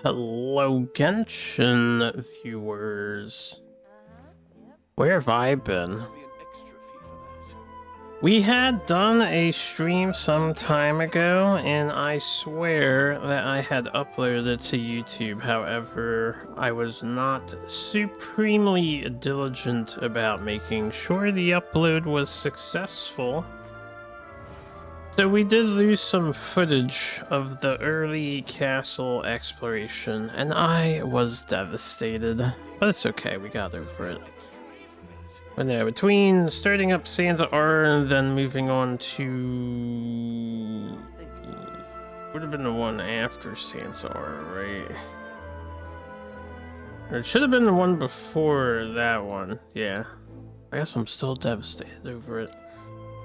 Hello, Genshin viewers. Where have I been? We had done a stream some time ago, and I swear that I had uploaded it to YouTube. However, I was not supremely diligent about making sure the upload was successful. So we did lose some footage of the early castle exploration, and I was devastated. But it's okay, we got over it. But yeah, between starting up Sansa R and then moving on to... would have been the one after Sansa R, right? Or it should have been the one before that one, yeah. I guess I'm still devastated over it.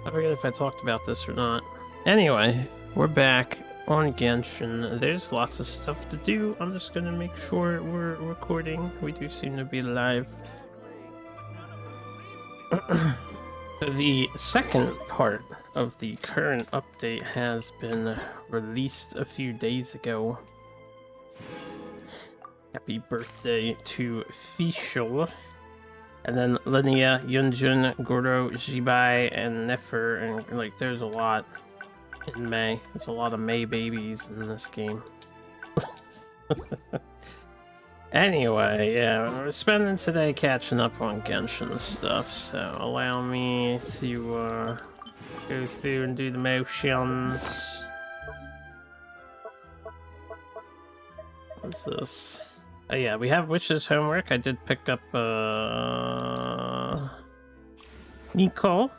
I forget if I talked about this or not. Anyway, we're back on Genshin. There's lots of stuff to do. I'm just gonna make sure we're recording. We do seem to be live. The second part of the current update has been released a few days ago. Happy birthday to Fischl. And then Linnea, Yunjun, Goro, Jibai, and Nefer, and like there's a lot in May. There's a lot of May babies in this game. Anyway, yeah, we're spending today catching up on Genshin stuff, so allow me to go through and do the motions. What's this? Oh yeah, we have Witch's homework. I did pick up Nico.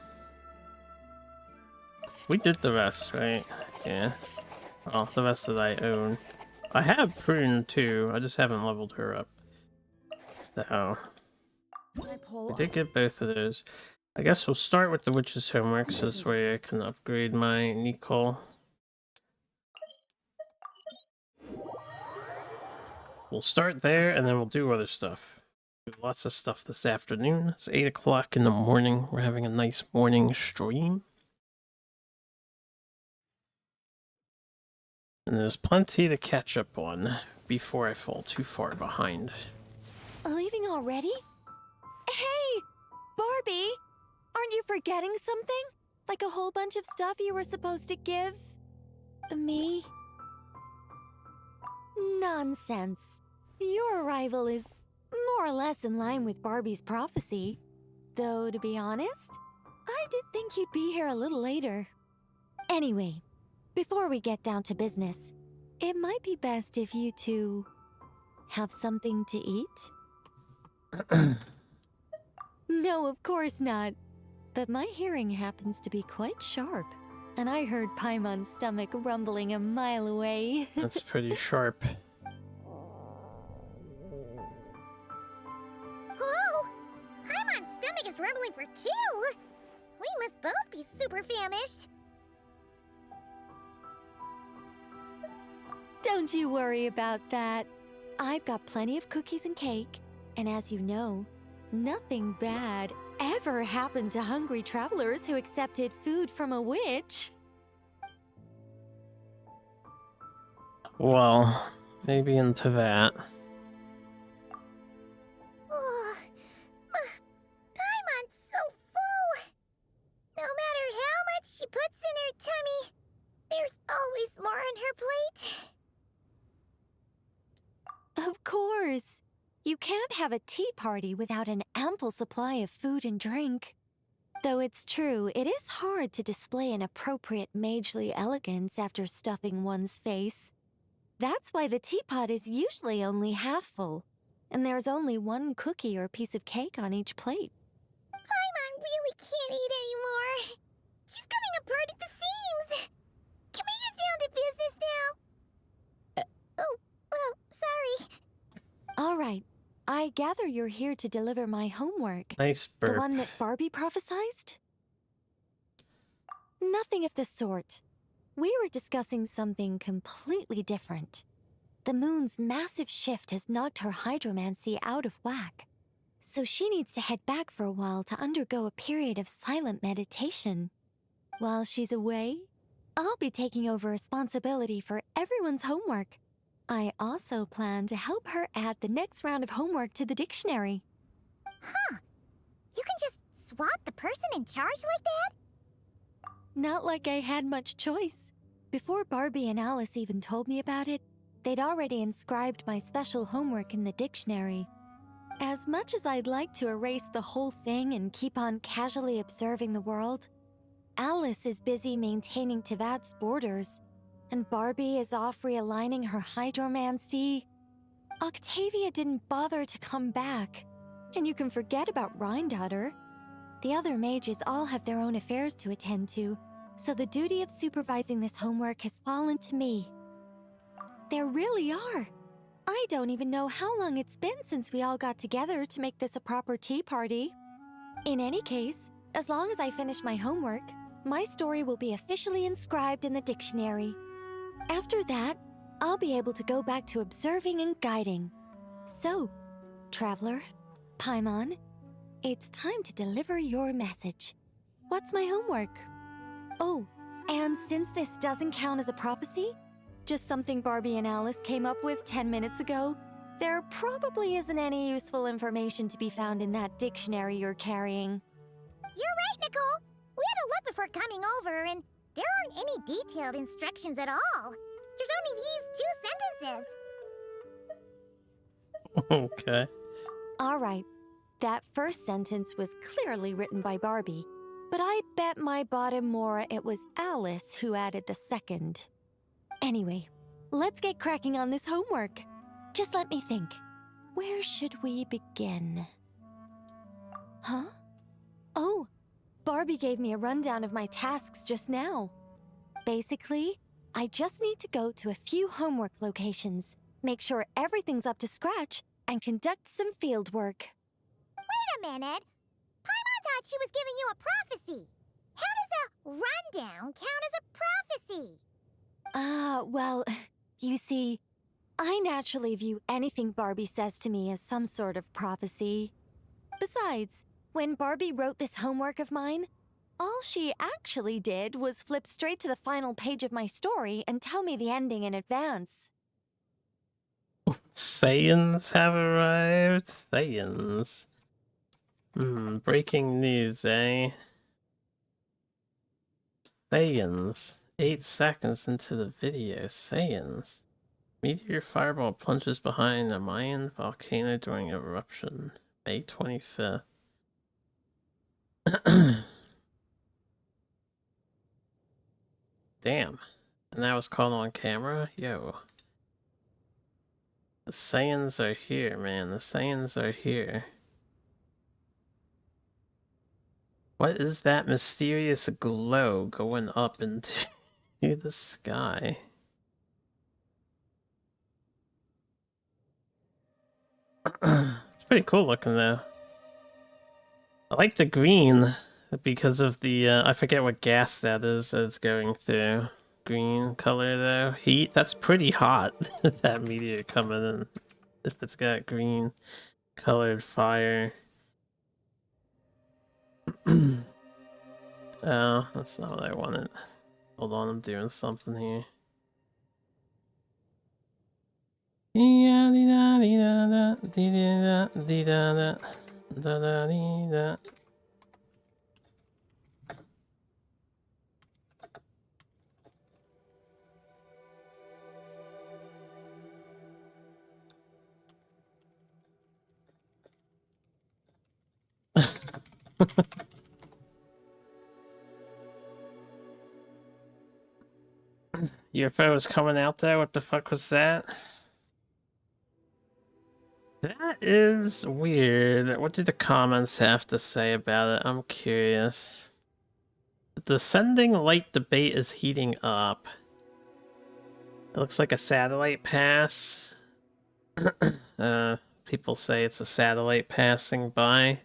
We did the rest, right? Yeah. Well, the rest that I own. I have Prune too, I just haven't leveled her up. So we did get both of those. I guess we'll start with the Witch's homework, so this way I can upgrade my Nicole. We'll start there and then we'll do other stuff. Lots of stuff this afternoon. It's 8 o'clock in the morning. We're having a nice morning stream. And there's plenty to catch up on before I fall too far behind. Leaving already? Hey, Barbie! Aren't you forgetting something? Like a whole bunch of stuff you were supposed to give me? Nonsense. Your arrival is more or less in line with Barbie's prophecy. Though, to be honest, I did think you'd be here a little later. Anyway, before we get down to business, it might be best if you two have something to eat? No, of course not. But my hearing happens to be quite sharp, and I heard Paimon's stomach rumbling a mile away. That's pretty sharp. Whoa! Paimon's stomach is rumbling for two! We must both be super famished. Don't you worry about that. I've got plenty of cookies and cake, and as you know, nothing bad ever happened to hungry travelers who accepted food from a witch. Well, maybe into that. Oh, Paimon's so full! No matter how much she puts in her tummy, there's always more on her plate. Of course. You can't have a tea party without an ample supply of food and drink. Though it's true, it is hard to display an appropriate magely elegance after stuffing one's face. That's why the teapot is usually only half full, and there's only one cookie or piece of cake on each plate. Paimon really can't eat anymore. She's coming apart at the seams. Can we get down to business now? Oh, well, sorry. All right. I gather you're here to deliver my homework. Nice burp. The one that Barbie prophesized? Nothing of the sort. We were discussing something completely different. The moon's massive shift has knocked her hydromancy out of whack, so she needs to head back for a while to undergo a period of silent meditation. While she's away, I'll be taking over responsibility for everyone's homework. I also plan to help her add the next round of homework to the dictionary. Huh. You can just swap the person in charge like that? Not like I had much choice. Before Barbie and Alice even told me about it, they'd already inscribed my special homework in the dictionary. As much as I'd like to erase the whole thing and keep on casually observing the world, Alice is busy maintaining Tivat's borders, and Barbie is off realigning her hydromancy. Octavia didn't bother to come back, and you can forget about Rheindotter. The other mages all have their own affairs to attend to, so the duty of supervising this homework has fallen to me. There really are. I don't even know how long it's been since we all got together to make this a proper tea party. In any case, as long as I finish my homework, my story will be officially inscribed in the dictionary. After that, I'll be able to go back to observing and guiding. So, Traveler, Paimon, it's time to deliver your message. What's my homework? Oh, and since this doesn't count as a prophecy, just something Barbie and Alice came up with 10 minutes ago, there probably isn't any useful information to be found in that dictionary you're carrying. You're right, Nicole. We had to look before coming over, and there aren't any detailed instructions at all. There's only these 2 sentences. Okay. All right, that first sentence was clearly written by Barbie, but I bet my bottom more it was Alice who added the second. Anyway, let's get cracking on this homework. Just let me think. Where should we begin? Huh? Oh, Barbie gave me a rundown of my tasks just now. Basically, I just need to go to a few homework locations, make sure everything's up to scratch, and conduct some field work. Wait a minute. Paimon thought she was giving you a prophecy. How does a rundown count as a prophecy? Well, you see, I naturally view anything Barbie says to me as some sort of prophecy. Besides, when Barbie wrote this homework of mine, all she actually did was flip straight to the final page of my story and tell me the ending in advance. Saiyans have arrived. Saiyans. Breaking news, eh? Saiyans. 8 seconds into the video. Saiyans. Meteor fireball plunges behind a Mayan volcano during eruption. May 25th. Damn. And that was caught on camera? Yo. The Saiyans are here, man. The Saiyans are here. What is that mysterious glow going up into the sky? It's pretty cool looking though. I like the green because of the I forget what gas that is that it's going through. Green color though. Heat, that's pretty hot. That meteor coming in. If it's got green colored fire. Oh, that's not what I wanted. Hold on, I'm doing something here. Yeah, dee da dee da da dee da dee da da da da dee da. UFO was coming out there? What the fuck was that? That is weird. What do the comments have to say about it? I'm curious. The descending light debate is heating up. It looks like a satellite pass. People say it's a satellite passing by.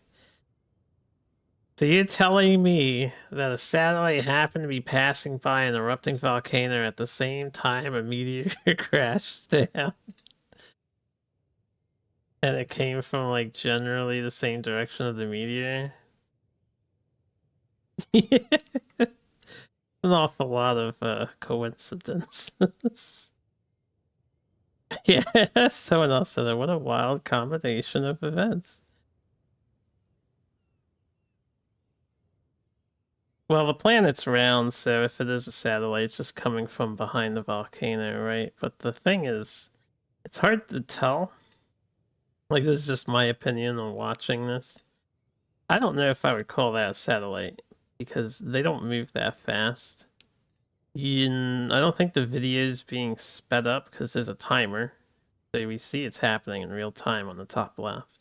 So you're telling me that a satellite happened to be passing by an erupting volcano at the same time a meteor crashed down? And it came from, like, generally the same direction of the meteor? Yeah. An awful lot of coincidences. Yeah, someone else said that. What a wild combination of events. Well, the planet's round, so if it is a satellite, it's just coming from behind the volcano, right? But the thing is, it's hard to tell. Like, this is just my opinion on watching this. I don't know if I would call that a satellite, because they don't move that fast. I don't think the video's being sped up, because there's a timer. So we see it's happening in real time on the top left.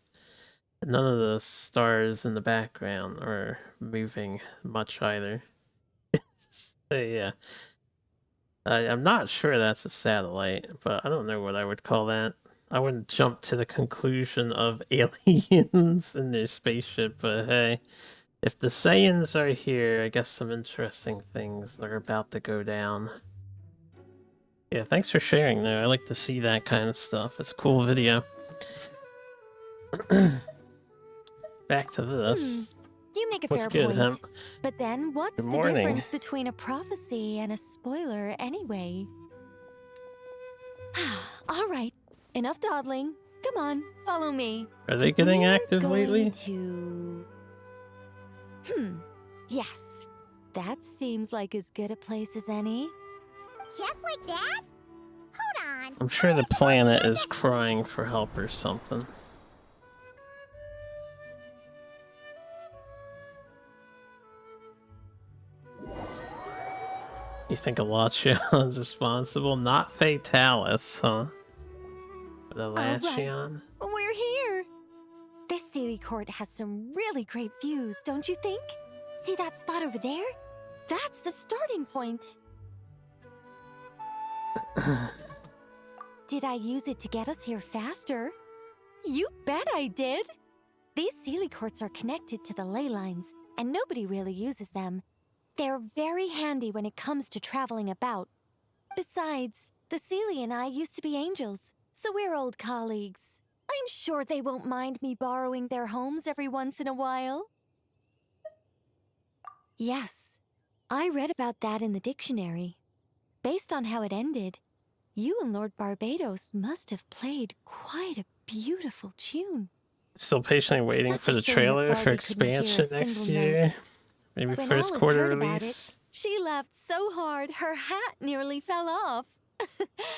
And none of the stars in the background are moving much either. So yeah. I'm not sure that's a satellite, but I don't know what I would call that. I wouldn't jump to the conclusion of aliens in their spaceship, but hey, if the Saiyans are here, I guess some interesting things are about to go down. Yeah, thanks for sharing though. I like to see that kind of stuff. It's a cool video. Back to this. You make a What's fair good, point. Hemp? But then, what's Good the morning. difference between a prophecy and a spoiler anyway? All right, enough dawdling. Come on, follow me. Are they getting We're active going lately? to... Yes. That seems like as good a place as any. Just like that? Hold on. I'm sure the planet is crying for help or something. You think Elachion is responsible? Not Fatalis, huh? But Elachion? We're here. This Sealy Court has some really great views, don't you think? See that spot over there? That's the starting point. Did I use it to get us here faster? You bet I did. These Sealy Courts are connected to the ley lines, and nobody really uses them. They're very handy when it comes to traveling about. Besides, the Sealy and I used to be angels, so we're old colleagues. I'm sure they won't mind me borrowing their homes every once in a while. Yes, I read about that in the dictionary. Based on how it ended, you and Lord Barbados must have played quite a beautiful tune. Still patiently waiting Such for a the shame trailer that for Barbie couldn't hear a expansion next single year. note. Maybe When first Alice quarter heard about release. She laughed so hard her hat nearly fell off.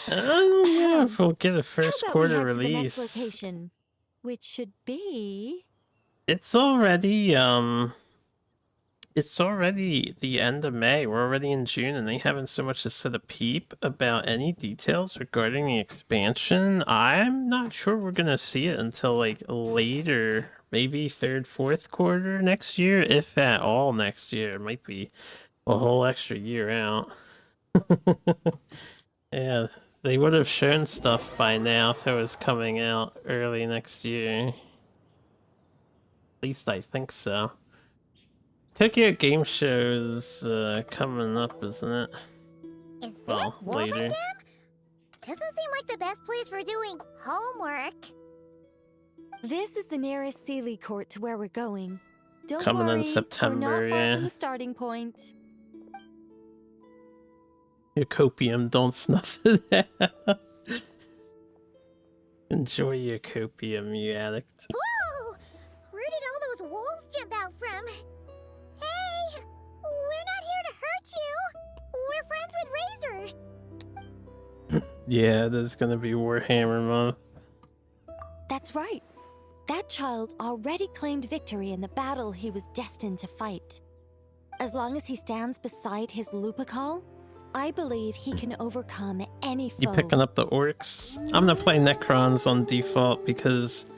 I don't know if we'll get a How first about we quarter head to the next release. location, which should be... It's already the end of May. We're already in June, and they haven't so much as said a peep about any details regarding the expansion. I'm not sure we're gonna see it until like later, maybe third, fourth quarter next year, if at all next year. It might be a whole extra year out. Yeah, they would have shown stuff by now if it was coming out early next year. At least I think so. Tokyo Game Show's coming up, isn't it? Is this Well, later. Wolvendam? Doesn't seem like the best place for doing homework. This is the nearest Sealy Court to where we're going. Don't Coming in worry, September, we're not far yeah. from the starting point. Your copium, don't snuff it out. Enjoy your copium, you addict. Whoa! Where did all those wolves jump out from? Hey! We're not here to hurt you! We're friends with Razor! Yeah, there's gonna be Warhammer month. That's right. That child already claimed victory in the battle he was destined to fight. As long as he stands beside his Lupacol, I believe he can overcome any foe. You picking up the orcs? I'm gonna play Necrons on default because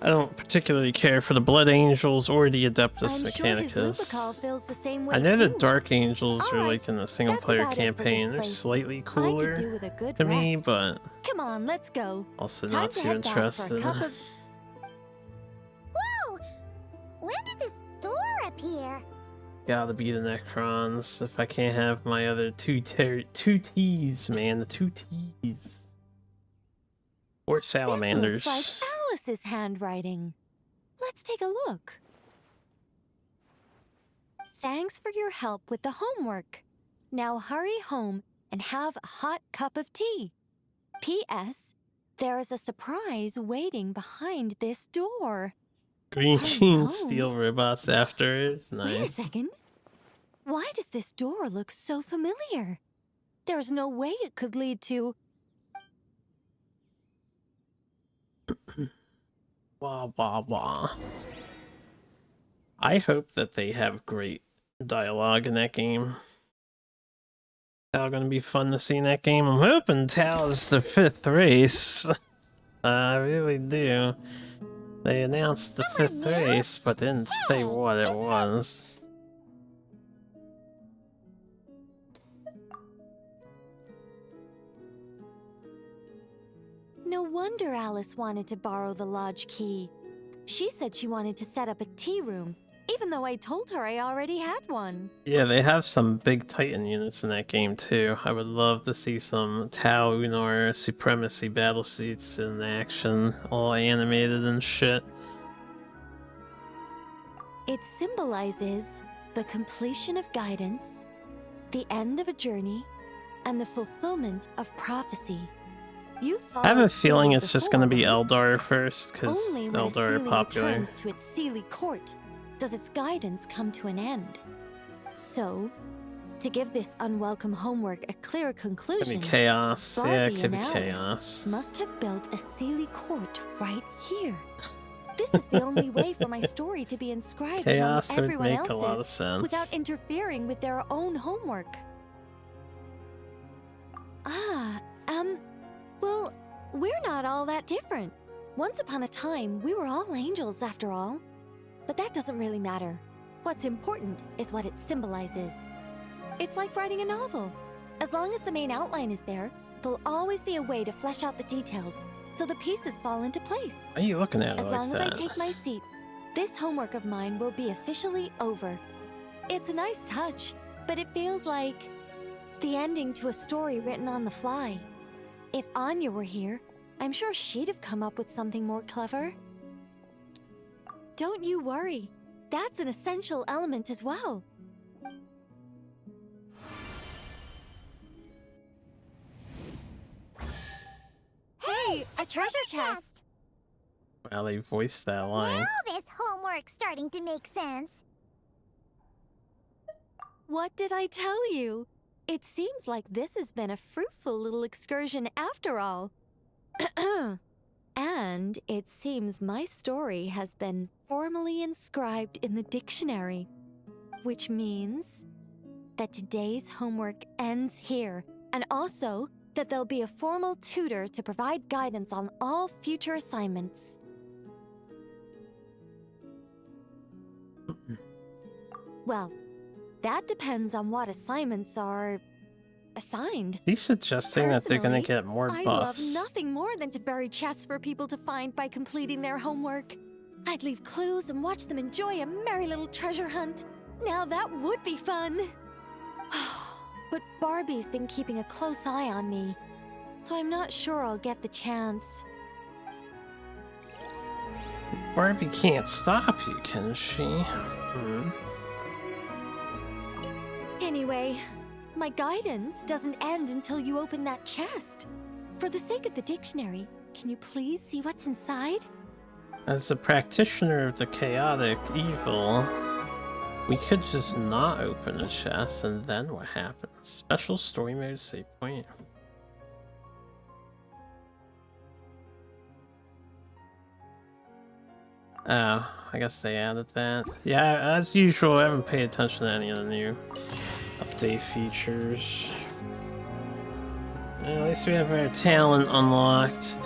I don't particularly care for the Blood Angels or the Adeptus I'm sure his Mechanicus. Lupacol feels the same way I know the too. Dark Angels are Alright, like in the single that's player about it for this campaign. They're place. slightly I could cooler do with a good to me, rest. but Come on, let's go. also Time not to too head back for a interested. cup of... Whoa! When did this door appear? Gotta be the Necrons if I can't have my other two T's, man. The two T's. Or salamanders. This looks like Alice's handwriting. Let's take a look. Thanks for your help with the homework. Now hurry home and have a hot cup of tea. P.S. There is a surprise waiting behind this door. Green Oh, Sheen no. steal robots after it. Wait a Nice. second. Why does this door look so familiar? There's no way it could lead to... Wah wah wah. I hope that they have great dialogue in that game. Tao gonna be fun to see in that game. I'm hoping Tao is the 5th race. I really do. They announced the 5th race, but didn't say what it was. No wonder Alice wanted to borrow the lodge key. She said she wanted to set up a tea room, even though I told her I already had one. Yeah, they have some big Titan units in that game too. I would love to see some Tau Unar Supremacy battle seats in action, all animated and shit. It symbolizes the completion of guidance, the end of a journey, and the fulfillment of prophecy. You I have a followed feeling Sealy it's just gonna be before, Eldar first, because only when a Eldar are Sealy popular. returns to its Sealy court does its guidance come to an end. So, to give this unwelcome homework a clear Could conclusion, be chaos. Yeah, Barbie it could and be Alice chaos. must have built a Sealy court right here. This is the only way for my story to be inscribed Chaos among would everyone make a lot of else's sense. without interfering with their own homework. Well, we're not all that different. Once upon a time, we were all angels after all. But that doesn't really matter. What's important is what it symbolizes. It's like writing a novel. As long as the main outline is there, there'll always be a way to flesh out the details, so the pieces fall into place. Why are you looking at it As like long as that? I take my seat, this homework of mine will be officially over. It's a nice touch, but it feels like the ending to a story written on the fly. If Anya were here, I'm sure she'd have come up with something more clever. Don't you worry. That's an essential element as well. Hey, a treasure chest! Well, they voiced that line. Now this homework's starting to make sense. What did I tell you? It seems like this has been a fruitful little excursion after all. And it seems my story has been formally inscribed in the dictionary, which means that today's homework ends here, and also that there'll be a formal tutor to provide guidance on all future assignments. Well, that depends on what assignments are assigned. He's suggesting that they're gonna get more I'd love buffs. nothing more than to bury chests for people to find by completing their homework. I'd leave clues and watch them enjoy a merry little treasure hunt. Now that would be fun. But Barbie's been keeping a close eye on me, so I'm not sure I'll get the chance. Barbie can't stop you, can she? Hmm. Anyway, my guidance doesn't end until you open that chest. For the sake of the dictionary, can you please see what's inside? As a practitioner of the chaotic evil, we could just not open a chest, and then what happens? Special story mode save point. Oh, I guess they added that. Yeah, as usual, I haven't paid attention to any of the new update features. At least we have our talent unlocked.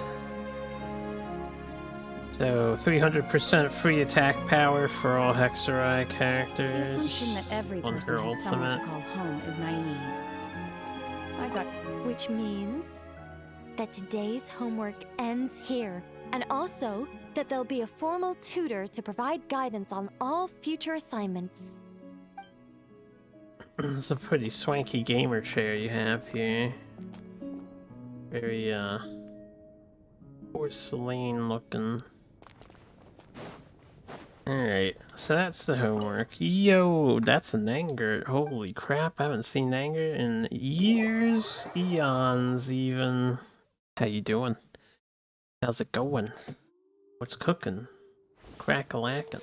So, 300% free attack power for all Hexarai The characters. assumption that every on person her has somewhere to ultimate. call home is naive. I got Which means that today's homework ends here, and also that there'll be a formal tutor to provide guidance on all future assignments. It's a pretty swanky gamer chair you have here. Very, porcelain looking. Alright, so that's the homework. Yo, that's an anger. Holy crap, I haven't seen anger in years, eons even. How you doing? How's it going? What's cooking? Crack-a-lackin'.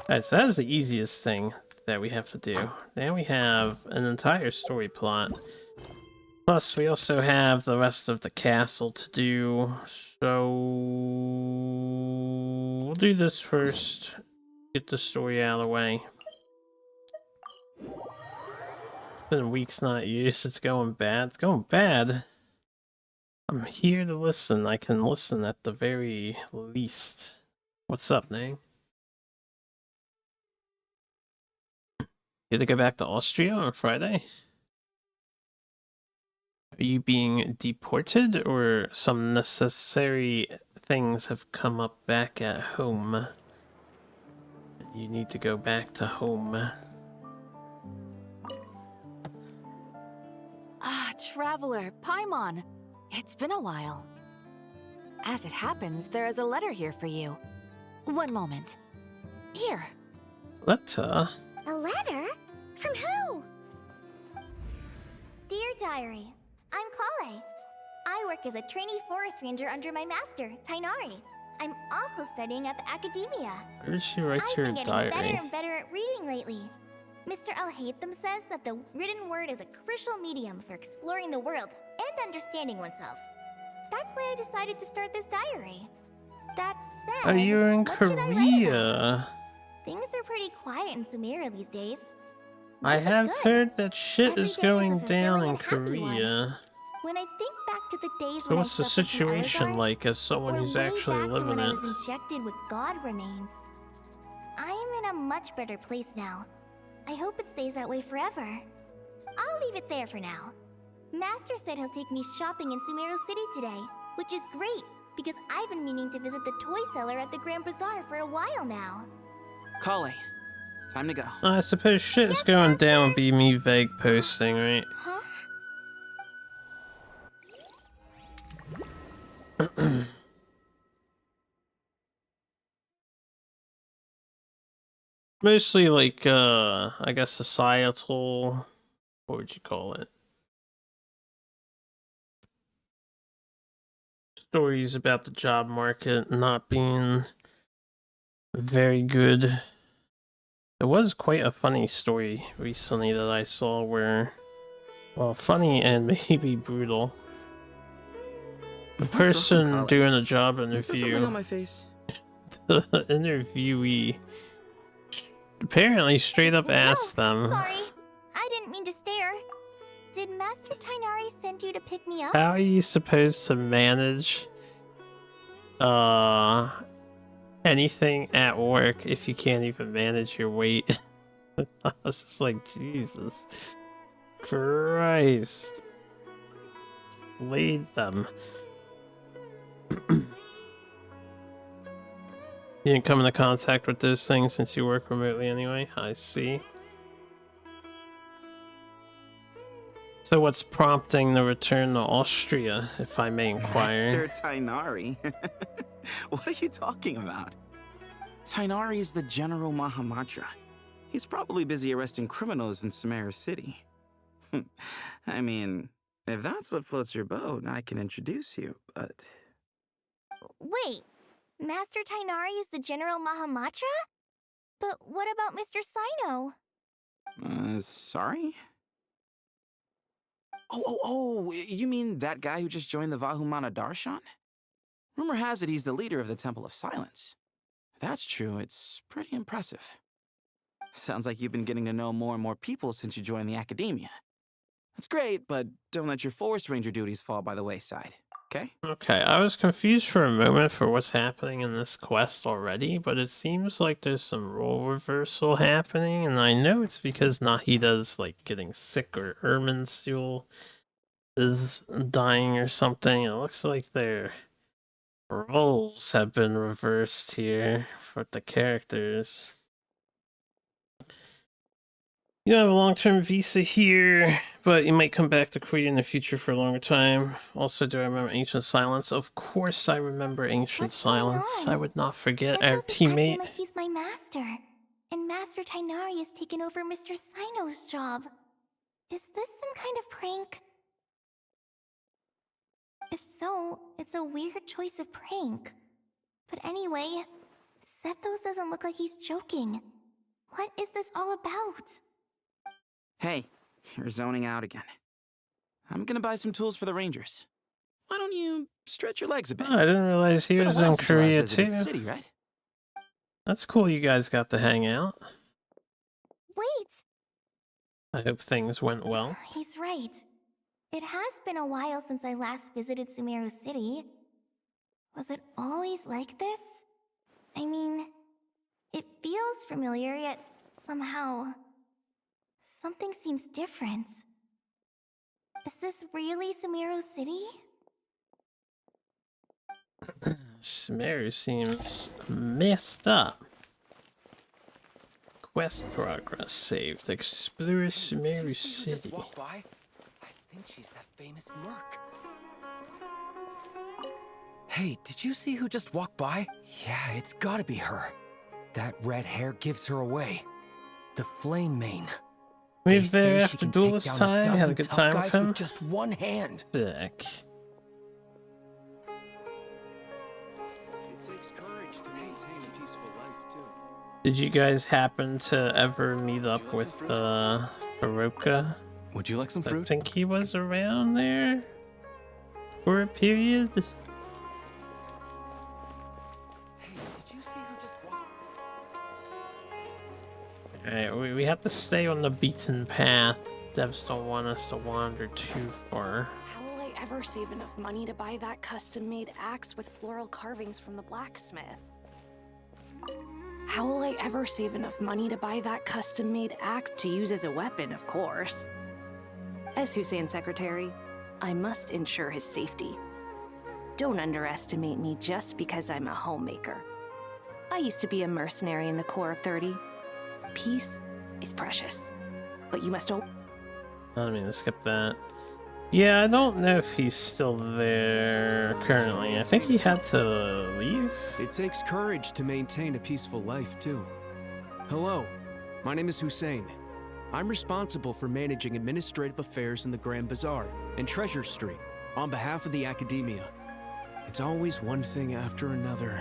Alright, so that is the easiest thing that we have to do. Now we have an entire story plot. Plus, we also have the rest of the castle to do. So we'll do this first. Get the story out of the way. It's been weeks, not years. It's going bad. It's going bad. I'm here to listen. I can listen at the very least. What's up, Nang? You had to go back to Austria on Friday? Are you being deported, or some necessary things have come up back at home? You need to go back to home. Ah, Traveler, Paimon. It's been a while. As it happens, there is a letter here for you. One moment. Here. Letter? A letter? From who? Dear Diary, I'm Kale. I work as a trainee forest ranger under my master, Tainari. I'm also studying at the academia. Where did she write I've your been getting diary? better and better at reading lately. Mr. Al-Haytham says that the written word is a crucial medium for exploring the world and understanding oneself. That's why I decided to start this diary. That said, Oh, you're in what should I write about? Korea. Things are pretty quiet in Sumeran these days. I Life is have good. heard that shit Every is day going a fulfilling down in and happy one. Korea. When I think back to the days So when what's the I suffered from situation Elazar, like as someone or who's way actually back to living when I it? was injected with God remains, I'm in a much better place now. I hope it stays that way forever. I'll leave it there for now. Master said he'll take me shopping in Sumeru City today, which is great because I've been meaning to visit the toy seller at the Grand Bazaar for a while now. Kale, time to go. I suppose shit is Yes, going Master? down would be me vague posting, right? Huh? Mostly like, I guess societal, what would you call it? Stories about the job market not being very good. There was quite a funny story recently that I saw where, well, funny and maybe brutal. The What's wrong, person Kale? doing a job Is there something on interview, my face? the interviewee, apparently straight up asked No, them, sorry. I didn't mean to stare. Did Master Tainari send you to pick me up? how are you supposed to manage anything at work if you can't even manage your weight? I was just like, Jesus Christ. Lead them. You didn't come into contact with this thing since you work remotely anyway? I see. So what's prompting the return to Austria, if I may inquire? Master Tainari? What are you talking about? Tainari is the General Mahamatra. He's probably busy arresting criminals in Sumeru City. I mean, if that's what floats your boat, I can introduce you, but... Wait, Master Tainari is the General Mahamatra? But what about Mr. Sino? Sorry? Oh, you mean that guy who just joined the Vahumana Darshan? Rumor has it he's the leader of the Temple of Silence. If that's true, it's pretty impressive. Sounds like you've been getting to know more and more people since you joined the academia. That's great, but don't let your forest ranger duties fall by the wayside, okay? Okay, I was confused for a moment for what's happening in this quest already, but it seems like there's some role reversal happening, and I know it's because Nahida's like getting sick or Irminsul is dying or something. It looks like their roles have been reversed here for the characters. You don't have a long-term visa here, but you might come back to Korea in the future for a longer time. Also, do I remember Ancient Silence? Of course I remember Ancient What's going Silence. on? I would not forget our Sento's is acting teammate. like he's my master, and Master Tainari has taken over Mr. Sino's job. Is this some kind of prank? If so, it's a weird choice of prank. But anyway, Sethos doesn't look like he's joking. What is this all about? Hey, you're zoning out again. I'm gonna buy some tools for the Rangers. Why don't you stretch your legs a bit? Oh, I didn't realize he It's been a was while in since you last Korea visited too. the city, right? That's cool you guys got to hang out. Wait! I hope things went well. He's right. It has been a while since I last visited Sumeru City. Was it always like this? I mean, it feels familiar, yet somehow... something seems different. Is this really Sumeru City? Sumeru seems messed up. Quest progress saved. Explore Sumeru City. Walk by? I think she's that famous merc. Hey, did you see who just walked by? Yeah, it's gotta be her. That red hair gives her away. The Flame Mane. We They were there say she after can duel take this down time. Had a dozen good tough time with guys him. with just one hand. Sick. It takes courage to maintain a peaceful life, too. Did you guys happen to ever meet up with Baroka? Would you like some I fruit? think he was around there for a period. Hey, did you see who just walked? Alright, we have to stay on the beaten path. Devs don't want us to wander too far. How will I ever save enough money to buy that custom-made axe with floral carvings from the blacksmith? How will I ever save enough money to buy that custom-made axe to use as a weapon, of course? As Hussein's secretary, I must ensure his safety. Don't underestimate me just because I'm a homemaker. I used to be a mercenary in the Corps of 30. Peace is precious, but you must I don't mean to skip that. Yeah, I don't know if he's still there currently. I think he had to leave. It takes courage to maintain a peaceful life, too. Hello, my name is Hussein. I'm responsible for managing administrative affairs in the Grand Bazaar and Treasure Street on behalf of the Academia. It's always one thing after another.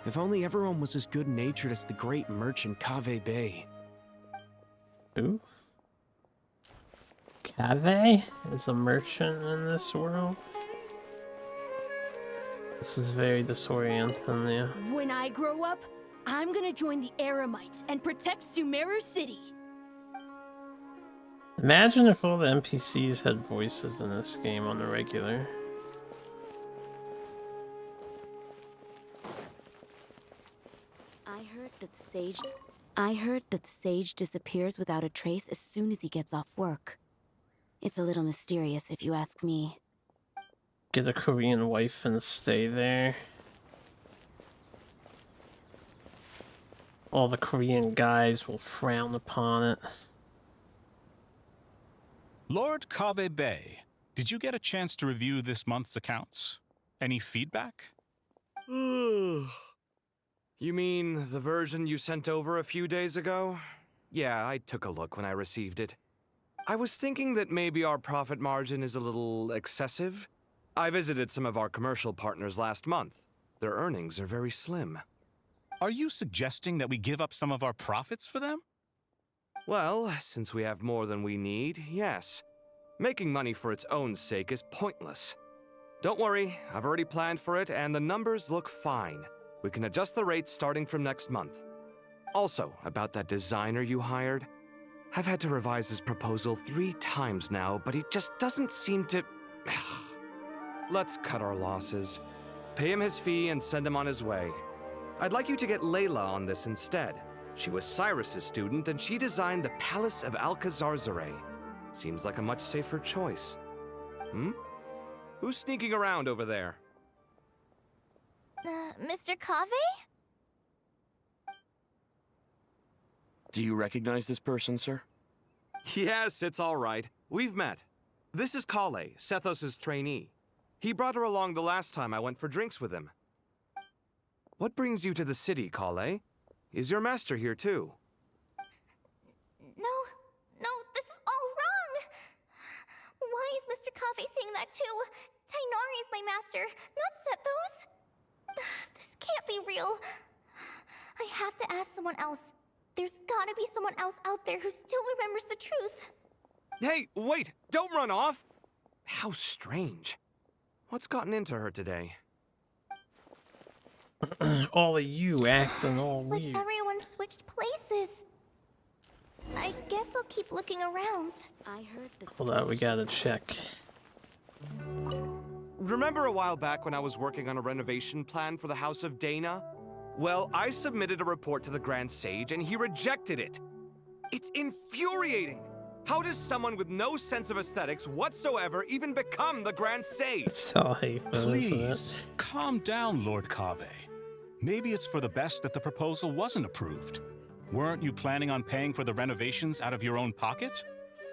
If only everyone was as good-natured as the great merchant Cave Bay. Who? Cave is a merchant in this world? This is very disorienting, yeah. When I grow up, I'm gonna join the Eremites and protect Sumeru City. Imagine if all the NPCs had voices in this game on the regular. I heard that the sage disappears without a trace as soon as he gets off work. It's a little mysterious if you ask me. Get a Korean wife and stay there. All the Korean guys will frown upon it. Lord Kabe Bay, did you get a chance to review this month's accounts? Any feedback? You mean the version you sent over a few days ago? Yeah, I took a look when I received it. I was thinking that maybe our profit margin is a little excessive. I visited some of our commercial partners last month. Their earnings are very slim. Are you suggesting that we give up some of our profits for them? Well, since we have more than we need, yes. Making money for its own sake is pointless. Don't worry, I've already planned for it, and the numbers look fine. We can adjust the rates starting from next month. Also, about that designer you hired, I've had to revise his proposal 3 times now, but he just doesn't seem to... Let's cut our losses. Pay him his fee and send him on his way. I'd like you to get Layla on this instead. She was Cyrus's student, and she designed the Palace of Alcazarzare. Seems like a much safer choice. Who's sneaking around over there? Mr. Cave? Do you recognize this person, sir? Yes, it's all right. We've met. This is Kale, Sethos' trainee. He brought her along the last time I went for drinks with him. What brings you to the city, Kale? Is your master here too? No, this is all wrong! Why is Mr. Cave saying that too. Tainari is my master, not Sethos. This can't be real. I have to ask someone else. There's gotta be someone else out there who still remembers the truth. Hey, wait! Don't run off! How strange. What's gotten into her today? All of you acting all It's like weird. everyone switched places. I guess I'll keep looking around. I heard that. Hold on, we gotta check. Remember a while back when I was working on a renovation plan for the House of Dana? Well, I submitted a report to the Grand Sage and he rejected it. It's infuriating! How does someone with no sense of aesthetics whatsoever even become the Grand Sage? That's all I feel, isn't it? Please, calm down, Lord Kaveh. Maybe it's for the best that the proposal wasn't approved. Weren't you planning on paying for the renovations out of your own pocket?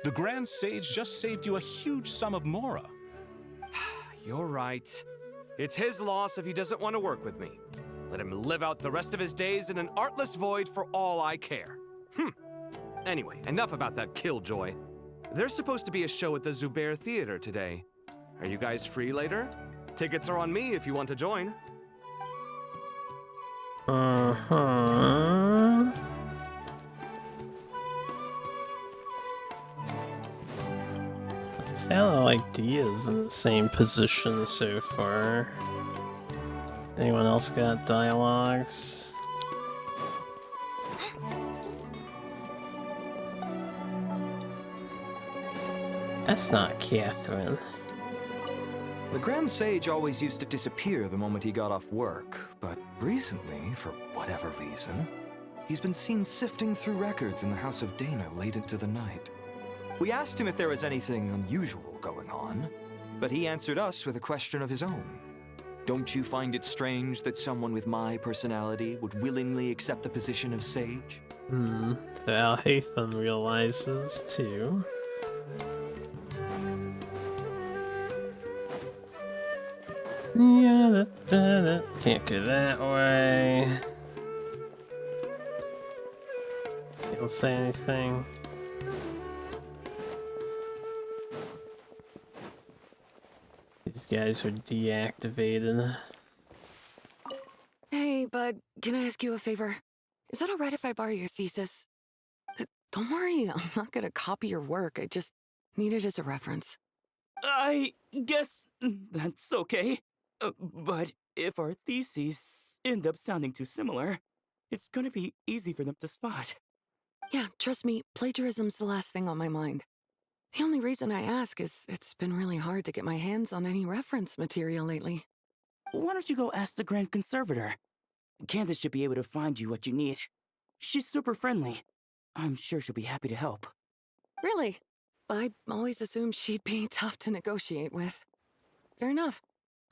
The Grand Sage just saved you a huge sum of mora. You're right. It's his loss if he doesn't want to work with me. Let him live out the rest of his days in an artless void for all I care. Anyway, enough about that killjoy. There's supposed to be a show at the Zubair Theater today. Are you guys free later? Tickets are on me if you want to join. Sounded like Dia's in the same position so far. Anyone else got dialogues? That's not Catherine. The Grand Sage always used to disappear the moment he got off work, but recently, for whatever reason, he's been seen sifting through records in the House of Dana late into the night. We asked him if there was anything unusual going on, but he answered us with a question of his own. Don't you find it strange that someone with my personality would willingly accept the position of sage? So Al-Haytham realizes too. Yeah, can't go that way. Can't say anything. These guys are deactivated. Hey, bud, can I ask you a favor? Is that alright if I borrow your thesis? Don't worry, I'm not gonna copy your work. I just need it as a reference. I guess that's okay. But if our theses end up sounding too similar, it's gonna be easy for them to spot. Yeah, trust me, plagiarism's the last thing on my mind. The only reason I ask is it's been really hard to get my hands on any reference material lately. Why don't you go ask the Grand Conservator? Candace should be able to find you what you need. She's super friendly. I'm sure she'll be happy to help. Really? I always assumed she'd be tough to negotiate with. Fair enough.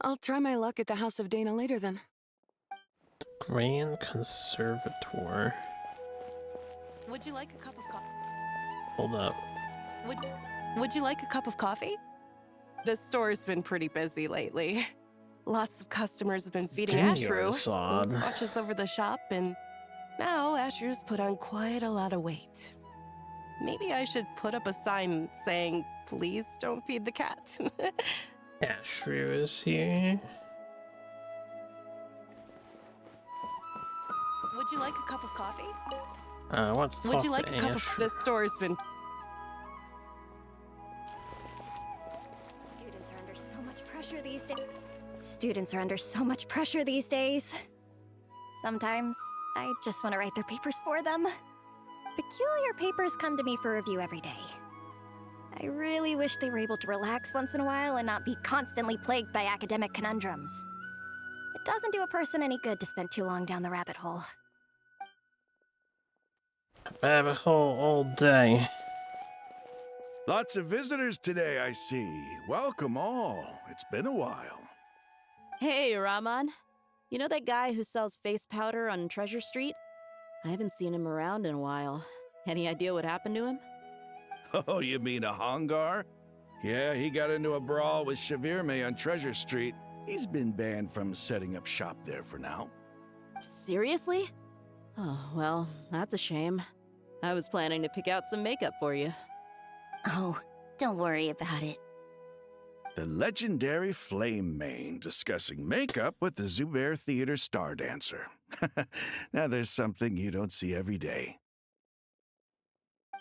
I'll try my luck at the House of Dana later then. Grand Conservator. Would you like a cup of coffee? Hold up. Would you like a cup of coffee? The store's been pretty busy lately. Lots of customers have been feeding Ashru, who watches over the shop, and now Ashru's put on quite a lot of weight. Maybe I should put up a sign saying, "Please don't feed the cat." Ashru is here. Would you like a cup of coffee? I want to Would you talk like to a cup Ashru. of... The store's been... Students are under so much pressure these days. Students are under so much pressure these days. Sometimes I just want to write their papers for them. Peculiar papers come to me for review every day. I really wish they were able to relax once in a while and not be constantly plagued by academic conundrums. It doesn't do a person any good to spend too long down the rabbit hole. Rabbit hole all day. Lots of visitors today, I see. Welcome all. It's been a while. Hey, Rahman. You know that guy who sells face powder on Treasure Street? I haven't seen him around in a while. Any idea what happened to him? Oh, you mean a Hongar? Yeah, he got into a brawl with Shavirme on Treasure Street. He's been banned from setting up shop there for now. Seriously? Oh, well, that's a shame. I was planning to pick out some makeup for you. Oh, don't worry about it. The legendary Flame Mane discussing makeup with the Zubair Theater star dancer. Now there's something you don't see every day.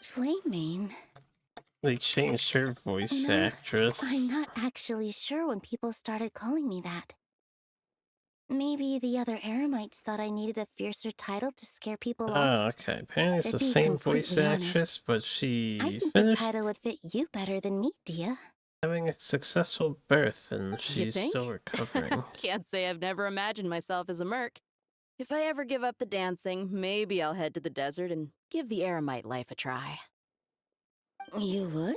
Flaming? They changed her voice actress. I'm not actually sure when people started calling me that. Maybe the other Eremites thought I needed a fiercer title to scare people off. Oh, okay. Apparently it's the same voice actress, but she I think finished the title would fit you better than me, Dia. having a successful birth, and she's still recovering. Can't say I've never imagined myself as a merc. If I ever give up the dancing, maybe I'll head to the desert and give the Eremite life a try. You would?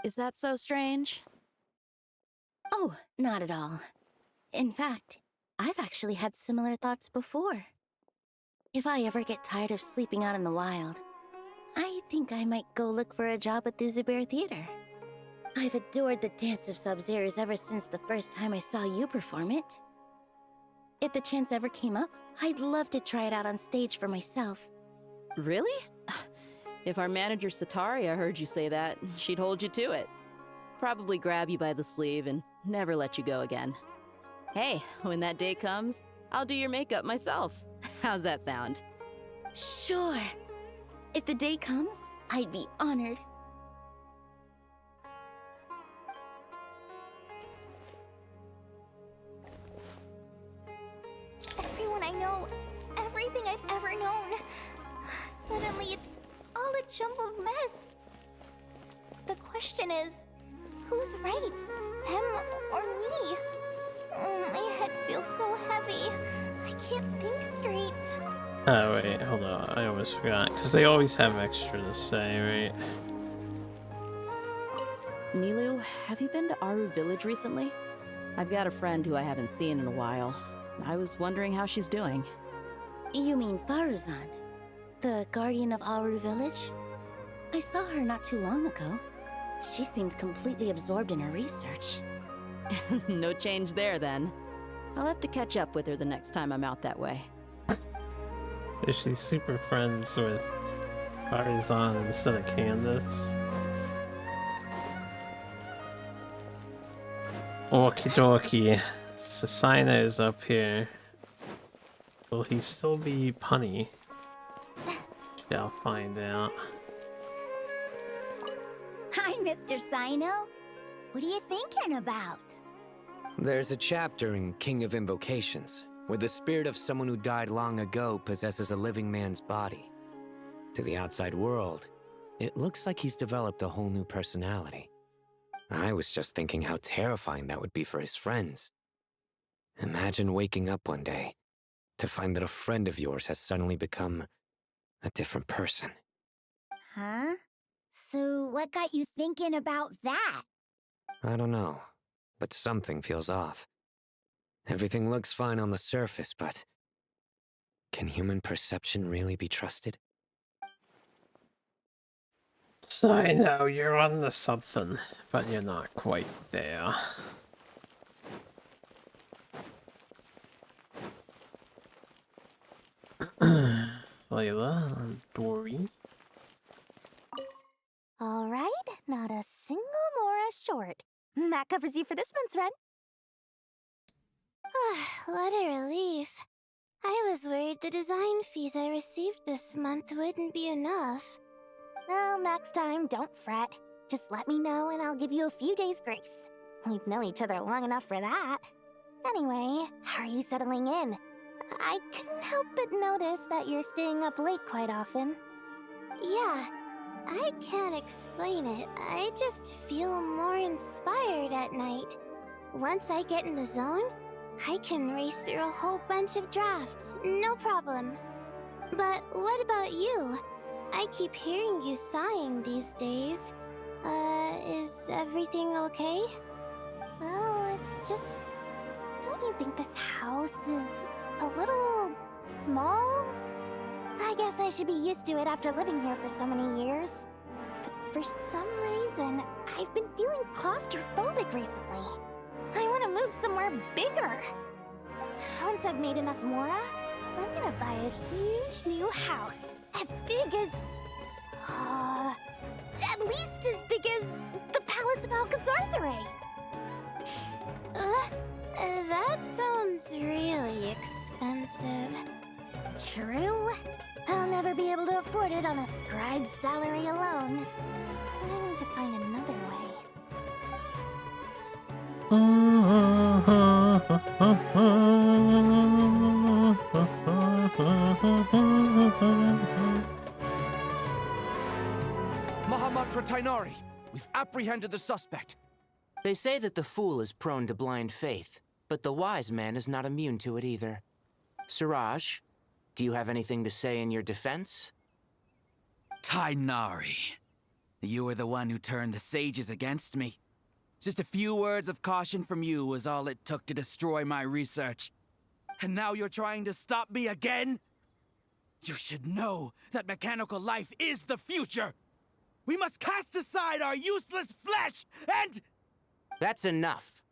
Is that so strange? Oh, not at all. In fact, I've actually had similar thoughts before. If I ever get tired of sleeping out in the wild, I think I might go look for a job at the Zubair Theater. I've adored the dance of Sub-Zeros ever since the first time I saw you perform it. If the chance ever came up, I'd love to try it out on stage for myself. Really? If our manager Sataria heard you say that, she'd hold you to it. Probably grab you by the sleeve and never let you go again. Hey, when that day comes, I'll do your makeup myself. How's that sound? Sure. If the day comes, I'd be honored. Everyone I know, everything I've ever known. Suddenly it's all a jumbled mess. The question is, who's right? Them or me? My head feels so heavy. I can't think straight. Oh, wait, hold on. I almost forgot. Because they always have extra to say, right? Nilu, have you been to Aru Village recently? I've got a friend who I haven't seen in a while. I was wondering how she's doing. You mean Faruzan, the guardian of Aru Village? I saw her not too long ago. She seemed completely absorbed in her research. No change there, then. I'll have to catch up with her the next time I'm out that way. Is she super friends with Farzan instead of Candace? Okie dokie. Sasino's up here. Will he still be punny? Shall find out. Hi, Mr. Sino. What are you thinking about? There's a chapter in King of Invocations where the spirit of someone who died long ago possesses a living man's body. To the outside world, it looks like he's developed a whole new personality. I was just thinking how terrifying that would be for his friends. Imagine waking up one day to find that a friend of yours has suddenly become a different person. Huh? So what got you thinking about that? I don't know, but something feels off. Everything looks fine on the surface, but can human perception really be trusted? So I know you're on to something, but you're not quite there. Layla, Dory. All right, not a single Mora short. That covers you for this month's rent. What a relief. I was worried the design fees I received this month wouldn't be enough. Well, next time, don't fret. Just let me know and I'll give you a few days' grace. We've known each other long enough for that. Anyway, how are you settling in? I couldn't help but notice that you're staying up late quite often. Yeah, I can't explain it. I just feel more inspired at night. Once I get in the zone, I can race through a whole bunch of drafts, no problem. But what about you? I keep hearing you sighing these days. Is everything okay? Well, it's just... Don't you think this house is a little... small? I guess I should be used to it after living here for so many years. But for some reason, I've been feeling claustrophobic recently. I want to move somewhere bigger. Once I've made enough Mora, I'm gonna buy a huge new house. As big as... at least as big as the Palace of Alcazar's Dottore. That sounds really expensive. True. I'll never be able to afford it on a scribe's salary alone. I need to find another way. Mahamatra Tainari, we've apprehended the suspect. They say that the fool is prone to blind faith, but the wise man is not immune to it either. Suraj, do you have anything to say in your defense? Tainari, you were the one who turned the sages against me. Just a few words of caution from you was all it took to destroy my research. And now you're trying to stop me again? You should know that mechanical life is the future! We must cast aside our useless flesh and... That's enough.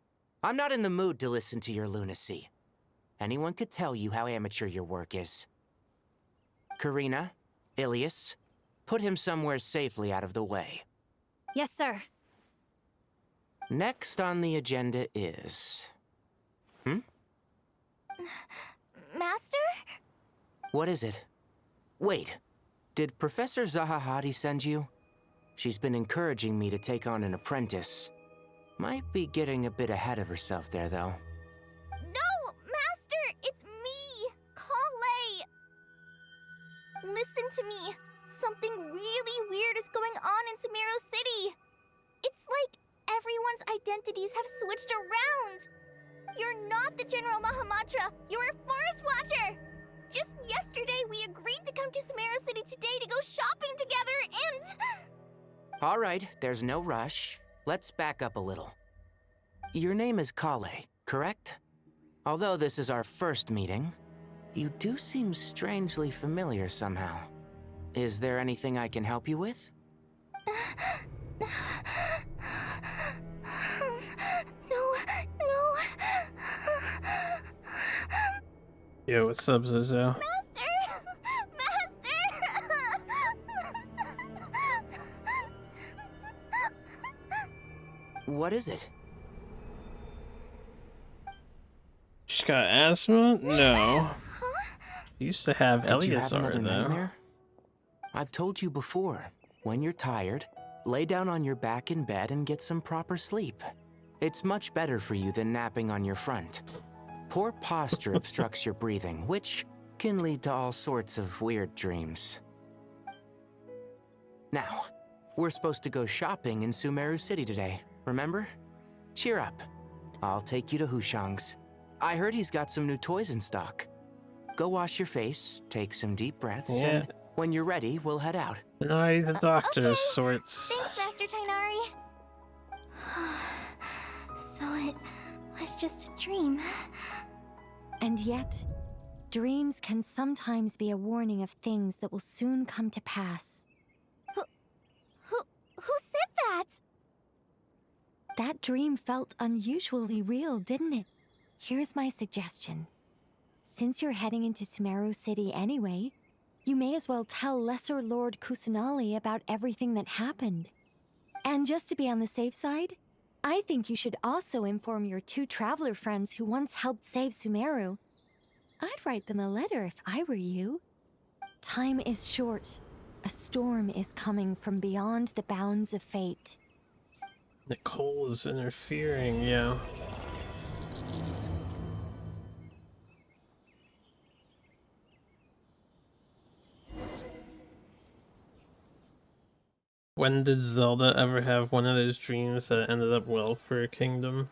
I'm not in the mood to listen to your lunacy. Anyone could tell you how amateur your work is. Karina, Ilias, put him somewhere safely out of the way. Yes, sir. Next on the agenda is... Master? What is it? Wait, did Professor Zahahati send you? She's been encouraging me to take on an apprentice. Might be getting a bit ahead of herself there, though. No, Master! It's me! Kale! Listen to me. Something really weird is going on in Sumeru City. It's like everyone's identities have switched around. You're not the General Mahamatra. You're a Forest Watcher. Just yesterday, we agreed to come to Sumeru City today to go shopping together and... All right, there's no rush. Let's back up a little. Your name is Kale, correct? Although this is our first meeting, you do seem strangely familiar somehow. Is there anything I can help you with? No. Yo, what's up, Zozo? What is it? She's got asthma? No. She used to have Did you have Eleazar, another though. nightmare? I've told you before, when you're tired, lay down on your back in bed and get some proper sleep. It's much better for you than napping on your front. Poor posture obstructs your breathing, which can lead to all sorts of weird dreams. Now, we're supposed to go shopping in Sumeru City today, remember? Cheer up. I'll take you to Hushang's. I heard he's got some new toys in stock. Go wash your face, take some deep breaths, and when you're ready, we'll head out. Tainari the doctor of sorts. Thanks, Master Tainari. So it was just a dream. And yet, dreams can sometimes be a warning of things that will soon come to pass. Who said that? That dream felt unusually real, didn't it? Here's my suggestion. Since you're heading into Sumeru City anyway, you may as well tell Lesser Lord Kusanali about everything that happened. And just to be on the safe side, I think you should also inform your 2 traveler friends who once helped save Sumeru. I'd write them a letter if I were you. Time is short. A storm is coming from beyond the bounds of fate. Nicole is interfering, yeah. When did Zelda ever have one of those dreams that ended up well for a kingdom?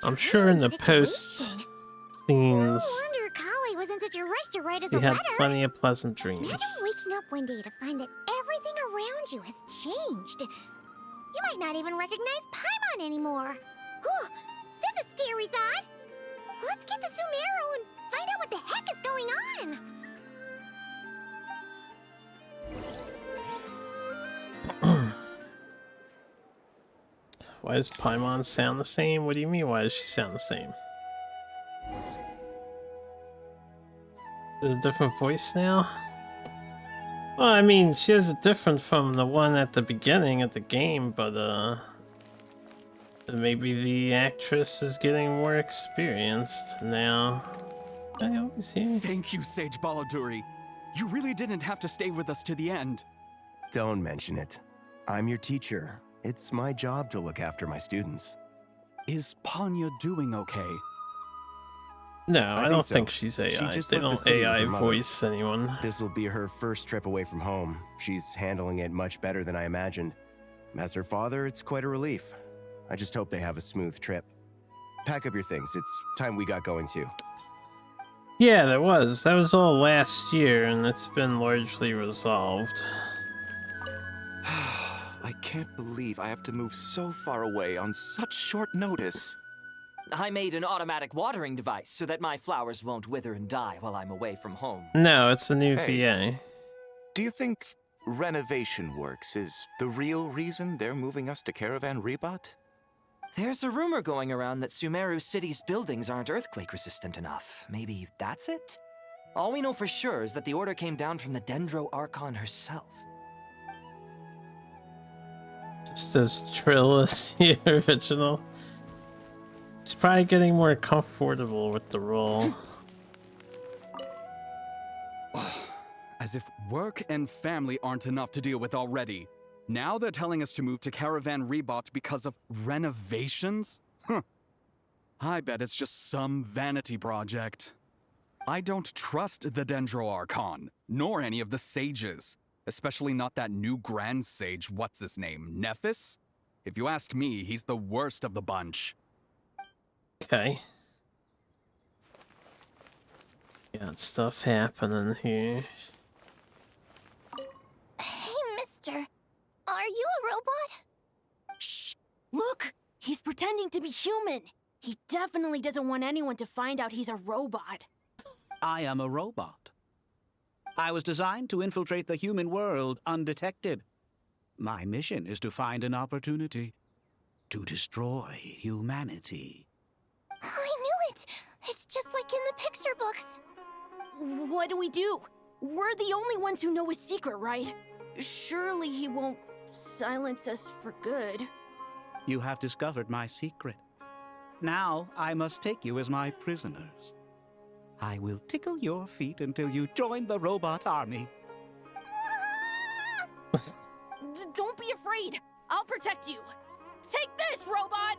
I'm sure in the post scenes, No wonder Kale was in such a rush to write us he a had letter. plenty of pleasant dreams. Imagine waking up one day to find that everything around you has changed. You might not even recognize Paimon anymore. Oh, that's a scary thought. Let's get to Sumeru and find out what the heck is going on. Why does Paimon sound the same? What do you mean, why does she sound the same? There's a different voice now? Well, I mean, she is different from the one at the beginning of the game, but, Maybe the actress is getting more experienced now. I always hear. Thank you, Sage Baladuri. You really didn't have to stay with us to the end. Don't mention it. I'm your teacher. It's my job to look after my students. Is Panya doing okay? No, I don't so. think she's AI. She just They left the don't city with AI her mother. voice anyone. This will be her first trip away from home. She's handling it much better than I imagined. As her father, it's quite a relief. I just hope they have a smooth trip. Pack up your things. It's time we got going too. Yeah, there was. That was all last year, and it's been largely resolved. I can't believe I have to move so far away on such short notice. I made an automatic watering device so that my flowers won't wither and die while I'm away from home. No, it's a new Hey. VA. Do you think renovation works is the real reason they're moving us to Caravan Rebot? There's a rumor going around that Sumeru City's buildings aren't earthquake resistant enough. Maybe that's it? All we know for sure is that the order came down from the Dendro Archon herself. Just as Trill as the original. She's probably getting more comfortable with the role. As if work and family aren't enough to deal with already. Now they're telling us to move to Caravan Rebot because of renovations? Huh. I bet it's just some vanity project. I don't trust the Dendro Archon, nor any of the sages. Especially not that new Grand Sage, what's his name, Nephis? If you ask me, he's the worst of the bunch. Okay. Got stuff happening here. Hey, mister. Are you a robot? Shh! Look! He's pretending to be human! He definitely doesn't want anyone to find out he's a robot. I am a robot. I was designed to infiltrate the human world undetected. My mission is to find an opportunity to destroy humanity. I knew it! It's just like in the picture books. What do we do? We're the only ones who know his secret, right? Surely he won't silence us for good. You have discovered my secret. Now I must take you as my prisoners. I will tickle your feet until you join the robot army. Don't be afraid! I'll protect you! Take this, robot!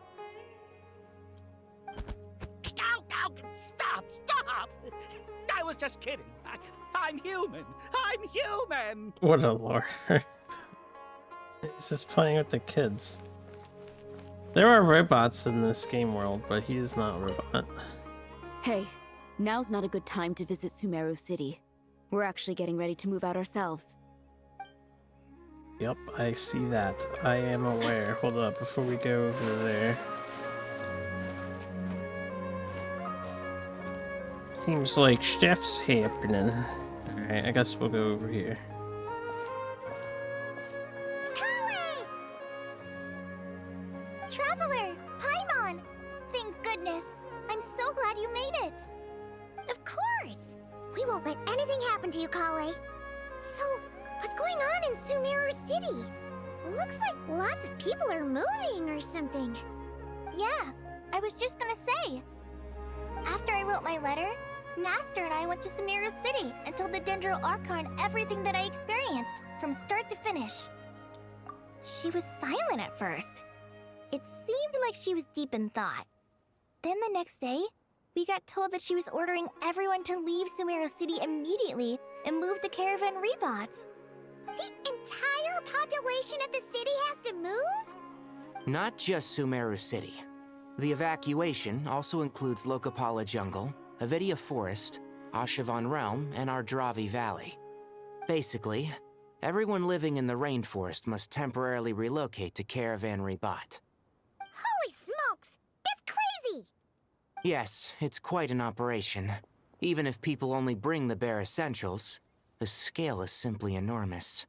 Stop! Stop! I was just kidding. I'm human. I'm human! What a lord. He's just playing with the kids. There are robots in this game world, but he is not a robot. Hey, now's not a good time to visit Sumeru City. We're actually getting ready to move out ourselves. Yep, I see that. I am aware. Hold up, before we go over there. Seems like stuff's happening. Alright, I guess we'll go over here. Traveler! Paimon! Thank goodness! I'm so glad you made it! Of course! We won't let anything happen to you, Kale. So, what's going on in Sumeru City? Looks like lots of people are moving or something. Yeah, I was just gonna say. After I wrote my letter, Master and I went to Sumeru City and told the Dendro Archon everything that I experienced, from start to finish. She was silent at first. It seemed like she was deep in thought. Then the next day, we got told that she was ordering everyone to leave Sumeru City immediately and move to Caravan Rebot. The entire population of the city has to move? Not just Sumeru City. The evacuation also includes Lokapala Jungle, Avidia Forest, Ashavan Realm, and Ardravi Valley. Basically, everyone living in the rainforest must temporarily relocate to Caravan Rebot. Holy smokes! That's crazy! Yes, it's quite an operation. Even if people only bring the bare essentials, the scale is simply enormous.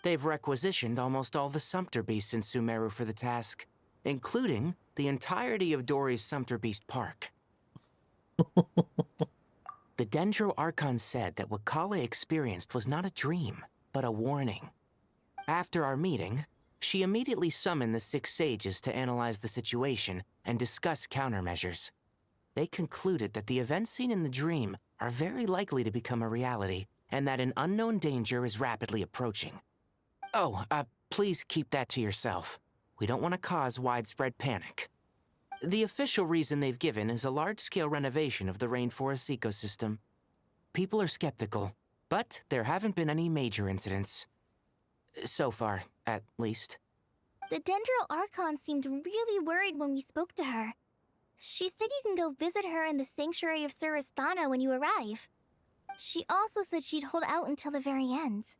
They've requisitioned almost all the Sumpter Beasts in Sumeru for the task, including the entirety of Dory's Sumpter Beast Park. The Dendro Archon said that what Kale experienced was not a dream, but a warning. After our meeting, she immediately summoned the 6 sages to analyze the situation and discuss countermeasures. They concluded that the events seen in the dream are very likely to become a reality, and that an unknown danger is rapidly approaching. Oh, please keep that to yourself. We don't want to cause widespread panic. The official reason they've given is a large-scale renovation of the rainforest ecosystem. People are skeptical, but there haven't been any major incidents. So far, at least. The Dendro Archon seemed really worried when we spoke to her. She said you can go visit her in the Sanctuary of Surasthana when you arrive. She also said she'd hold out until the very end.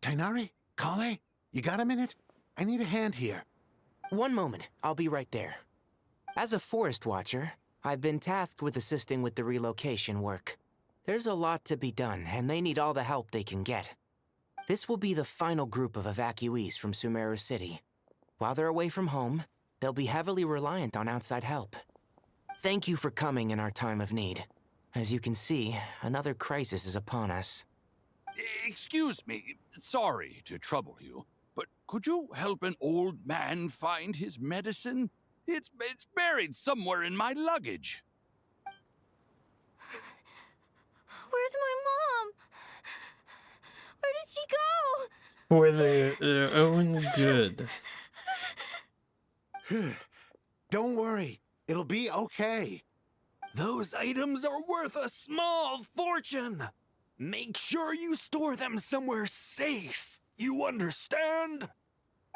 Tighnari? Kale? You got a minute? I need a hand here. One moment, I'll be right there. As a forest watcher, I've been tasked with assisting with the relocation work. There's a lot to be done, and they need all the help they can get. This will be the final group of evacuees from Sumeru City. While they're away from home, they'll be heavily reliant on outside help. Thank you for coming in our time of need. As you can see, another crisis is upon us. Excuse me, sorry to trouble you, but could you help an old man find his medicine? It's buried somewhere in my luggage. Where's my mom? Where did she go? For their own good. Don't worry, it'll be okay. Those items are worth a small fortune. Make sure you store them somewhere safe. You understand?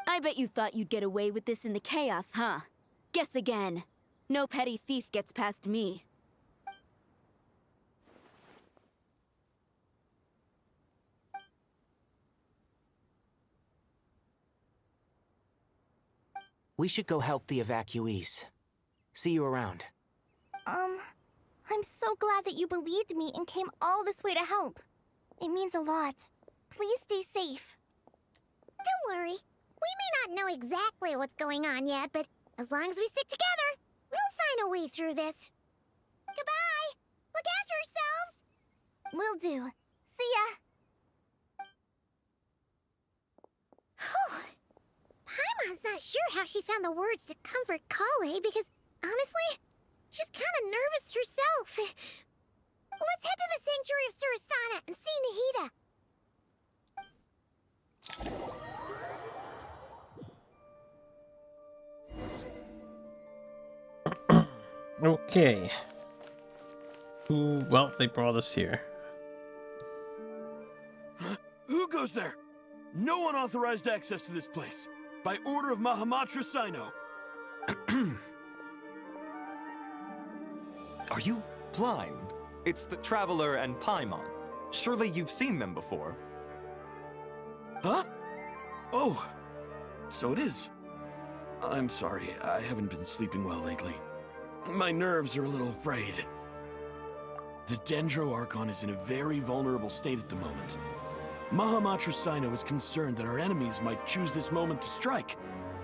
I bet you thought you'd get away with this in the chaos, huh? Guess again. No petty thief gets past me. We should go help the evacuees. See you around. I'm so glad that you believed me and came all this way to help. It means a lot. Please stay safe. Don't worry. We may not know exactly what's going on yet, but as long as we stick together, we'll find a way through this. Goodbye! Look after yourselves! Will do. See ya! Whew. Paimon's not sure how she found the words to comfort Kale because, honestly, she's kind of nervous herself. Let's head to the Sanctuary of Surasthana and see Nahida. Okay. Well, they brought us here. Who goes there? No unauthorized access to this place. By order of Mahamatra Sino. Are you blind? It's the Traveler and Paimon. Surely you've seen them before. Huh? Oh, so it is. I'm sorry, I haven't been sleeping well lately. My nerves are a little frayed. The Dendro Archon is in a very vulnerable state at the moment. Mahamatra Sino is concerned that our enemies might choose this moment to strike,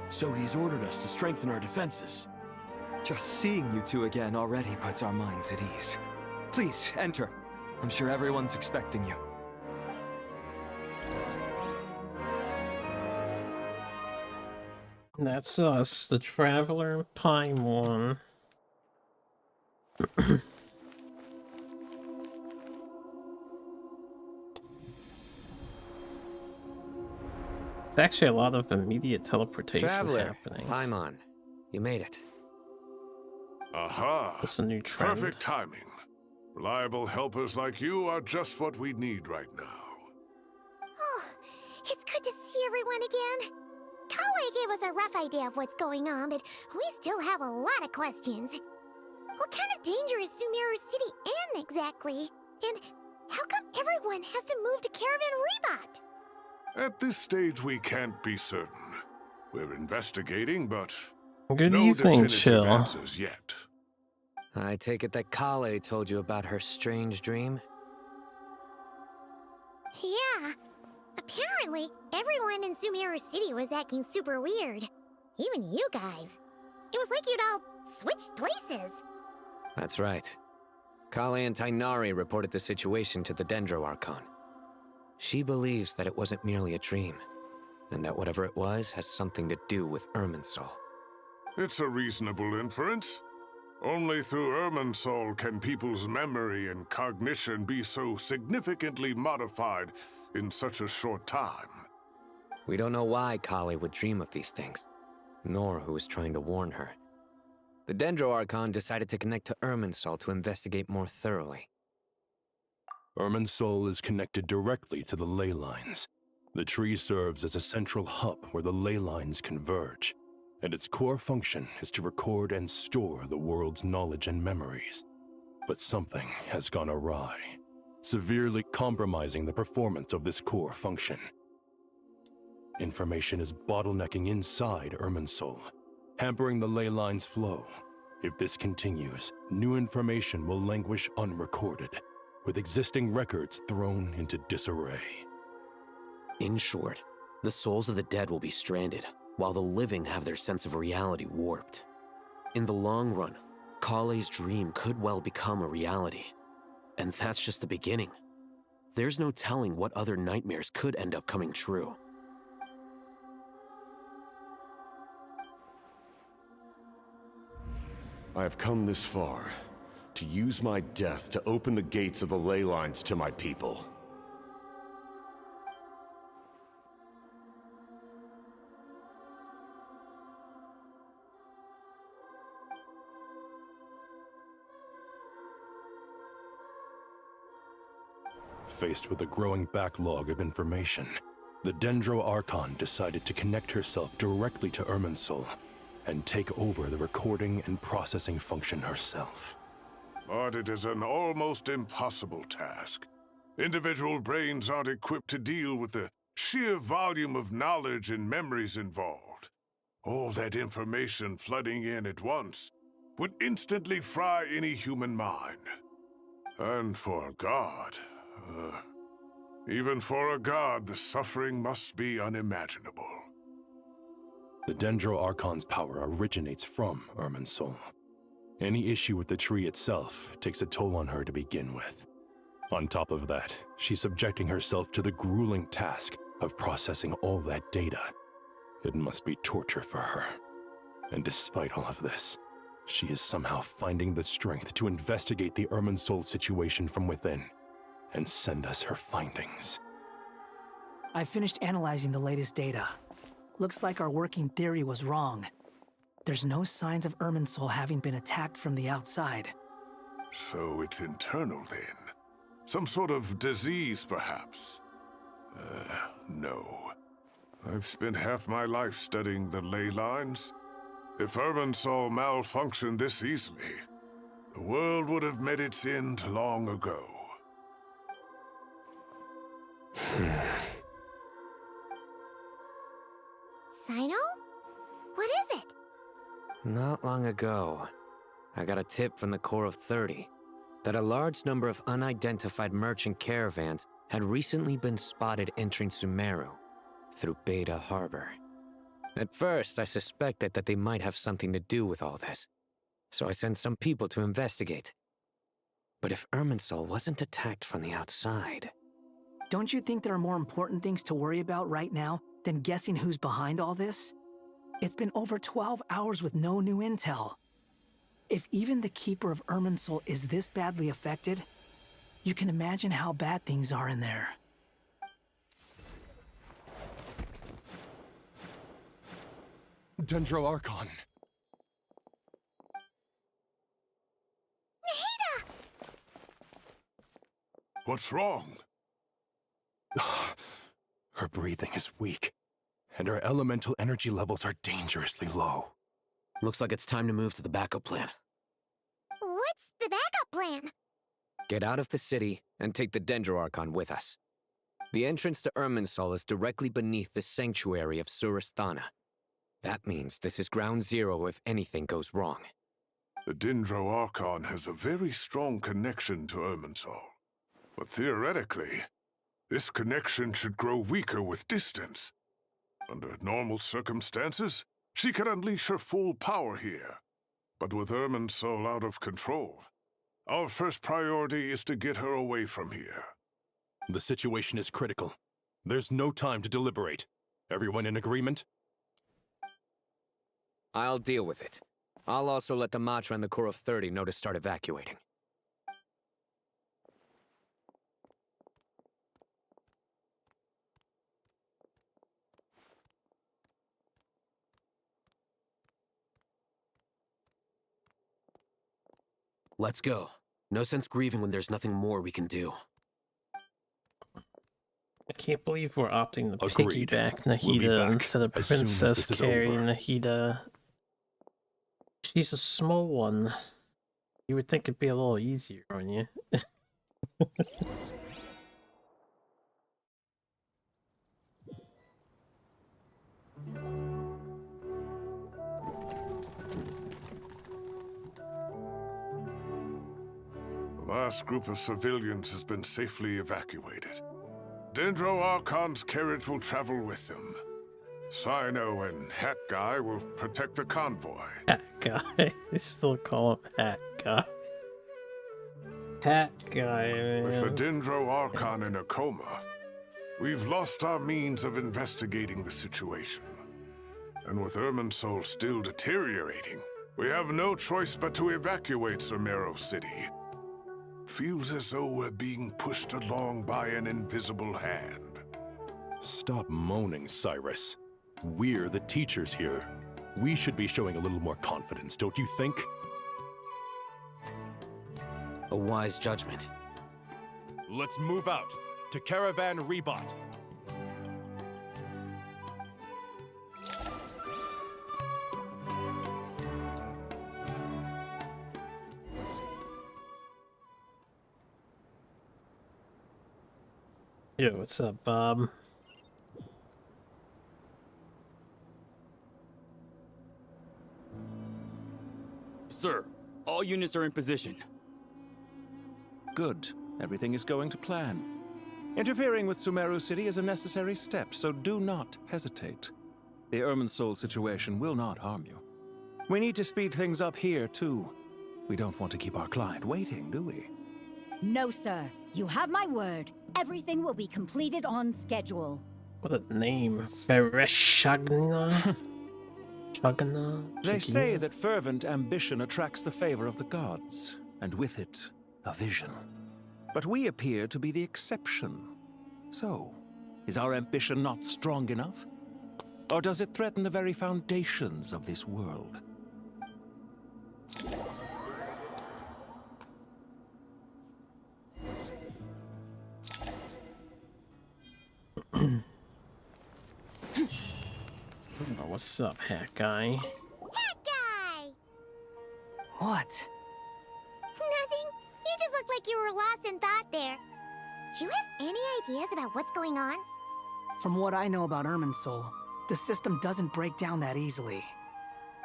so he's ordered us to strengthen our defenses. Just seeing you two again already puts our minds at ease. Please, enter. I'm sure everyone's expecting you. That's us, the Traveler and Paimon. It's actually a lot of immediate teleportation happening. Paimon, you made it. Aha! That's a new trend. Perfect timing. Reliable helpers like you are just what we need right now. Oh, it's good to see everyone again. Kale gave us a rough idea of what's going on, but we still have a lot of questions. What kind of danger is Sumeru City in exactly? And how come everyone has to move to Caravan Rebot? At this stage, we can't be certain. We're investigating, but Good no evening, definitive Chill. answers yet. I take it that Kale told you about her strange dream? Yeah. Apparently, everyone in Sumeru City was acting super weird. Even you guys. It was like you'd all switched places. That's right. Kale and Tighnari reported the situation to the Dendro Archon. She believes that it wasn't merely a dream. and that whatever it was has something to do with Irminsul. It's a reasonable inference. Only through Irminsul can people's memory and cognition be so significantly modified in such a short time. We don't know why Kali would dream of these things, nor who was trying to warn her. The Dendro Archon decided to connect to Irminsul to investigate more thoroughly. Irminsul is connected directly to the ley lines. The tree serves as a central hub where the ley lines converge, and its core function is to record and store the world's knowledge and memories. But something has gone awry, severely compromising the performance of this core function. Information is bottlenecking inside Irminsul, hampering the ley line's flow. If this continues, new information will languish unrecorded, with existing records thrown into disarray. In short, the souls of the dead will be stranded, while the living have their sense of reality warped. In the long run, Kale's dream could well become a reality. And that's just the beginning. There's no telling what other nightmares could end up coming true. I have come this far, to use my death to open the gates of the ley lines to my people. Faced with a growing backlog of information, the Dendro Archon decided to connect herself directly to Irminsul and take over the recording and processing function herself. But it is an almost impossible task. Individual brains aren't equipped to deal with the sheer volume of knowledge and memories involved. All that information flooding in at once would instantly fry any human mind. And for a god, even for a god, the suffering must be unimaginable. The Dendro Archon's power originates from Irminsul. Any issue with the tree itself takes a toll on her to begin with. On top of that, she's subjecting herself to the grueling task of processing all that data. It must be torture for her. And despite all of this, she is somehow finding the strength to investigate the Irminsul situation from within and send us her findings. I finished analyzing the latest data. Looks like our working theory was wrong. There's no signs of Irminsul having been attacked from the outside. So it's internal then? Some sort of disease, perhaps? No. I've spent half my life studying the ley lines. If Irminsul malfunctioned this easily, the world would have met its end long ago. Sino? What is it? Not long ago, I got a tip from the Core of 30 that a large number of unidentified merchant caravans had recently been spotted entering Sumeru through Beta Harbor. At first, I suspected that they might have something to do with all this, so I sent some people to investigate. But if Irminsul wasn't attacked from the outside... Don't you think there are more important things to worry about right now than guessing who's behind all this? It's been over 12 hours with no new intel. If even the Keeper of Irminsul is this badly affected, you can imagine how bad things are in there. Dendro Archon. Nahida! What's wrong? Her breathing is weak, and her elemental energy levels are dangerously low. Looks like it's time to move to the backup plan. What's the backup plan? Get out of the city and take the Dendro Archon with us. The entrance to Irminsul is directly beneath the sanctuary of Surasthana. That means this is ground zero if anything goes wrong. The Dendro Archon has a very strong connection to Irminsul. But theoretically, this connection should grow weaker with distance. Under normal circumstances, she could unleash her full power here. But with Irminsul out of control, our first priority is to get her away from here. The situation is critical. There's no time to deliberate. Everyone in agreement? I'll deal with it. I'll also let the Matra and the Corps of 30 know to start evacuating. Let's go. No sense grieving when there's nothing more we can do. I can't believe we're opting to Agreed. piggyback We'll be Nahida back instead of as soon as Princess this is carrying over. Nahida. She's a small one. You would think it'd be a little easier on you. The last group of civilians has been safely evacuated. Dendro Archon's carriage will travel with them. Sino and Hat Guy will protect the convoy. Hat Guy. They still call him Hat Guy. Hat Guy, man. With the Dendro Archon in a coma, we've lost our means of investigating the situation. And with Irminsul still deteriorating, we have no choice but to evacuate Sumeran City. Feels as though we're being pushed along by an invisible hand. Stop moaning, Cyrus. We're the teachers here. We should be showing a little more confidence, don't you think? A wise judgment. Let's move out to Caravan Rebot. Yo, what's up, Bob? Sir, all units are in position. Good. Everything is going to plan. Interfering with Sumeran City is a necessary step, so do not hesitate. The Irminsul situation will not harm you. We need to speed things up here, too. We don't want to keep our client waiting, do we? No, sir. You have my word. Everything will be completed on schedule. What a name. Vereshagna? Shagna? They say that fervent ambition attracts the favor of the gods, and with it, a vision. But we appear to be the exception. So, is our ambition not strong enough? Or does it threaten the very foundations of this world? Oh, what's up, Hat Guy? Hat Guy! What? Nothing. You just look like you were lost in thought there. Do you have any ideas about what's going on? From what I know about Irminsul, the system doesn't break down that easily.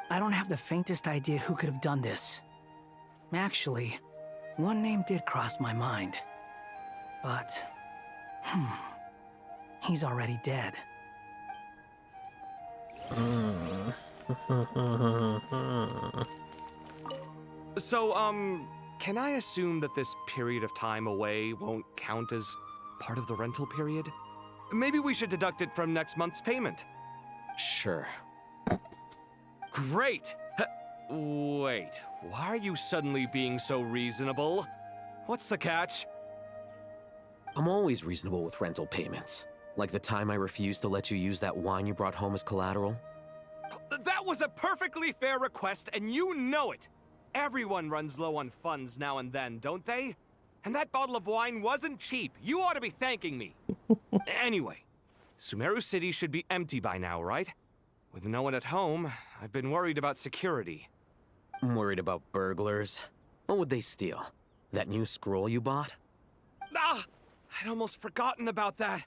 I don't have the faintest idea who could have done this. Actually, one name did cross my mind. But, he's already dead. So, can I assume that this period of time away won't count as part of the rental period? Maybe we should deduct it from next month's payment. Sure. Great! Wait, why are you suddenly being so reasonable? What's the catch? I'm always reasonable with rental payments. Like the time I refused to let you use that wine you brought home as collateral. That was a perfectly fair request, and you know it! Everyone runs low on funds now and then, don't they? And that bottle of wine wasn't cheap. You ought to be thanking me. Anyway, Sumeran City should be empty by now, right? With no one at home, I've been worried about security. I'm worried about burglars. What would they steal? That new scroll you bought? Ah! I'd almost forgotten about that.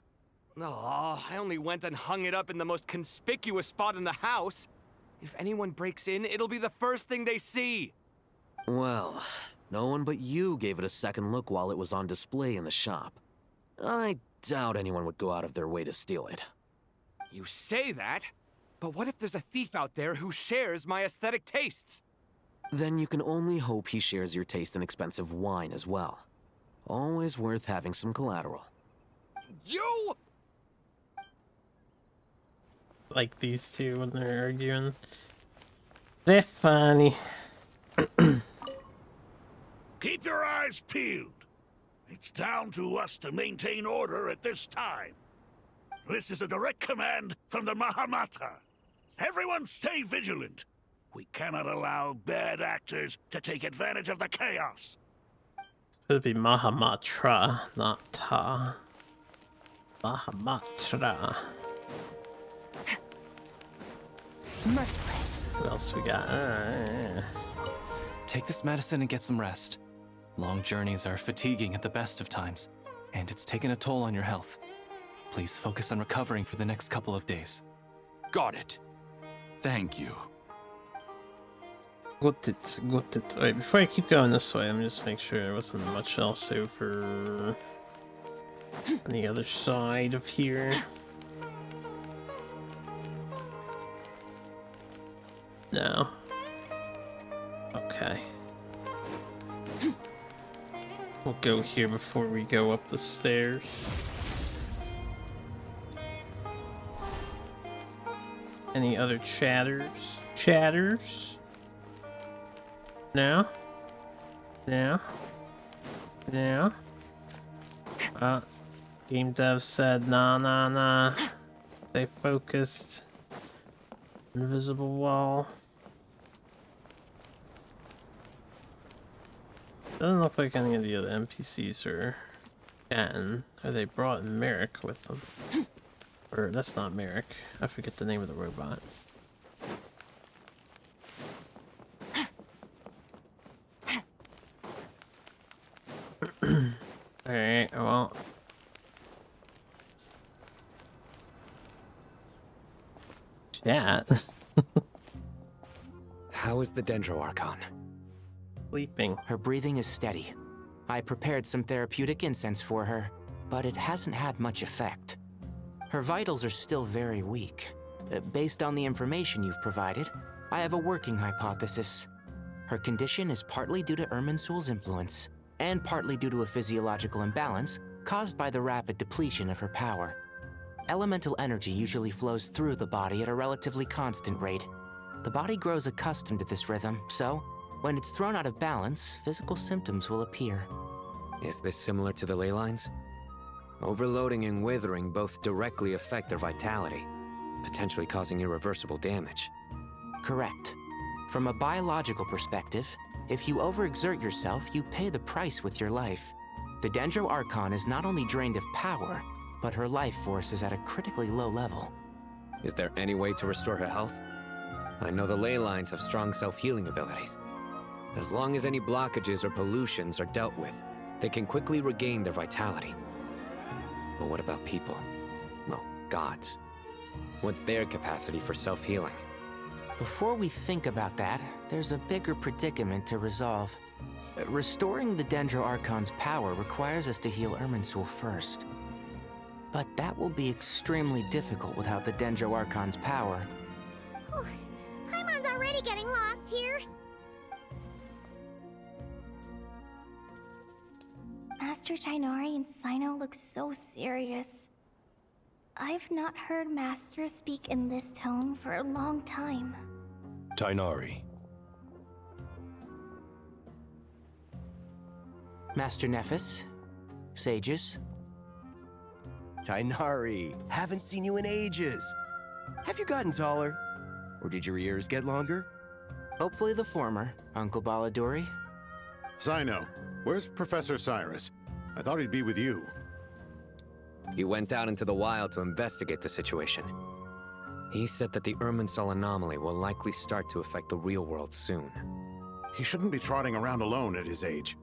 Oh, I only went and hung it up in the most conspicuous spot in the house. If anyone breaks in, it'll be the first thing they see. Well, no one but you gave it a second look while it was on display in the shop. I doubt anyone would go out of their way to steal it. You say that, but what if there's a thief out there who shares my aesthetic tastes? Then you can only hope he shares your taste in expensive wine as well. Always worth having some collateral. You! like these two when they're arguing. They're funny. Keep your eyes peeled. It's down to us to maintain order at this time. This is a direct command from the Mahamata. Everyone stay vigilant. We cannot allow bad actors to take advantage of the chaos. It would be Mahamatra, not Ta. Mahamatra. Merciless. What else we got? Take this medicine and get some rest. Long journeys are fatiguing at the best of times, and it's taken a toll on your health. Please focus on recovering for the next couple of days. Got it. Thank you. Got it. Alright, before I keep going this way, let me just make sure there wasn't much else over on the other side of here. No. Okay. We'll go here before we go up the stairs. Any other chatters? Chatters? No? No? No? Game dev said nah. Stay focused. Invisible wall. Doesn't look like any of the other NPCs are chatting. Or they brought Merrick with them. Or that's not Merrick. I forget the name of the robot. Alright, well. Chat. How is the Dendro Archon? Sleeping. Her breathing is steady. I prepared some therapeutic incense for her, but it hasn't had much effect. Her vitals are still very weak. Based on the information you've provided, I have a working hypothesis. Her condition is partly due to Irminsul's influence, and partly due to a physiological imbalance caused by the rapid depletion of her power. Elemental energy usually flows through the body at a relatively constant rate. The body grows accustomed to this rhythm, so when it's thrown out of balance, physical symptoms will appear. Is this similar to the ley lines? Overloading and withering both directly affect their vitality, potentially causing irreversible damage. Correct. From a biological perspective, if you overexert yourself, you pay the price with your life. The Dendro Archon is not only drained of power, but her life force is at a critically low level. Is there any way to restore her health? I know the ley lines have strong self-healing abilities. As long as any blockages or pollutions are dealt with, they can quickly regain their vitality. But what about people? Well, gods. What's their capacity for self-healing? Before we think about that, there's a bigger predicament to resolve. Restoring the Dendro Archon's power requires us to heal Irminsul first. But that will be extremely difficult without the Dendro Archon's power. Paimon's already getting lost here. Master Tighnari and Sino look so serious. I've not heard Master speak in this tone for a long time. Tighnari. Master Nephis? Sages? Tighnari, haven't seen you in ages. Have you gotten taller? Or did your ears get longer? Hopefully the former, Uncle Baladori. Sino, where's Professor Cyrus? I thought he'd be with you. He went out into the wild to investigate the situation. He said that the Irminsul anomaly will likely start to affect the real world soon. He shouldn't be trotting around alone at his age.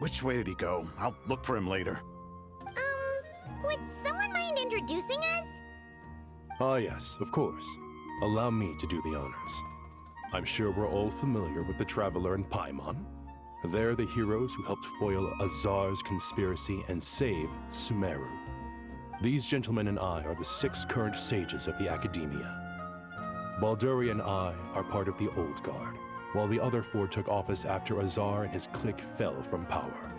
Which way did he go? I'll look for him later. Would someone mind introducing us? Ah yes, of course. Allow me to do the honors. I'm sure we're all familiar with the Traveler and Paimon. They're the heroes who helped foil Azar's conspiracy and save Sumeru. These gentlemen and I are the 6 current sages of the Academia. Balduri and I are part of the Old Guard, while the other 4 took office after Azar and his clique fell from power.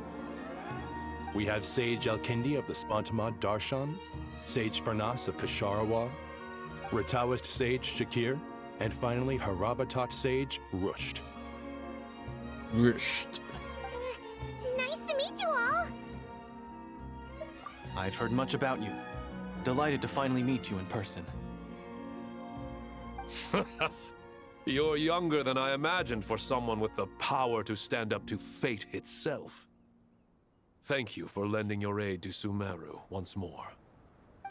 We have Sage Elkindi of the Spantamad Darshan, Sage Farnas of Kasharawar, Rataoist Sage Shakir, and finally Haravatat Sage Rusht. Rusht. Nice to meet you all. I've heard much about you. Delighted to finally meet you in person. You're younger than I imagined for someone with the power to stand up to fate itself. Thank you for lending your aid to Sumeru once more.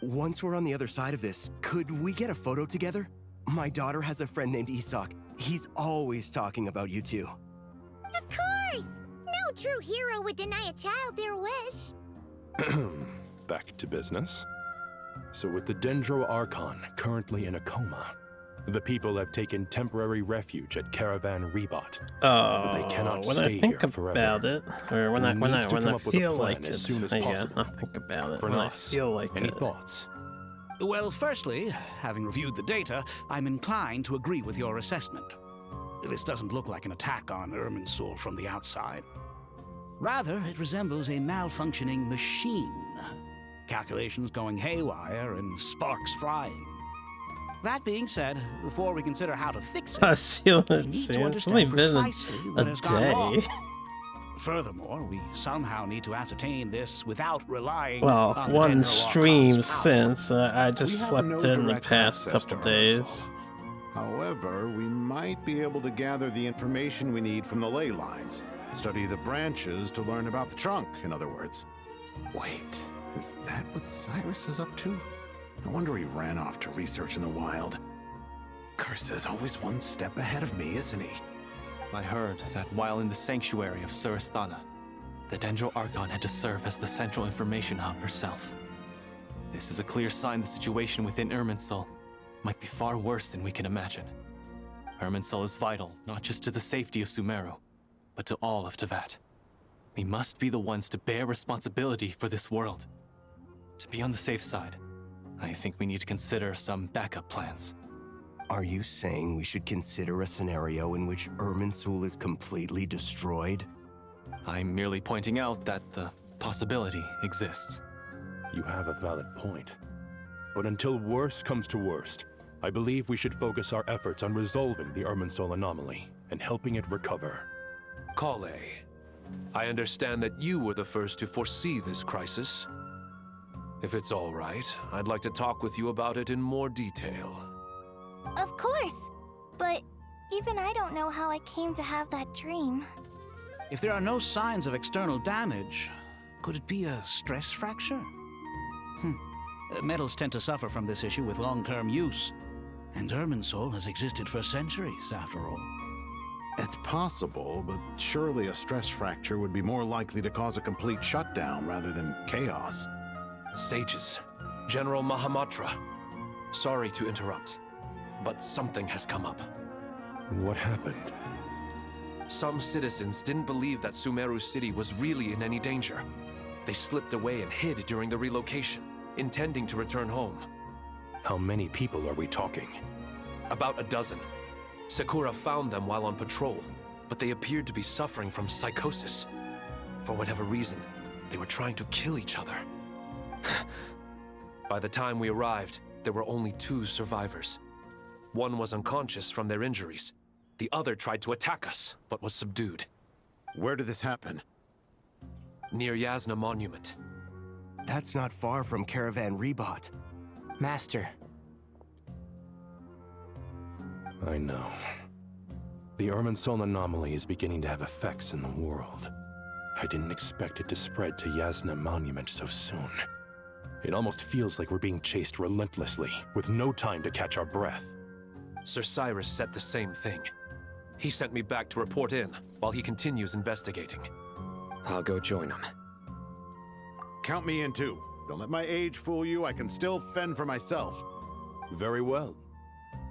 Once we're on the other side of this, could we get a photo together? My daughter has a friend named Isak. He's always talking about you two. Of course! No true hero would deny a child their wish. Back to business. So with the Dendro Archon currently in a coma, the people have taken temporary refuge at Caravan Rebot. But they cannot when stay I think here forever. about it, or when We I need to come up with a feel plan like as it, soon as yeah, possible. I'll think about it. For When I us, feel like any it. thoughts? Well, firstly, having reviewed the data, I'm inclined to agree with your assessment. This doesn't look like an attack on Irminsul from the outside. Rather, it resembles a malfunctioning machine. Calculations going haywire and sparks flying. That being said, before we consider how to fix it, I feel we it. need See, to it's only understand been precisely a what has gone wrong. day. Furthermore, we somehow need to ascertain this without relying Well, on one Dendro stream Archon's power. since I just We have slept no in the direct past access to couple Irminsul. days. However, we might be able to gather the information we need from the ley lines. Study the branches to learn about the trunk, in other words. Wait, is that what Cyrus is up to? No wonder he ran off to research in the wild. Curse's always one step ahead of me, isn't he? I heard that while in the sanctuary of Surasthana, the Dendro Archon had to serve as the central information hub herself. This is a clear sign the situation within Irminsul might be far worse than we can imagine. Irminsul is vital not just to the safety of Sumeru, but to all of Teyvat. We must be the ones to bear responsibility for this world. To be on the safe side, I think we need to consider some backup plans. Are you saying we should consider a scenario in which Irminsul is completely destroyed? I'm merely pointing out that the possibility exists. You have a valid point. But until worst comes to worst, I believe we should focus our efforts on resolving the Irminsul anomaly and helping it recover. Kale, I understand that you were the first to foresee this crisis. If it's all right, I'd like to talk with you about it in more detail. Of course. But even I don't know how I came to have that dream. If there are no signs of external damage, could it be a stress fracture? Metals tend to suffer from this issue with long-term use, and Irminsul has existed for centuries, after all. It's possible, but surely a stress fracture would be more likely to cause a complete shutdown rather than chaos. Sages, General Mahamatra, sorry to interrupt, but something has come up. What happened? Some citizens didn't believe that Sumeru City was really in any danger. They slipped away and hid during the relocation, intending to return home. How many people are we talking? About a dozen. Sakura found them while on patrol, but they appeared to be suffering from psychosis. For whatever reason, they were trying to kill each other. By the time we arrived, there were only 2 survivors. One was unconscious from their injuries. The other tried to attack us, but was subdued. Where did this happen? Near Yasna Monument. That's not far from Caravan Rebot. Master. I know. The Irminsul anomaly is beginning to have effects in the world. I didn't expect it to spread to Yasna Monument so soon. It almost feels like we're being chased relentlessly, with no time to catch our breath. Sir Cyrus said the same thing. He sent me back to report in, while he continues investigating. I'll go join him. Count me in too. Don't let my age fool you, I can still fend for myself. Very well.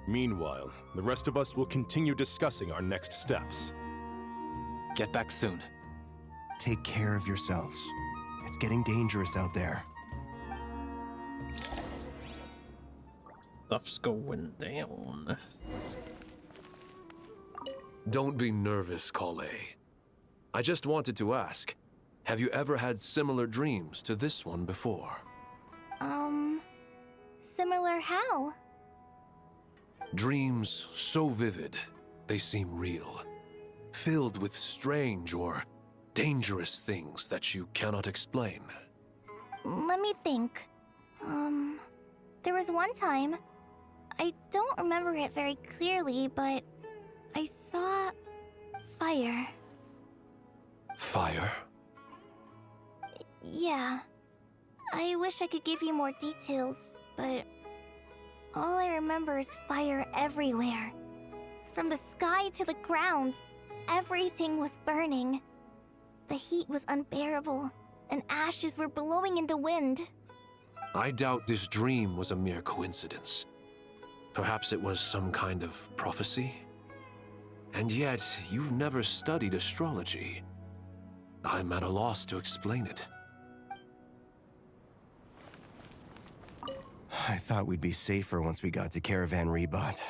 Meanwhile, the rest of us will continue discussing our next steps. Get back soon. Take care of yourselves. It's getting dangerous out there. Stuff's going down. Don't be nervous, Kale. I just wanted to ask, have you ever had similar dreams to this one before? Similar how? Dreams so vivid, they seem real. Filled with strange or dangerous things that you cannot explain. Let me think. There was one time, I don't remember it very clearly, but I saw fire. Fire? Yeah. I wish I could give you more details, but all I remember is fire everywhere. From the sky to the ground, everything was burning. The heat was unbearable, and ashes were blowing in the wind. I doubt this dream was a mere coincidence. Perhaps it was some kind of prophecy? And yet, you've never studied astrology. I'm at a loss to explain it. I thought we'd be safer once we got to Caravan Rebot.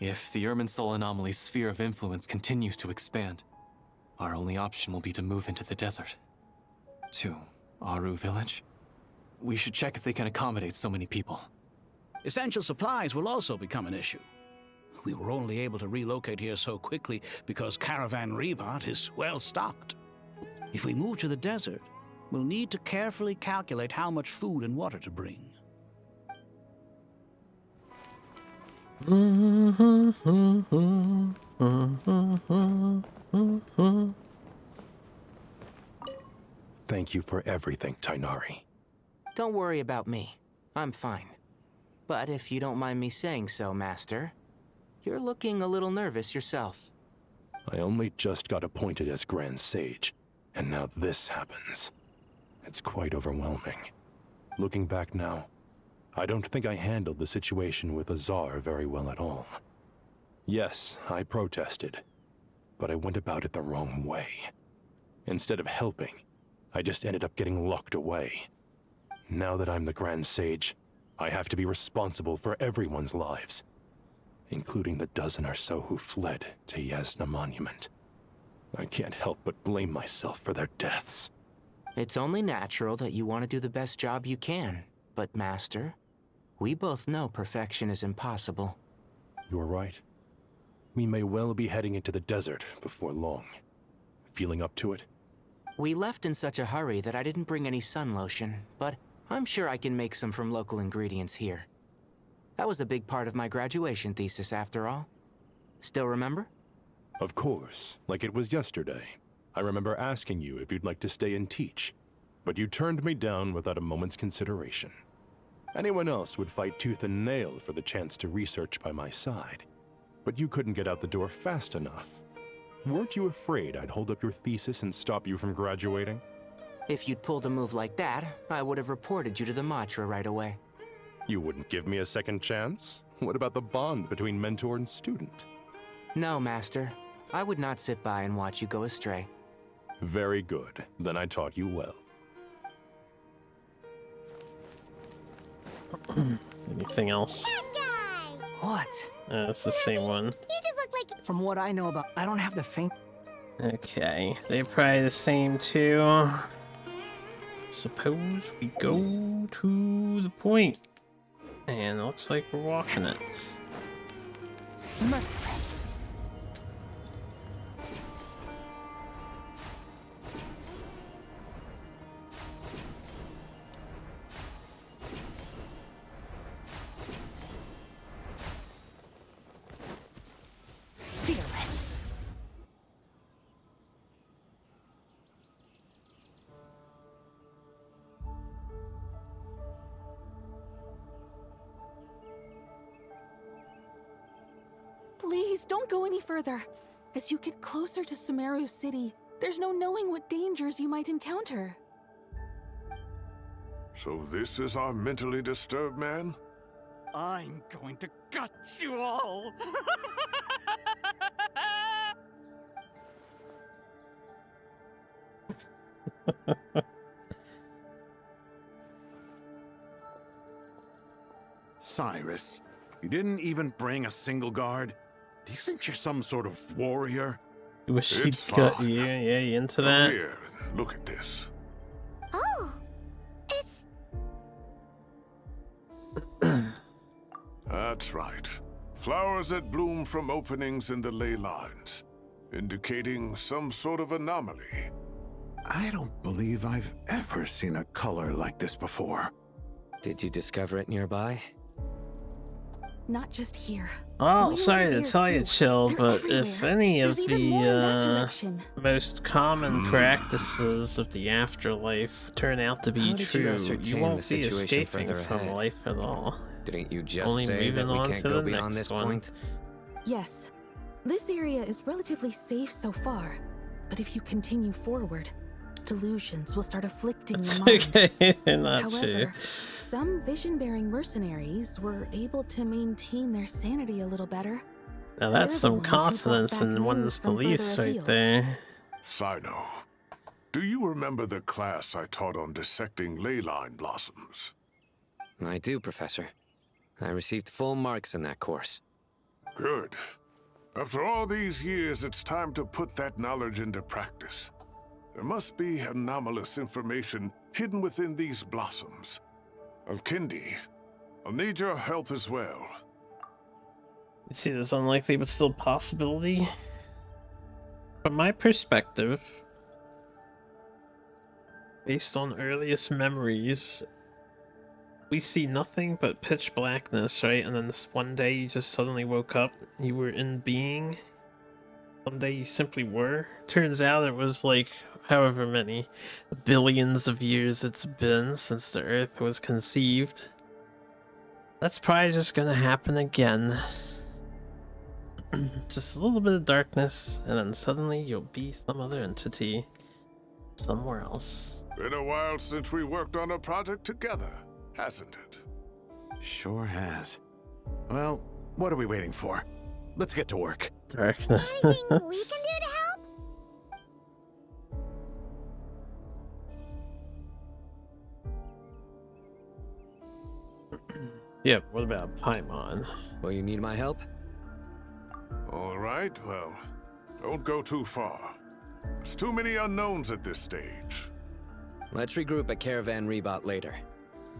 If the Irminsul anomaly's sphere of influence continues to expand, our only option will be to move into the desert. To Aru Village? We should check if they can accommodate so many people. Essential supplies will also become an issue. We were only able to relocate here so quickly because Caravan Rebot is well stocked. If we move to the desert, we'll need to carefully calculate how much food and water to bring. Thank you for everything, Tainari. Don't worry about me. I'm fine. But if you don't mind me saying so, Master, you're looking a little nervous yourself. I only just got appointed as Grand Sage, and now this happens. It's quite overwhelming. Looking back now, I don't think I handled the situation with Azar very well at all. Yes, I protested, but I went about it the wrong way. Instead of helping, I just ended up getting locked away. Now that I'm the Grand Sage, I have to be responsible for everyone's lives, including the dozen or so who fled to Yasna Monument. I can't help but blame myself for their deaths. It's only natural that you want to do the best job you can, but Master, we both know perfection is impossible. You're right. We may well be heading into the desert before long. Feeling up to it? We left in such a hurry that I didn't bring any sun lotion, but I'm sure I can make some from local ingredients here. That was a big part of my graduation thesis, after all. Still remember? Of course, like it was yesterday. I remember asking you if you'd like to stay and teach, but you turned me down without a moment's consideration. Anyone else would fight tooth and nail for the chance to research by my side, but you couldn't get out the door fast enough. Weren't you afraid I'd hold up your thesis and stop you from graduating? If you'd pulled a move like that, I would have reported you to the Matra right away. You wouldn't give me a second chance? What about the bond between mentor and student? No, Master. I would not sit by and watch you go astray. Very good. Then I taught you well. Anything else? What? It's the same one. You just look like... From what I know about, I don't have the faint... Okay, they're probably the same too. Suppose we go to the point. And it looks like we're walking it. Merciless. Fearless. Please, don't go any further. As you get closer to Sumeru City, there's no knowing what dangers you might encounter. So this is our mentally disturbed man? I'm going to gut you all! Cyrus, you didn't even bring a single guard? Do you think you're some sort of warrior? Wish he'd cut you. Yeah, you into that? Here, look at this. Oh, it's... That's right. Flowers that bloom from openings in the ley lines, indicating some sort of anomaly. I don't believe I've ever seen a color like this before. Did you discover it nearby? Not just here. Oh, Way sorry over to there, tell you, too. Chill, They're but if everywhere. any of There's even more in that the direction. most common practices of the afterlife turn out to be How did you true, ascertain you the won't be situation escaping further from ahead? life at all. Didn't you just Only say that moving we on can't to go the beyond next this one. point? Yes. This area is relatively safe so far, but if you continue forward, delusions will start afflicting It's your mind. okay, not However, true. some vision-bearing mercenaries were able to maintain their sanity a little better. Now They're that's the some ones who brought confidence back in news one's from beliefs further right afield. there. Sino, do you remember the class I taught on dissecting ley line blossoms? I do, Professor. I received full marks in that course. Good. After all these years, it's time to put that knowledge into practice. There must be anomalous information hidden within these blossoms. Alkindi, I'll need your help as well. You see this unlikely but still possibility? From my perspective, based on earliest memories, we see nothing but pitch blackness, right? And then this one day you just suddenly woke up, you were in being. Someday you simply were. Turns out it was like however many billions of years it's been since the Earth was conceived. That's probably just gonna happen again. Just a little bit of darkness, and then suddenly you'll be some other entity somewhere else. Been a while since we worked on a project together, hasn't it? Sure has. Well, what are we waiting for? Let's get to work. Darkness. Anything we can do to help? Yeah, what about Paimon? Will you need my help? All right, well, don't go too far. There's too many unknowns at this stage. Let's regroup at Caravan Rebot later.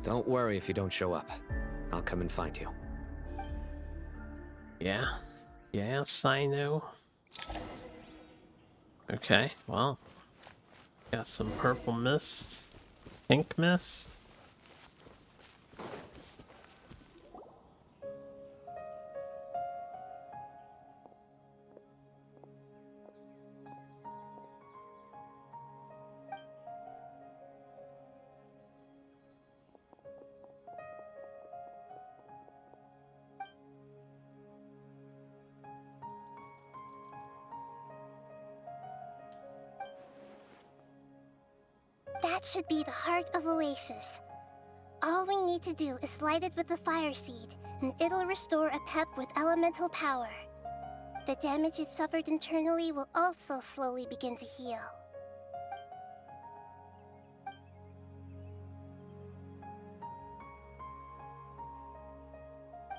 Don't worry if you don't show up. I'll come and find you. Yeah? Yes, I know. Okay, well. Got some purple mist. Pink mist. That should be the heart of Oasis. All we need to do is light it with the fire seed, and it'll restore a pep with elemental power. The damage it suffered internally will also slowly begin to heal.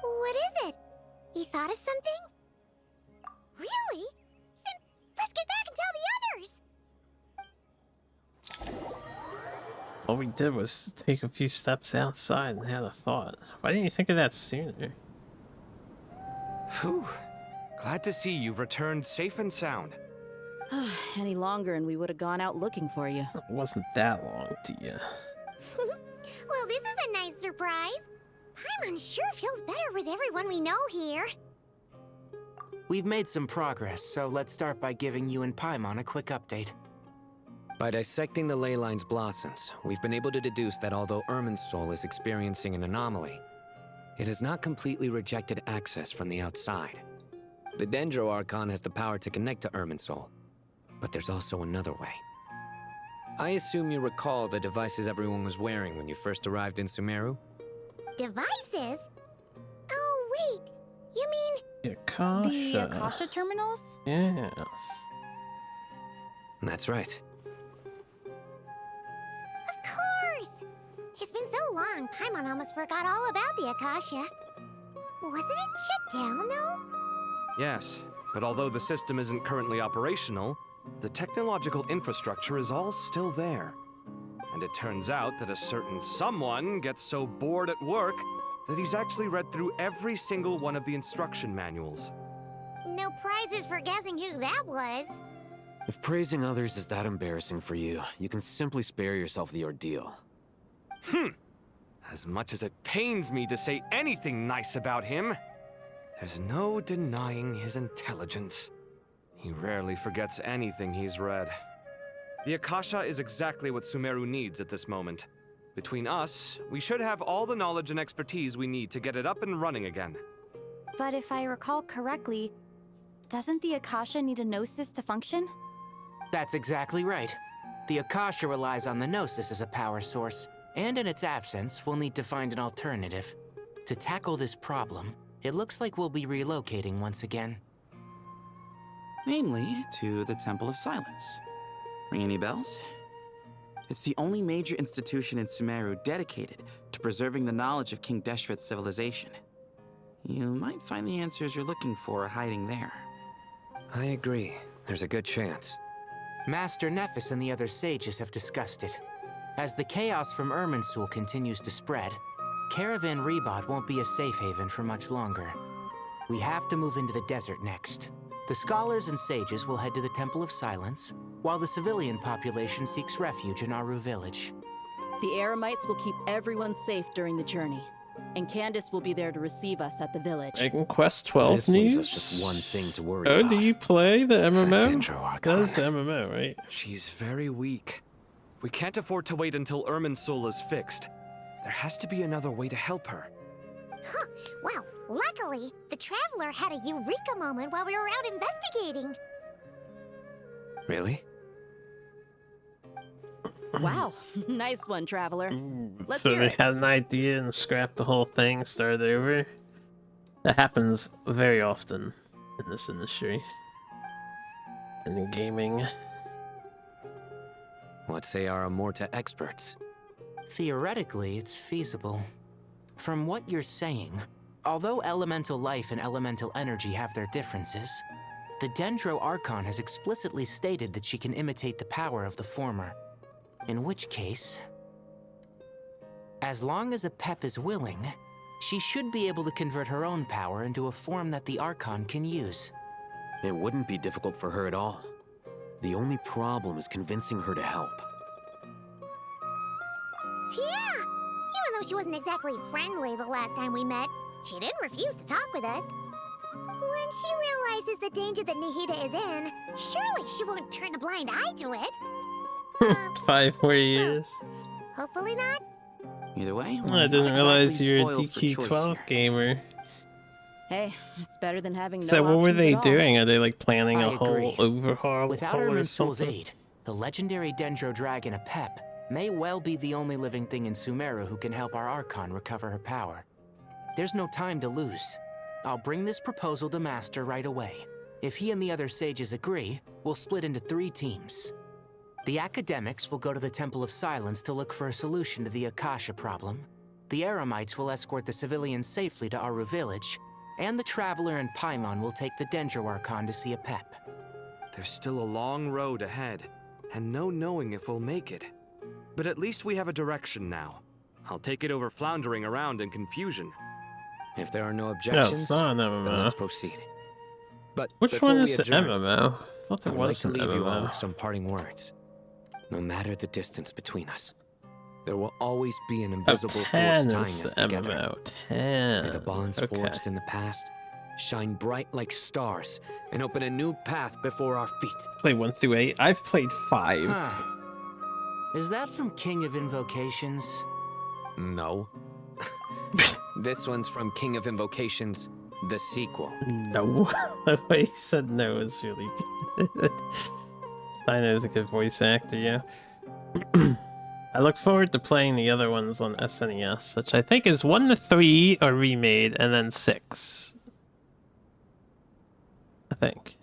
What is it? You thought of something? Really? Then let's get back and tell the others! All we did was take a few steps outside and had a thought. Why didn't you think of that sooner? Whew. Glad to see you've returned safe and sound. Any longer and we would have gone out looking for you. It wasn't that long, Dia. Well, this is a nice surprise. Paimon sure feels better with everyone we know here. We've made some progress, so let's start by giving you and Paimon a quick update. By dissecting the ley line's blossoms, we've been able to deduce that although Irminsul is experiencing an anomaly, it has not completely rejected access from the outside. The Dendro Archon has the power to connect to Irminsul, but there's also another way. I assume you recall the devices everyone was wearing when you first arrived in Sumeru? Devices? Oh, wait. You mean... Akasha. The Akasha terminals? Yes. That's right. Of course! It's been so long, Paimon almost forgot all about the Akasha. Wasn't it shut down, though? Yes, but although the system isn't currently operational, the technological infrastructure is all still there. And it turns out that a certain someone gets so bored at work, that he's actually read through every single one of the instruction manuals. No prizes for guessing who that was. If praising others is that embarrassing for you, you can simply spare yourself the ordeal. As much as it pains me to say anything nice about him, there's no denying his intelligence. He rarely forgets anything he's read. The Akasha is exactly what Sumeru needs at this moment. Between us, we should have all the knowledge and expertise we need to get it up and running again. But if I recall correctly, doesn't the Akasha need a Gnosis to function? That's exactly right. The Akasha relies on the Gnosis as a power source, and in its absence, we'll need to find an alternative. To tackle this problem, it looks like we'll be relocating once again. Namely, to the Temple of Silence. Ring any bells? It's the only major institution in Sumeru dedicated to preserving the knowledge of King Deshret's civilization. You might find the answers you're looking for hiding there. I agree. There's a good chance. Master Nephis and the other sages have discussed it. As the chaos from Irminsul continues to spread, Caravan Rebot won't be a safe haven for much longer. We have to move into the desert next. The scholars and sages will head to the Temple of Silence, while the civilian population seeks refuge in Aru village. The Eremites will keep everyone safe during the journey, and Candace will be there to receive us at the village. Dragon Quest 12 This leaves news? us just one thing to worry Oh, about. do you play the MMO? Dendro Archon. That is the MMO, right? She's very weak. We can't afford to wait until Irminsul is fixed. There has to be another way to help her. Huh. Wow. Luckily, the Traveler had a eureka moment while we were out investigating. Really? Wow, nice one, Traveler. Let's So hear they it. had an idea and scrapped the whole thing, started over. That happens very often in this industry. In gaming. What say our Amorta experts? Theoretically, it's feasible. From what you're saying, although elemental life and elemental energy have their differences, the Dendro Archon has explicitly stated that she can imitate the power of the former. In which case, as long as Apep is willing, she should be able to convert her own power into a form that the Archon can use. It wouldn't be difficult for her at all. The only problem is convincing her to help. Yeah! Even though she wasn't exactly friendly the last time we met, she didn't refuse to talk with us. When she realizes the danger that Nahida is in, surely she won't turn a blind eye to it. 5 more years. Hopefully not. Either way, I didn't realize you were a spoiled for choice DQ12 here. gamer. Hey, it's better than having no So what were options they at all. doing? Are they like planning a I whole agree. overhaul Without or Irminsul's something? aid, the legendary Dendro Dragon Apep may well be the only living thing in Sumeru who can help our Archon recover her power. There's no time to lose. I'll bring this proposal to Master right away. If he and the other sages agree, we'll split into 3 teams. The academics will go to the Temple of Silence to look for a solution to the Akasha problem. The Eremites will escort the civilians safely to Aru village, and the Traveler and Paimon will take the Dendro Archon to see Apep. There's still a long road ahead, and no knowing if we'll make it. But at least we have a direction now. I'll take it over floundering around in confusion. If there are no objections, it's not an then MMO. let's proceed. But Which before one we is the adjourn, MMO? I thought there I would like was to an leave you all MMO. with some parting words. No matter the distance between us, there will always be an invisible force 10 tying is us the together. MMO. 10. May the bonds Okay. forged in the past shine bright like stars and open a new path before our feet. Play 1 through 8. I've played 5. Is that from King of Invocations? No. This one's from King of Invocations, the sequel. No. The way he said no is really good. I know he's a good voice actor, yeah. I look forward to playing the other ones on SNES, which I think is 1 to 3 are remade, and then 6. I think.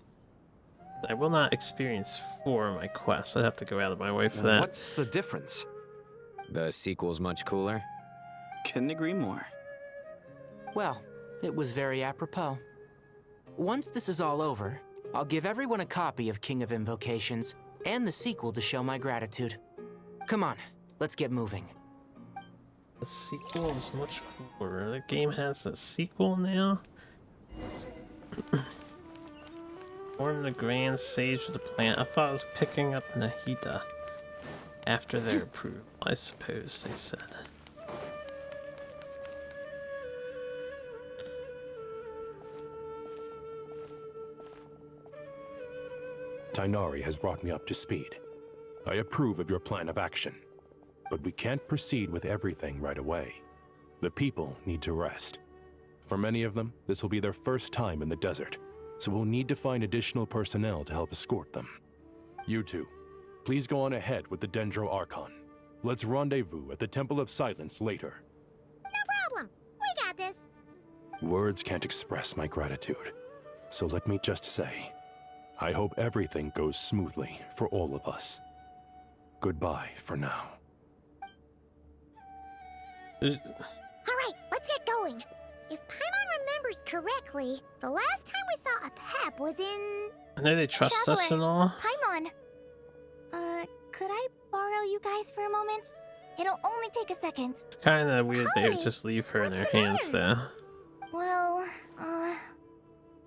I will not experience 4 of my quests. I'd have to go out of my way for that. What's the difference? The sequel's much cooler. Couldn't agree more. Well, it was very apropos. Once this is all over, I'll give everyone a copy of King of Invocations and the sequel to show my gratitude. Come on, let's get moving. The sequel is much cooler. The game has a sequel now. Form the Grand Sage of the plant. I thought I was picking up Nahida after their approval, I suppose they said. Tainari has brought me up to speed. I approve of your plan of action, but we can't proceed with everything right away. The people need to rest. For many of them, this will be their first time in the desert, so we'll need to find additional personnel to help escort them. You two, please go on ahead with the Dendro Archon. Let's rendezvous at the Temple of Silence later. No problem. We got this. Words can't express my gratitude, so let me just say, I hope everything goes smoothly for all of us. Goodbye for now. All right, let's get going. If Paimon remembers correctly, the last time we saw a Pep was in... I know they trust us and all. Paimon! Could I borrow you guys for a moment? It'll only take a second. It's kind of weird they would just leave her in their hands there. Well,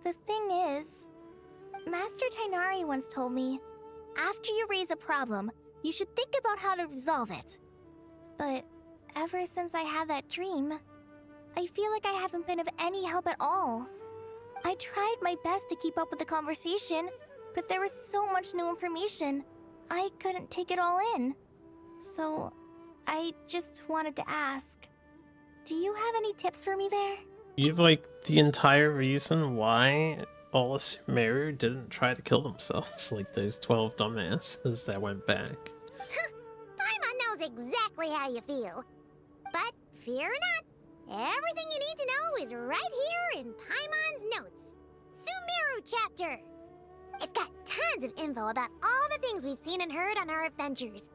the thing is, Master Tainari once told me, after you raise a problem, you should think about how to resolve it. But ever since I had that dream, I feel like I haven't been of any help at all. I tried my best to keep up with the conversation, but there was so much new information, I couldn't take it all in. So, I just wanted to ask, do you have any tips for me there? You've like the entire reason why all of Sumeru didn't try to kill themselves, like those 12 dumbasses that went back. Paimon knows exactly how you feel. But fear not, everything you need to know is right here in Paimon's notes. Sumeru chapter. It's got tons of info about all the things we've seen and heard on our adventures.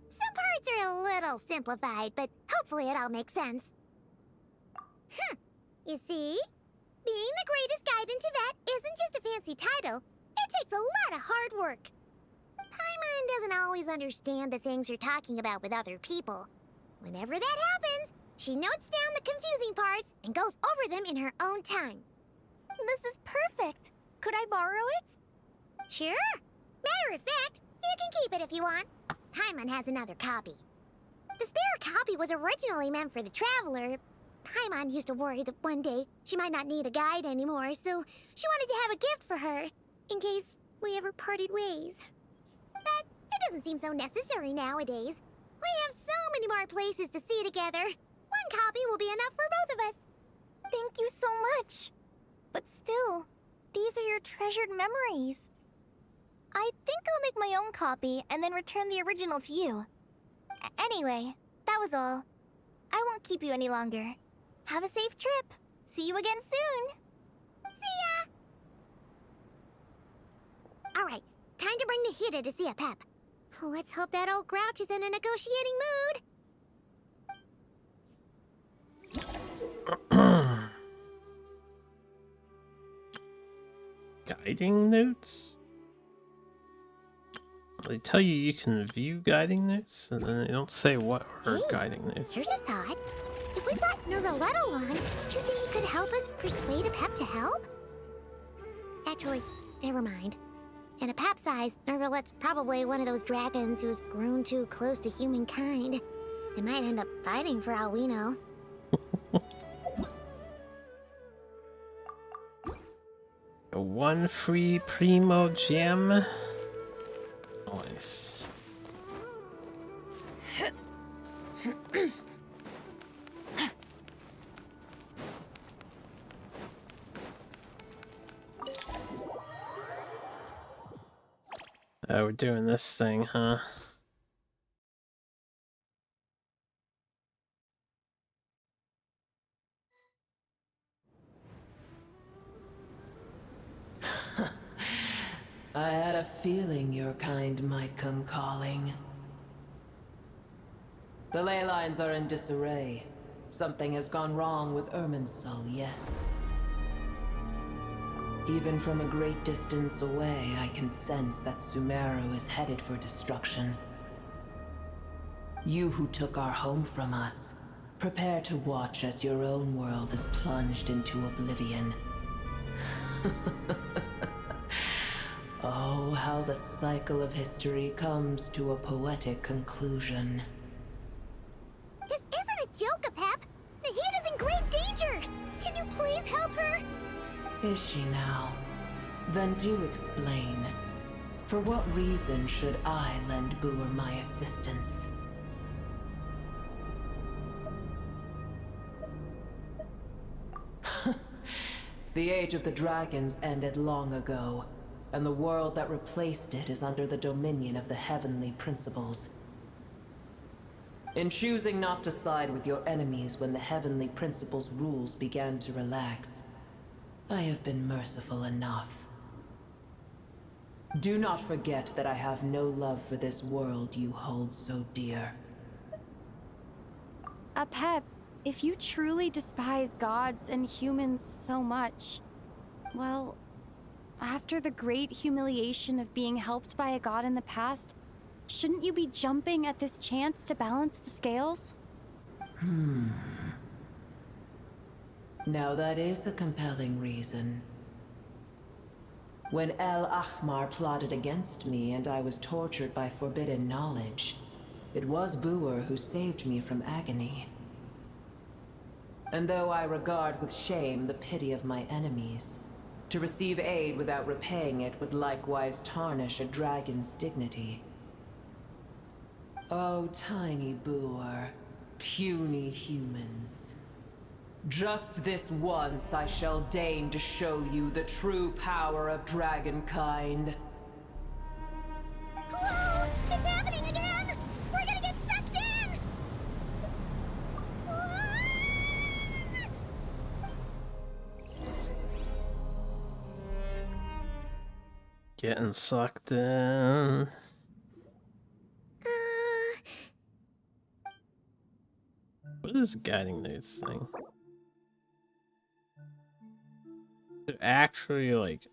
Some parts are a little simplified, but hopefully it all makes sense. You see? Being the greatest guide in Tibet isn't just a fancy title. It takes a lot of hard work. Paimon doesn't always understand the things you're talking about with other people. Whenever that happens, she notes down the confusing parts and goes over them in her own time. This is perfect. Could I borrow it? Sure. Matter of fact, you can keep it if you want. Paimon has another copy. The spare copy was originally meant for the traveler. Paimon used to worry that one day she might not need a guide anymore, so she wanted to have a gift for her, in case we ever parted ways. But it doesn't seem so necessary nowadays. We have so many more places to see together. One copy will be enough for both of us. Thank you so much. But still, these are your treasured memories. I think I'll make my own copy and then return the original to you. Anyway, that was all. I won't keep you any longer. Have a safe trip. See you again soon. See ya! Alright, time to bring Nahida to see a Pep. Let's hope that old grouch is in a negotiating mood. Guiding notes? They tell you you can view guiding notes, and then they don't say what are guiding notes. Here's a thought. If we brought Nervalet along, do you think he could help us persuade a Pep to help? Actually, never mind. In a Pep size, Nervalet's probably one of those dragons who's grown too close to humankind. They might end up fighting for all we know. One free Primo Gem. Nice. Oh, we're doing this thing, huh? I had a feeling your kind might come calling. The ley lines are in disarray. Something has gone wrong with Irminsul, yes. Even from a great distance away, I can sense that Sumeru is headed for destruction. You who took our home from us, prepare to watch as your own world is plunged into oblivion. Oh, how the cycle of history comes to a poetic conclusion. This isn't a joke, Apep! Nahida's in grave danger! Can you please help her? Is she now? Then do explain. For what reason should I lend Booer my assistance? The age of the dragons ended long ago, and the world that replaced it is under the dominion of the heavenly principles. In choosing not to side with your enemies when the heavenly principles' rules began to relax, I have been merciful enough. Do not forget that I have no love for this world you hold so dear. Apep, if you truly despise gods and humans so much, well, after the great humiliation of being helped by a god in the past, shouldn't you be jumping at this chance to balance the scales? Now that is a compelling reason. When El Ahmar plotted against me and I was tortured by forbidden knowledge, it was Booer who saved me from agony. And though I regard with shame the pity of my enemies, to receive aid without repaying it would likewise tarnish a dragon's dignity. Oh, tiny Booer, puny humans. Just this once I shall deign to show you the true power of dragonkind. Whoa! It's happening again! We're gonna get sucked in! Getting sucked in. What is guiding notes thing? Is it actually like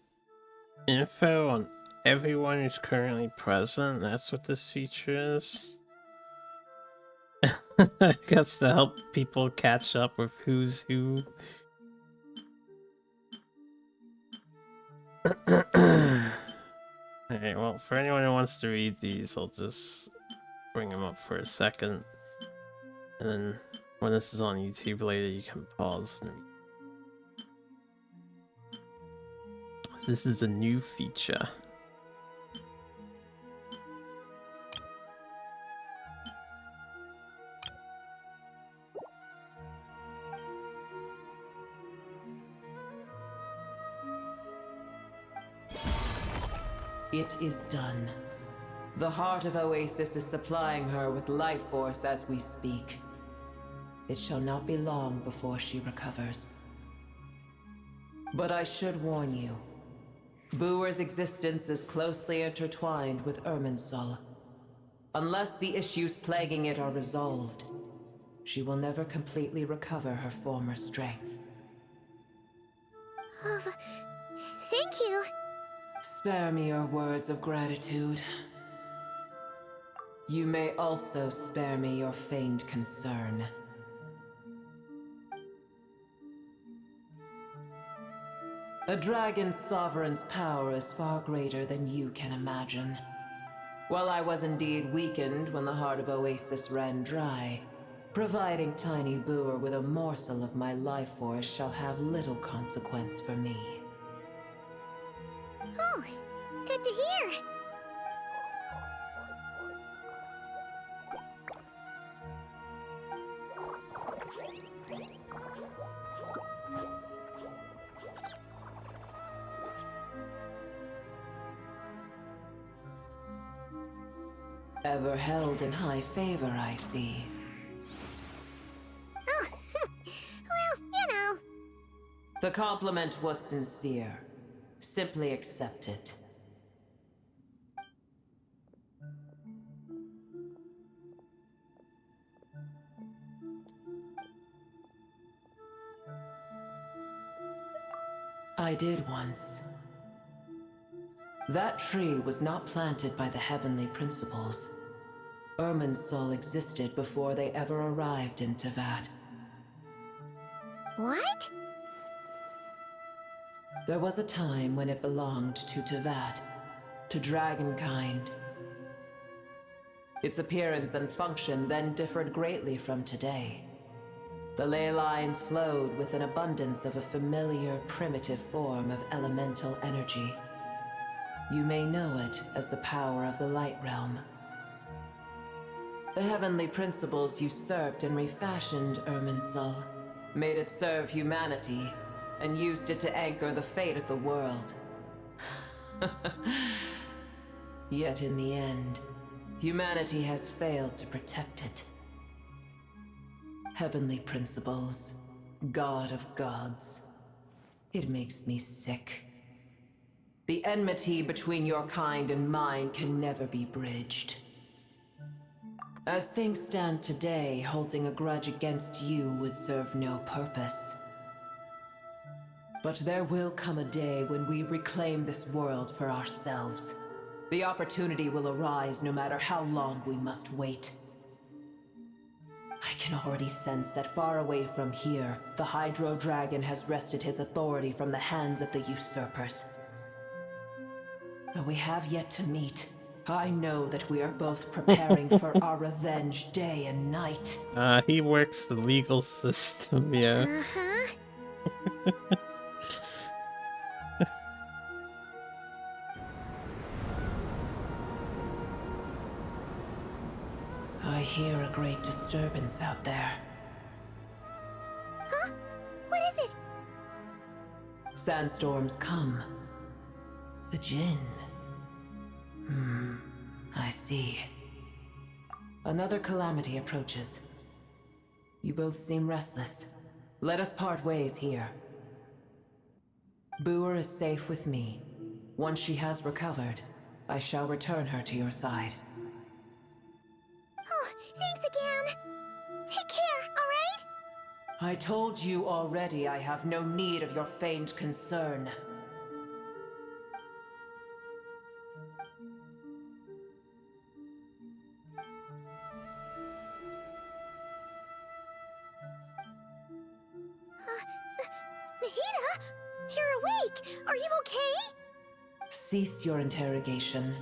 info on everyone who's currently present? That's what this feature is? I guess to help people catch up with who's who. Alright, well, for anyone who wants to read these, I'll just bring them up for a second. And then when this is on YouTube later, you can pause and read. This is a new feature. It is done. The heart of Oasis is supplying her with life force as we speak. It shall not be long before she recovers. But I should warn you. Booer's existence is closely intertwined with Irminsul. Unless the issues plaguing it are resolved, she will never completely recover her former strength. Thank you. Spare me your words of gratitude. You may also spare me your feigned concern. A dragon's sovereign's power is far greater than you can imagine. While I was indeed weakened when the heart of Oasis ran dry, providing tiny Booer with a morsel of my life force shall have little consequence for me. Oh, good to hear. Ever held in high favor, I see. Oh, well, you know. The compliment was sincere. Simply accept it. I did once. That tree was not planted by the heavenly principles. Irminsul existed before they ever arrived in Teyvat. What? There was a time when it belonged to Teyvat, to dragonkind. Its appearance and function then differed greatly from today. The ley lines flowed with an abundance of a familiar, primitive form of elemental energy. You may know it as the power of the Light Realm. The heavenly principles usurped and refashioned Irminsul, made it serve humanity, and used it to anchor the fate of the world. Yet in the end, humanity has failed to protect it. Heavenly principles, God of gods. It makes me sick. The enmity between your kind and mine can never be bridged. As things stand today, holding a grudge against you would serve no purpose. But there will come a day when we reclaim this world for ourselves. The opportunity will arise no matter how long we must wait. I can already sense that far away from here, the Hydro Dragon has wrested his authority from the hands of the usurpers. Though we have yet to meet, I know that we are both preparing for our revenge day and night. He works the legal system, yeah. I hear a great disturbance out there. Huh? What is it? Sandstorms come. The Jinn. I see. Another calamity approaches. You both seem restless. Let us part ways here. Boer is safe with me. Once she has recovered, I shall return her to your side. Oh, thanks again. Take care, alright? I told you already I have no need of your feigned concern. Nahida? You're awake! Are you okay? Cease your interrogation.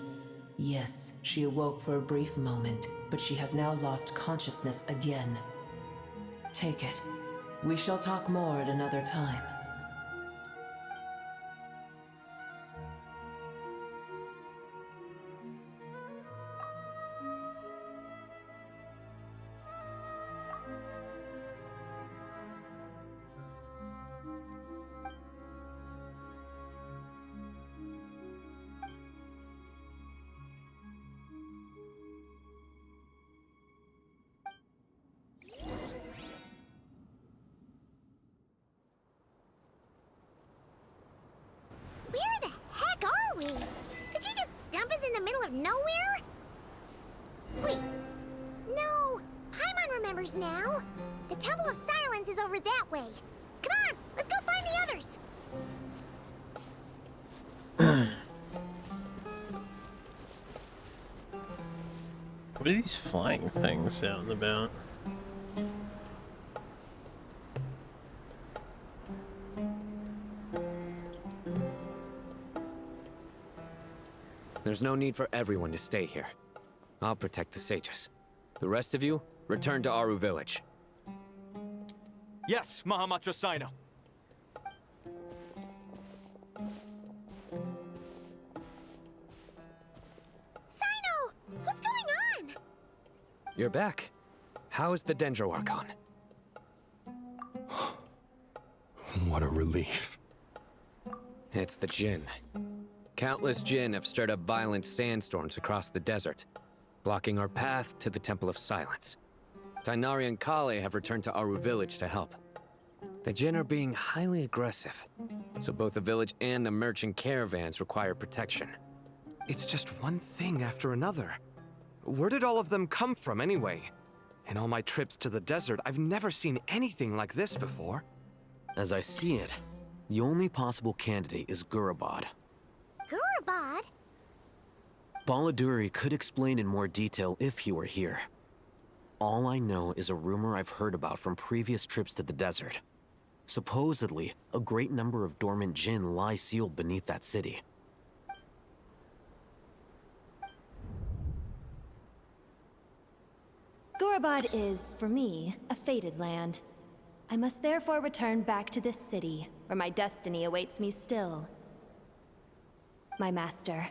Yes, she awoke for a brief moment, but she has now lost consciousness again. Take it. We shall talk more at another time. Where the heck are we? Did you just dump us in the middle of nowhere? Wait. No. Paimon remembers now. The Temple of Silence is over that way. Come on, let's go find the others. What are these flying things out and about? There's no need for everyone to stay here. I'll protect the sages. The rest of you, return to Aru village. Yes, Mahamatra Sino. Sino! What's going on? You're back. How is the Dendro Archon? What a relief. It's the Jinn. Countless Jinn have stirred up violent sandstorms across the desert, blocking our path to the Temple of Silence. Tainari and Kale have returned to Aru village to help. The Jinn are being highly aggressive, so both the village and the merchant caravans require protection. It's just one thing after another. Where did all of them come from anyway? In all my trips to the desert, I've never seen anything like this before. As I see it, the only possible candidate is Gurabad. Gurabad? Baladuri could explain in more detail if he were here. All I know is a rumor I've heard about from previous trips to the desert. Supposedly, a great number of dormant Jinn lie sealed beneath that city. Gorabad is, for me, a fated land. I must therefore return back to this city, where my destiny awaits me still. My master,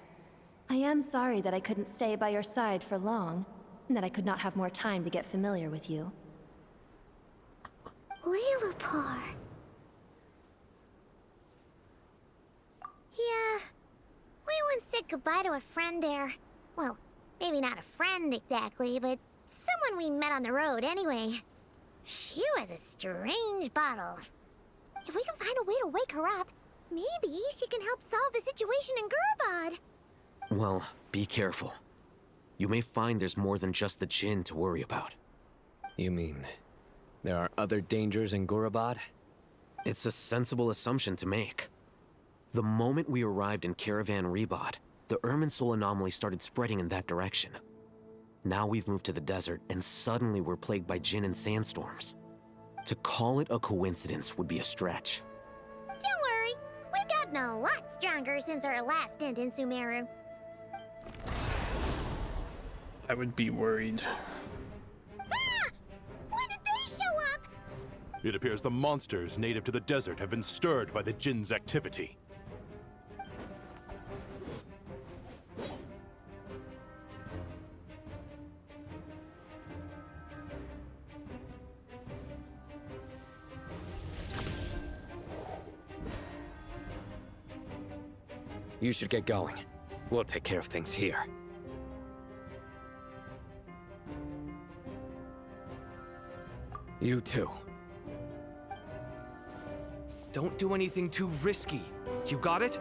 I am sorry that I couldn't stay by your side for long, and that I could not have more time to get familiar with you. Lilipar. Yeah, we once said goodbye to a friend there. Well, maybe not a friend exactly, but someone we met on the road anyway. She was a strange bottle. If we can find a way to wake her up, maybe she can help solve the situation in Gurabad. Well, be careful. You may find there's more than just the Jinn to worry about. You mean, there are other dangers in Gurabad? It's a sensible assumption to make. The moment we arrived in Caravan Rebod, the Irminsul anomaly started spreading in that direction. Now we've moved to the desert, and suddenly we're plagued by Jinn and sandstorms. To call it a coincidence would be a stretch. Don't worry, we've gotten a lot stronger since our last stint in Sumeru. I would be worried. Ah! When did they show up? It appears the monsters native to the desert have been stirred by the Jinn's activity. You should get going. We'll take care of things here. You too. Don't do anything too risky. You got it?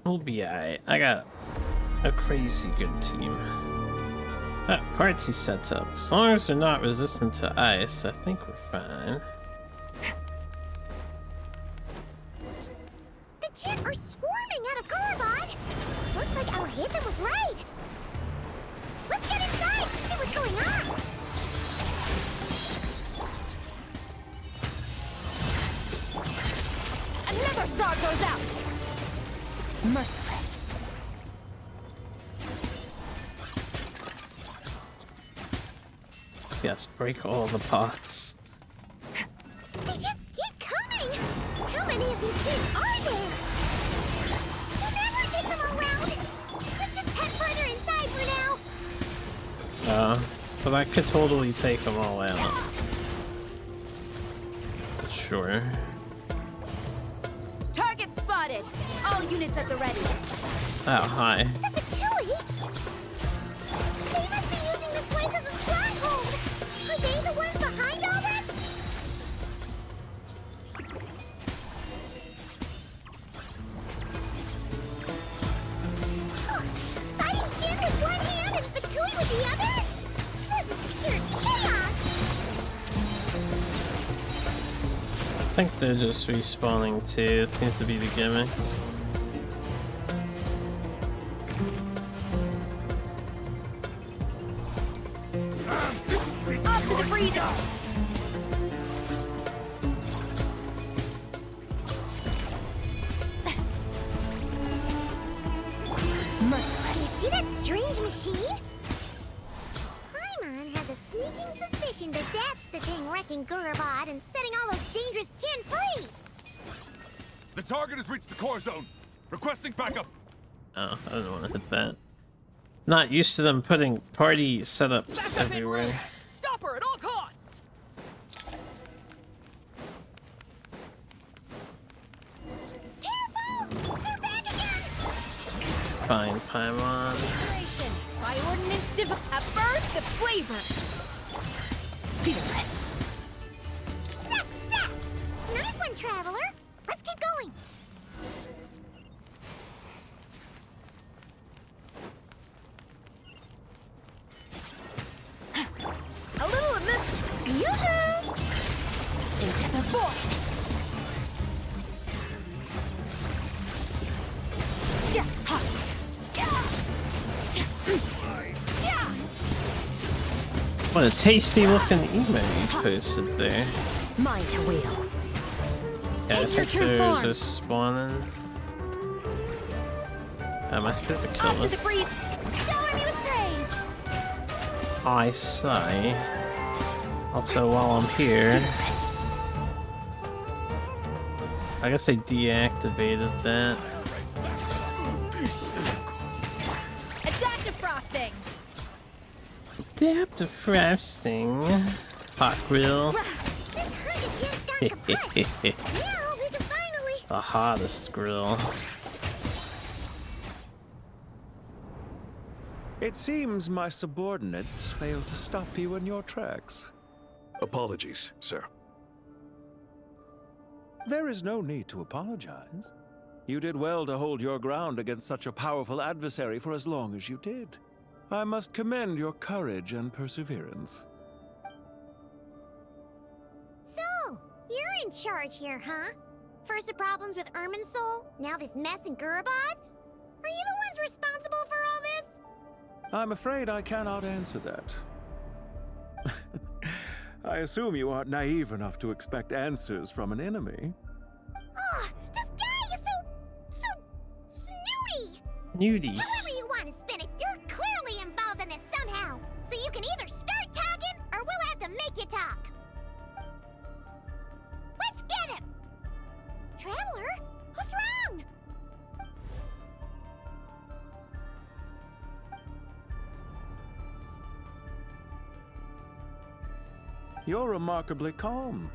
We'll be alright. I got a crazy good team. That party sets up. As long as they're not resistant to ice, I think we're fine. The Jinn are swarming out of Gurabad. Looks like Alhaitham was right. Let's get inside and see what's going on. Another star goes out! Merciless. Yes, break all the pots. They just keep coming. How many of these Jinn are there? We'll never take them all round. Let's just head further inside for now. But I could totally take them all out. Sure. Target spotted! All units at the ready. Oh, hi. The Fatui? They must be using this place as a stronghold. Are they the ones behind all this? Huh. Fighting Jinn with one hand and Fatui with the other? This is pure chaos! I think they're just respawning too. It seems to be the gimmick. Up to the freezer! Do you see that strange machine? Paimon has a sneaking suspicion that that's the thing wrecking Gurabad and setting all those dangerous Jinn free! The target has reached the core zone. Requesting backup. Oh, I don't want to hit that. Not used to them putting party setups everywhere. Stop her at all costs! Careful! They're back again! Fine, Paimon. By ordinance at first, the flavor. Fearless. Success! Nice one, Traveler! Let's keep going! A little of this. Yoo-hoo! Into the void. What a tasty looking emote you posted there. Mine to wheel. Yeah, I think there's a spawning. Am I supposed to kill this? Shower me with praise. I say. Also, while I'm here, I guess they deactivated that. Adaptive frosting. Adaptive frosting. Hot grill. The hottest grill. It seems my subordinates failed to stop you in your tracks. Apologies, sir. There is no need to apologize. You did well to hold your ground against such a powerful adversary for as long as you did. I must commend your courage and perseverance. So, you're in charge here, huh? First the problems with Irminsul, now this mess in Gurabad? Are you the ones responsible for all this? I'm afraid I cannot answer that. I assume you aren't naive enough to expect answers from an enemy. Oh, this guy is so snooty! Nudie. However you want to spin it, you're clearly involved in this somehow. So you can either start talking, or we'll have to make you talk. Let's get him! Traveler, what's wrong? You're remarkably calm.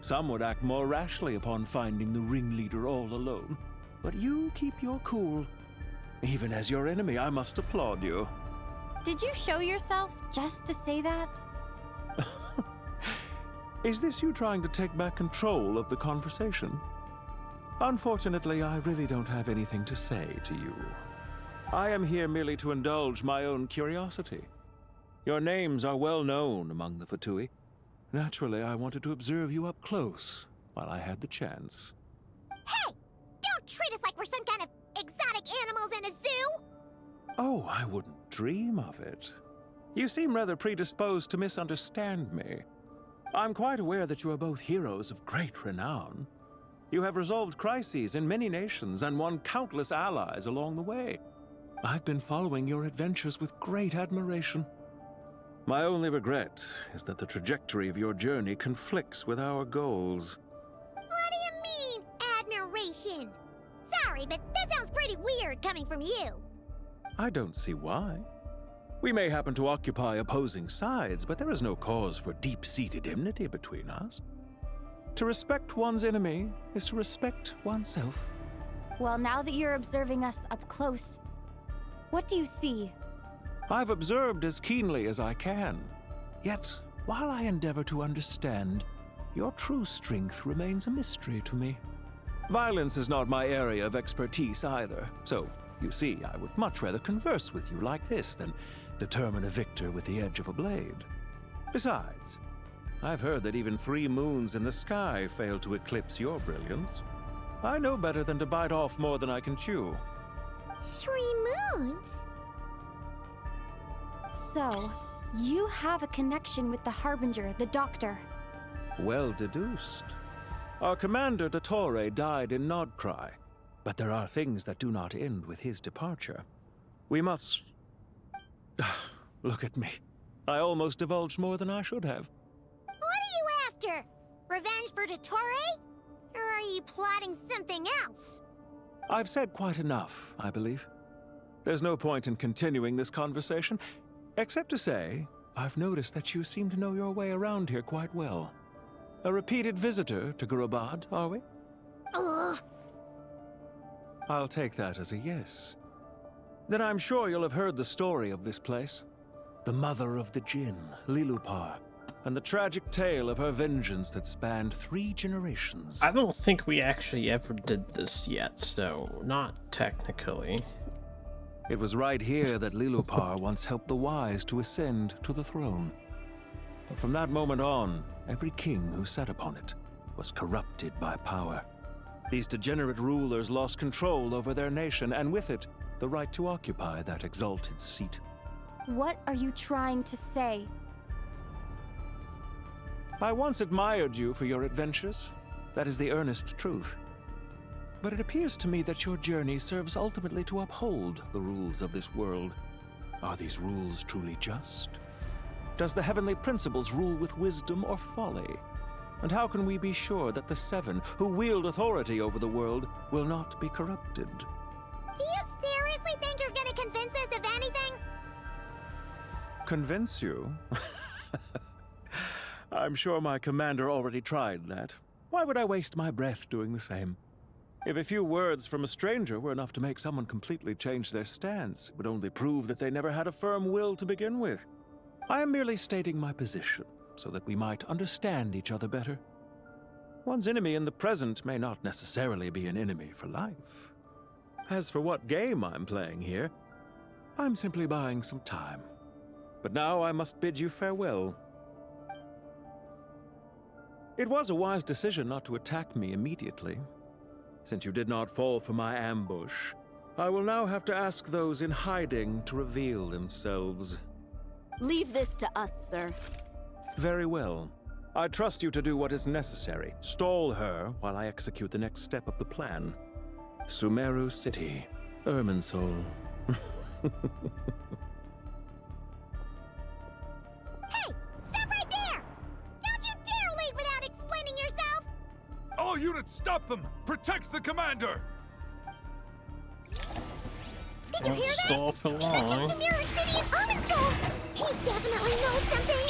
Some would act more rashly upon finding the ringleader all alone. But you keep your cool. Even as your enemy, I must applaud you. Did you show yourself just to say that? Is this you trying to take back control of the conversation? Unfortunately, I really don't have anything to say to you. I am here merely to indulge my own curiosity. Your names are well known among the Fatui. Naturally, I wanted to observe you up close while I had the chance. Hey! Don't treat us like we're some kind of exotic animals in a zoo! Oh, I wouldn't dream of it. You seem rather predisposed to misunderstand me. I'm quite aware that you are both heroes of great renown. You have resolved crises in many nations and won countless allies along the way. I've been following your adventures with great admiration. My only regret is that the trajectory of your journey conflicts with our goals. What do you mean, admiration? Sorry, but that sounds pretty weird coming from you. I don't see why. We may happen to occupy opposing sides, but there is no cause for deep-seated enmity between us. To respect one's enemy is to respect oneself. Well, now that you're observing us up close, what do you see? I've observed as keenly as I can. Yet, while I endeavor to understand, your true strength remains a mystery to me. Violence is not my area of expertise either, so, you see, I would much rather converse with you like this than determine a victor with the edge of a blade. Besides, I've heard that even 3 moons in the sky fail to eclipse your brilliance. I know better than to bite off more than I can chew. 3 moons? So, you have a connection with the Harbinger, the Doctor. Well deduced. Our commander, Dottore, died in Nodcry, but there are things that do not end with his departure. We must... Look at me. I almost divulged more than I should have. What are you after? Revenge for Dottore? Or are you plotting something else? I've said quite enough, I believe. There's no point in continuing this conversation, except to say, I've noticed that you seem to know your way around here quite well. A repeated visitor to Gurabad, are we? Ugh. I'll take that as a yes. Then I'm sure you'll have heard the story of this place. The mother of the Jinn, Lilupar, and the tragic tale of her vengeance that spanned 3 generations. I don't think we actually ever did this yet, so not technically. It was right here that Lilupar once helped the wise to ascend to the throne. But from that moment on, every king who sat upon it was corrupted by power. These degenerate rulers lost control over their nation, and with it, the right to occupy that exalted seat. What are you trying to say? I once admired you for your adventures. That is the earnest truth. But it appears to me that your journey serves ultimately to uphold the rules of this world. Are these rules truly just? Does the heavenly principles rule with wisdom or folly? And how can we be sure that the Seven, who wield authority over the world, will not be corrupted? Do you seriously think you're gonna convince us of anything? Convince you? I'm sure my commander already tried that. Why would I waste my breath doing the same? If a few words from a stranger were enough to make someone completely change their stance, it would only prove that they never had a firm will to begin with. I am merely stating my position, so that we might understand each other better. One's enemy in the present may not necessarily be an enemy for life. As for what game I'm playing here, I'm simply buying some time. But now I must bid you farewell. It was a wise decision not to attack me immediately. Since you did not fall for my ambush, I will now have to ask those in hiding to reveal themselves. Leave this to us, sir. Very well. I trust you to do what is necessary. Stall her while I execute the next step of the plan. Sumeru City, Irminsul. Hey! Stop right there! Don't you dare leave without explaining yourself! All units, stop them! Protect the commander! Did you hear that? Stall for He mentioned long. Sumeran City and Irminsul! He definitely knows something!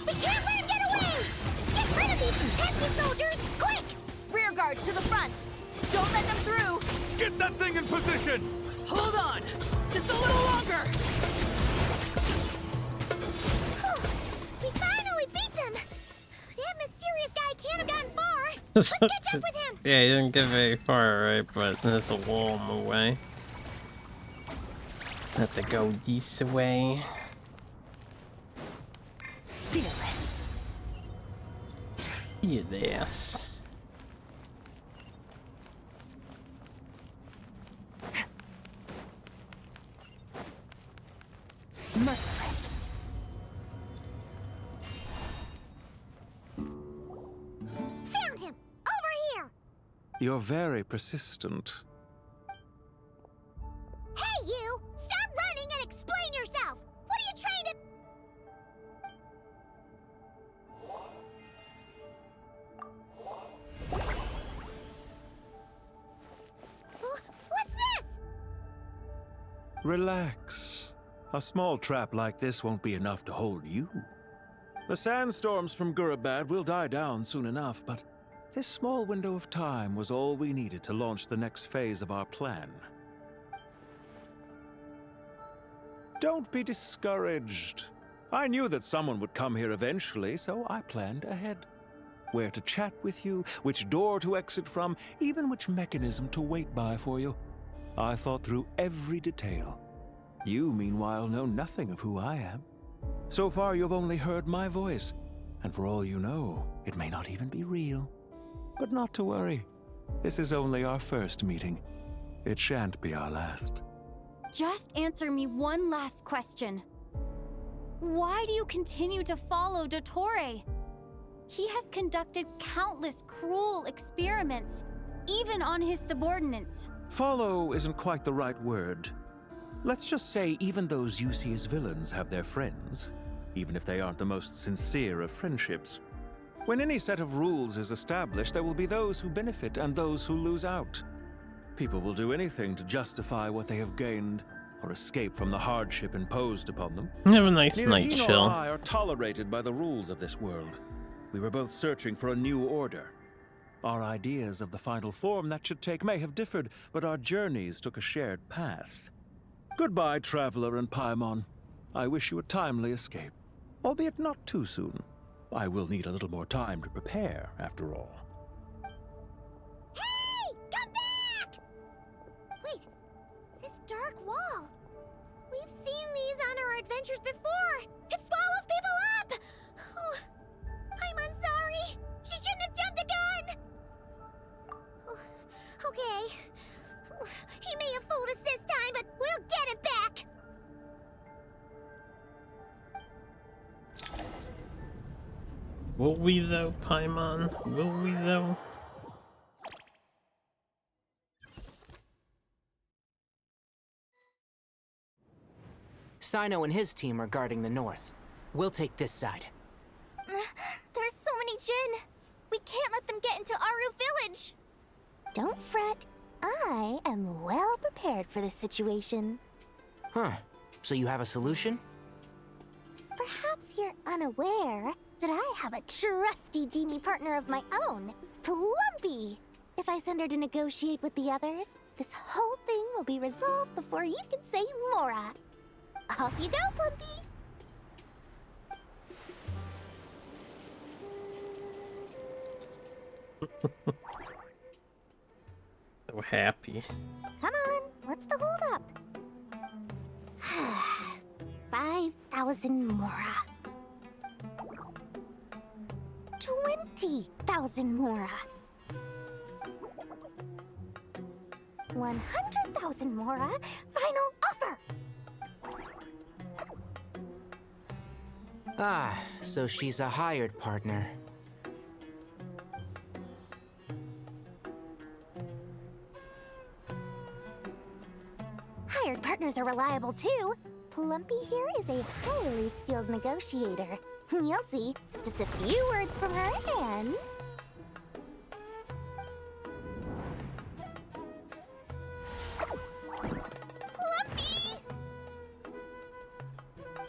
We can't let him get away! Get rid of these pesky soldiers, quick! Rear guard to the front! Don't let them through! Get that thing in position! Hold on! Just a little longer! We finally beat them! That mysterious guy can't have gotten far! Let's catch up with him! Yeah, he didn't get very far, right? But there's a wall in the way. Have to go this way. Fearless. Yes. Merciless. Found him! Over here! You're very persistent. Hey, you! Stop running and explain yourself! What are you trying to... What's this? Relax. A small trap like this won't be enough to hold you. The sandstorms from Gurabad will die down soon enough, but this small window of time was all we needed to launch the next phase of our plan. Don't be discouraged. I knew that someone would come here eventually, so I planned ahead. Where to chat with you, which door to exit from, even which mechanism to wait by for you. I thought through every detail. You, meanwhile, know nothing of who I am. So far, you've only heard my voice, and for all you know, it may not even be real. But not to worry. This is only our first meeting. It shan't be our last. Just answer me one last question. Why do you continue to follow Dottore? He has conducted countless cruel experiments, even on his subordinates. Follow isn't quite the right word. Let's just say even those you see as villains have their friends, even if they aren't the most sincere of friendships. When any set of rules is established, there will be those who benefit and those who lose out. People will do anything to justify what they have gained or escape from the hardship imposed upon them. Have a nice Neither night he chill. nor I are tolerated by the rules of this world. We were both searching for a new order. Our ideas of the final form that should take may have differed, but our journeys took a shared path. Goodbye, Traveler and Paimon. I wish you a timely escape, albeit not too soon. I will need a little more time to prepare, after all. Hey! Come back! Wait, this dark wall. We've seen these on our adventures before. It swallows people up! Oh, I'm sorry. She shouldn't have jumped the gun! Oh, okay. He may have fooled us this time, but we'll get him back! Will we though, Paimon? Will we though? Sino and his team are guarding the north. We'll take this side. There's so many Jin. We can't let them get into Aru Village. Don't fret. I am well prepared for this situation. Huh. So you have a solution? Perhaps you're unaware that I have a trusty genie partner of my own, Plumpy. If I send her to negotiate with the others, this whole thing will be resolved before you can say Mora. Off you go, Plumpy. So happy. Come on, what's the holdup? 5,000 Mora. 20,000 Mora. 100,000 Mora. Final offer. Ah, so she's a hired partner. Hired partners are reliable too. Plumpy here is a highly skilled negotiator. You'll see. Just a few words from her and... Plumpy!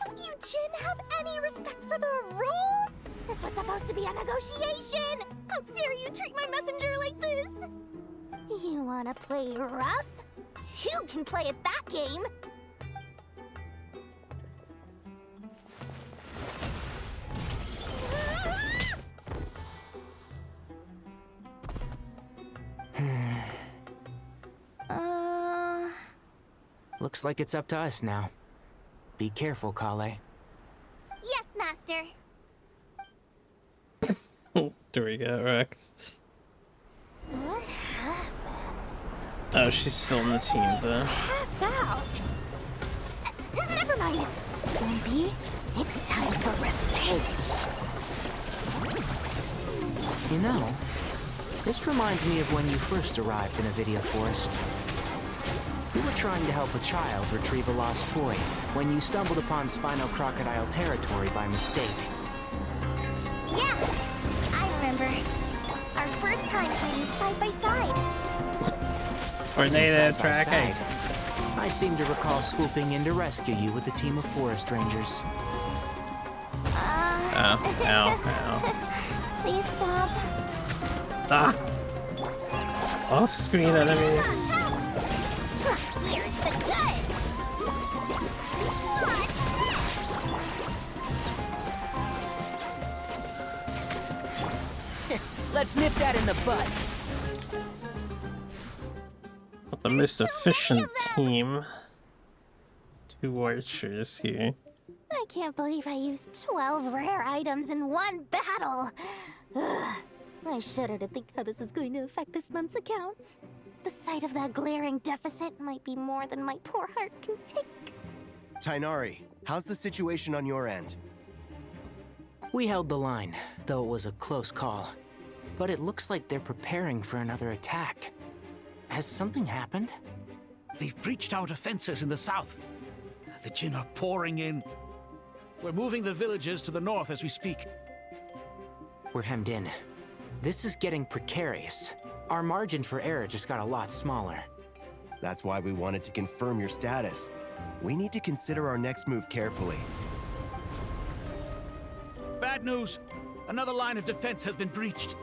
Don't you Jin have any respect for the rules? This was supposed to be a negotiation! How dare you treat my messenger like this? You wanna play rough? You can play at that game! Looks like it's up to us now. Be careful, Kale. Yes, Master. Do we get wrecked? What happened? Oh, she's still in the team though. Pass out! Never mind. Maybe it's time for revenge. You know, this reminds me of when you first arrived in Avidia Forest. You were trying to help a child retrieve a lost toy when you stumbled upon Spino Crocodile territory by mistake. Yeah, I remember. Our first time fighting side by side. Tornado Side by tracking. side, I seem to recall swooping in to rescue you with a team of forest rangers. Ow, ow. Please stop. Ah! Off-screen enemies. Here's the good. Let's nip that in the bud. The most efficient team. 2 archers here. I can't believe I used 12 rare items in one battle. Ugh. I shudder to think how this is going to affect this month's accounts. The sight of that glaring deficit might be more than my poor heart can take. Tainari, how's the situation on your end? We held the line, though it was a close call. But it looks like they're preparing for another attack. Has something happened? They've breached our defenses in the south. The Jin are pouring in. We're moving the villagers to the north as we speak. We're hemmed in. This is getting precarious. Our margin for error just got a lot smaller. That's why we wanted to confirm your status. We need to consider our next move carefully. Bad news! Another line of defense has been breached.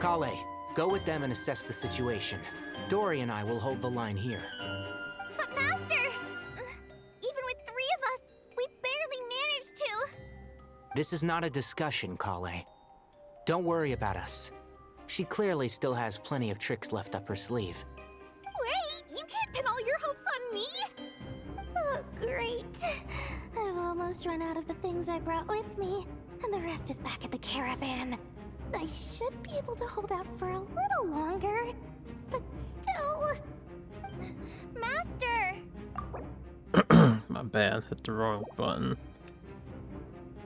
Kale, go with them and assess the situation. Dory and I will hold the line here. But Master, even with 3 of us, we barely managed to. This is not a discussion, Kale. Don't worry about us. She clearly still has plenty of tricks left up her sleeve. Wait, you can't pin all your hopes on me? Oh, great. I've almost run out of the things I brought with me, and the rest is back at the caravan. I should be able to hold out for a little longer, but still... Master! My bad, hit the wrong button.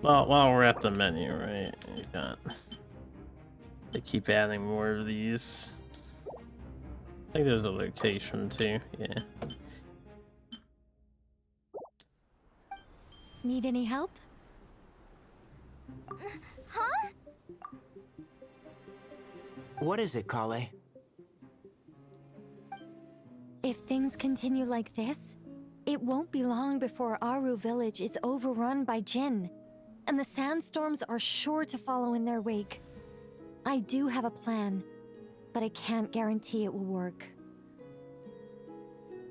Well, while we're at the menu, right? You got. They keep adding more of these. I think there's a location too. Yeah. Need any help? Huh? What is it, Kale? If things continue like this, it won't be long before Aru village is overrun by Jinn, and the sandstorms are sure to follow in their wake. I do have a plan, but I can't guarantee it will work.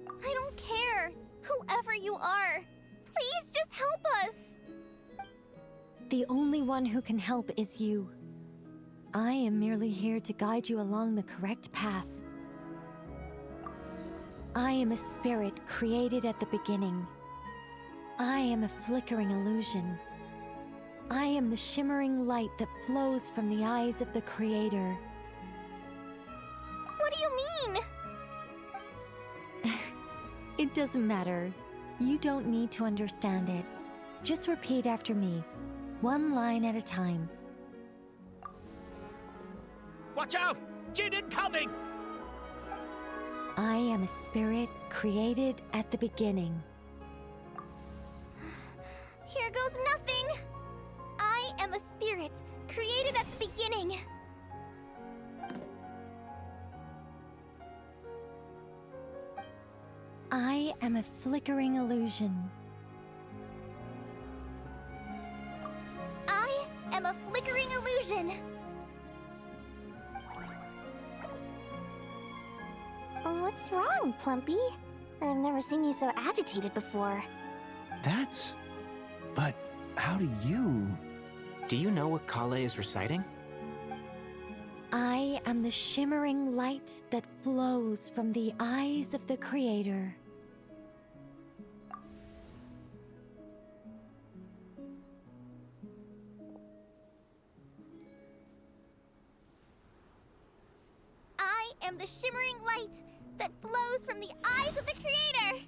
I don't care, whoever you are. Please just help us. The only one who can help is you. I am merely here to guide you along the correct path. I am a spirit created at the beginning. I am a flickering illusion. I am the shimmering light that flows from the eyes of the Creator. What do you mean? It doesn't matter. You don't need to understand it. Just repeat after me, one line at a time. Watch out! Jinn incoming! I am a spirit created at the beginning. Here goes nothing. I am a spirit created at the beginning. I am a flickering illusion. I am a flickering illusion. What's wrong, Plumpy? I've never seen you so agitated before. But how do you... Do you know what Kale is reciting? I am the shimmering light that flows from the eyes of the Creator. I am the shimmering light that flows from the eyes of the Creator.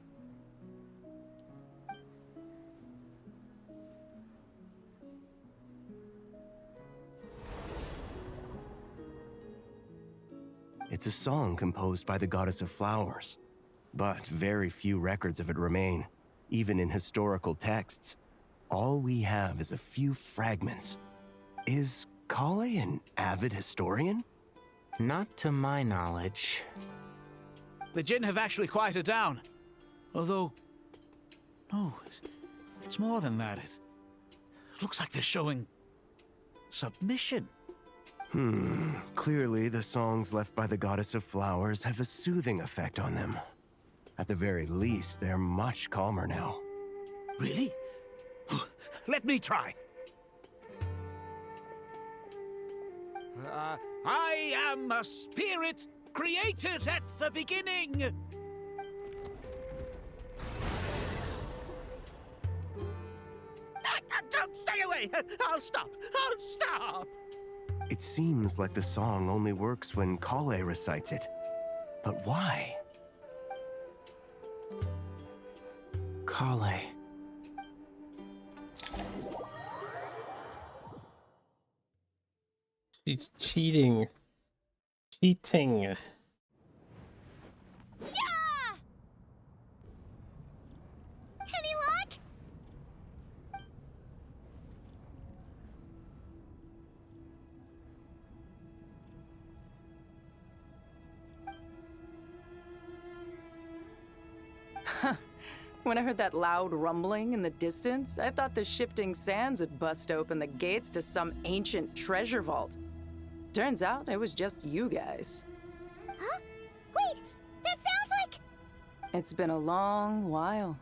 It's a song composed by the goddess of flowers, but very few records of it remain, even in historical texts. All we have is a few fragments. Is Kale an avid historian? Not to my knowledge. The Jinn have actually quieted down. Although... No, it's more than that. It looks like they're showing... submission. Clearly the songs left by the goddess of flowers have a soothing effect on them. At the very least, they're much calmer now. Really? Let me try. I am a spirit created at the beginning. Don't stay away! I'll stop! I'll stop! It seems like the song only works when Kale recites it. But why? Kale. She's cheating. Cheating. Yeah! Any luck? When I heard that loud rumbling in the distance, I thought the shifting sands had bust open the gates to some ancient treasure vault. Turns out it was just you guys. Huh? Wait, that sounds like... It's been a long while.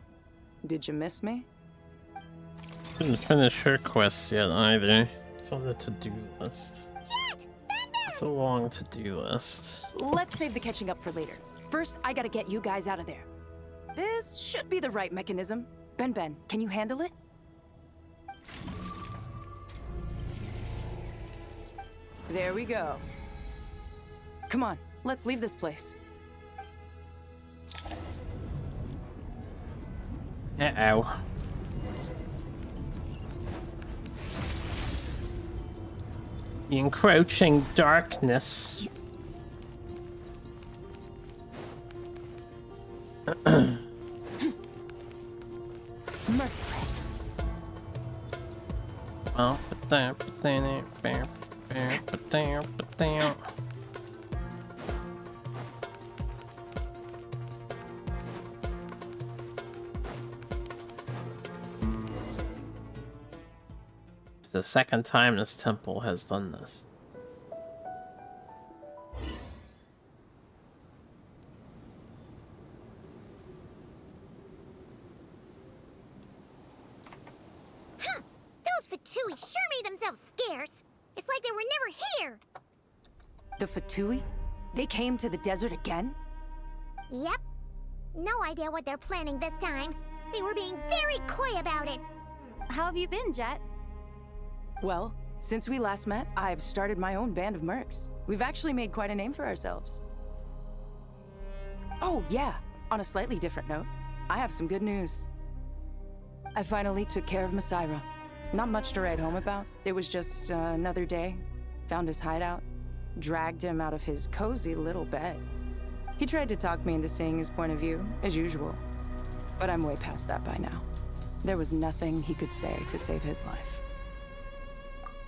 Did you miss me? Didn't finish her quests yet either. It's on the to-do list. It's a long to-do list. Let's save the catching up for later. First, I gotta get you guys out of there. This should be the right mechanism. Ben, can you handle it? There we go. Come on, let's leave this place. Uh-oh. The encroaching darkness. Merciless. Oh, it's the second time this temple has done this. Those Fatui sure made themselves scarce. It's like they were never here. The Fatui? They came to the desert again? Yep. No idea what they're planning this time. They were being very coy about it. How have you been, Jet? Well, since we last met, I've started my own band of mercs. We've actually made quite a name for ourselves. Oh, yeah. On a slightly different note, I have some good news. I finally took care of Masaira. Not much to write home about. It was just another day. Found his hideout. Dragged him out of his cozy little bed. He tried to talk me into seeing his point of view, as usual. But I'm way past that by now. There was nothing he could say to save his life.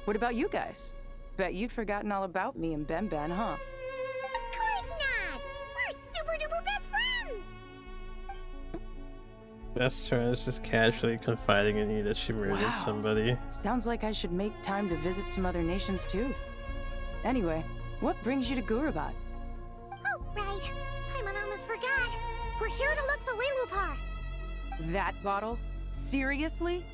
What about you guys? Bet you'd forgotten all about me and Ben, huh? Of course not! We're super duper best friends! Best friend is just casually confiding in you that she murdered somebody. Sounds like I should make time to visit some other nations too. Anyway, what brings you to Gurabad? Oh, right. Paimon almost forgot. We're here to look for Lilupar. That bottle? Seriously?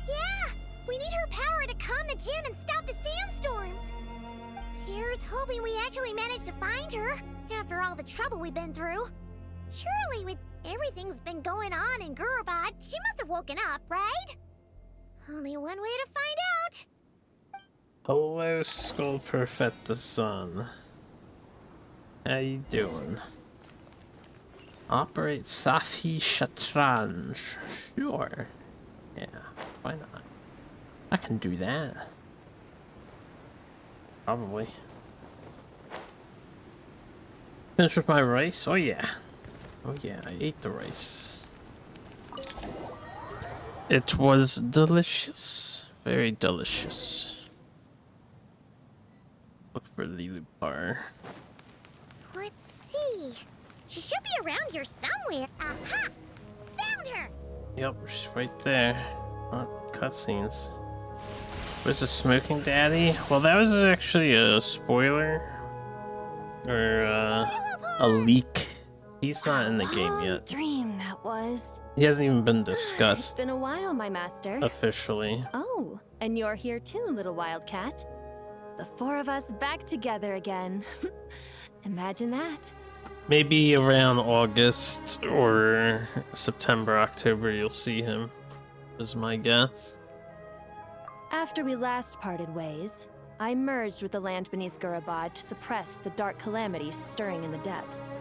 Yeah! We need her power to calm the Jinn and stop the sandstorms. Here's hoping we actually manage to find her, after all the trouble we've been through. Surely with everything's been going on in Gurabad, she must have woken up, right? Only one way to find out. Hello, Skull Perfect the Sun. How you doing? Operate Safi Shatranj. Sure. Yeah, why not? I can do that. Probably. Finish with my rice? Oh yeah. Oh yeah, I ate the rice. It was delicious. Very delicious. Look for Lilupar. Let's see. She should be around here somewhere. Aha! Found her! Yep, she's right there. Oh, cutscenes. Where's the smoking daddy? Well, that was actually a spoiler. Or, a leak. He's not in the game yet. Dream that was. He hasn't even been It's discussed been a while, my master. officially. Oh, and you're here too, little wildcat. The four of us back together again. Imagine that. Maybe around August or September, October, you'll see him, is my guess. After we last parted ways, I merged with the land beneath Gurabad to suppress the dark calamities stirring in the depths.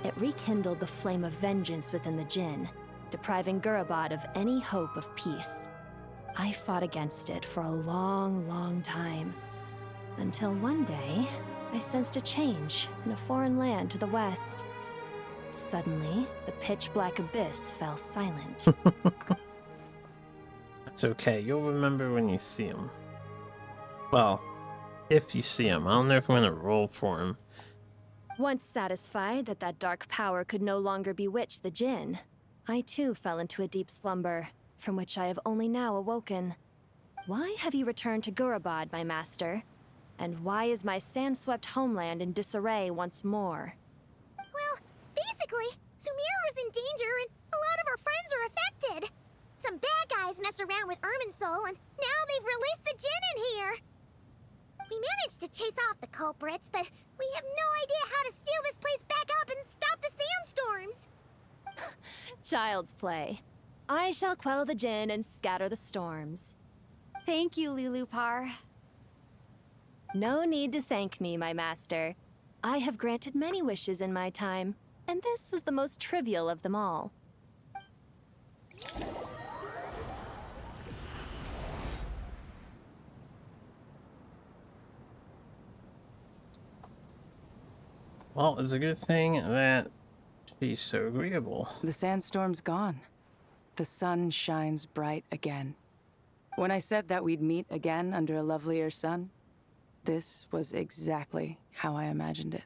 It rekindled the flame of vengeance within the Jinn, depriving Gurabad of any hope of peace. I fought against it for a long, long time. Until one day, I sensed a change in a foreign land to the west. Suddenly, the pitch-black abyss fell silent. That's okay, you'll remember when you see him. Well, if you see him. I don't know if I'm gonna roll for him. Once satisfied that that dark power could no longer bewitch the Jinn, I too fell into a deep slumber, from which I have only now awoken. Why have you returned to Gurabad, my master? And why is my sand-swept homeland in disarray once more? Well, basically, Sumeru's in danger and a lot of our friends are affected. Some bad guys messed around with Irminsul and now they've released the Jinn in here. We managed to chase off the culprits, but we have no idea how to seal this place back up and stop the sandstorms. Child's play. I shall quell the Jinn and scatter the storms. Thank you, Lilupar. No need to thank me, my master. I have granted many wishes in my time, and this was the most trivial of them all. Well, it's a good thing that she's so agreeable. The sandstorm's gone. The sun shines bright again. When I said that we'd meet again under a lovelier sun, this was exactly how I imagined it.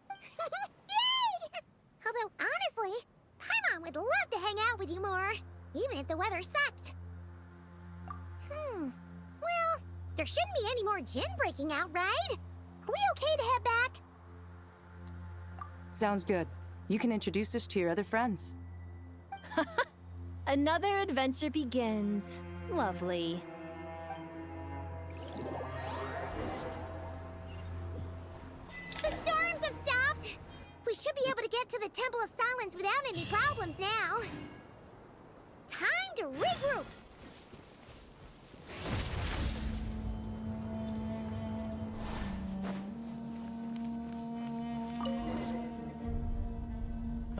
Yay! Although, honestly, Paimon would love to hang out with you more, even if the weather sucked. Well, there shouldn't be any more gin breaking out, right? Are we okay to head back? Sounds good. You can introduce us to your other friends. Another adventure begins. Lovely. The storms have stopped. We should be able to get to the Temple of Silence without any problems now. Time to regroup.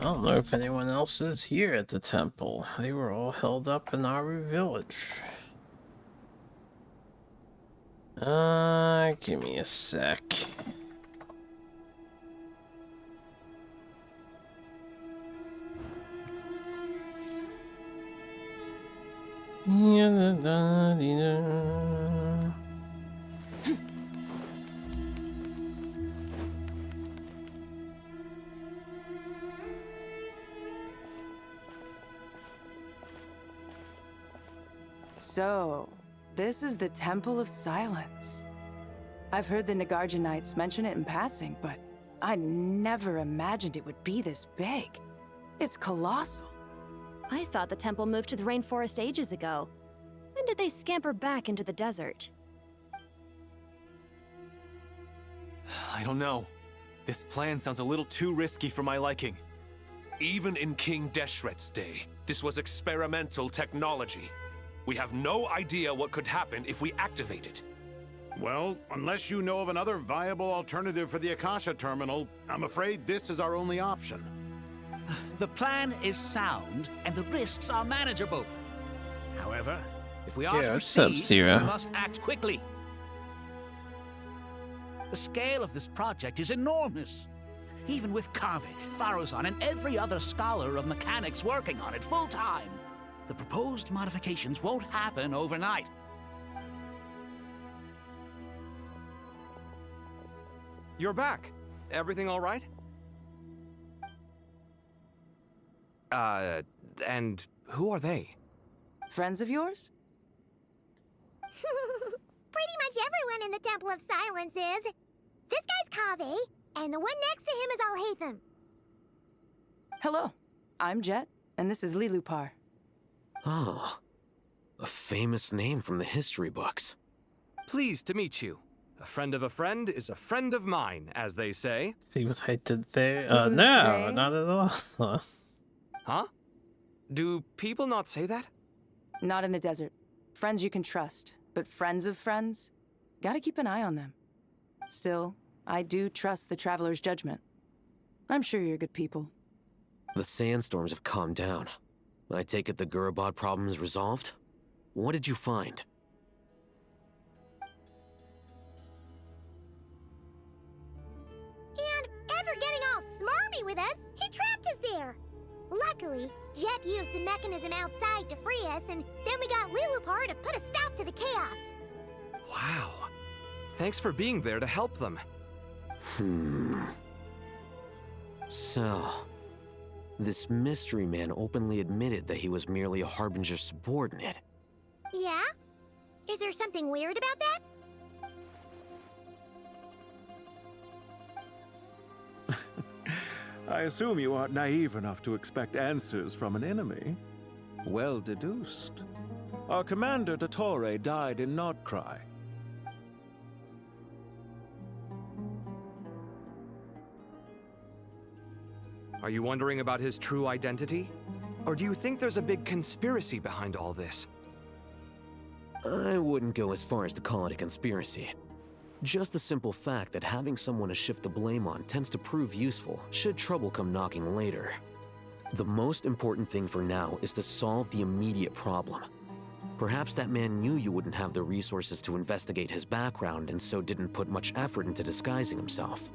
I don't know if anyone else is here at the temple. They were all held up in Aru village. Give me a sec. So, this is the Temple of Silence. I've heard the Nagarjanites mention it in passing, but I never imagined it would be this big. It's colossal. I thought the temple moved to the rainforest ages ago. When did they scamper back into the desert? I don't know. This plan sounds a little too risky for my liking. Even in King Deshret's day, this was experimental technology. We have no idea what could happen if we activate it. Well, unless you know of another viable alternative for the Akasha terminal, I'm afraid this is our only option. The plan is sound, and the risks are manageable. However, if we are to what's up, proceed, Zero? we must act quickly. The scale of this project is enormous. Even with Kave, Faruzan, and every other scholar of mechanics working on it full-time, the proposed modifications won't happen overnight. You're back. Everything all right? And who are they? Friends of yours? Pretty much everyone in the Temple of Silence is. This guy's Kave, and the one next to him is Alhaitham. Hello, I'm Jet, and this is Lilupar. Oh, a famous name from the history books. Pleased to meet you. A friend of a friend is a friend of mine, as they say. See what I did there? Who's No, they? not at all. Huh? Do people not say that? Not in the desert. Friends you can trust, but friends of friends? Gotta keep an eye on them. Still, I do trust the Traveler's judgment. I'm sure you're good people. The sandstorms have calmed down. I take it the Gurabad problem is resolved? What did you find? And after getting all smarmy with us, he trapped us there. Luckily, Jet used the mechanism outside to free us, and then we got Lilupar to put a stop to the chaos. Wow. Thanks for being there to help them. So, this mystery man openly admitted that he was merely a Harbinger subordinate. Yeah? Is there something weird about that? I assume you aren't naive enough to expect answers from an enemy. Well deduced. Our commander, Dottore, died in Nordcry. Are you wondering about his true identity? Or do you think there's a big conspiracy behind all this? I wouldn't go as far as to call it a conspiracy. Just the simple fact that having someone to shift the blame on tends to prove useful should trouble come knocking later. The most important thing for now is to solve the immediate problem. Perhaps that man knew you wouldn't have the resources to investigate his background and so didn't put much effort into disguising himself.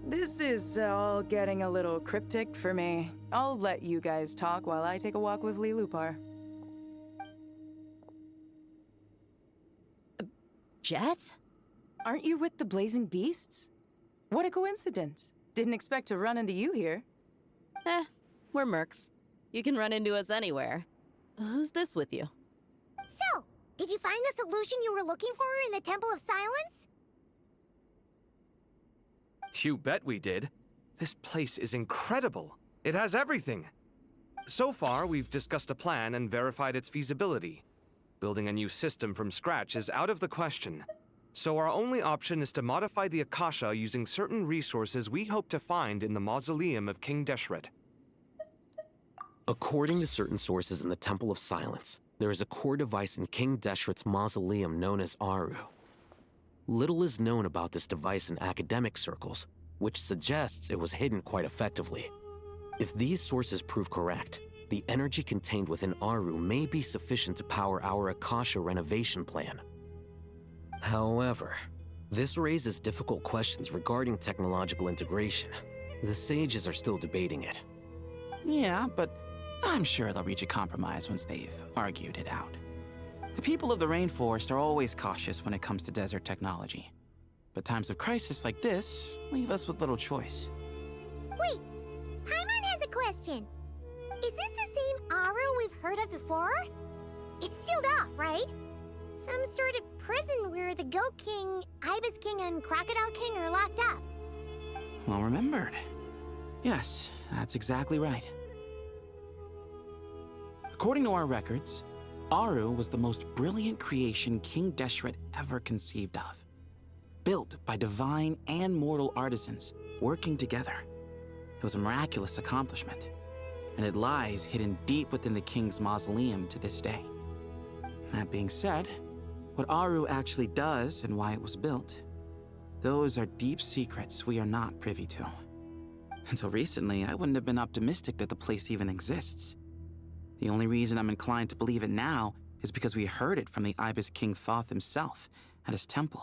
This is all getting a little cryptic for me. I'll let you guys talk while I take a walk with Lilupar. Jet? Aren't you with the Blazing Beasts? What a coincidence. Didn't expect to run into you here. We're mercs. You can run into us anywhere. Who's this with you? So, did you find the solution you were looking for in the Temple of Silence? You bet we did. This place is incredible. It has everything. So far, we've discussed a plan and verified its feasibility. Building a new system from scratch is out of the question. So our only option is to modify the Akasha using certain resources we hope to find in the mausoleum of King Deshret. According to certain sources in the Temple of Silence, there is a core device in King Deshret's mausoleum known as Aru. Little is known about this device in academic circles, which suggests it was hidden quite effectively. If these sources prove correct, the energy contained within Aru may be sufficient to power our Akasha renovation plan. However, this raises difficult questions regarding technological integration. The sages are still debating it. Yeah, but I'm sure they'll reach a compromise once they've argued it out. The people of the rainforest are always cautious when it comes to desert technology. But times of crisis like this leave us with little choice. Wait, Paimon has a question. Is this the same Aru we've heard of before? It's sealed off, right? Some sort of prison where the Goat King, Ibis King, and Crocodile King are locked up. Well remembered. Yes, that's exactly right. According to our records, Aru was the most brilliant creation King Deshret ever conceived of. Built by divine and mortal artisans working together. It was a miraculous accomplishment, and it lies hidden deep within the king's mausoleum to this day. That being said, what Aru actually does and why it was built, those are deep secrets we are not privy to. Until recently, I wouldn't have been optimistic that the place even exists. The only reason I'm inclined to believe it now is because we heard it from the Ibis King Thoth himself at his temple.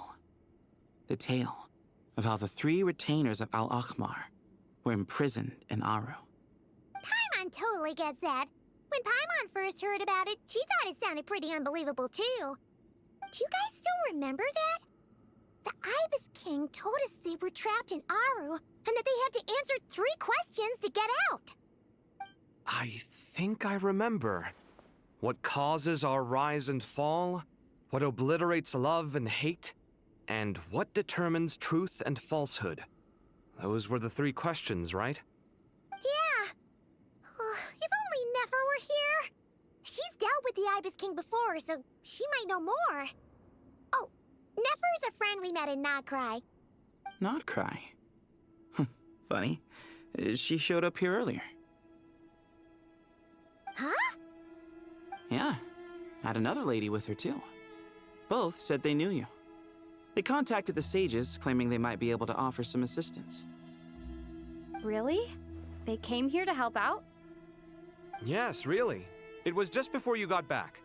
The tale of how the 3 retainers of Al-Akhmar were imprisoned in Aru. Paimon totally gets that. When Paimon first heard about it, she thought it sounded pretty unbelievable too. Do you guys still remember that? The Ibis King told us they were trapped in Aru and that they had to answer 3 questions to get out. I think I remember. What causes our rise and fall? What obliterates love and hate? And what determines truth and falsehood? Those were the 3 questions, right? Yeah. If only Nefer were here. She's dealt with the Ibis King before, so she might know more. Oh, Nefer's a friend we met in Notcry. Notcry? Funny. She showed up here earlier. Huh? Yeah. Had another lady with her too. Both said they knew you. They contacted the sages, claiming they might be able to offer some assistance. Really? They came here to help out? Yes, really. It was just before you got back.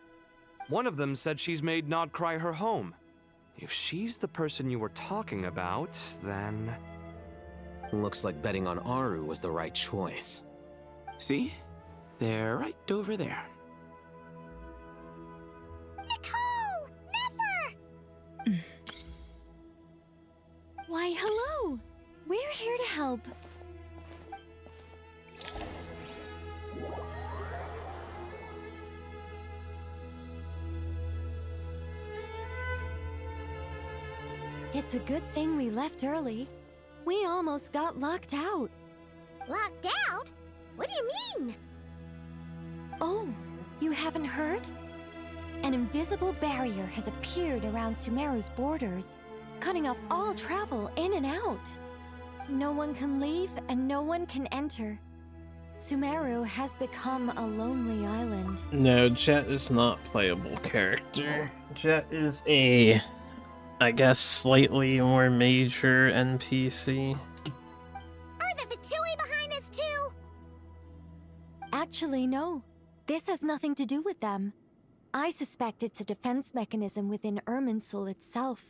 One of them said she's made Nodcry her home. If she's the person you were talking about, then... Looks like betting on Aru was the right choice. See? They're right over there. Nicole! Nefer! Why, hello! We're here to help. It's a good thing we left early. We almost got locked out. Locked out? What do you mean? Oh, you haven't heard? An invisible barrier has appeared around Sumeru's borders, cutting off all travel in and out. No one can leave and no one can enter. Sumeru has become a lonely island. No, Jet is not playable character. Jet is a, I guess, slightly more major NPC. Are the Fatui behind this too? Actually, no. this has nothing to do with them. I suspect it's a defense mechanism within Irminsul itself.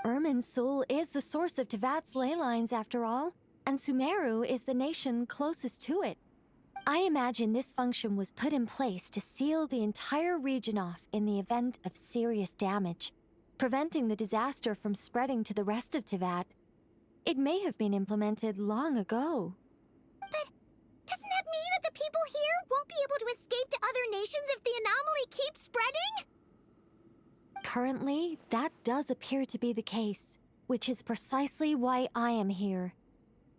Irminsul is the source of Tevat's ley lines, after all, and Sumeru is the nation closest to it. I imagine this function was put in place to seal the entire region off in the event of serious damage, preventing the disaster from spreading to the rest of Tevat. It may have been implemented long ago. But doesn't that mean that the people here won't be able to escape to other nations if the anomaly keeps spreading? Currently, that does appear to be the case, which is precisely why I am here.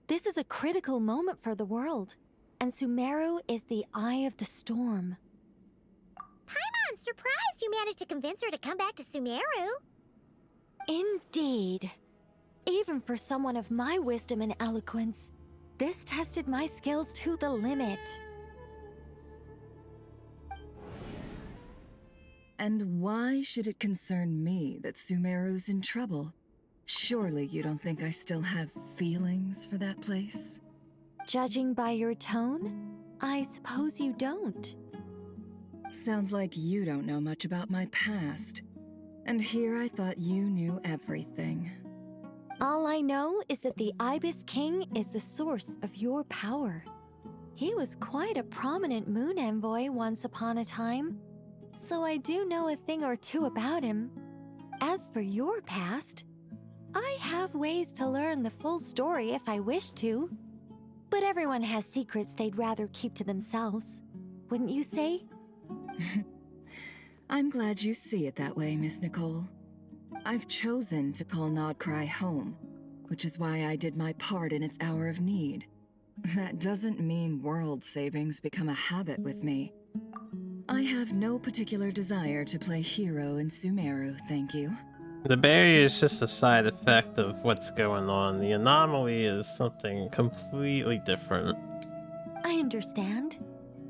This is a critical moment for the world, and Sumeru is the eye of the storm. Paimon's surprised you managed to convince her to come back to Sumeru. Indeed. Even for someone of my wisdom and eloquence, this tested my skills to the limit. And why should it concern me that Sumeru's in trouble? Surely you don't think I still have feelings for that place? Judging by your tone, I suppose you don't. Sounds like you don't know much about my past. And here I thought you knew everything. All I know is that the Ibis King is the source of your power. He was quite a prominent moon envoy once upon a time, so I do know a thing or two about him. As for your past, I have ways to learn the full story if I wish to. But everyone has secrets they'd rather keep to themselves, wouldn't you say? I'm glad you see it that way, Miss Nicole. I've chosen to call Nodcry home, which is why I did my part in its hour of need. That doesn't mean world savings become a habit with me. I have no particular desire to play hero in Sumeru, thank you. The barrier is just a side effect of what's going on. The anomaly is something completely different. I understand.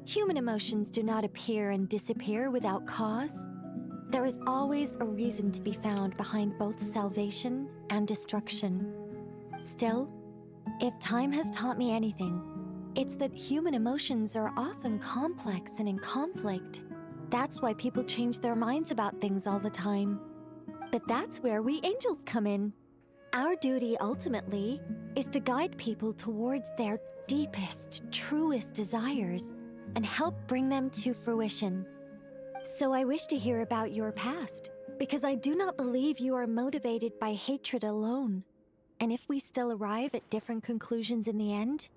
Human emotions do not appear and disappear without cause. There is always a reason to be found behind both salvation and destruction. Still, if time has taught me anything, it's that human emotions are often complex and in conflict. That's why people change their minds about things all the time. But that's where we angels come in. Our duty, ultimately, is to guide people towards their deepest, truest desires and help bring them to fruition. So I wish to hear about your past, because I do not believe you are motivated by hatred alone. And if we still arrive at different conclusions in the end,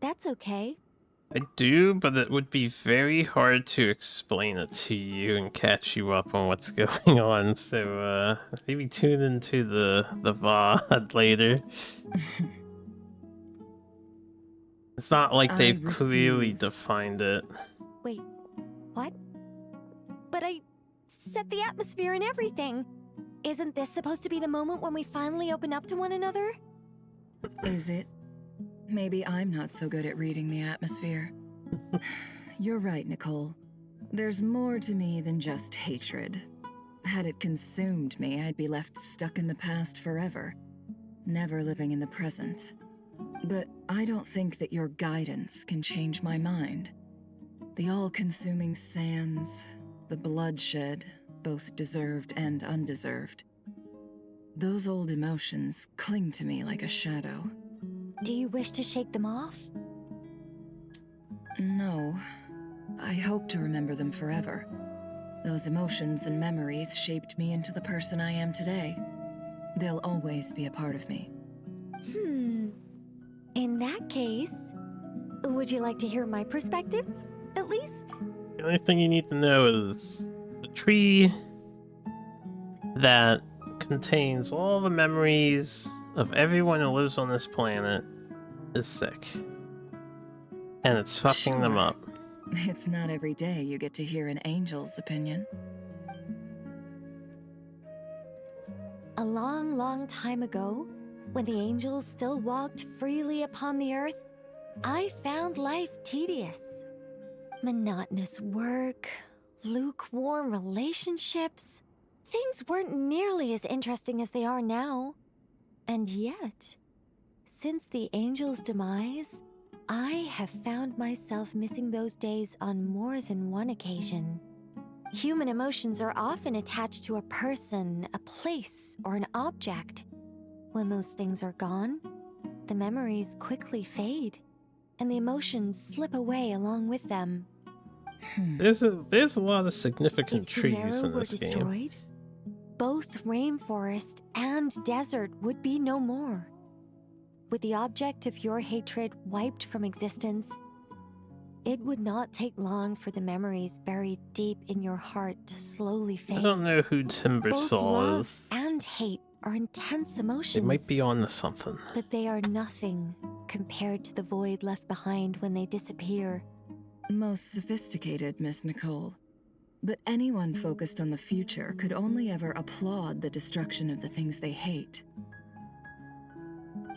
that's okay. I do, but it would be very hard to explain it to you and catch you up on what's going on, so maybe tune into the VOD later. It's not like they've clearly defined it. Wait, what? But I set the atmosphere and everything. Isn't this supposed to be the moment when we finally open up to one another? Is it? Maybe I'm not so good at reading the atmosphere. You're right, Nicole. There's more to me than just hatred. Had it consumed me, I'd be left stuck in the past forever, never living in the present. But I don't think that your guidance can change my mind. The all-consuming sands, the bloodshed, both deserved and undeserved. Those old emotions cling to me like a shadow. Do you wish to shake them off? No. I hope to remember them forever. Those emotions and memories shaped me into the person I am today. They'll always be a part of me. In that case, would you like to hear my perspective, at least? The only thing you need to know is the tree that contains all the memories of everyone who lives on this planet is sick. And it's fucking them up. It's not every day you get to hear an angel's opinion. A long, long time ago, when the angels still walked freely upon the earth, I found life tedious. Monotonous work, lukewarm relationships. Things weren't nearly as interesting as they are now. And yet, since the angels' demise, I have found myself missing those days on more than one occasion. Human emotions are often attached to a person, a place, or an object. When those things are gone, the memories quickly fade, and the emotions slip away along with them. There's a lot of significant If trees Sumeru in were this game. destroyed, both rainforest and desert would be no more. With the object of your hatred wiped from existence, it would not take long for the memories buried deep in your heart to slowly fade. I don't know who Both Timbersaw love is. and hate are intense emotions. They might be on to something. But they are nothing compared to the void left behind when they disappear. Most sophisticated, Miss Nicole. But anyone focused on the future could only ever applaud the destruction of the things they hate.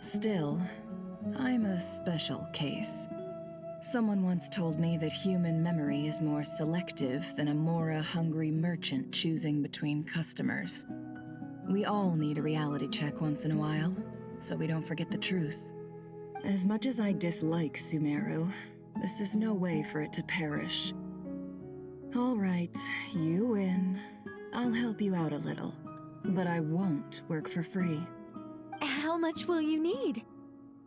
Still, I'm a special case. Someone once told me that human memory is more selective than a Mora-hungry merchant choosing between customers. We all need a reality check once in a while, so we don't forget the truth. As much as I dislike Sumeru, this is no way for it to perish. All right, you win. I'll help you out a little, but I won't work for free. How much will you need?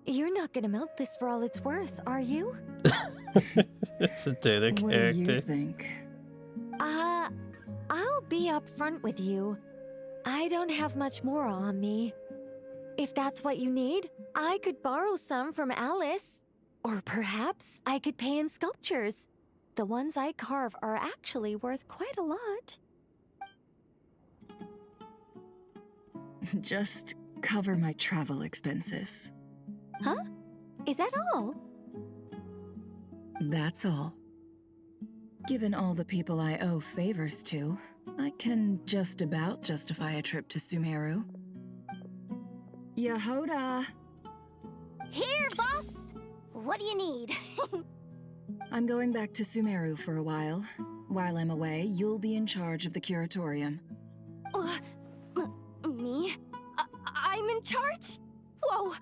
You're not gonna melt this for all it's worth, are you? It's a data What character. do you think? I'll be upfront with you. I don't have much more on me. If that's what you need, I could borrow some from Alice. Or perhaps I could pay in sculptures. The ones I carve are actually worth quite a lot. Just cover my travel expenses. Huh? Is that all? That's all. Given all the people I owe favors to, I can just about justify a trip to Sumeru. Yehoda! Here, boss! What do you need? I'm going back to Sumeru for a while. While I'm away, you'll be in charge of the curatorium. Me? I'm in charge? Whoa!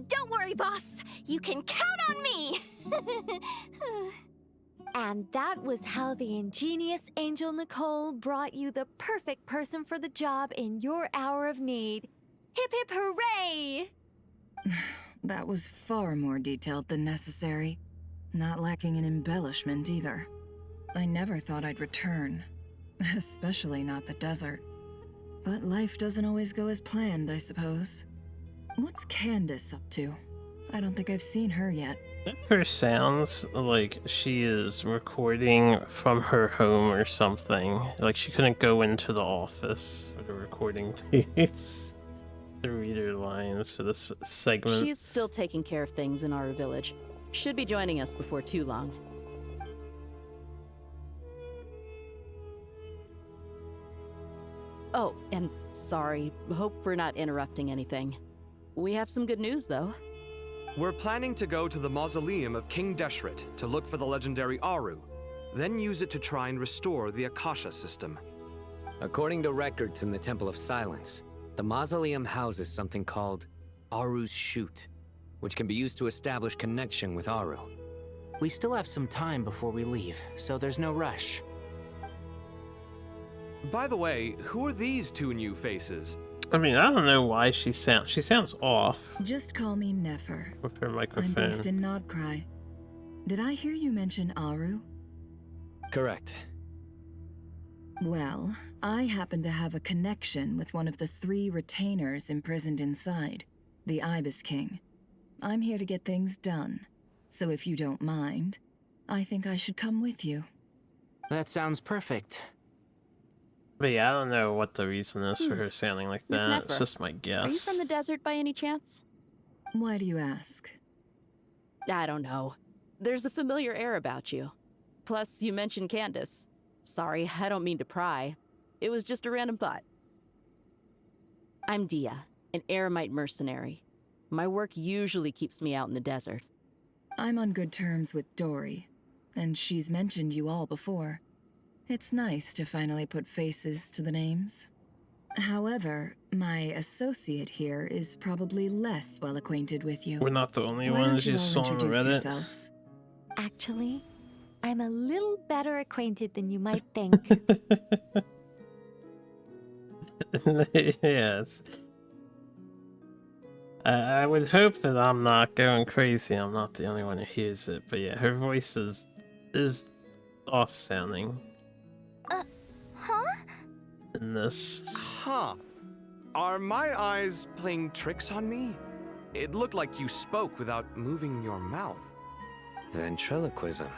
Don't worry, boss. You can count on me! And that was how the ingenious Angel Nicole brought you the perfect person for the job in your hour of need. Hip hip hooray! That was far more detailed than necessary. Not lacking in embellishment either. I never thought I'd return. Especially not the desert. But life doesn't always go as planned, I suppose. What's Candace up to? I don't think I've seen her yet. It first sounds like she is recording from her home or something. Like she couldn't go into the office for the recording piece to read her lines for this segment. She's still taking care of things in our village. Should be joining us before too long. Oh, and sorry. Hope we're not interrupting anything. We have some good news, though. We're planning to go to the mausoleum of King Deshret to look for the legendary Aru, then use it to try and restore the Akasha system. According to records in the Temple of Silence, the mausoleum houses something called Aru's Chute, which can be used to establish connection with Aru. We still have some time before we leave, so there's no rush. By the way, who are these two new faces? I mean, I don't know why she sounds off Just call me Nefer. with her I'm microphone. based in Nodcry. Did I hear you mention Aru? Correct. Well, I happen to have a connection with one of the 3 retainers imprisoned inside, the Ibis King. I'm here to get things done, so if you don't mind, I think I should come with you. That sounds perfect. But yeah, I don't know what the reason is for her sounding like Miss that. It's Nefer, just my Are you guess. from the desert by any chance? Why do you ask? I don't know. There's a familiar air about you. Plus, you mentioned Candace. Sorry, I don't mean to pry. It was just a random thought. I'm Dia, an Eremite mercenary. My work usually keeps me out in the desert. I'm on good terms with Dory, and she's mentioned you all before. It's nice to finally put faces to the names. However, my associate here is probably less well acquainted with you. We're not the only Why don't ones you you all saw on introduce Reddit. yourselves? Actually, I'm a little better acquainted than you might think. Yes. I would hope that I'm not going crazy. I'm not the only one who hears it, but yeah, her voice is off sounding Huh? in this. Huh. Are my eyes playing tricks on me? It looked like you spoke without moving your mouth. Ventriloquism.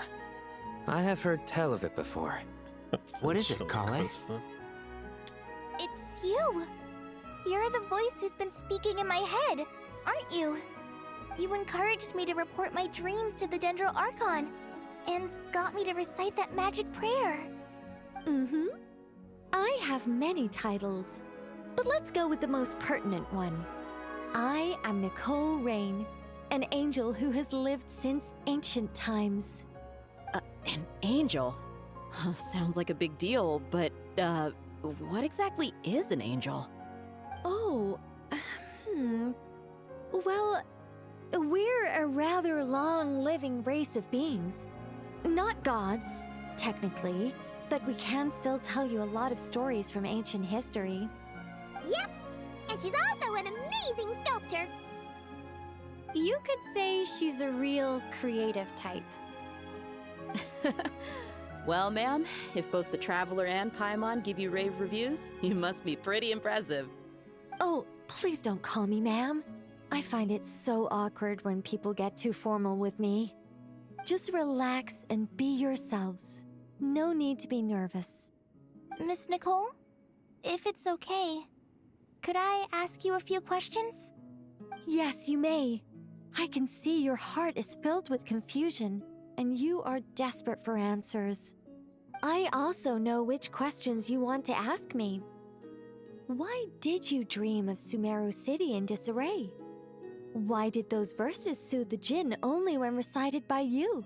I have heard tell of it before. What is it, Kale? It's you! You're the voice who's been speaking in my head, aren't you? You encouraged me to report my dreams to the Dendro Archon, and got me to recite that magic prayer. Mm-hmm. I have many titles, but let's go with the most pertinent one. I am Nicole Rain, an angel who has lived since ancient times. An angel? Sounds like a big deal, but, what exactly is an angel? Oh, Well, we're a rather long-living race of beings. Not gods, technically, but we can still tell you a lot of stories from ancient history. Yep, and she's also an amazing sculptor. You could say she's a real creative type. Well, ma'am, if both the Traveler and Paimon give you rave reviews, you must be pretty impressive. Oh, please don't call me ma'am. I find it so awkward when people get too formal with me. Just relax and be yourselves. No need to be nervous. Miss Nicole, if it's okay, could I ask you a few questions? Yes, you may. I can see your heart is filled with confusion, and you are desperate for answers. I also know which questions you want to ask me. Why did you dream of Sumeru City in disarray? Why did those verses soothe the djinn only when recited by you?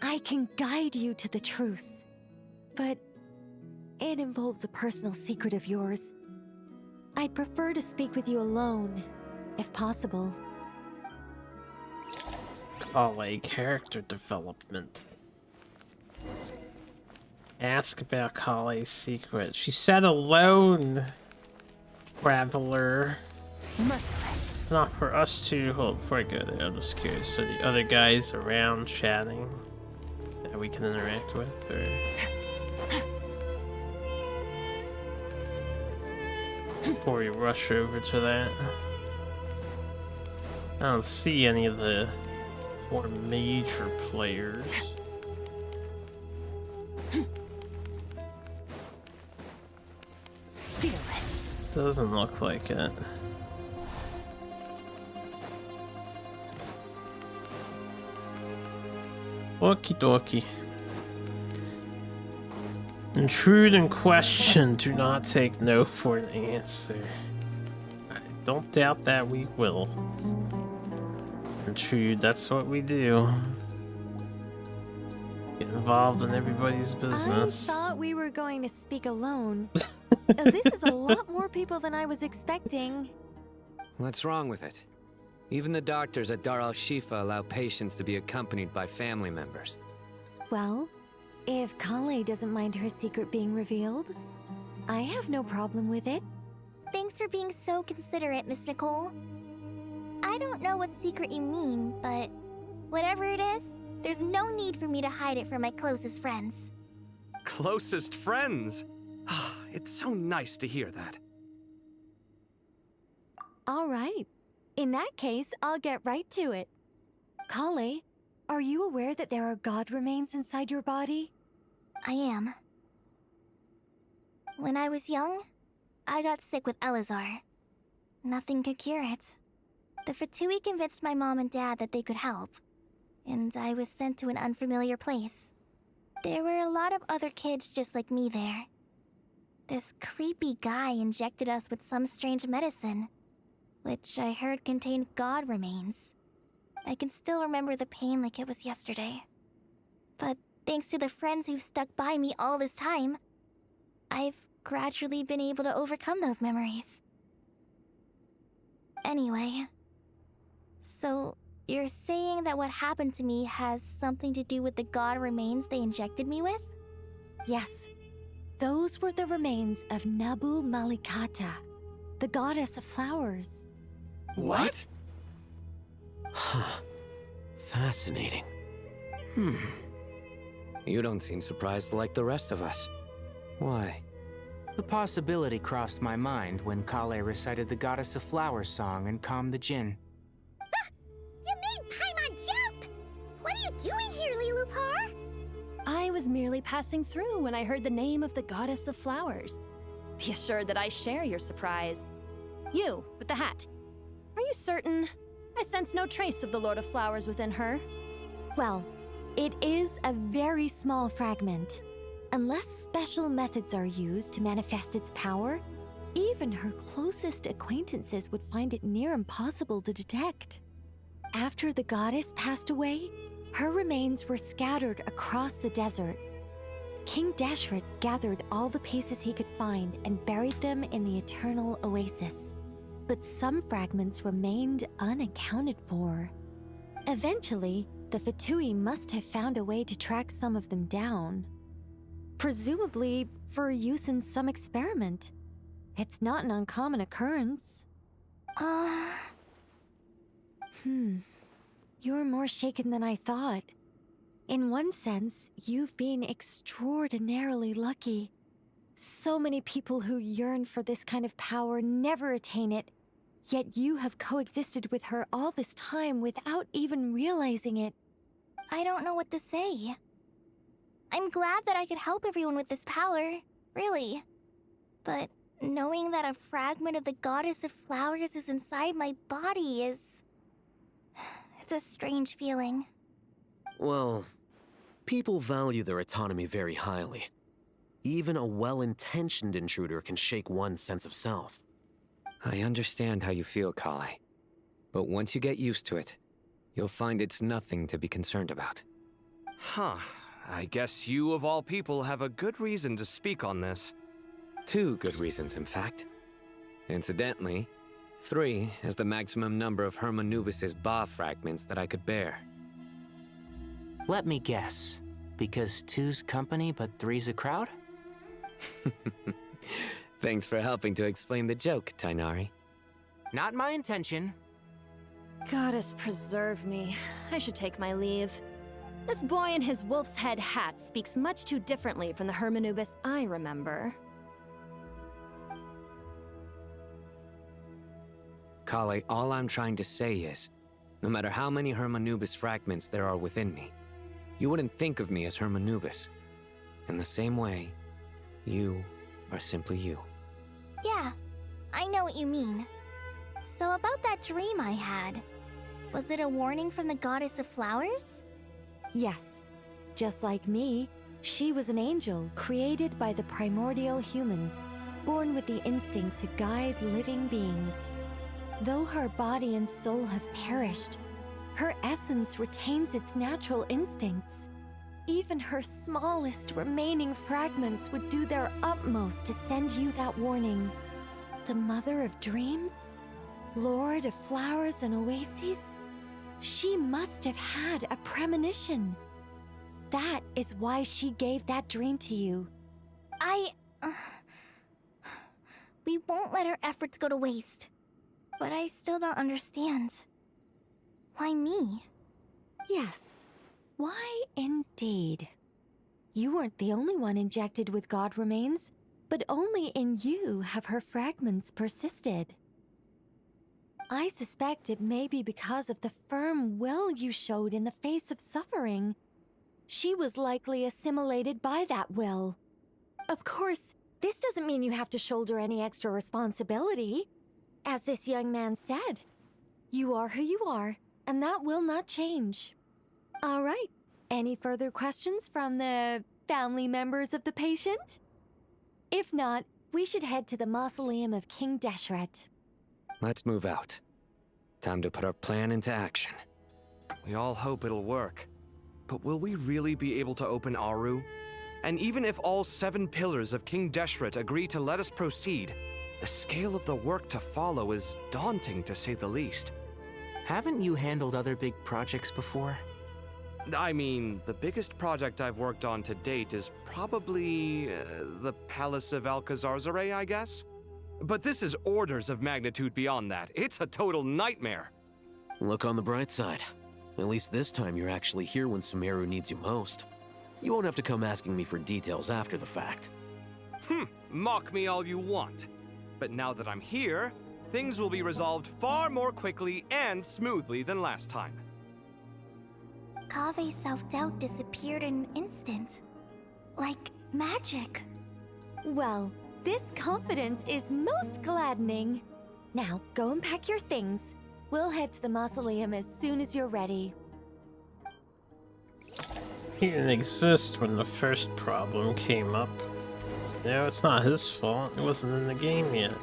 I can guide you to the truth, but it involves a personal secret of yours. I'd prefer to speak with you alone, if possible. Kale character development. Ask about Kale's secret. She said alone, Traveler. Merciless. It's not for us to hold before I go there. I'm just curious. So the other guys around chatting that we can interact with, or before we rush over to that. I don't see any of the more major players. Fearless. Doesn't look like it. Okie dokie. Intrude and question. Do not take no for an answer. I don't doubt that we will. Intrude, that's what we do. Get involved in everybody's business. I thought we were going to speak alone. This is a lot more people than I was expecting. What's wrong with it? Even the doctors at Dar al-Shifa allow patients to be accompanied by family members. Well, if Kale doesn't mind her secret being revealed, I have no problem with it. Thanks for being so considerate, Miss Nicole. I don't know what secret you mean, but whatever it is, there's no need for me to hide it from my closest friends. Closest friends? It's so nice to hear that. All right. In that case, I'll get right to it. Kale, are you aware that there are god remains inside your body? I am. When I was young, I got sick with Elazar. Nothing could cure it. The Fatui convinced my mom and dad that they could help, and I was sent to an unfamiliar place. There were a lot of other kids just like me there. This creepy guy injected us with some strange medicine, which I heard contained god remains. I can still remember the pain like it was yesterday. But thanks to the friends who've stuck by me all this time, I've gradually been able to overcome those memories. Anyway, so you're saying that what happened to me has something to do with the god remains they injected me with? Yes. Those were the remains of Nabu Malikata, the goddess of flowers. What? Huh. Fascinating. You don't seem surprised like the rest of us. Why? The possibility crossed my mind when Kale recited the Goddess of Flowers song and calmed the Jinn. You made Paimon jump! What are you doing here, Lilupar? I was merely passing through when I heard the name of the Goddess of Flowers. Be assured that I share your surprise. You, with the hat. Are you certain? I sense no trace of the Lord of Flowers within her. Well, it is a very small fragment. Unless special methods are used to manifest its power, even her closest acquaintances would find it near impossible to detect. After the goddess passed away, her remains were scattered across the desert. King Deshret gathered all the pieces he could find and buried them in the Eternal Oasis. But some fragments remained unaccounted for. Eventually, the Fatui must have found a way to track some of them down. Presumably for use in some experiment. It's not an uncommon occurrence. You're more shaken than I thought. In one sense, you've been extraordinarily lucky. So many people who yearn for this kind of power never attain it, yet you have coexisted with her all this time without even realizing it. I don't know what to say. I'm glad that I could help everyone with this power, really. But knowing that a fragment of the Goddess of Flowers is inside my body is... it's a strange feeling. Well, people value their autonomy very highly. Even a well-intentioned intruder can shake one's sense of self. I understand how you feel, Kale. But once you get used to it, you'll find it's nothing to be concerned about. Huh. I guess you, of all people, have a good reason to speak on this. 2 good reasons, in fact. Incidentally, 3 is the maximum number of Hermanubis' Ba fragments that I could bear. Let me guess. Because 2's company, but 3's a crowd? Thanks for helping to explain the joke, Tainari. Not my intention. Goddess preserve me. I should take my leave. This boy in his wolf's head hat speaks much too differently from the Hermanubis I remember. Kale, all I'm trying to say is, no matter how many Hermanubis fragments there are within me, you wouldn't think of me as Hermanubis. In the same way, you are simply you. Yeah, I know what you mean. So about that dream I had, was it a warning from the Goddess of Flowers? Yes. Just like me, she was an angel created by the primordial humans, born with the instinct to guide living beings. Though her body and soul have perished, her essence retains its natural instincts. Even her smallest remaining fragments would do their utmost to send you that warning. The Mother of Dreams? Lord of Flowers and Oases? She must have had a premonition. That is why she gave that dream to you. We won't let our efforts go to waste. But I still don't understand. Why me? Yes. Why indeed? You weren't the only one injected with god remains, but only in you have her fragments persisted. I suspect it may be because of the firm will you showed in the face of suffering. She was likely assimilated by that will. Of course, this doesn't mean you have to shoulder any extra responsibility. As this young man said, you are who you are, and that will not change. All right, any further questions from the family members of the patient? If not, we should head to the mausoleum of King Deshret. Let's move out. Time to put our plan into action. We all hope it'll work. But will we really be able to open Aru? And even if all 7 pillars of King Deshret agree to let us proceed, the scale of the work to follow is daunting, to say the least. Haven't you handled other big projects before? I mean, the biggest project I've worked on to date is probably the Palace of Alcazarzaray, I guess? But this is orders of magnitude beyond that. It's a total nightmare. Look on the bright side. At least this time you're actually here when Sumeru needs you most. You won't have to come asking me for details after the fact. Mock me all you want. But now that I'm here, things will be resolved far more quickly and smoothly than last time. Kave's self-doubt disappeared in an instant. Like magic. Well, this confidence is most gladdening. Now, go and pack your things. We'll head to the mausoleum as soon as you're ready. He didn't exist when the first problem came up. No, it's not his fault. It wasn't in the game yet.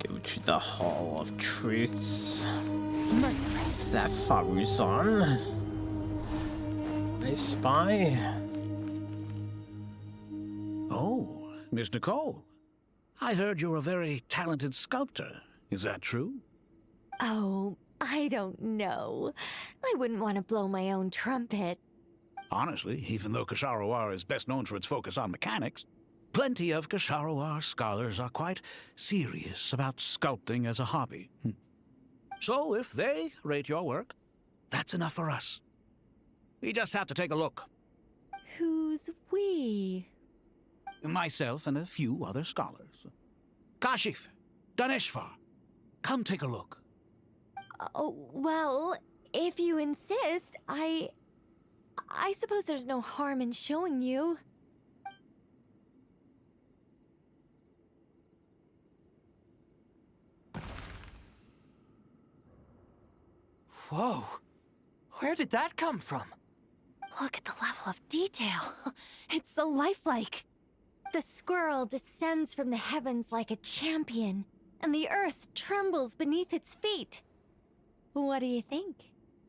Go to the Hall of Truths. Is that Faruzan? I spy. Oh, Miss Nicole. I heard you're a very talented sculptor. Is that true? Oh, I don't know. I wouldn't want to blow my own trumpet. Honestly, even though Kasharawar is best known for its focus on mechanics, plenty of Kasharawar scholars are quite serious about sculpting as a hobby. So if they rate your work, that's enough for us. We just have to take a look. Who's we? Myself and a few other scholars. Kashif, Daneshvar, come take a look. Oh, well, if you insist, I suppose there's no harm in showing you. Whoa! Where did that come from? Look at the level of detail. It's so lifelike. The squirrel descends from the heavens like a champion, and the earth trembles beneath its feet. What do you think?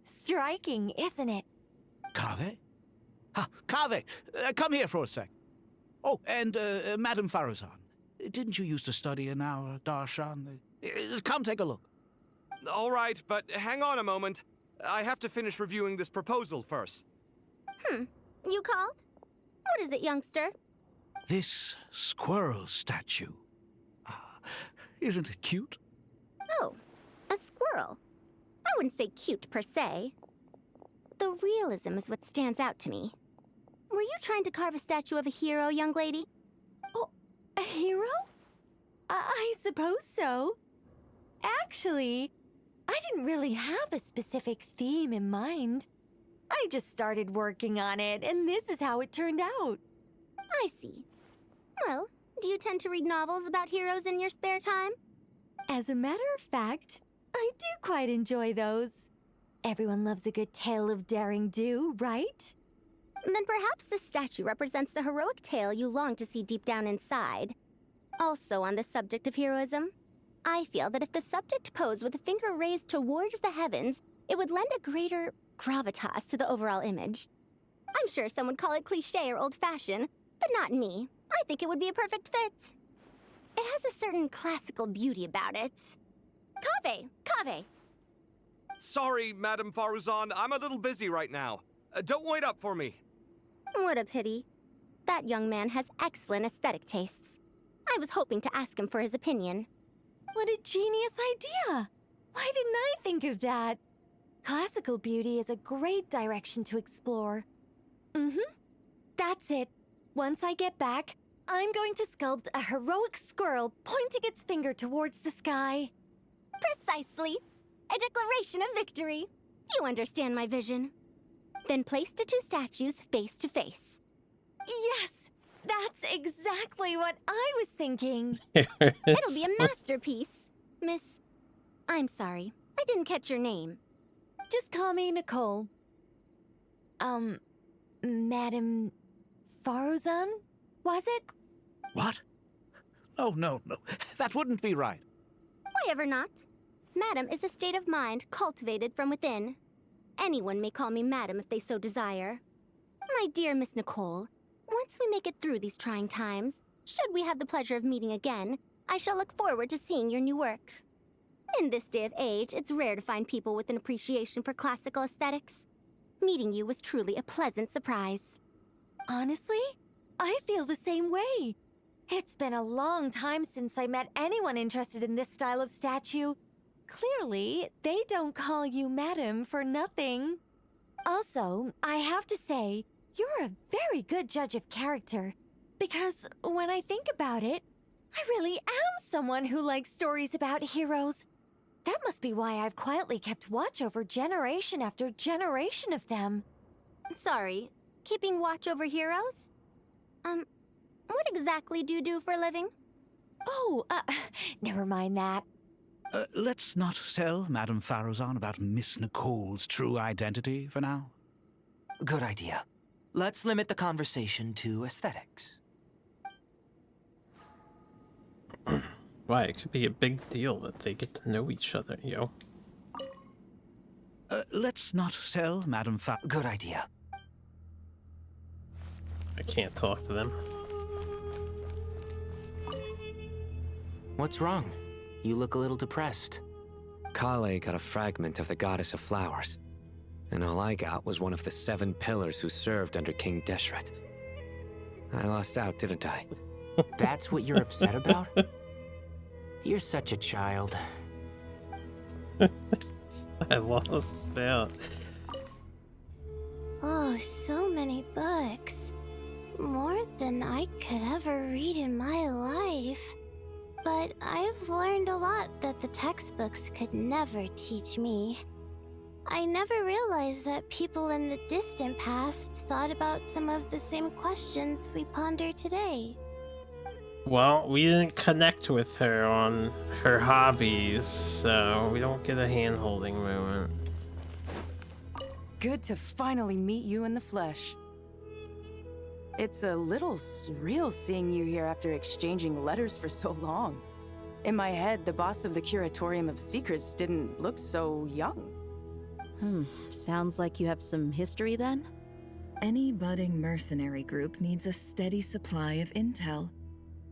Striking, isn't it? Kave? Kave, come here for a sec. Oh, and Madame Faruzan, didn't you used to study in our darshan? Come take a look. All right, but hang on a moment. I have to finish reviewing this proposal first. You called? What is it, youngster? This squirrel statue. Isn't it cute? Oh, a squirrel. I wouldn't say cute per se. The realism is what stands out to me. Were you trying to carve a statue of a hero, young lady? Oh, a hero? I suppose so. Actually, I didn't really have a specific theme in mind. I just started working on it, and this is how it turned out. I see. Well, do you tend to read novels about heroes in your spare time? As a matter of fact, I do quite enjoy those. Everyone loves a good tale of daring do, right? Then perhaps this statue represents the heroic tale you long to see deep down inside. Also on the subject of heroism, I feel that if the subject posed with a finger raised towards the heavens, it would lend a greater gravitas to the overall image. I'm sure some would call it cliché or old-fashioned, but not me. I think it would be a perfect fit. It has a certain classical beauty about it. Kave! Sorry, Madame Faruzan, I'm a little busy right now. Don't wait up for me. What a pity. That young man has excellent aesthetic tastes. I was hoping to ask him for his opinion. What a genius idea! Why didn't I think of that? Classical beauty is a great direction to explore. That's it. Once I get back, I'm going to sculpt a heroic squirrel pointing its finger towards the sky. Precisely. A declaration of victory. You understand my vision. Then place the two statues face to face. Yes! That's exactly what I was thinking. It'll be a masterpiece. Miss... I'm sorry. I didn't catch your name. Just call me Nicole. Madame Faruzan? Was it? What? Oh, no. That wouldn't be right. Why ever not? Madam is a state of mind cultivated from within. anyone may call me madam if they so desire. My dear Miss Nicole, once we make it through these trying times, should we have the pleasure of meeting again, I shall look forward to seeing your new work. In this day of age, it's rare to find people with an appreciation for classical aesthetics. Meeting you was truly a pleasant surprise. Honestly, I feel the same way. It's been a long time since I met anyone interested in this style of statue. Clearly, they don't call you madam for nothing. Also, I have to say, you're a very good judge of character. Because when I think about it, I really am someone who likes stories about heroes. That must be why I've quietly kept watch over generation after generation of them. Sorry, keeping watch over heroes? What exactly do you do for a living? Oh, never mind that. Let's not tell Madame Faruzan about Miss Nicole's true identity for now. Good idea. Let's limit the conversation to aesthetics. Why, it could be a big deal that they get to know each other, yo. Let's not tell Madame Good idea. I can't talk to them. What's wrong? You look a little depressed. Kale got a fragment of the Goddess of Flowers, and all I got was one of the 7 pillars who served under King Deshret. I lost out, didn't I? That's what you're upset about? You're such a child. I lost out. Oh, so many books. More than I could ever read in my life. But I've learned a lot that the textbooks could never teach me. I never realized that people in the distant past thought about some of the same questions we ponder today. Well, we didn't connect with her on her hobbies, so we don't get a hand-holding moment. Good to finally meet you in the flesh. It's a little surreal seeing you here after exchanging letters for so long. In my head, the boss of the Curatorium of Secrets didn't look so young. Sounds like you have some history then? Any budding mercenary group needs a steady supply of intel.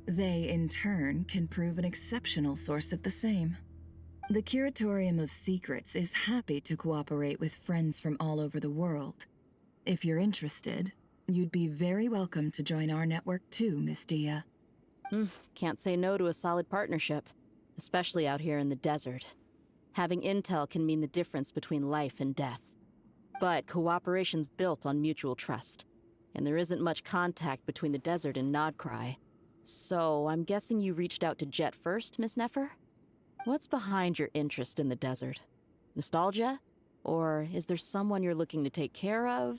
They, in turn, can prove an exceptional source of the same. The Curatorium of Secrets is happy to cooperate with friends from all over the world. If you're interested, you'd be very welcome to join our network too, Miss Dia. Can't say no to a solid partnership, especially out here in the desert. Having intel can mean the difference between life and death. But cooperation's built on mutual trust, and there isn't much contact between the desert and Nodcry. So I'm guessing you reached out to Jet first, Miss Nefer? What's behind your interest in the desert? Nostalgia? Or is there someone you're looking to take care of?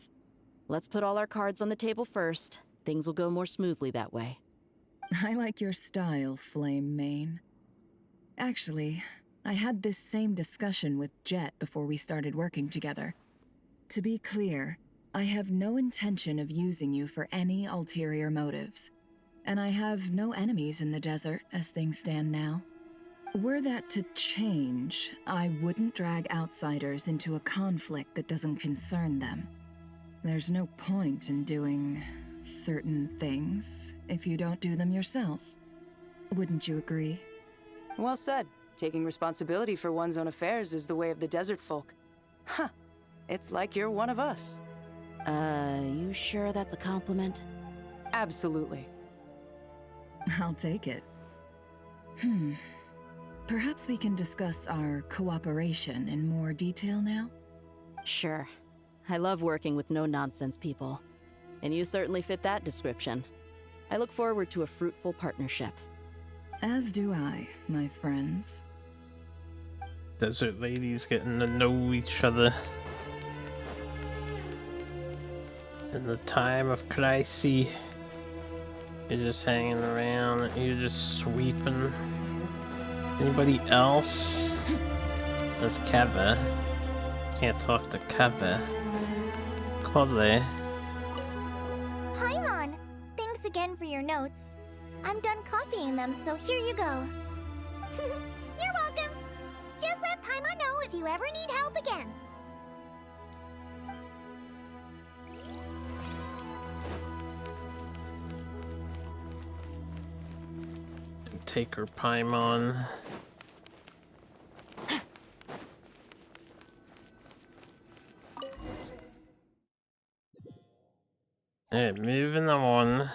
Let's put all our cards on the table first. Things will go more smoothly that way. I like your style, Flame Mane. Actually, I had this same discussion with Jet before we started working together. To be clear, I have no intention of using you for any ulterior motives. And I have no enemies in the desert as things stand now. Were that to change, I wouldn't drag outsiders into a conflict that doesn't concern them. There's no point in doing certain things if you don't do them yourself. Wouldn't you agree? Well said. Taking responsibility for one's own affairs is the way of the desert folk. Huh. It's like you're one of us. You sure that's a compliment? Absolutely. I'll take it. Perhaps we can discuss our cooperation in more detail now? Sure. I love working with no-nonsense people. And you certainly fit that description. I look forward to a fruitful partnership. As do I, my friends. Desert ladies getting to know each other. In the time of crisis. You're just hanging around, you're just sweeping. Anybody else? There's Kava. Can't talk to Kava. Kodle. Paimon, thanks again for your notes. I'm done copying them, so here you go. You're welcome. Just let Paimon know if you ever need help again. take her Paimon. Alright, moving on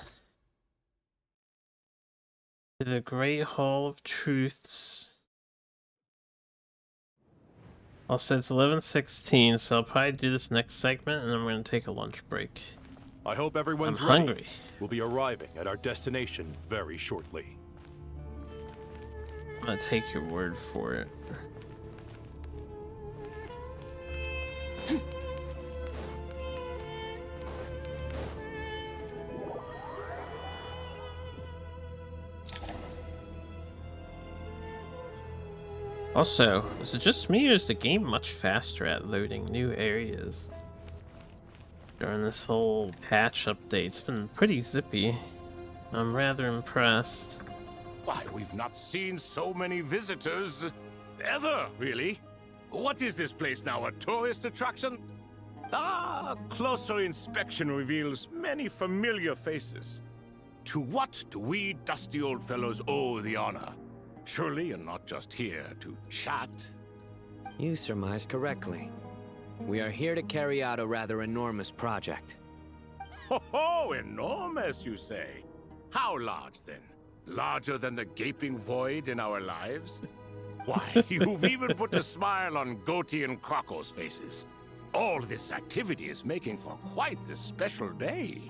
to the Great Hall of Truths. Also, it's 11:16, so I'll probably do this next segment, and then we're gonna take a lunch break. I hope everyone's I'm ready. hungry. We'll be arriving at our destination very shortly. I'm gonna take your word for it. Also, is it just me or is the game much faster at loading new areas? During this whole patch update, it's been pretty zippy. I'm rather impressed. Why, we've not seen so many visitors ever, really. What is this place now, a tourist attraction? Ah, closer inspection reveals many familiar faces. To what do we dusty old fellows owe the honor? Surely you're not just here to chat. You surmise correctly. We are here to carry out a rather enormous project. Ho, enormous, you say? How large, then? Larger than the gaping void in our lives? Why, you've even put a smile on Goatee and Crocco's faces. All this activity is making for quite the special day.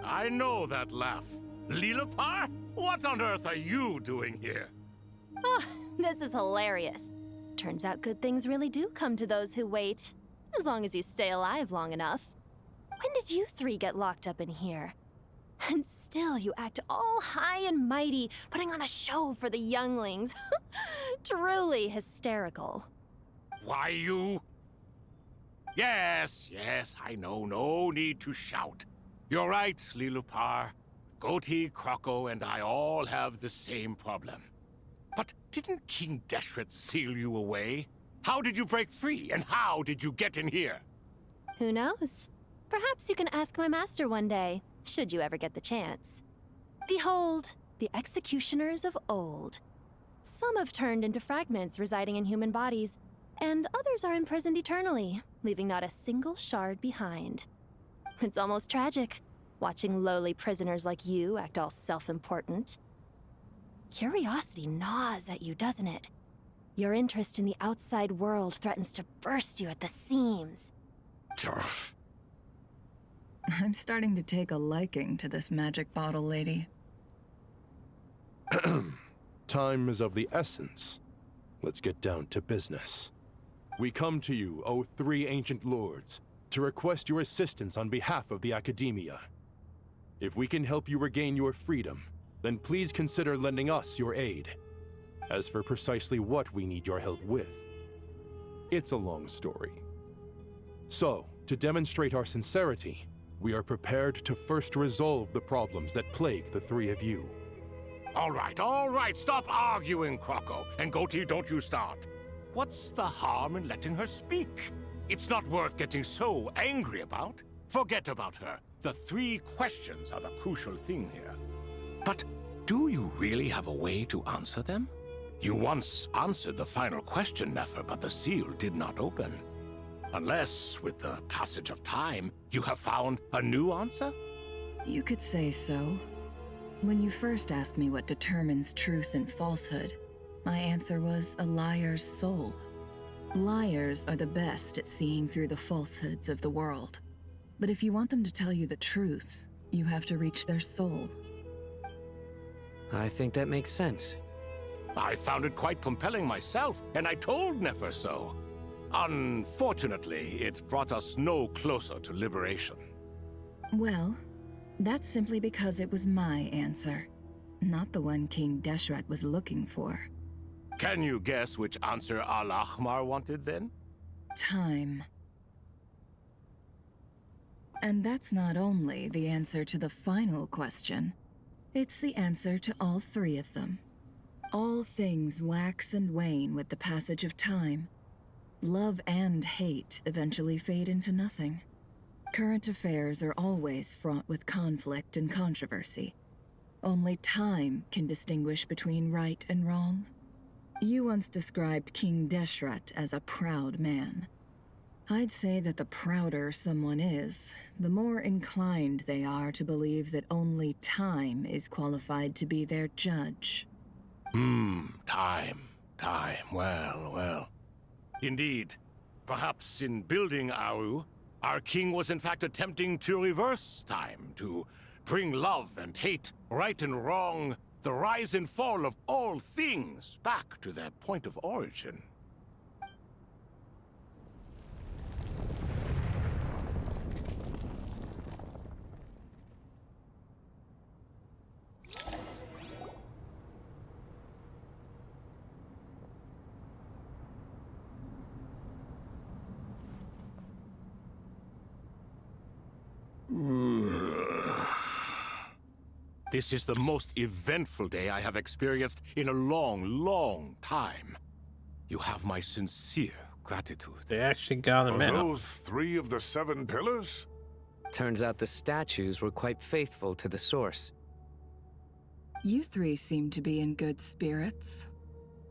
I know that laugh. Lilipar? What on earth are you doing here? Oh, this is hilarious. Turns out good things really do come to those who wait. As long as you stay alive long enough. When did you three get locked up in here? And still you act all high and mighty, putting on a show for the younglings. Truly hysterical. Why, you... Yes, I know. No need to shout. You're right, Lilipar. Goatee, Crocco, and I all have the same problem. But didn't King Deshret seal you away? How did you break free, and how did you get in here? Who knows? Perhaps you can ask my master one day, should you ever get the chance. Behold, the executioners of old. Some have turned into fragments residing in human bodies, and others are imprisoned eternally, leaving not a single shard behind. It's almost tragic, watching lowly prisoners like you act all self-important. Curiosity gnaws at you, doesn't it? Your interest in the outside world threatens to burst you at the seams. Turf. I'm starting to take a liking to this magic bottle lady. Time is of the essence. Let's get down to business. We come to you, O three ancient lords, to request your assistance on behalf of the Academia. If we can help you regain your freedom, then please consider lending us your aid. As for precisely what we need your help with, it's a long story. So, to demonstrate our sincerity, we are prepared to first resolve the problems that plague the three of you. All right, stop arguing, Crocco. And Goatee, don't you start. What's the harm in letting her speak? It's not worth getting so angry about. Forget about her. The three questions are the crucial thing here. But do you really have a way to answer them? You once answered the final question, Nefer, but the seal did not open. Unless, with the passage of time, you have found a new answer? You could say so. When you first asked me what determines truth and falsehood, my answer was a liar's soul. Liars are the best at seeing through the falsehoods of the world. But if you want them to tell you the truth, you have to reach their soul. I think that makes sense. I found it quite compelling myself, and I told Nefer so. Unfortunately, it brought us no closer to liberation. Well, that's simply because it was my answer, not the one King Deshret was looking for. Can you guess which answer Al-Ahmar wanted then? Time. And that's not only the answer to the final question, it's the answer to all three of them. All things wax and wane with the passage of time. Love and hate eventually fade into nothing. Current affairs are always fraught with conflict and controversy. Only time can distinguish between right and wrong. You once described King Deshret as a proud man. I'd say that the prouder someone is, the more inclined they are to believe that only time is qualified to be their judge. Time. Well. Indeed. Perhaps in building Aru, our king was in fact attempting to reverse time, to bring love and hate, right and wrong, the rise and fall of all things back to their point of origin. This is the most eventful day I have experienced in a long time. You have my sincere gratitude. They actually got him Are in. those 3 of the 7 pillars? Turns out the statues were quite faithful to the source. You 3 seem to be in good spirits.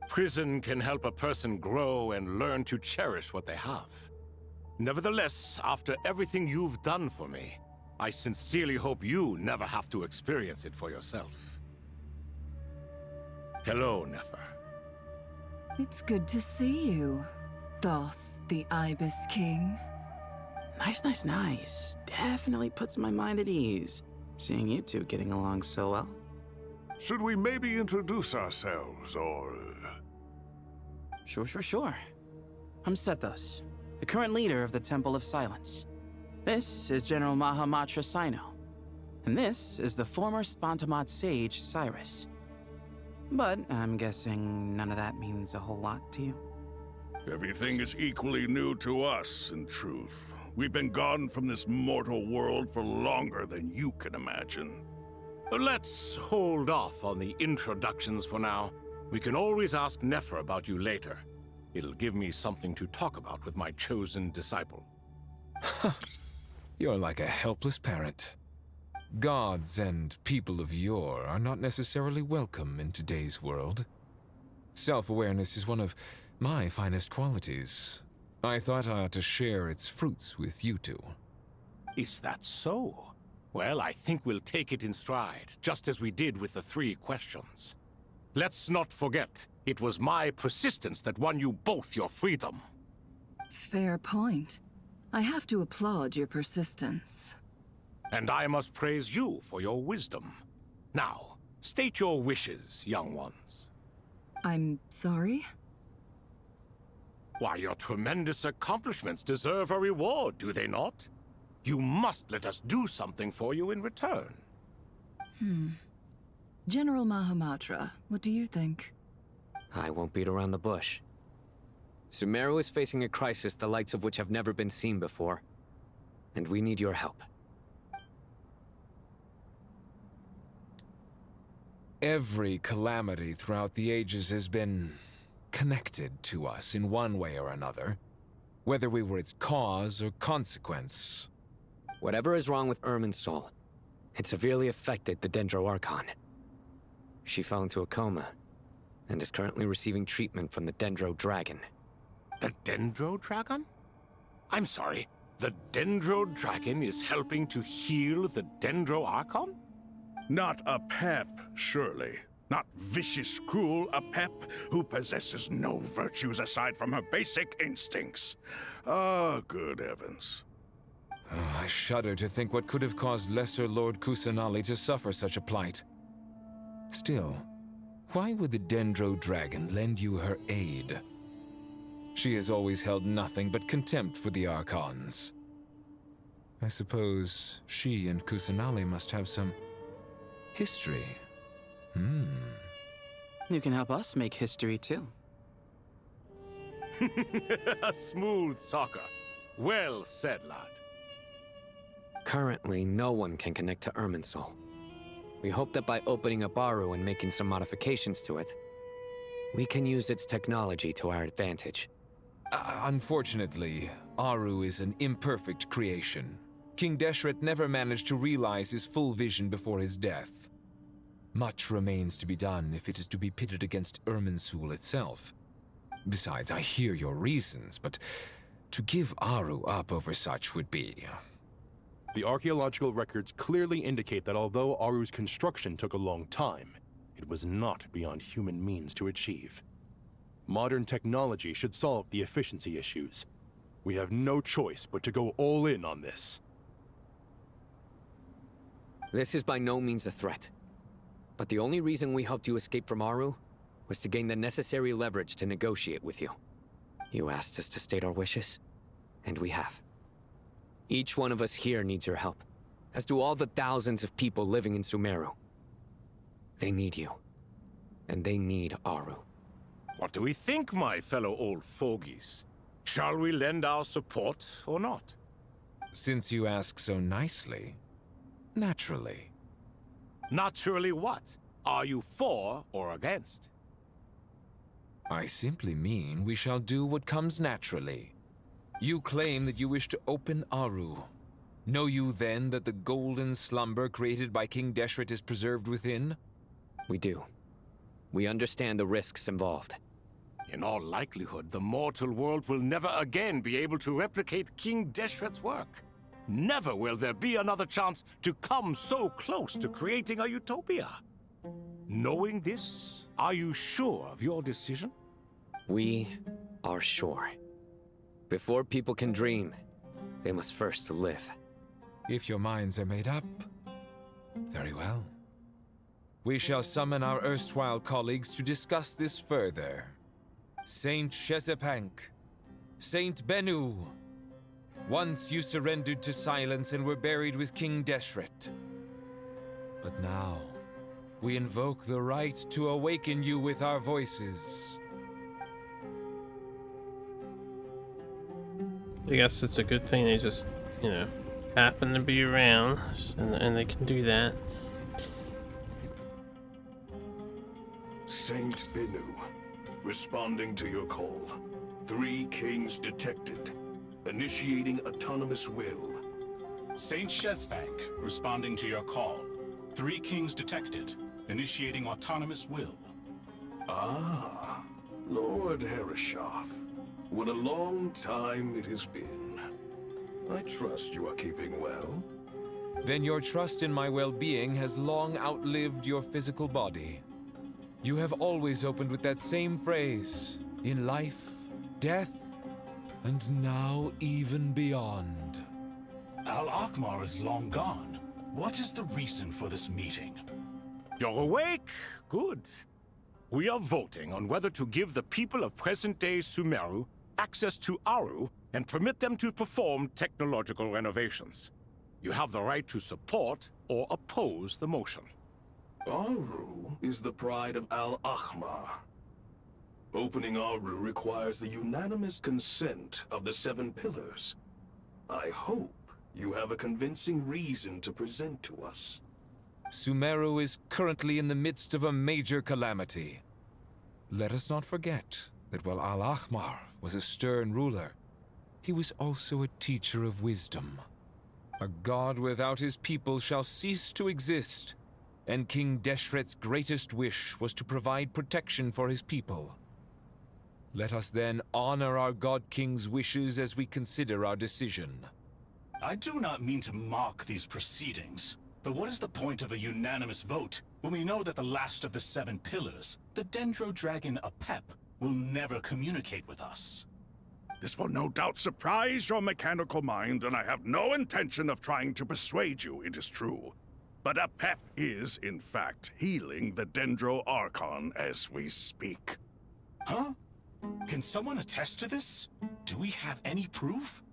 Prison can help a person grow and learn to cherish what they have. Nevertheless, after everything you've done for me, I sincerely hope you never have to experience it for yourself. Hello, Nefer. It's good to see you, Thoth the Ibis King. Nice. Definitely puts my mind at ease, seeing you 2 getting along so well. Should we maybe introduce ourselves, or... Sure. I'm Sethos, the current leader of the Temple of Silence. This is General Mahamatra Sino, and this is the former Spantamad sage, Cyrus. But I'm guessing none of that means a whole lot to you. Everything is equally new to us, in truth. We've been gone from this mortal world for longer than you can imagine. Let's hold off on the introductions for now. We can always ask Nefer about you later. It'll give me something to talk about with my chosen disciple. You're like a helpless parent. Gods and people of yore are not necessarily welcome in today's world. Self-awareness is one of my finest qualities. I thought I ought to share its fruits with you 2. Is that so? Well, I think we'll take it in stride, just as we did with the 3 questions. Let's not forget, it was my persistence that won you both your freedom. Fair point. I have to applaud your persistence. And I must praise you for your wisdom. Now, state your wishes, young ones. I'm sorry? Why, your tremendous accomplishments deserve a reward, do they not? You must let us do something for you in return. General Mahamatra, what do you think? I won't beat around the bush. Sumeru is facing a crisis the likes of which have never been seen before. And we need your help. Every calamity throughout the ages has been connected to us in one way or another, whether we were its cause or consequence. Whatever is wrong with Irminsul, it severely affected the Dendro Archon. She fell into a coma, and is currently receiving treatment from the Dendro Dragon. The Dendro Dragon? I'm sorry, the Dendro Dragon is helping to heal the Dendro Archon? Not a pep, surely. Not vicious, cruel a pep who possesses no virtues aside from her basic instincts. Ah, good heavens. Oh, I shudder to think what could have caused Lesser Lord Kusanali to suffer such a plight. Still, why would the Dendro Dragon lend you her aid? She has always held nothing but contempt for the Archons. I suppose she and Kusanali must have some history. You can help us make history too. A smooth talker. Well said, lad. Currently, no one can connect to Irminsul. We hope that by opening up Aru and making some modifications to it, we can use its technology to our advantage. Unfortunately, Aru is an imperfect creation. King Deshret never managed to realize his full vision before his death. Much remains to be done if it is to be pitted against Irminsul itself. Besides, I hear your reasons, but to give Aru up over such would be... The archaeological records clearly indicate that although Aru's construction took a long time, it was not beyond human means to achieve. Modern technology should solve the efficiency issues. We have no choice but to go all in on this. This is by no means a threat. But the only reason we helped you escape from Aru was to gain the necessary leverage to negotiate with you. You asked us to state our wishes, and we have. Each one of us here needs your help, as do all the thousands of people living in Sumeru. They need you, and they need Aru. What do we think, my fellow old fogies? Shall we lend our support or not? Since you ask so nicely, naturally. Naturally what? Are you for or against? I simply mean we shall do what comes naturally. You claim that you wish to open Aru. Know you then that the golden slumber created by King Deshret is preserved within? We do. We understand the risks involved. In all likelihood, the mortal world will never again be able to replicate King Deshret's work. Never will there be another chance to come so close to creating a utopia. Knowing this, are you sure of your decision? We are sure. Before people can dream, they must first live. If your minds are made up, very well. We shall summon our erstwhile colleagues to discuss this further. Saint Shezepank, Saint Bennu. Once you surrendered to silence and were buried with King Deshret. But now, we invoke the right to awaken you with our voices. I guess it's a good thing they just, happen to be around, and they can do that. Saint Bennu, responding to your call. 3 kings detected. Initiating autonomous will. Saint Shezbank, responding to your call. 3 kings detected. Initiating autonomous will. Ah, Lord Herreshoff. What a long time it has been. I trust you are keeping well. Then your trust in my well-being has long outlived your physical body. You have always opened with that same phrase, in life, death, and now even beyond. Al-Akmar is long gone. What is the reason for this meeting? You're awake? Good. We are voting on whether to give the people of present-day Sumeru access to Aru and permit them to perform technological renovations. You have the right to support or oppose the motion. Aru is the pride of Al-Akmar. Opening Aru requires the unanimous consent of the 7 pillars. I hope you have a convincing reason to present to us. Sumeru is currently in the midst of a major calamity. Let us not forget that while Al-Akmar was a stern ruler, he was also a teacher of wisdom. A god without his people shall cease to exist, and King Deshret's greatest wish was to provide protection for his people. Let us then honor our God King's wishes as we consider our decision. I do not mean to mock these proceedings, but what is the point of a unanimous vote when we know that the last of the 7 pillars, the Dendro Dragon Apep, will never communicate with us? This will no doubt surprise your mechanical mind, and I have no intention of trying to persuade you it is true. But Apep is, in fact, healing the Dendro Archon as we speak. Huh? Can someone attest to this? Do we have any proof?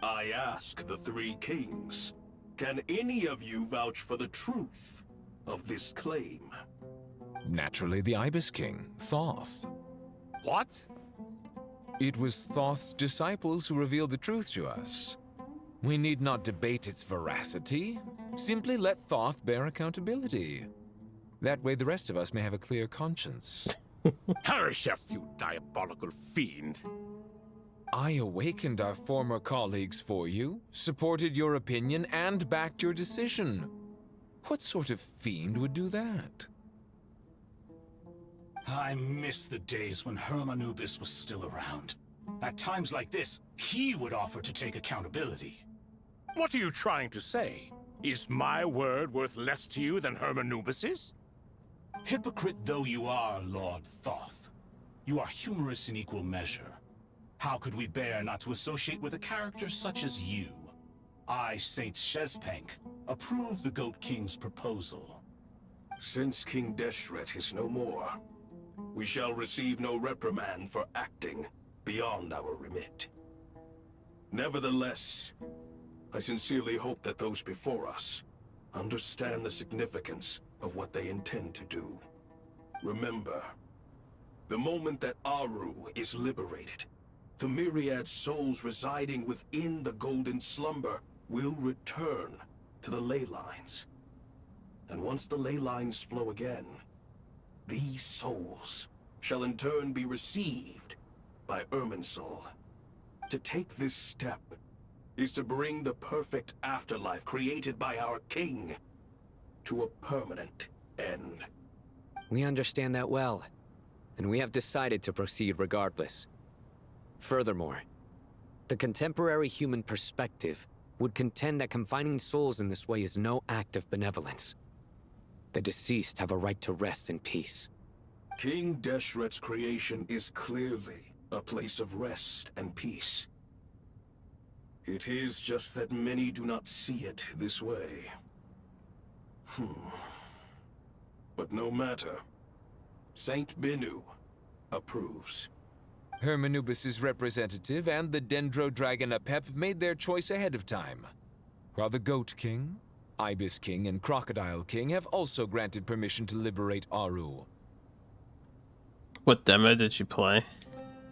I ask the 3 kings. Can any of you vouch for the truth of this claim? Naturally, the Ibis King, Thoth. What? It was Thoth's disciples who revealed the truth to us. We need not debate its veracity. Simply let Thoth bear accountability. That way the rest of us may have a clear conscience. Herreshoff, you diabolical fiend. I awakened our former colleagues for you, supported your opinion, and backed your decision. What sort of fiend would do that? I miss the days when Hermanubis was still around. At times like this, he would offer to take accountability. What are you trying to say? Is my word worth less to you than Hermanubis's? Hypocrite though you are, Lord Thoth, you are humorous in equal measure. How could we bear not to associate with a character such as you? I, Saint Shezpank, approve the Goat King's proposal. Since King Deshret is no more, we shall receive no reprimand for acting beyond our remit. Nevertheless, I sincerely hope that those before us understand the significance of what they intend to do. Remember, the moment that Aru is liberated, the myriad souls residing within the Golden Slumber will return to the ley lines. And once the ley lines flow again, these souls shall in turn be received by Irminsul. To take this step is to bring the perfect afterlife created by our king to a permanent end. We understand that well, and we have decided to proceed regardless. Furthermore, the contemporary human perspective would contend that confining souls in this way is no act of benevolence. The deceased have a right to rest in peace. King Deshret's creation is clearly a place of rest and peace. It is just that many do not see it this way. But no matter. Saint Binu approves. Hermanubis' representative and the Dendro Dragon Apep made their choice ahead of time, while the Goat King, Ibis King, and Crocodile King have also granted permission to liberate Aru. What demo did you play?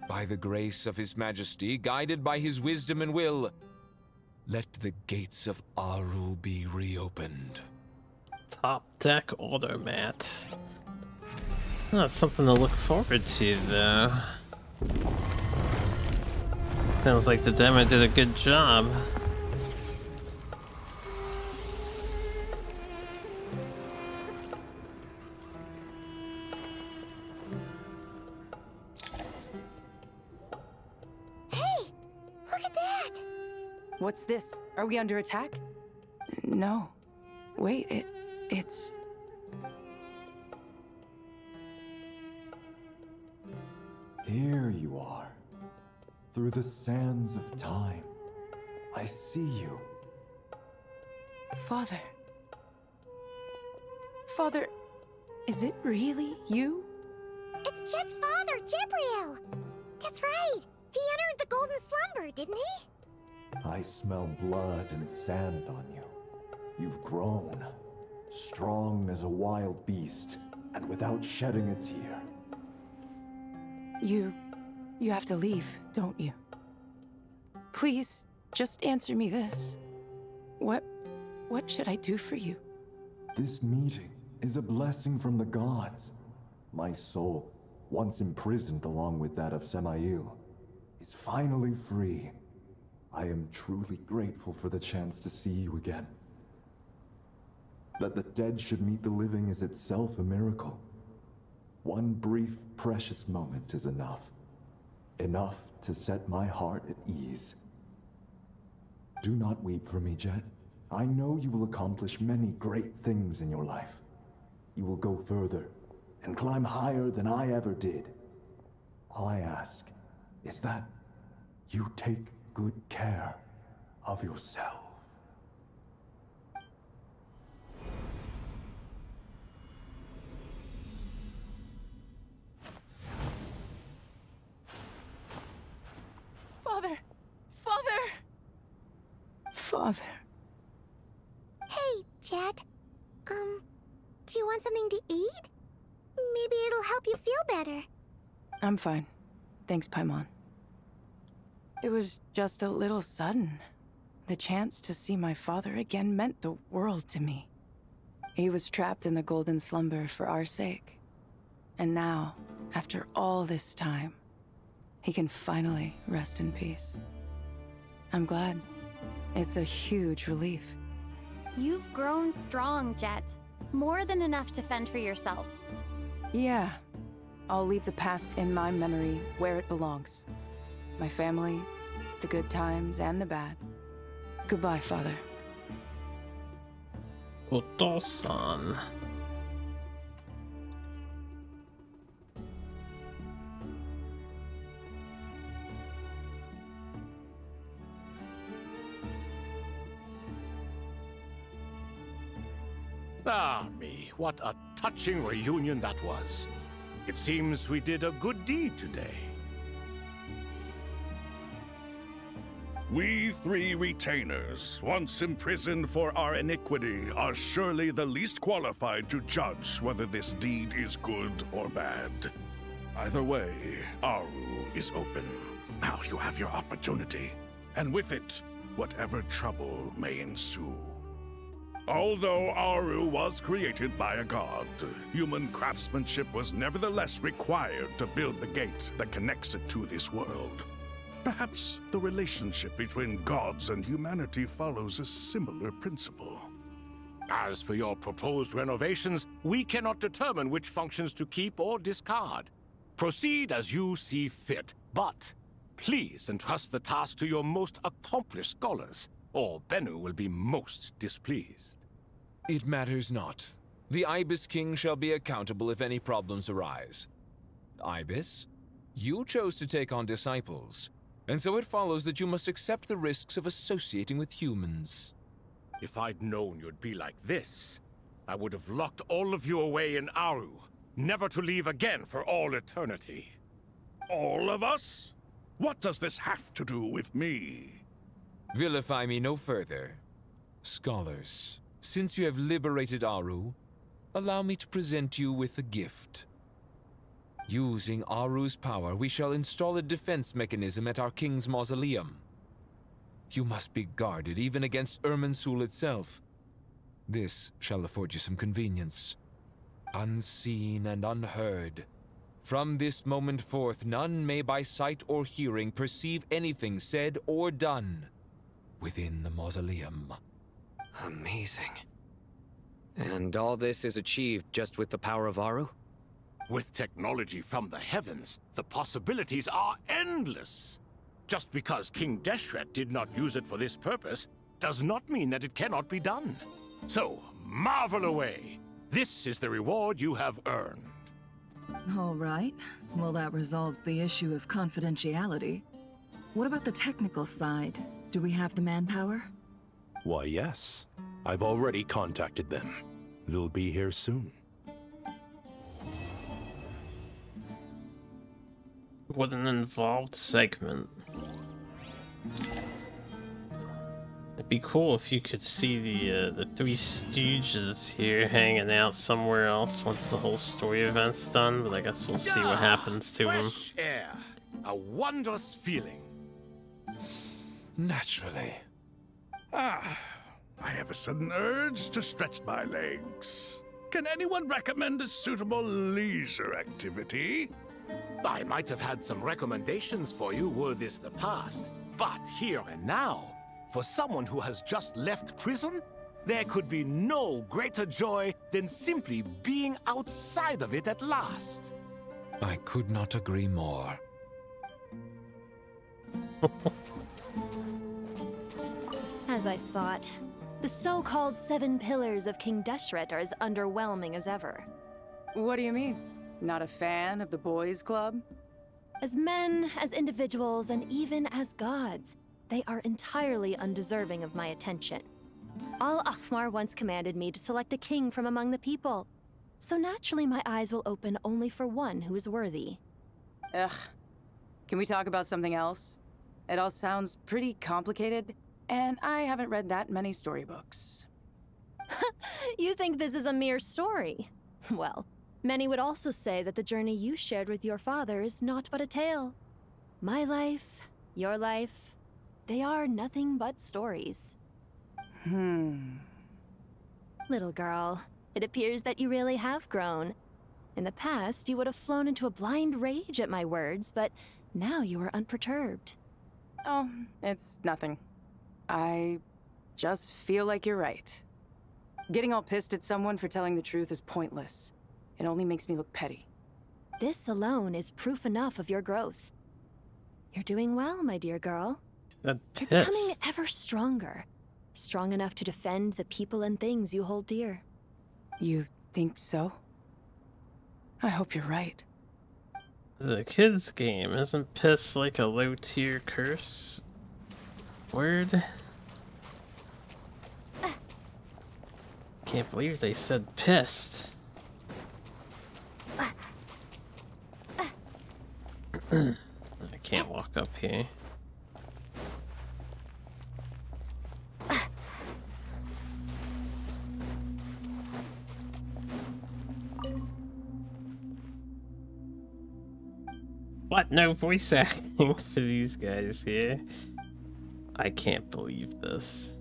By the grace of His Majesty, guided by his wisdom and will, let the gates of Aru be reopened. Top deck automat. That's something to look forward to, though. Sounds like the demo did a good job. What's this? Are we under attack? No. Wait, it's... Here you are. Through the sands of time. I see you. Father. Father, is it really you? It's Jet's father, Jibriel! That's right! He entered the Golden Slumber, didn't he? I smell blood and sand on you. You've grown. Strong as a wild beast, and without shedding a tear. You have to leave, don't you? Please, just answer me this. What should I do for you? This meeting is a blessing from the gods. My soul, once imprisoned along with that of Samael, is finally free. I am truly grateful for the chance to see you again. That the dead should meet the living is itself a miracle. One brief, precious moment is enough. Enough to set my heart at ease. Do not weep for me, Jet. I know you will accomplish many great things in your life. You will go further and climb higher than I ever did. All I ask is that you take good care of yourself. Father! Father! Father. Hey, Jet. Do you want something to eat? Maybe it'll help you feel better. I'm fine. Thanks, Paimon. It was just a little sudden. The chance to see my father again meant the world to me. He was trapped in the Golden Slumber for our sake. And now, after all this time, he he can finally rest in peace. I'm glad. It's a huge relief. You've grown strong, Jet. More than enough to fend for yourself. Yeah. I'll leave the past in my memory where it belongs. My family, the good times and the bad. Goodbye, Father. Otto-san. Ah, me, what a touching reunion that was. It seems we did a good deed today. We three retainers, once imprisoned for our iniquity, are surely the least qualified to judge whether this deed is good or bad. Either way, Aru is open. Now you have your opportunity, and with it, whatever trouble may ensue. Although Aru was created by a god, human craftsmanship was nevertheless required to build the gate that connects it to this world. Perhaps the relationship between gods and humanity follows a similar principle. As for your proposed renovations, we cannot determine which functions to keep or discard. Proceed as you see fit, but please entrust the task to your most accomplished scholars, or Bennu will be most displeased. It matters not. The Ibis King shall be accountable if any problems arise. Ibis, you chose to take on disciples, and so it follows that you must accept the risks of associating with humans. If I'd known you'd be like this, I would have locked all of you away in Aru, never to leave again for all eternity. All of us? What does this have to do with me? Vilify me no further. Scholars, since you have liberated Aru, allow me to present you with a gift. Using Aru's power, we shall install a defense mechanism at our king's mausoleum. You must be guarded even against Irminsul itself. This shall afford you some convenience. Unseen and unheard. From this moment forth, none may by sight or hearing perceive anything said or done within the mausoleum. Amazing. And all this is achieved just with the power of Aru? With technology from the heavens, the possibilities are endless. Just because King Deshret did not use it for this purpose does not mean that it cannot be done. So, marvel away. This is the reward you have earned. All right. Well, that resolves the issue of confidentiality. What about the technical side? Do we have the manpower? Why, yes. I've already contacted them. They'll be here soon. What an involved segment. It'd be cool if you could see the Three Stooges here hanging out somewhere else once the whole story event's done, but I guess we'll see what happens to them. Fresh air. A wondrous feeling. Naturally. I have a sudden urge to stretch my legs. Can anyone recommend a suitable leisure activity? I might have had some recommendations for you were this the past, but here and now, for someone who has just left prison, there could be no greater joy than simply being outside of it at last. I could not agree more. As I thought, the so-called 7 pillars of King Deshret are as underwhelming as ever. What do you mean? Not a fan of the boys' club? As men, as individuals, and even as gods, they are entirely undeserving of my attention. Al-Akhmar once commanded me to select a king from among the people, so naturally my eyes will open only for one who is worthy. Ugh. Can we talk about something else? It all sounds pretty complicated, and I haven't read that many storybooks. You think this is a mere story? Well, many would also say that the journey you shared with your father is not but a tale. My life, your life, they are nothing but stories. Little girl, it appears that you really have grown. In the past, you would have flown into a blind rage at my words, but Now you are unperturbed. Oh, it's nothing. I just feel like you're right. Getting all pissed at someone for telling the truth is pointless. It only makes me look petty. This alone is proof enough of your growth. You're doing well, my dear girl. You're becoming ever stronger. Strong enough to defend the people and things you hold dear. You think so? I hope you're right. The kids' game. Isn't piss like a low-tier curse word? Can't believe they said pissed. I can't walk up here. What? No voice acting for these guys here? I can't believe this.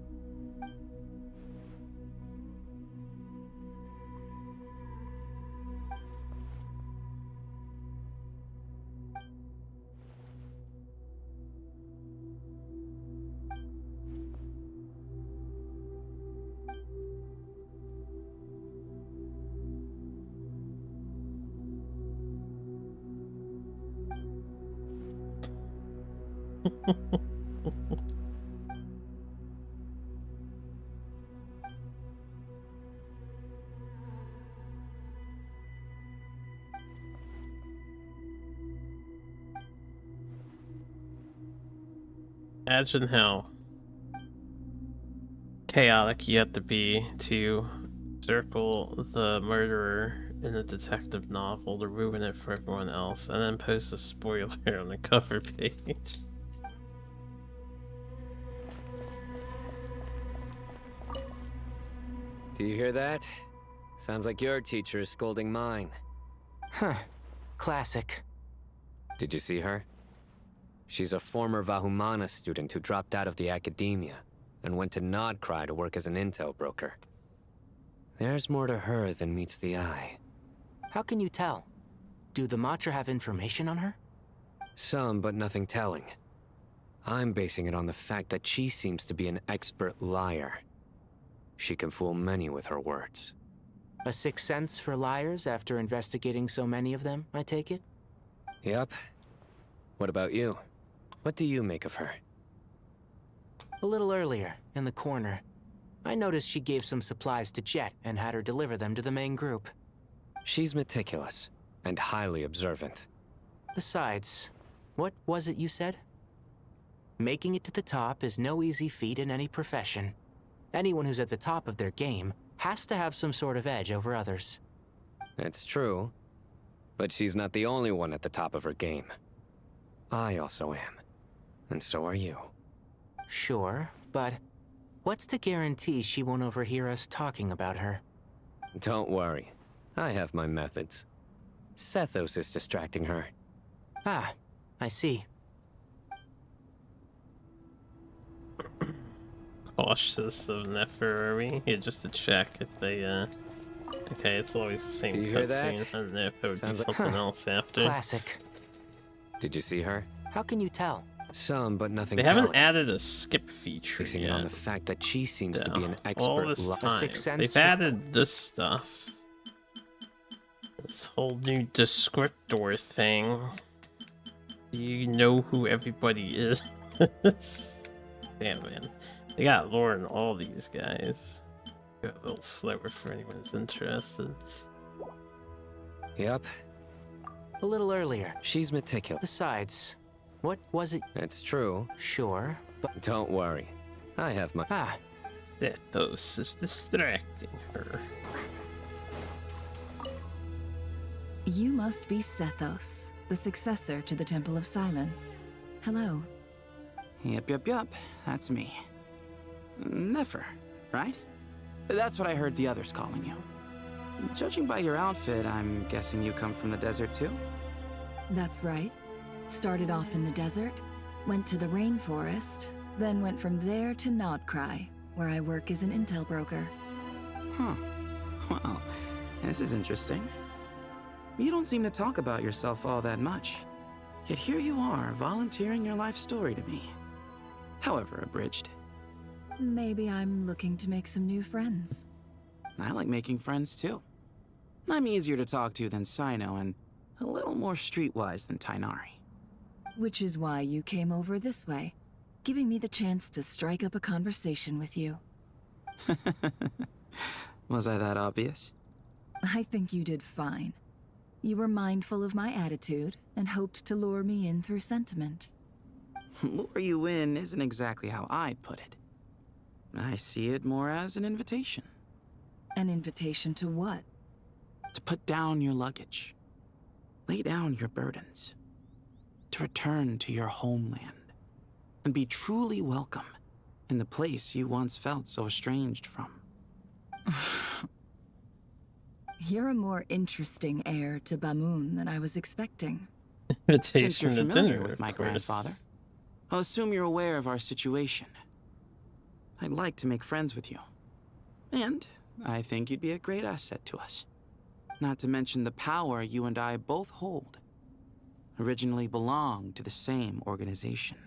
Imagine how chaotic you have to be to circle the murderer in a detective novel to ruin it for everyone else, and then post a spoiler on the cover page. Do you hear that? Sounds like your teacher is scolding mine. Huh. Classic. Did you see her? She's a former Vahumana student who dropped out of the academia and went to Nodcry to work as an intel broker. There's more to her than meets the eye. How can you tell? Do the Matra have information on her? Some, but nothing telling. I'm basing it on the fact that she seems to be an expert liar. She can fool many with her words. A sixth sense for liars after investigating so many of them, I take it? Yep. What about you? What do you make of her? A little earlier, in the corner, I noticed she gave some supplies to Jet and had her deliver them to the main group. She's meticulous and highly observant. Besides, what was it you said? Making it to the top is no easy feat in any profession. Anyone who's at the top of their game has to have some sort of edge over others. It's true, but she's not the only one at the top of her game. I also am, and so are you. Sure, but what's to guarantee she won't overhear us talking about her? Don't worry, I have my methods. Sethos is distracting her. Ah, I see. Cautious of Neferari. Yeah, just to check if they, Okay, it's always the same Do you hear that? cutscene. I don't know if there would Sounds be like- something else after. Classic. Did you see her? How can you tell? Some, but nothing They telling. haven't added a skip feature Basing yet. it on the fact that she seems to be an All expert this liar. time, they've added this stuff. This whole new descriptor thing. You know who everybody is. Damn, man. They got lore in all these guys. Go a little slower for anyone who's interested. Yep. A little earlier. She's meticulous. Besides, what was it? It's true. Sure, but... Don't worry. I have my... Ah. Sethos is distracting her. You must be Sethos, the successor to the Temple of Silence. Hello. Yup. That's me. Nefer, right? That's what I heard the others calling you. Judging by your outfit, I'm guessing you come from the desert too? That's right. Started off in the desert, went to the rainforest, then went from there to Nodcry, where I work as an intel broker. Huh. Well, this is interesting. You don't seem to talk about yourself all that much. Yet here you are, volunteering your life story to me. However abridged. Maybe I'm looking to make some new friends. I like making friends too. I'm easier to talk to than Sino and a little more streetwise than Tainari. Which is why you came over this way, giving me the chance to strike up a conversation with you. Was I that obvious? I think you did fine. You were mindful of my attitude and hoped to lure me in through sentiment. Lure you in isn't exactly how I'd put it. I see it more as an invitation. An invitation to what? To put down your luggage. Lay down your burdens. To return to your homeland. And be truly welcome in the place you once felt so estranged from. You're a more interesting heir to Bamun than I was expecting. Since you're to familiar dinner, with my of course. grandfather, I'll assume you're aware of our situation. I'd like to make friends with you. And I think you'd be a great asset to us. Not to mention the power you and I both hold. Originally belonged to the same organization.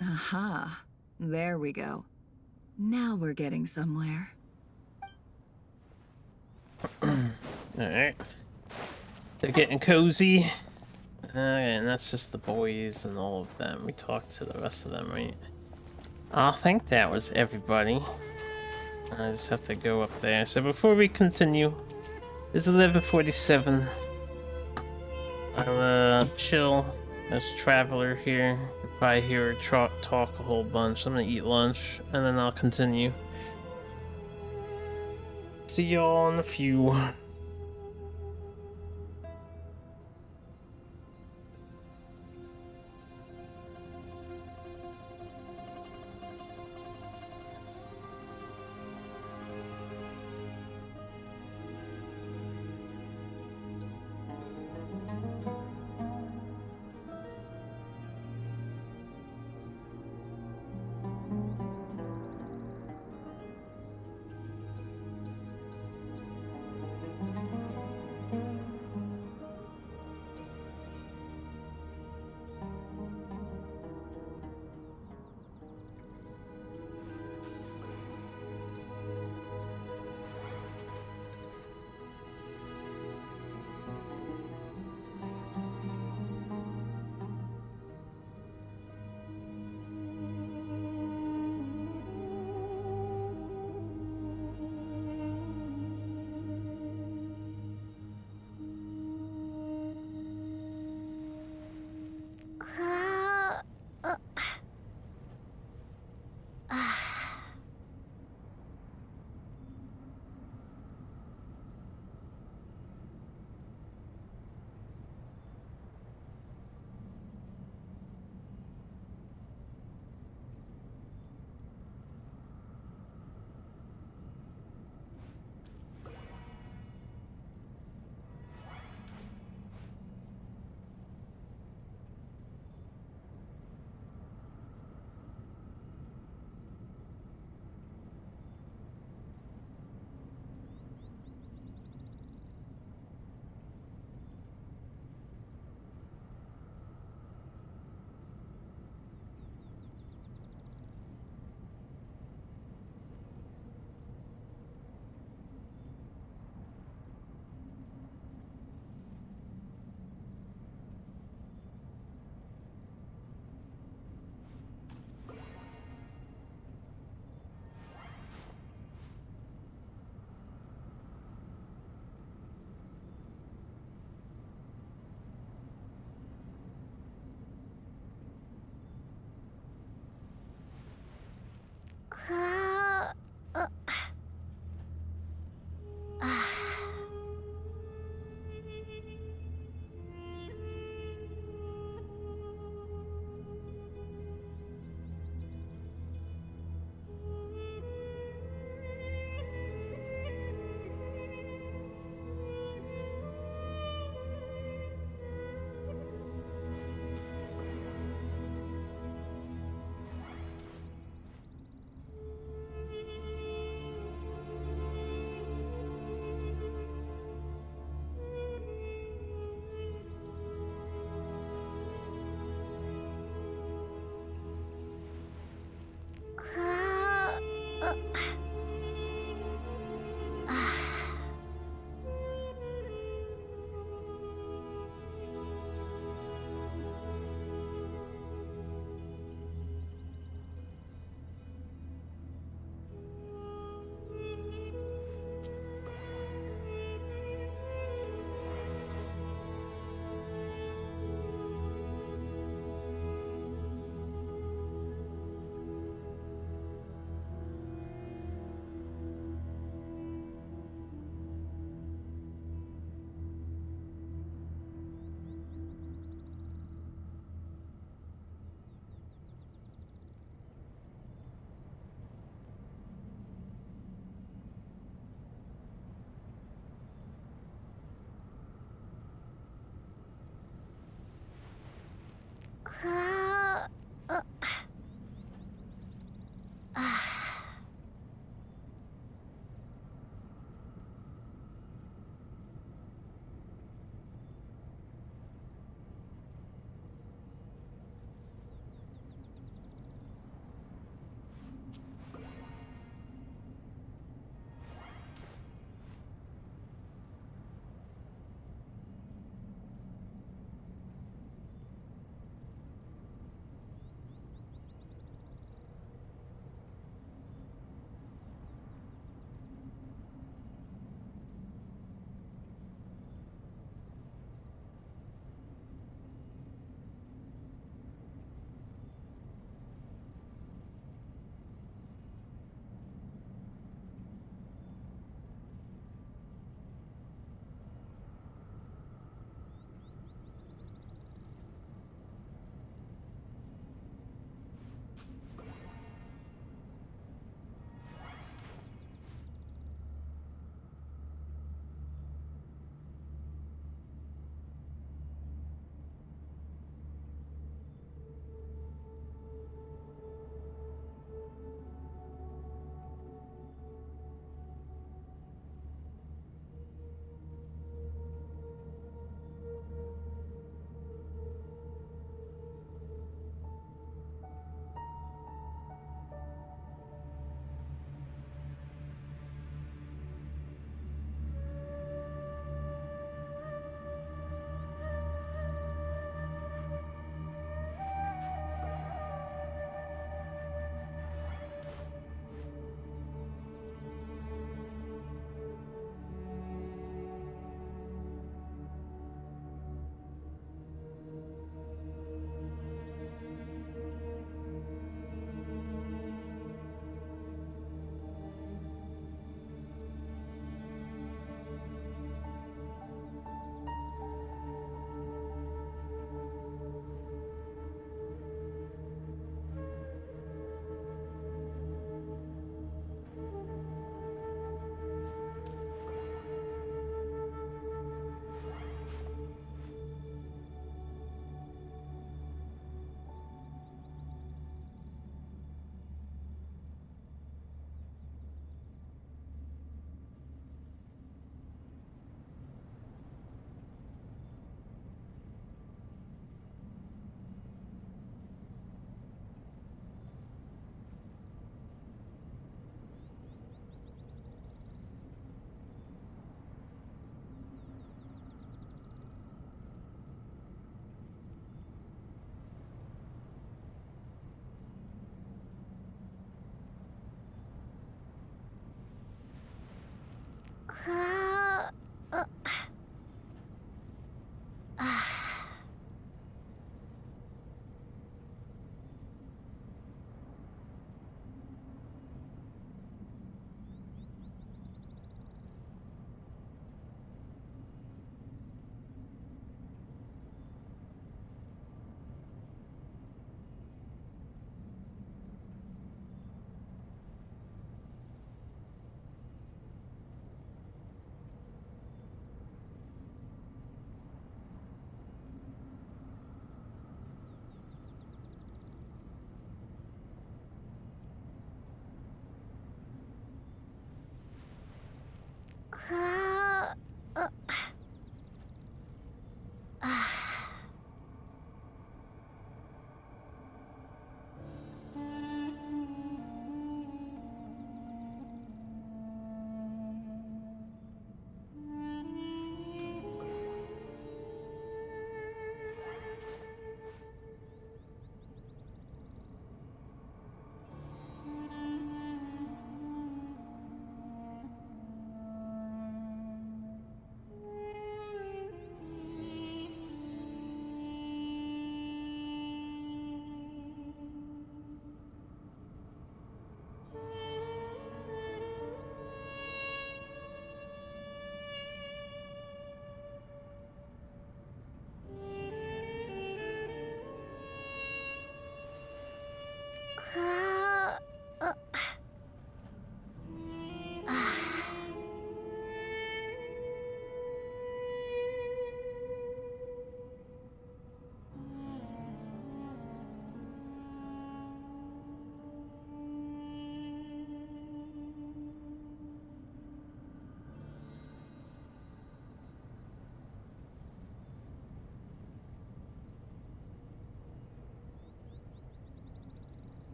Aha. There we go. Now we're getting somewhere. Alright. They're getting cozy. And that's just the boys and all of them. We talked to the rest of them, right? I think that was everybody. I just have to go up there. So before we continue, it's 11:47. I'm chill as Traveler here. You'll probably hear her talk a whole bunch. I'm gonna eat lunch and then I'll continue. See y'all in a few.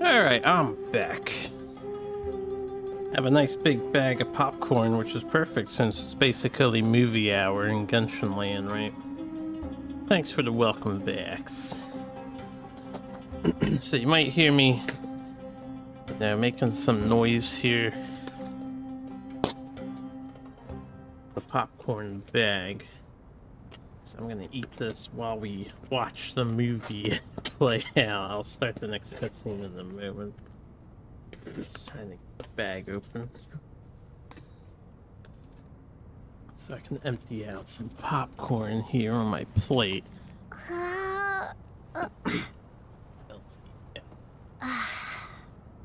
Alright, I'm back. Have a nice big bag of popcorn, which is perfect since it's basically movie hour in Genshin Land, right? Thanks for the welcome backs. So you might hear me making some noise here. The popcorn bag. So I'm gonna eat this while we watch the movie play out. I'll start the next cutscene in a moment. Just trying to get the bag open so I can empty out some popcorn here on my plate.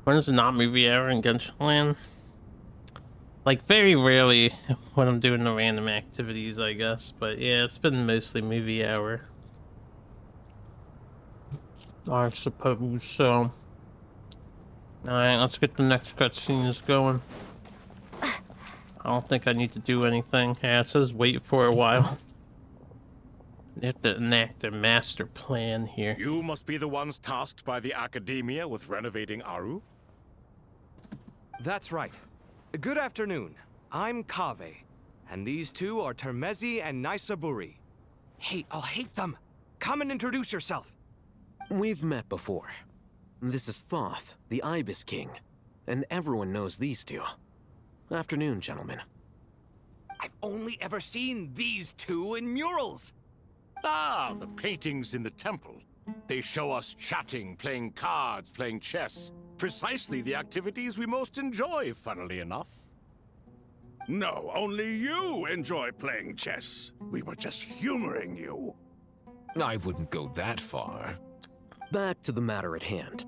When is it not movie hour in Genshin Land? Like, very rarely when I'm doing the random activities, I guess. But yeah, it's been mostly movie hour, I suppose. So, alright, let's get the next cutscenes going. I don't think I need to do anything. Yeah, it says wait for a while. They have to enact their master plan here. You must be the ones tasked by the Academia with renovating Aru? That's right. Good afternoon. I'm Kaveh, and these two are Termezi and Naisaburi. Hey, I'll hate them. Come and introduce yourself. We've met before. This is Thoth, the Ibis King, and everyone knows these two. Afternoon, gentlemen. I've only ever seen these two in murals. Ah, the paintings in the temple. They show us chatting, playing cards, playing chess. Precisely the activities we most enjoy, funnily enough. No, only you enjoy playing chess. We were just humoring you. I wouldn't go that far. Back to the matter at hand.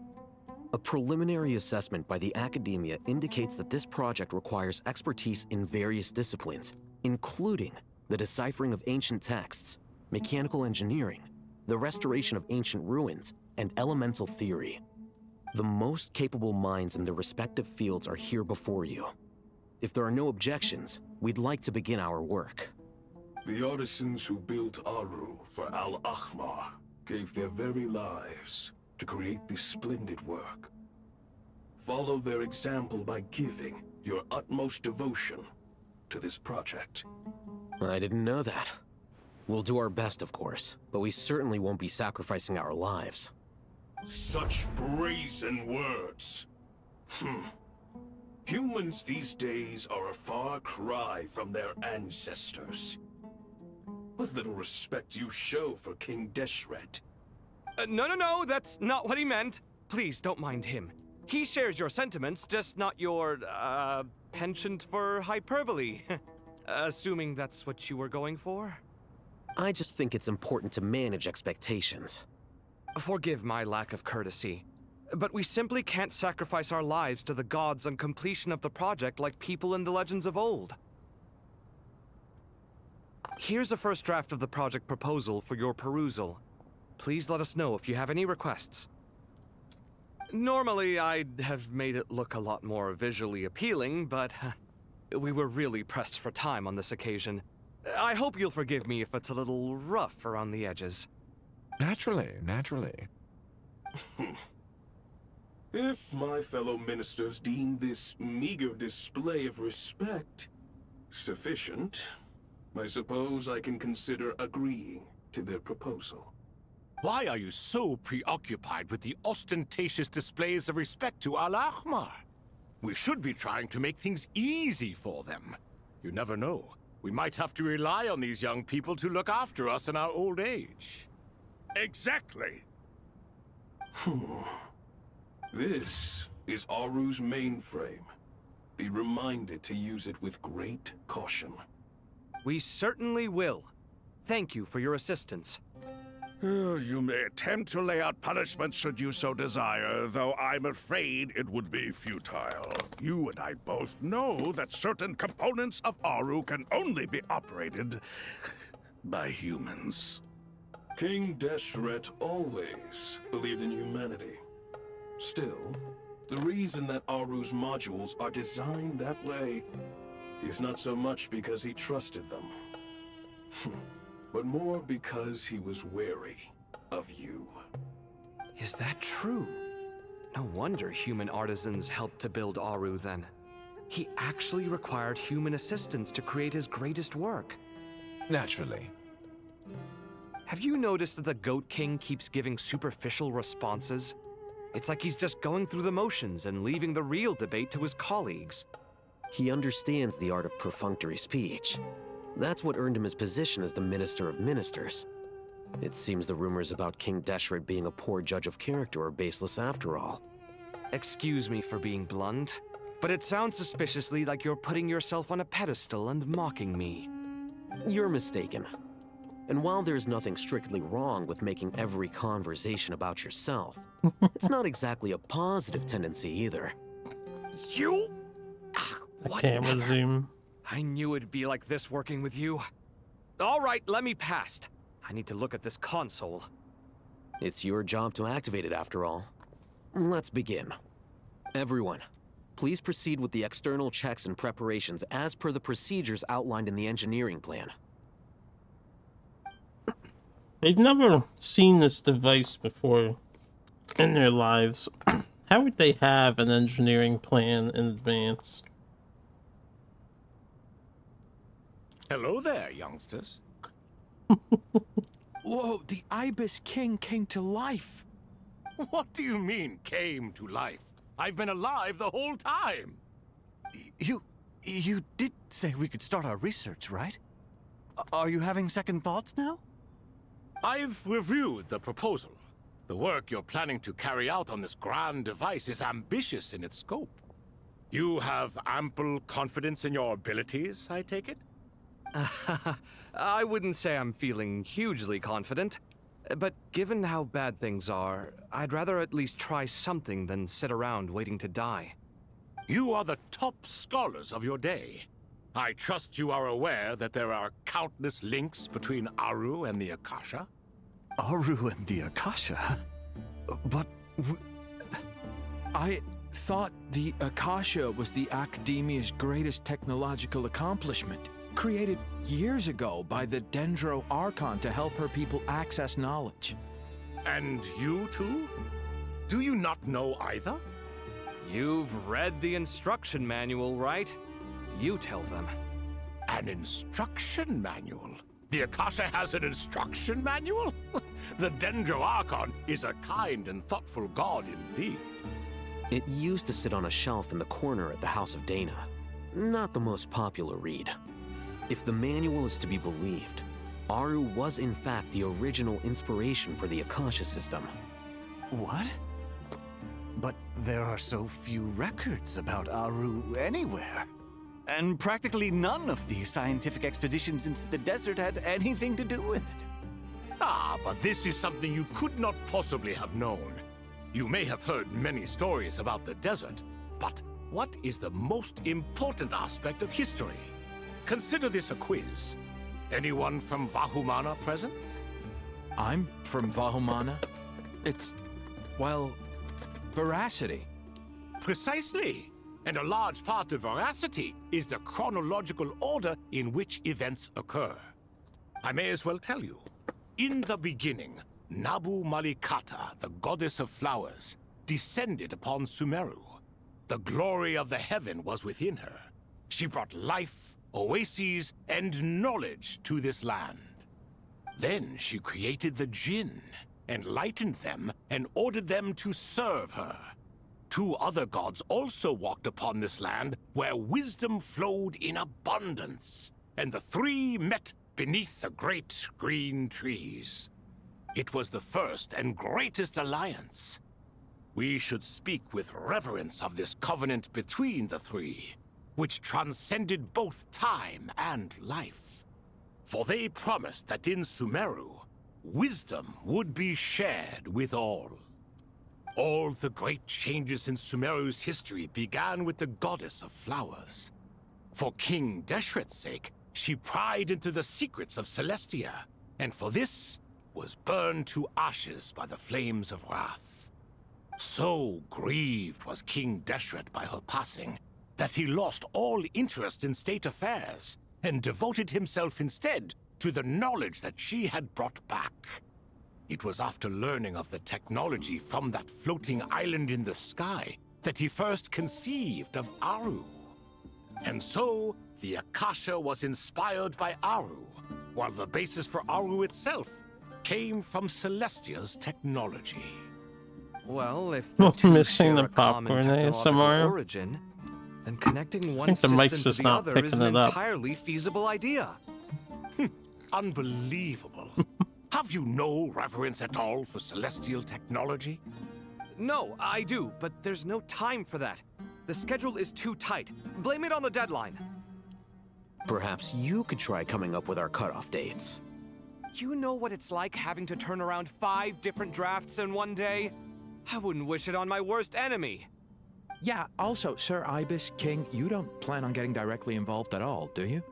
A preliminary assessment by the Academia indicates that this project requires expertise in various disciplines, including the deciphering of ancient texts, mechanical engineering, the restoration of ancient ruins, and elemental theory. The most capable minds in their respective fields are here before you. If there are no objections, we'd like to begin our work. The artisans who built Aru for Al-Ahmar gave their very lives to create this splendid work. Follow their example by giving your utmost devotion to this project. I didn't know that. We'll do our best, of course, but we certainly won't be sacrificing our lives. Such brazen words. Humans these days are a far cry from their ancestors. What little respect you show for King Deshret. No, that's not what he meant. Please, don't mind him. He shares your sentiments, just not your, penchant for hyperbole. Assuming that's what you were going for? I just think it's important to manage expectations. Forgive my lack of courtesy, but we simply can't sacrifice our lives to the gods on completion of the project like people in the legends of old. Here's a first draft of the project proposal for your perusal. Please let us know if you have any requests. Normally, I'd have made it look a lot more visually appealing, but we were really pressed for time on this occasion. I hope you'll forgive me if it's a little rough around the edges. Naturally. If my fellow ministers deem this meager display of respect sufficient, I suppose I can consider agreeing to their proposal. Why are you so preoccupied with the ostentatious displays of respect to Al-Ahmar? We should be trying to make things easy for them. You never know. We might have to rely on these young people to look after us in our old age. Exactly. This is Aru's mainframe. Be reminded to use it with great caution. We certainly will. Thank you for your assistance. You may attempt to lay out punishment should you so desire, though I'm afraid it would be futile. You and I both know that certain components of Aru can only be operated by humans. King Deshret always believed in humanity. Still, the reason that Aru's modules are designed that way is not so much because he trusted them, but more because he was wary of you. Is that true? No wonder human artisans helped to build Aru then. He actually required human assistance to create his greatest work. Naturally. Have you noticed that the Goat King keeps giving superficial responses? It's like he's just going through the motions and leaving the real debate to his colleagues. He understands the art of perfunctory speech. That's what earned him his position as the Minister of Ministers. It seems the rumors about King Deshret being a poor judge of character are baseless after all. Excuse me for being blunt, but it sounds suspiciously like you're putting yourself on a pedestal and mocking me. You're mistaken. And while there's nothing strictly wrong with making every conversation about yourself, it's not exactly a positive tendency either. You? Camera zoom. I knew it'd be like this working with you. All right, let me past. I need to look at this console. It's your job to activate it after all. Let's begin. Everyone, Please proceed with the external checks and preparations as per the procedures outlined in the engineering plan. They've never seen this device before in their lives. How would they have an engineering plan in advance? Hello there, youngsters. Whoa, the Ibis King came to life. What do you mean, came to life? I've been alive the whole time. You did say we could start our research, right? Are you having second thoughts now? I've reviewed the proposal. The work you're planning to carry out on this grand device is ambitious in its scope. You have ample confidence in your abilities, I take it? I wouldn't say I'm feeling hugely confident, but given how bad things are, I'd rather at least try something than sit around waiting to die. You are the top scholars of your day. I trust you are aware that there are countless links between Aru and the Akasha? Aru and the Akasha? But... I thought the Akasha was the Academia's greatest technological accomplishment, created years ago by the Dendro Archon to help her people access knowledge. And you too? Do you not know either? You've read the instruction manual, right? You tell them. An instruction manual? The Akasha has an instruction manual? The Dendro Archon is a kind and thoughtful god indeed. It used to sit on a shelf in the corner at the House of Dana. Not the most popular read. If the manual is to be believed, Aru was in fact the original inspiration for the Akasha system. What? But there are so few records about Aru anywhere. And practically none of the scientific expeditions into the desert had anything to do with it. Ah, but this is something you could not possibly have known. You may have heard many stories about the desert, but what is the most important aspect of history? Consider this a quiz. Anyone from Vahumana present? I'm from Vahumana. It's, well, veracity. Precisely. And a large part of veracity is the chronological order in which events occur. I may as well tell you. In the beginning, Nabu Malikata, the goddess of flowers, descended upon Sumeru. The glory of the heaven was within her. She brought life, oases, and knowledge to this land. Then she created the Jinn, enlightened them, and ordered them to serve her. Two other gods also walked upon this land where wisdom flowed in abundance, and the three met beneath the great green trees. It was the first and greatest alliance. We should speak with reverence of this covenant between the three, which transcended both time and life. For they promised that in Sumeru, wisdom would be shared with all. All the great changes in Sumeru's history began with the goddess of flowers. For King Deshret's sake, she pried into the secrets of Celestia, and for this was burned to ashes by the flames of wrath. So grieved was King Deshret by her passing, that he lost all interest in state affairs, and devoted himself instead to the knowledge that she had brought back. It was after learning of the technology from that floating island in the sky that he first conceived of Aru. And so, the Akasha was inspired by Aru, while the basis for Aru itself came from Celestia's technology. Well, if the two Missing share the a common popcorn, technological ASMR. origin, then connecting one think the system mic's to just the not other is picking an it up. entirely feasible idea. Unbelievable. Have you no reverence at all for celestial technology? No, I do, but there's no time for that. The schedule is too tight. Blame it on the deadline. Perhaps you could try coming up with our cutoff dates. You know what it's like having to turn around 5 different drafts in one day? I wouldn't wish it on my worst enemy. Yeah, also, Sir Ibis King, you don't plan on getting directly involved at all, do you?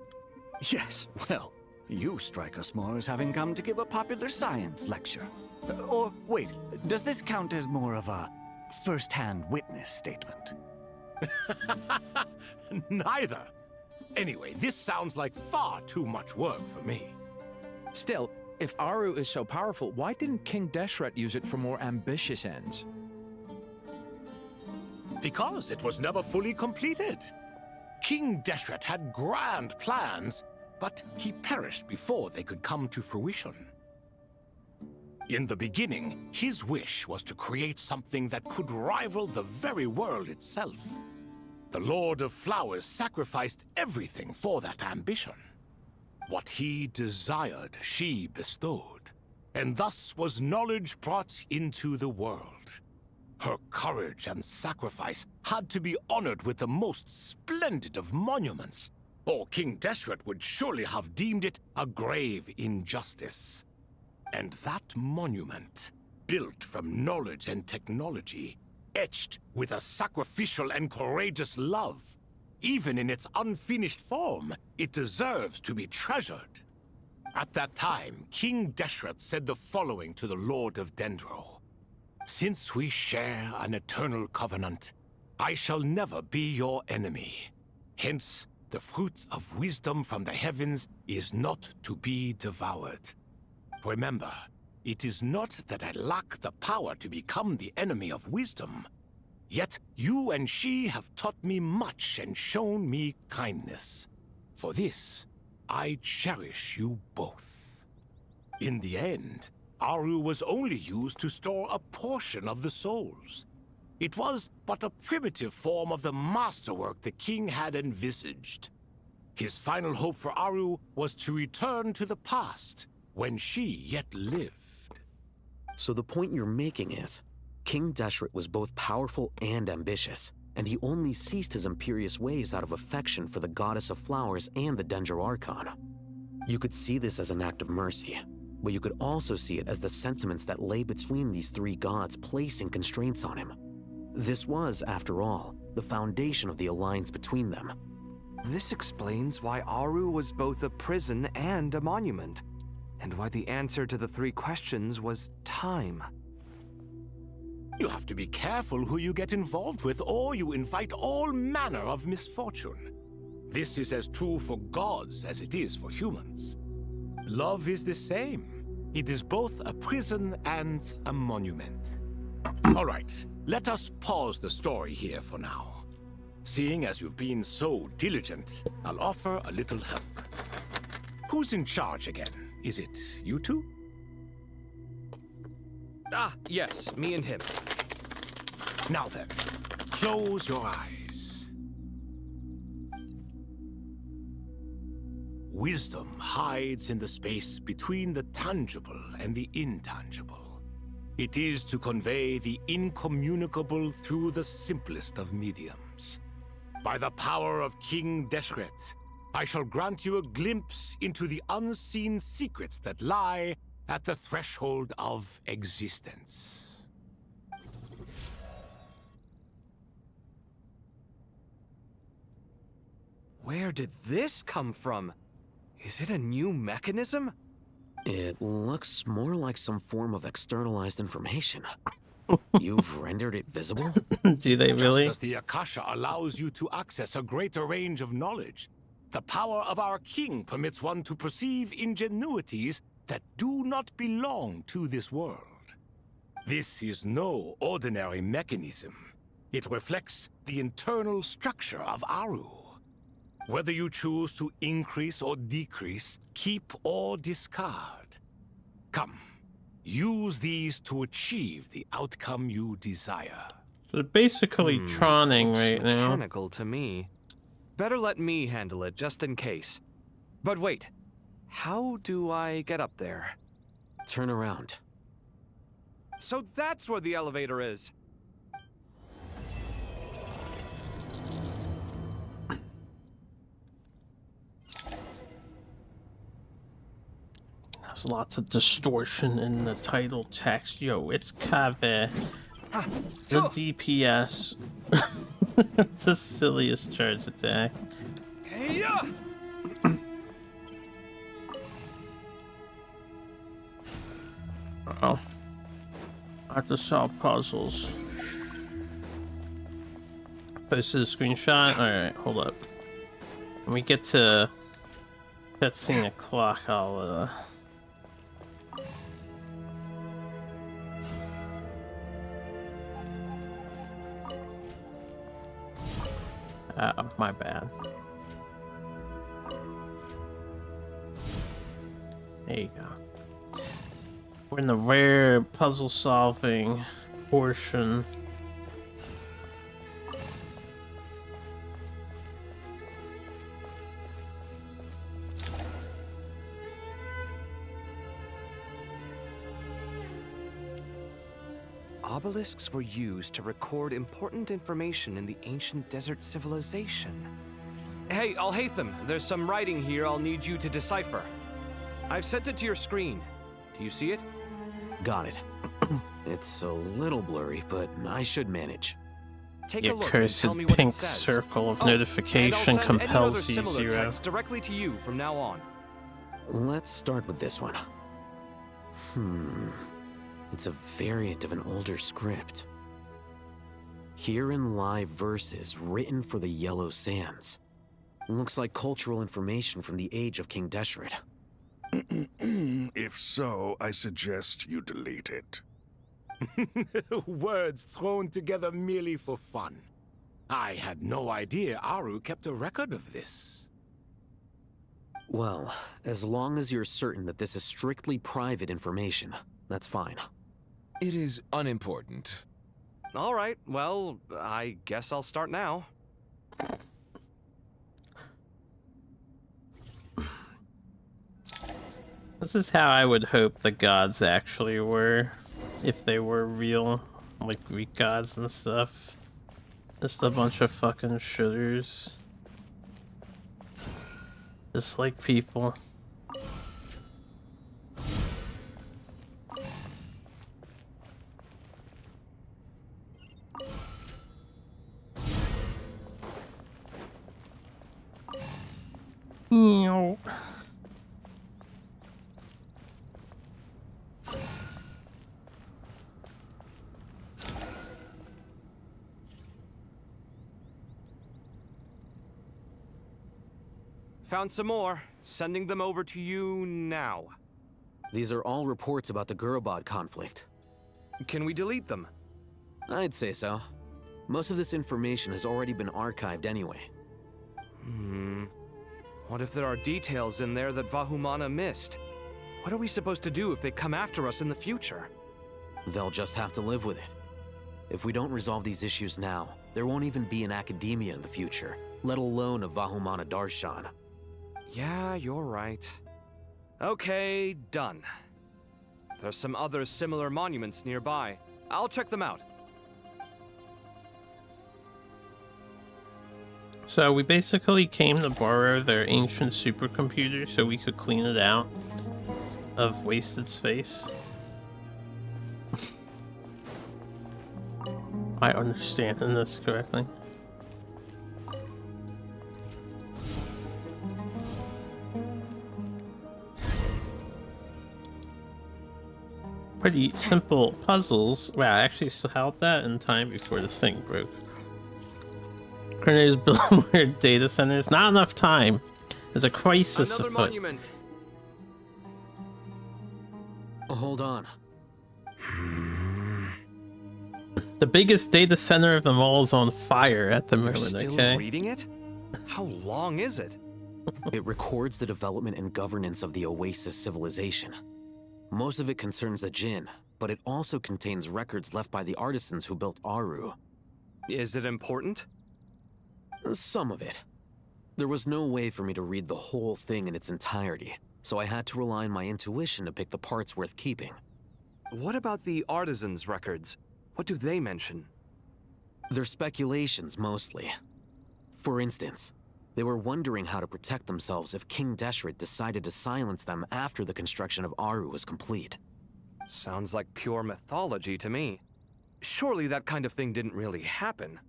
Yes, well, you strike us more as having come to give a popular science lecture. Or, wait, does this count as more of a first-hand witness statement? Neither. Anyway, this sounds like far too much work for me. Still, if Aru is so powerful, why didn't King Deshret use it for more ambitious ends? Because it was never fully completed. King Deshret had grand plans, but he perished before they could come to fruition. In the beginning, his wish was to create something that could rival the very world itself. The Lord of Flowers sacrificed everything for that ambition. What he desired, she bestowed, and thus was knowledge brought into the world. Her courage and sacrifice had to be honored with the most splendid of monuments, or King Deshret would surely have deemed it a grave injustice. And that monument, built from knowledge and technology, etched with a sacrificial and courageous love, even in its unfinished form, it deserves to be treasured. At that time, King Deshret said the following to the Lord of Dendro. Since we share an eternal covenant, I shall never be your enemy. Hence, the fruit of wisdom from the heavens is not to be devoured. Remember, it is not that I lack the power to become the enemy of wisdom. Yet you and she have taught me much and shown me kindness. For this, I cherish you both. In the end, Aru was only used to store a portion of the souls. It was but a primitive form of the masterwork the king had envisaged. His final hope for Aru was to return to the past, when she yet lived. So the point you're making is, King Deshret was both powerful and ambitious, and he only ceased his imperious ways out of affection for the Goddess of Flowers and the Dendro Archon. You could see this as an act of mercy, but you could also see it as the sentiments that lay between these three gods placing constraints on him. This was, after all, the foundation of the alliance between them. This explains why Aru was both a prison and a monument, and why the answer to the three questions was time. You have to be careful who you get involved with, or you invite all manner of misfortune. This is as true for gods as it is for humans. Love is the same. It is both a prison and a monument. All right, let us pause the story here for now. Seeing as you've been so diligent, I'll offer a little help. Who's in charge again? Is it you two? Ah, yes, me and him. Now then, close your eyes. Wisdom hides in the space between the tangible and the intangible. It is to convey the incommunicable through the simplest of mediums. By the power of King Deshret, I shall grant you a glimpse into the unseen secrets that lie at the threshold of existence. Where did this come from? Is it a new mechanism? It looks more like some form of externalized information. You've rendered it visible? Do they really? Just as the Akasha allows you to access a greater range of knowledge, the power of our king permits one to perceive ingenuities that do not belong to this world. This is no ordinary mechanism. It reflects the internal structure of Aru. Whether you choose to increase or decrease, keep or discard. Come, use these to achieve the outcome you desire. So they're basically troning right now. Mechanical to me. Better let me handle it, just in case. But wait, how do I get up there? Turn around. So that's where the elevator is. There's lots of distortion in the title text. Yo, it's Kave. The DPS. The silliest charge attack. Uh-oh. I have to solve puzzles. posted a screenshot. Alright, hold up. When we get to cutscene o'clock, I'll my bad. There you go. We're in the rare puzzle solving portion. Obelisks were used to record important information in the ancient desert civilization. Hey, Al-Haytham, there's some writing here I'll need you to decipher. I've sent it to your screen. Do you see it? Got it. It's a little blurry, but I should manage. Take Your a look cursed and tell me what pink it says. circle of And I'll notification send compels any you, other similar Zero. text directly to you from now on. Let's start with this one. It's a variant of an older script. Herein lie verses written for the Yellow Sands. Looks like cultural information from the age of King Deshret. If so, I suggest you delete it. Words thrown together merely for fun. I had no idea Aru kept a record of this. Well, as long as you're certain that this is strictly private information, that's fine. It is unimportant. All right, well, I guess I'll start now. This is how I would hope the gods actually were, if they were real, like Greek gods and stuff. Just a bunch of fucking shooters. Just like people. Ew. Found some more. Sending them over to you now. These are all reports about the Gurubad conflict. Can we delete them? I'd say so. Most of this information has already been archived anyway. What if there are details in there that Vahumana missed? What are we supposed to do if they come after us in the future? They'll just have to live with it. If we don't resolve these issues now, there won't even be an academia in the future, let alone a Vahumana Darshan. Yeah, you're right. Okay, done. There's some other similar monuments nearby. I'll check them out. So we basically came to borrow their ancient supercomputer so we could clean it out of wasted space. I understand this correctly. Pretty simple puzzles. Wow, I actually solved that in time before the thing broke. Grenades build weird data centers. Not enough time. There's a crisis Another afoot. monument. Hold on. The biggest data center of them all is on fire at the You're moment, still okay? reading it? How long is it? It records the development and governance of the Oasis civilization. Most of it concerns the Jinn, but it also contains records left by the artisans who built Aru. Is it important? Some of it. There was no way for me to read the whole thing in its entirety, so I had to rely on my intuition to pick the parts worth keeping. What about the artisans' records? What do they mention? They're speculations, mostly. For instance, they were wondering how to protect themselves if King Deshret decided to silence them after the construction of Aru was complete. Sounds like pure mythology to me. Surely that kind of thing didn't really happen.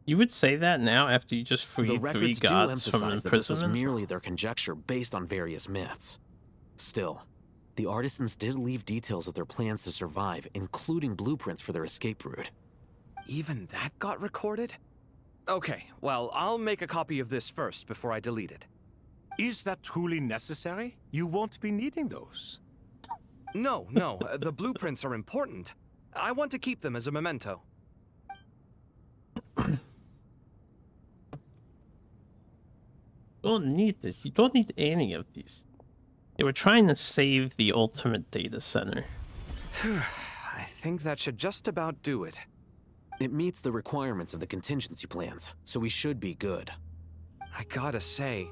You would say that now after you just The freed 3 records do gods from emphasize that this was imprisonment? merely their conjecture based on various myths. Still, the artisans did leave details of their plans to survive, including blueprints for their escape route. Even that got recorded? Okay, well, I'll make a copy of this first before I delete it. Is that truly necessary? You won't be needing those. No, the blueprints are important. I want to keep them as a memento. You don't need this. You don't need any of these. They were trying to save the ultimate data center. I think that should just about do it. It meets the requirements of the contingency plans, so we should be good. I gotta say,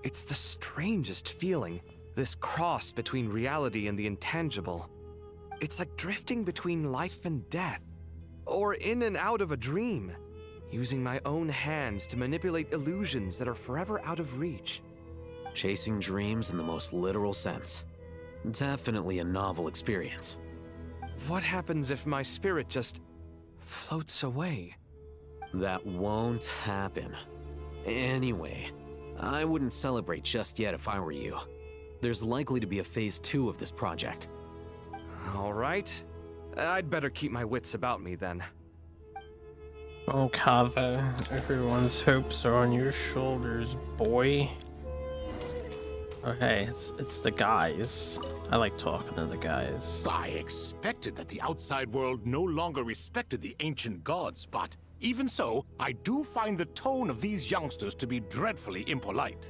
it's the strangest feeling, this cross between reality and the intangible. It's like drifting between life and death, or in and out of a dream, using my own hands to manipulate illusions that are forever out of reach. Chasing dreams in the most literal sense. Definitely a novel experience. What happens if my spirit just floats away? That won't happen. Anyway, I wouldn't celebrate just yet if I were you. There's likely to be a phase 2 of this project. All right. I'd better keep my wits about me then. Oh, Kava, everyone's hopes are on your shoulders, boy. Okay, it's the guys. I like talking to the guys. I expected that the outside world no longer respected the ancient gods, but even so, I do find the tone of these youngsters to be dreadfully impolite.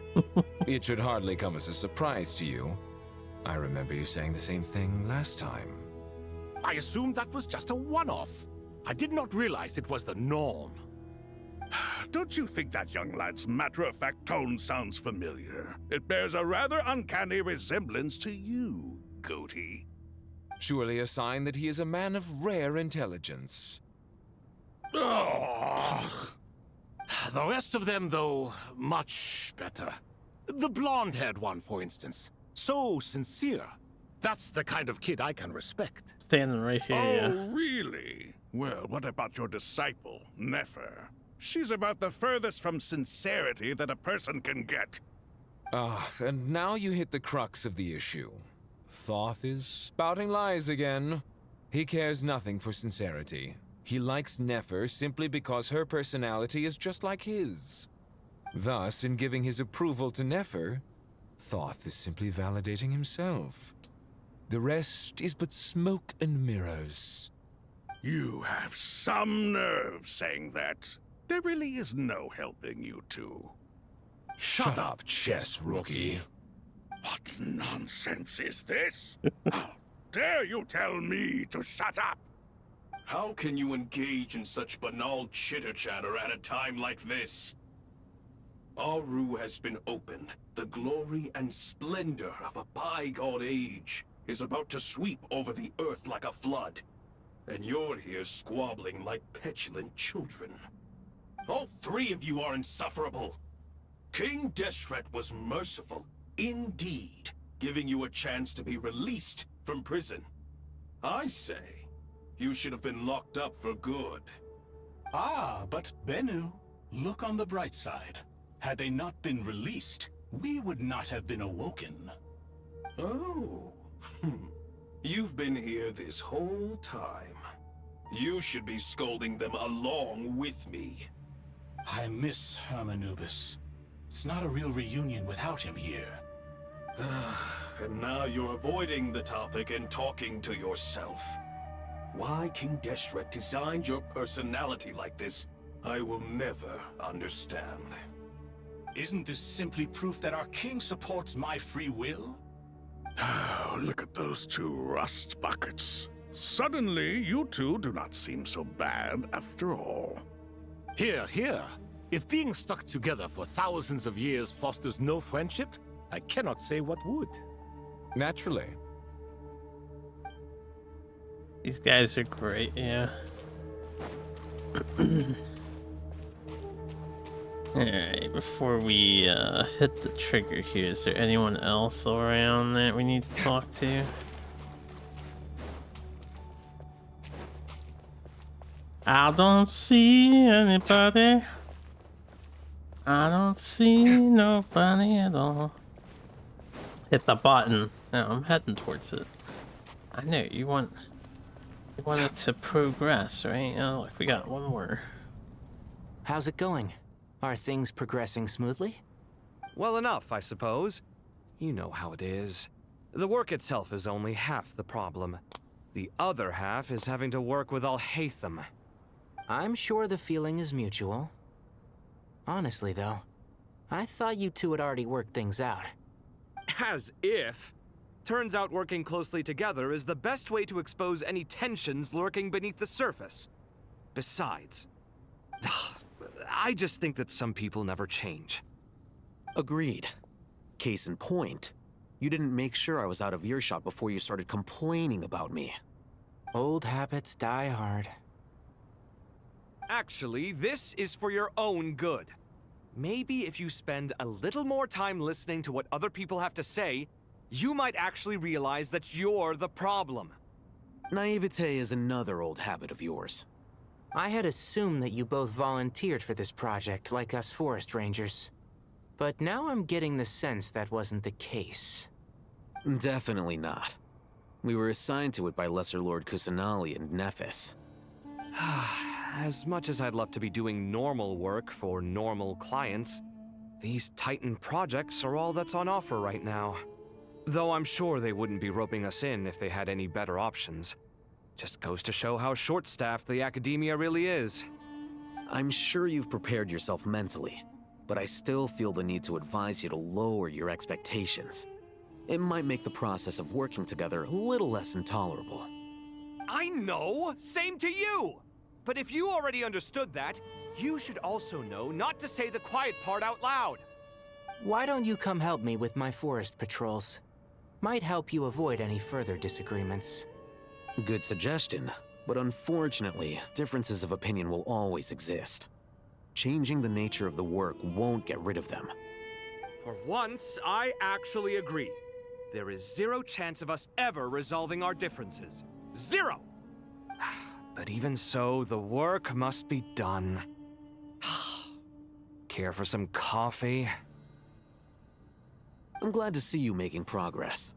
It should hardly come as a surprise to you. I remember you saying the same thing last time. I assumed that was just a one-off. I did not realize it was the norm. Don't you think that young lad's matter-of-fact tone sounds familiar? It bears a rather uncanny resemblance to you, Goatee. Surely a sign that he is a man of rare intelligence. Oh. The rest of them, though, much better. The blonde-haired one, for instance. So sincere. That's the kind of kid I can respect. Standing right here, Oh, really? Well, what about your disciple, Nefer? She's about the furthest from sincerity that a person can get. And now you hit the crux of the issue. Thoth is spouting lies again. He cares nothing for sincerity. He likes Nefer simply because her personality is just like his. Thus, in giving his approval to Nefer, Thoth is simply validating himself. The rest is but smoke and mirrors. You have some nerve saying that. There really is no helping you two. Shut up, chess rookie. What nonsense is this? How dare you tell me to shut up? How can you engage in such banal chitter-chatter at a time like this? Aru has been opened. The glory and splendor of a bygone age is about to sweep over the earth like a flood. And you're here squabbling like petulant children. All three of you are insufferable. King Deshret was merciful, indeed, giving you a chance to be released from prison. I say, you should have been locked up for good. Ah, but Bennu, look on the bright side. Had they not been released, we would not have been awoken. Oh, you've been here this whole time. You should be scolding them along with me. I miss Hermanubis. It's not a real reunion without him here. And now you're avoiding the topic and talking to yourself. Why King Deshret designed your personality like this, I will never understand. Isn't this simply proof that our king supports my free will? Oh, look at those two rust buckets. Suddenly, you two do not seem so bad after all. Here, here. If being stuck together for thousands of years fosters no friendship, I cannot say what would. Naturally. These guys are great, yeah. Alright, before we hit the trigger here, is there anyone else around that we need to talk to? I don't see anybody. I don't see nobody at all. Hit the button. No, I'm heading towards it. I know, you want it to progress, right? Oh, look, we got one more. How's it going? Are things progressing smoothly? Well enough, I suppose. You know how it is. The work itself is only half the problem. The other half is having to work with Al-Haytham. I'm sure the feeling is mutual. Honestly, though, I thought you two had already worked things out. As if. Turns out working closely together is the best way to expose any tensions lurking beneath the surface. Besides, I just think that some people never change. Agreed. Case in point, you didn't make sure I was out of earshot before you started complaining about me. Old habits die hard. Actually, this is for your own good. Maybe if you spend a little more time listening to what other people have to say, you might actually realize that you're the problem. Naivete is another old habit of yours. I had assumed that you both volunteered for this project, like us forest rangers. But now I'm getting the sense that wasn't the case. Definitely not. We were assigned to it by Lesser Lord Kusanali and Nephis. As much as I'd love to be doing normal work for normal clients, these Titan projects are all that's on offer right now. Though I'm sure they wouldn't be roping us in if they had any better options. Just goes to show how short-staffed the academia really is. I'm sure you've prepared yourself mentally, but I still feel the need to advise you to lower your expectations. It might make the process of working together a little less intolerable. I know! Same to you! But if you already understood that, you should also know not to say the quiet part out loud. Why don't you come help me with my forest patrols? Might help you avoid any further disagreements. Good suggestion, but unfortunately, differences of opinion will always exist. Changing the nature of the work won't get rid of them. For once, I actually agree. There is zero chance of us ever resolving our differences. Zero! But even so, the work must be done. Care for some coffee? I'm glad to see you making progress.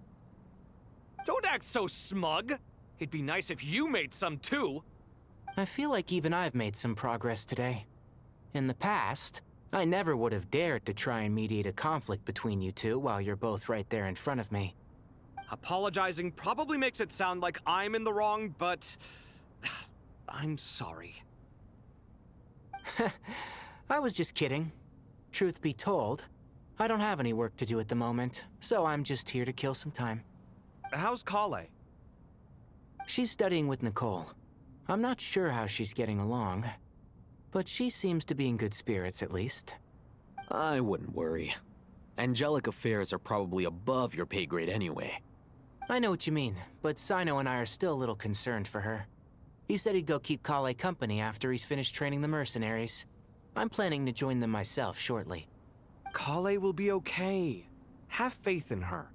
Don't act so smug! It'd be nice if you made some too! I feel like even I've made some progress today. In the past, I never would have dared to try and mediate a conflict between you two while you're both right there in front of me. Apologizing probably makes it sound like I'm in the wrong, but... I'm sorry. I was just kidding. Truth be told, I don't have any work to do at the moment, so I'm just here to kill some time. How's Kale? She's studying with Nicole. I'm not sure how she's getting along, but she seems to be in good spirits at least. I wouldn't worry. Angelic affairs are probably above your pay grade anyway. I know what you mean, but Sino and I are still a little concerned for her. He said he'd go keep Kale company after he's finished training the mercenaries. I'm planning to join them myself shortly. Kale will be okay. Have faith in her.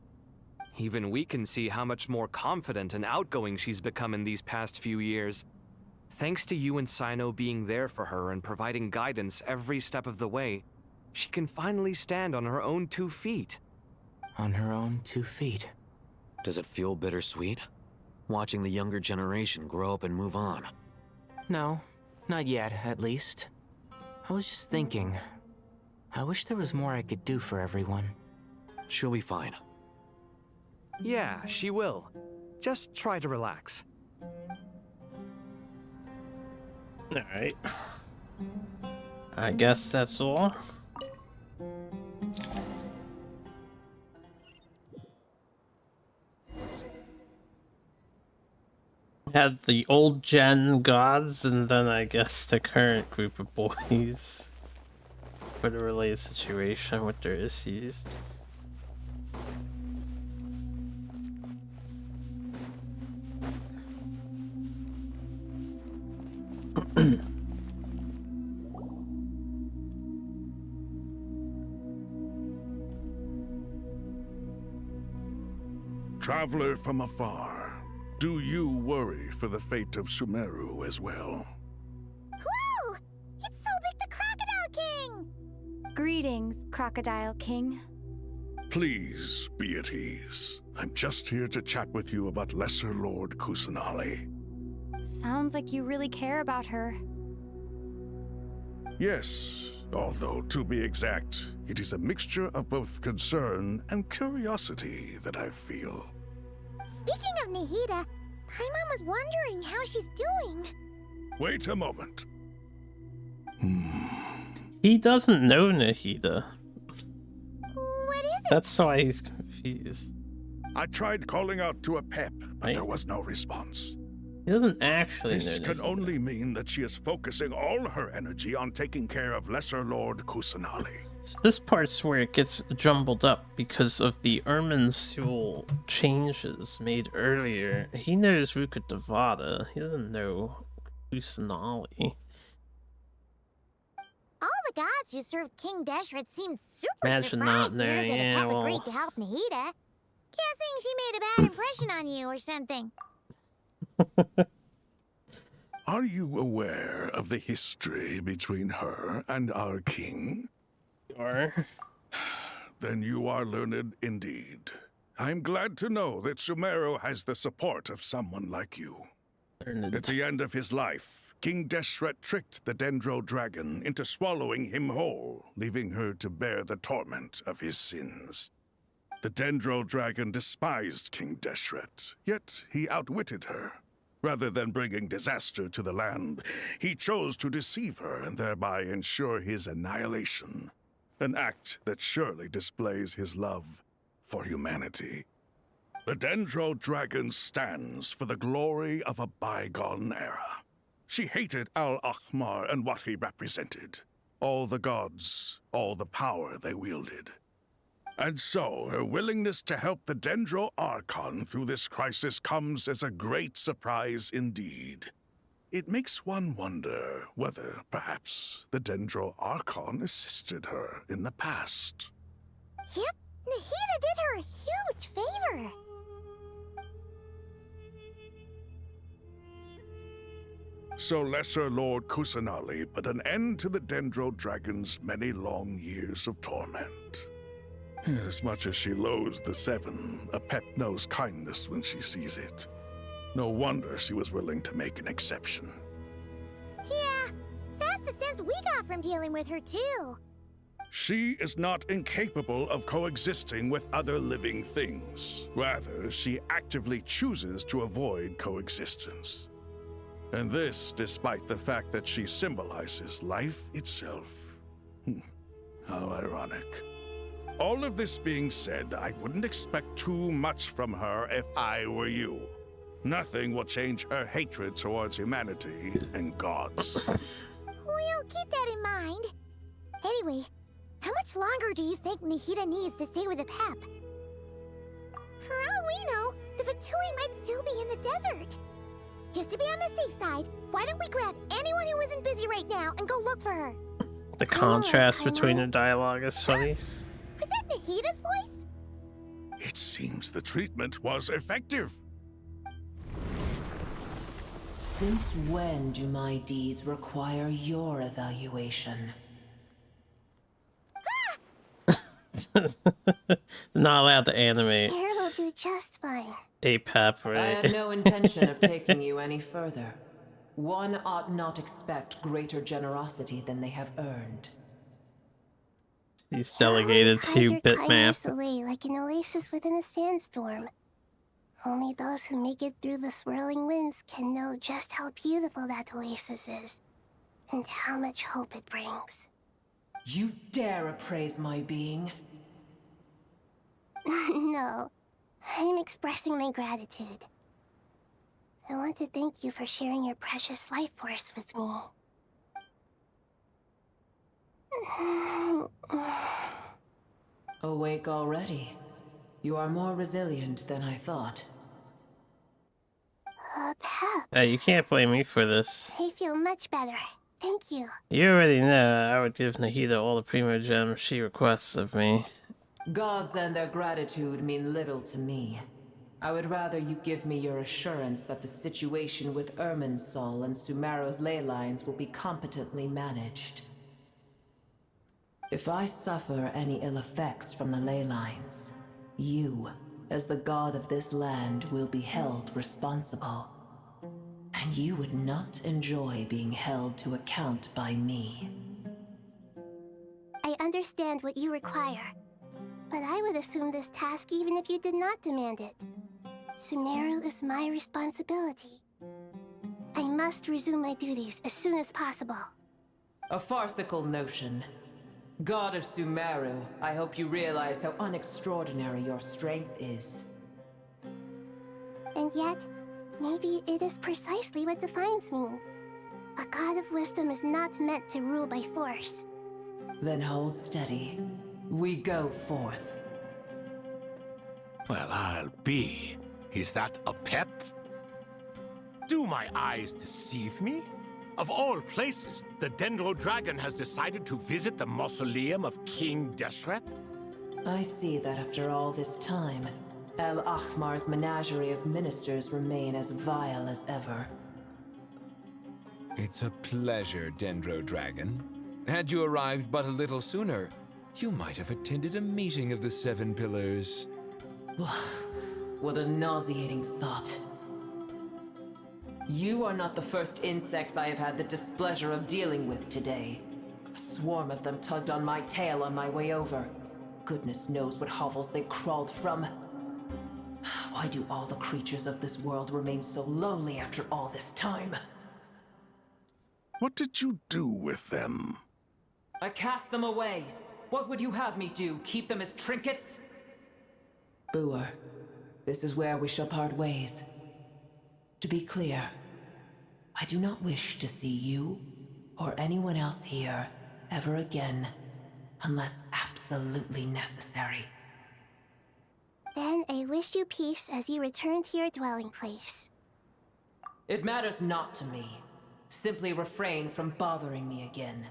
Even we can see how much more confident and outgoing she's become in these past few years. Thanks to you and Sino being there for her and providing guidance every step of the way, she can finally stand on her own 2 feet. On her own 2 feet. Does it feel bittersweet? Watching the younger generation grow up and move on? No, not yet, at least. I was just thinking, I wish there was more I could do for everyone. She'll be fine. Yeah, she will. Just try to relax. Alright. I guess that's all. Had the old gen gods, and then I guess the current group of boys for the related situation with their issues. Traveler from afar, do you worry for the fate of Sumeru as well? Whoa! It's Sobek the Crocodile King! Greetings, Crocodile King. Please be at ease. I'm just here to chat with you about Lesser Lord Kusanali. Sounds like you really care about her. Yes, although to be exact, it is a mixture of both concern and curiosity that I feel. Speaking of Nahida, Paimon was wondering how she's doing. Wait a moment. He doesn't know Nahida. What is it? That's why he's confused. I tried calling out to a pep, but there was no response. He doesn't actually know This can Nahida. only mean that she is focusing all her energy on taking care of Lesser Lord Kusanali. This part's where it gets jumbled up because of the Irminsul changes made earlier. He knows Ruka Devada. He doesn't know Kusanali. All the gods who served King Deshret seemed super Imagine surprised not to hear knowing. that a Yeah, pep well, agreed to help Nahida. Guessing she made a bad impression on you or something. Are you aware of the history between her and our king? Are. Then you are learned indeed. I'm glad to know that Sumeru has the support of someone like you. At the end of his life, King Deshret tricked the Dendro Dragon into swallowing him whole, leaving her to bear the torment of his sins. The Dendro Dragon despised King Deshret, yet he outwitted her. Rather than bringing disaster to the land, he chose to deceive her and thereby ensure his annihilation. An act that surely displays his love for humanity. The Dendro Dragon stands for the glory of a bygone era. She hated Al-Ahmar and what he represented. All the gods, all the power they wielded. And so, her willingness to help the Dendro Archon through this crisis comes as a great surprise indeed. It makes one wonder whether, perhaps, the Dendro Archon assisted her in the past. Yep, Nahida did her a huge favor. So Lesser Lord Kusanali put an end to the Dendro Dragon's many long years of torment. As much as she loathes the Seven, a pep knows kindness when she sees it. No wonder she was willing to make an exception. Yeah, that's the sense we got from dealing with her too. She is not incapable of coexisting with other living things. Rather, she actively chooses to avoid coexistence. And this despite the fact that she symbolizes life itself. How ironic. All of this being said, I wouldn't expect too much from her if I were you. Nothing will change her hatred towards humanity and gods. We'll keep that in mind. Anyway, how much longer do you think Nahida needs to stay with the pep? For all we know, the Fatui might still be in the desert. Just to be on the safe side, why don't we grab anyone who isn't busy right now and go look for her? The contrast between the dialogue is funny. Was that Nahida's voice? It seems the treatment was effective. Since when do my deeds require your evaluation? Not allowed to animate Here will do just fine. a pep, I right? had no intention of taking you any further. One ought not expect greater generosity than they have earned. He's delegated to Kindness bitmap. away like an oasis within a sandstorm. Only those who make it through the swirling winds can know just how beautiful that oasis is, and how much hope it brings. You dare appraise my being? No, I'm expressing my gratitude. I want to thank you for sharing your precious life force with me. Awake already? You are more resilient than I thought. Pep, You can't blame me for this. I feel much better. Thank you. You already know I would give Nahida all the primo gems she requests of me. Gods and their gratitude mean little to me. I would rather you give me your assurance that the situation with Irminsul and Sumero's ley lines will be competently managed. If I suffer any ill effects from the ley lines, you, as the god of this land, will be held responsible. And you would not enjoy being held to account by me. understand what you require. But I would assume this task even if you did not demand it. Sumeru is my responsibility. I must resume my duties as soon as possible. A farcical notion. God of Sumeru, I hope you realize how unextraordinary your strength is. And yet, maybe it is precisely what defines me. A god of wisdom is not meant to rule by force. Then hold steady. We go forth. Well, I'll be. Is that a pep? Do my eyes deceive me? Of all places, the Dendro Dragon has decided to visit the mausoleum of King Deshret? I see that after all this time, El Ahmar's menagerie of ministers remain as vile as ever. It's a pleasure, Dendro Dragon. Had you arrived but a little sooner, you might have attended a meeting of the Seven Pillars. What a nauseating thought. You are not the first insects I have had the displeasure of dealing with today. A swarm of them tugged on my tail on my way over. Goodness knows what hovels they crawled from. Why do all the creatures of this world remain so lowly after all this time? What did you do with them? I cast them away. What would you have me do? Keep them as trinkets? Boer, this is where we shall part ways. To be clear, I do not wish to see you or anyone else here ever again, unless absolutely necessary. Then I wish you peace as you return to your dwelling place. It matters not to me. Simply refrain from bothering me again.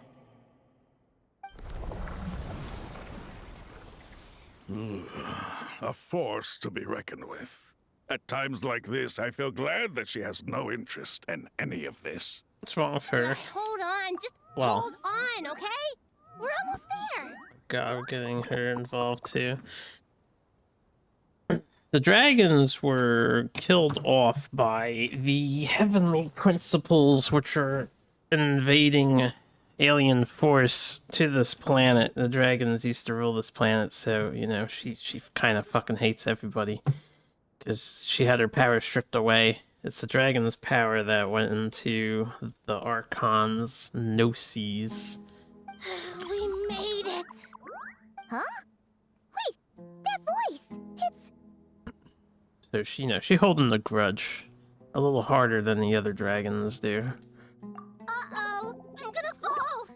A force to be reckoned with. At times like this, I feel glad that she has no interest in any of this. What's wrong with her? Hold on, just Well, hold on, okay? We're almost there. God, getting her involved too. The dragons were killed off by the heavenly principles, which are invading alien force to this planet. The dragons used to rule this planet, so, you know, she kind of fucking hates everybody. Because she had her power stripped away. It's the dragon's power that went into the Archon's Gnosis. We made it! Huh? Wait, that voice! It's... So she, you know, she holding the grudge. A little harder than the other dragons do. Uh-oh! I'm gonna fall!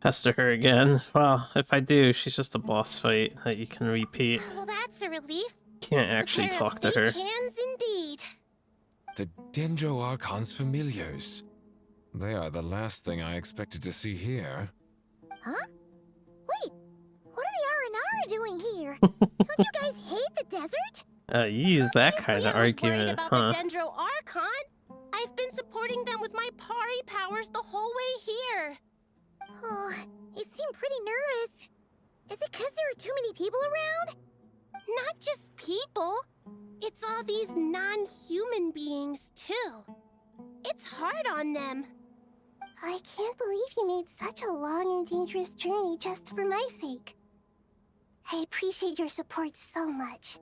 Pester her again. Well, if I do, she's just a boss fight that you can repeat. Well, that's a relief. Can't actually talk to her. Hands indeed. The Dendro Archon's familiars. They are the last thing I expected to see here. Huh? Wait, what are the R&R doing here? Don't you guys hate the desert? Use that kind of worried argument, about huh? the Dendro Archon. I've been supporting them with my Pari powers the whole way here. Oh, you seem pretty nervous. Is it because there are too many people around? Not just people. It's all these non-human beings, too. It's hard on them. I can't believe you made such a long and dangerous journey just for my sake. I appreciate your support so much.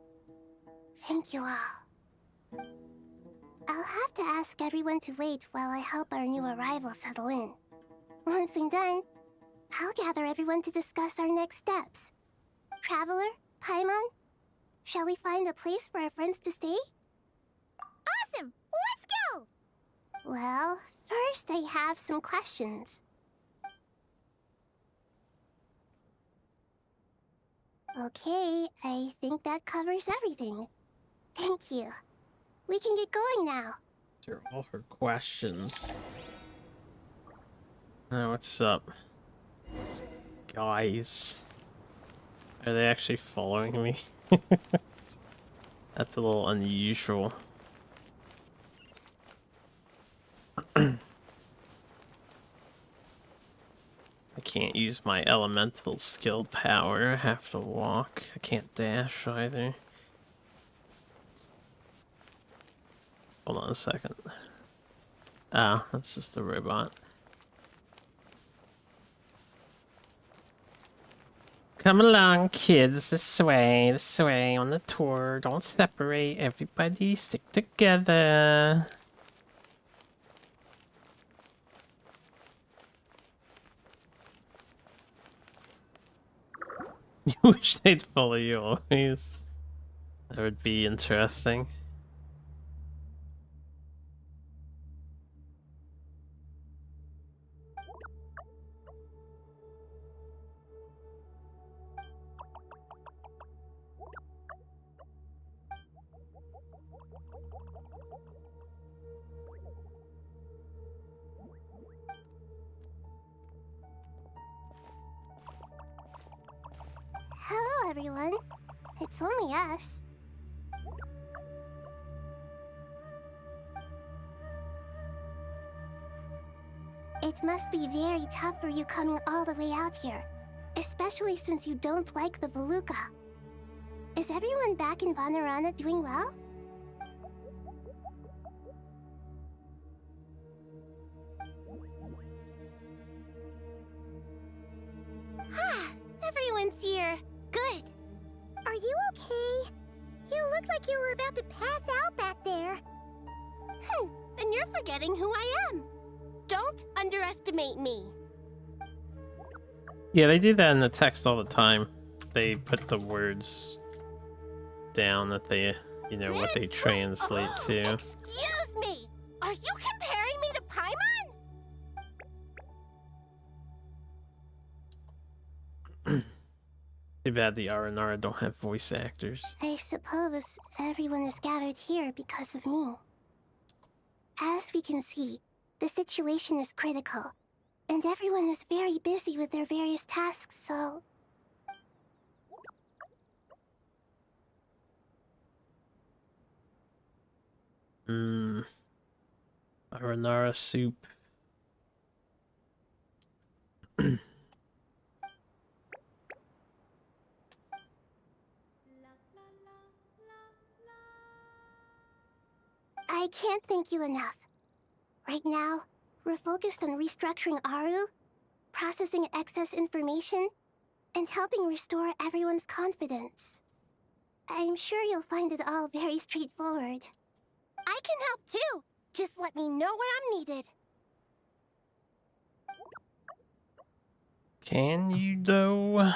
Thank you all. I'll have to ask everyone to wait while I help our new arrival settle in. Once I'm done, I'll gather everyone to discuss our next steps. Traveler, Paimon, shall we find a place for our friends to stay? Awesome! Let's go! Well, first I have some questions. Okay, I think that covers everything. Thank you. We can get going now. These are all her questions. What's up? Guys. Are they actually following me? That's a little unusual. I can't use my elemental skill power. I have to walk. I can't dash either. Hold on a second. Ah, that's just a robot. Come along, kids, this way on the tour. Don't separate, everybody stick together. You wish they'd follow you always. That would be interesting. Hello, everyone. It's only us. It must be very tough for you coming all the way out here, especially since you don't like the Voluka. Is everyone back in Vanarana doing well? Ah, everyone's here. Good. Are you okay? You look like you were about to pass out back there. And you're forgetting who I am. Don't underestimate me. Yeah, they do that in the text all the time. They put the words down that they, you know, what they translate to. Excuse me! Are you comparing me to Paimon? Too bad the Aranara don't have voice actors. I suppose everyone is gathered here because of me. As we can see, the situation is critical, and everyone is very busy with their various tasks, so... Aranara soup. I can't thank you enough. Right now, we're focused on restructuring Aru, processing excess information, and helping restore everyone's confidence. I'm sure you'll find it all very straightforward. I can help too! Just let me know where I'm needed. Can you, though?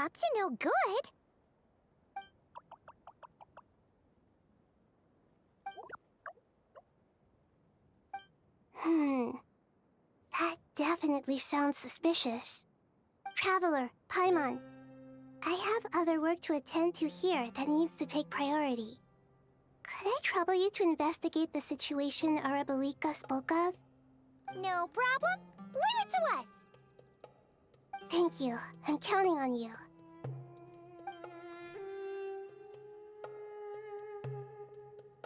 Up to no good? That definitely sounds suspicious. Traveler, Paimon, I have other work to attend to here that needs to take priority. Could I trouble you to investigate the situation Arabalika spoke of? No problem. Leave it to us. Thank you. I'm counting on you.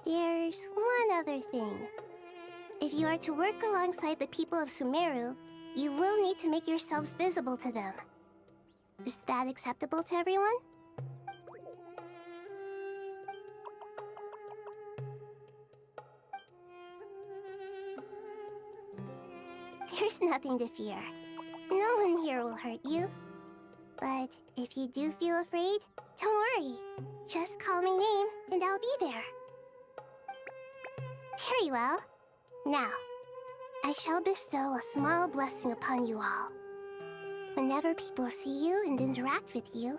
There's one other thing. If you are to work alongside the people of Sumeru, you will need to make yourselves visible to them. Is that acceptable to everyone? There's nothing to fear. No one here will hurt you. But if you do feel afraid, don't worry. Just call my name and I'll be there. Very well. Now, I shall bestow a small blessing upon you all. Whenever people see you and interact with you,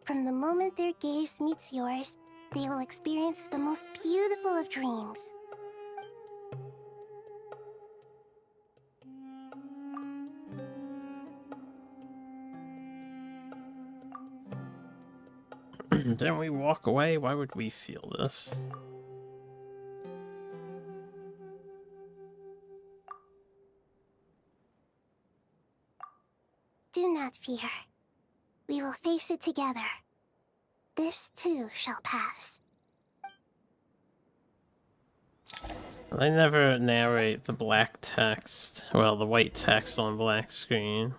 from the moment their gaze meets yours, they will experience the most beautiful of dreams. Didn't we walk away? Why would we feel this? Do not fear. We will face it together. This too shall pass. They never narrate the black text. Well, the white text on black screen.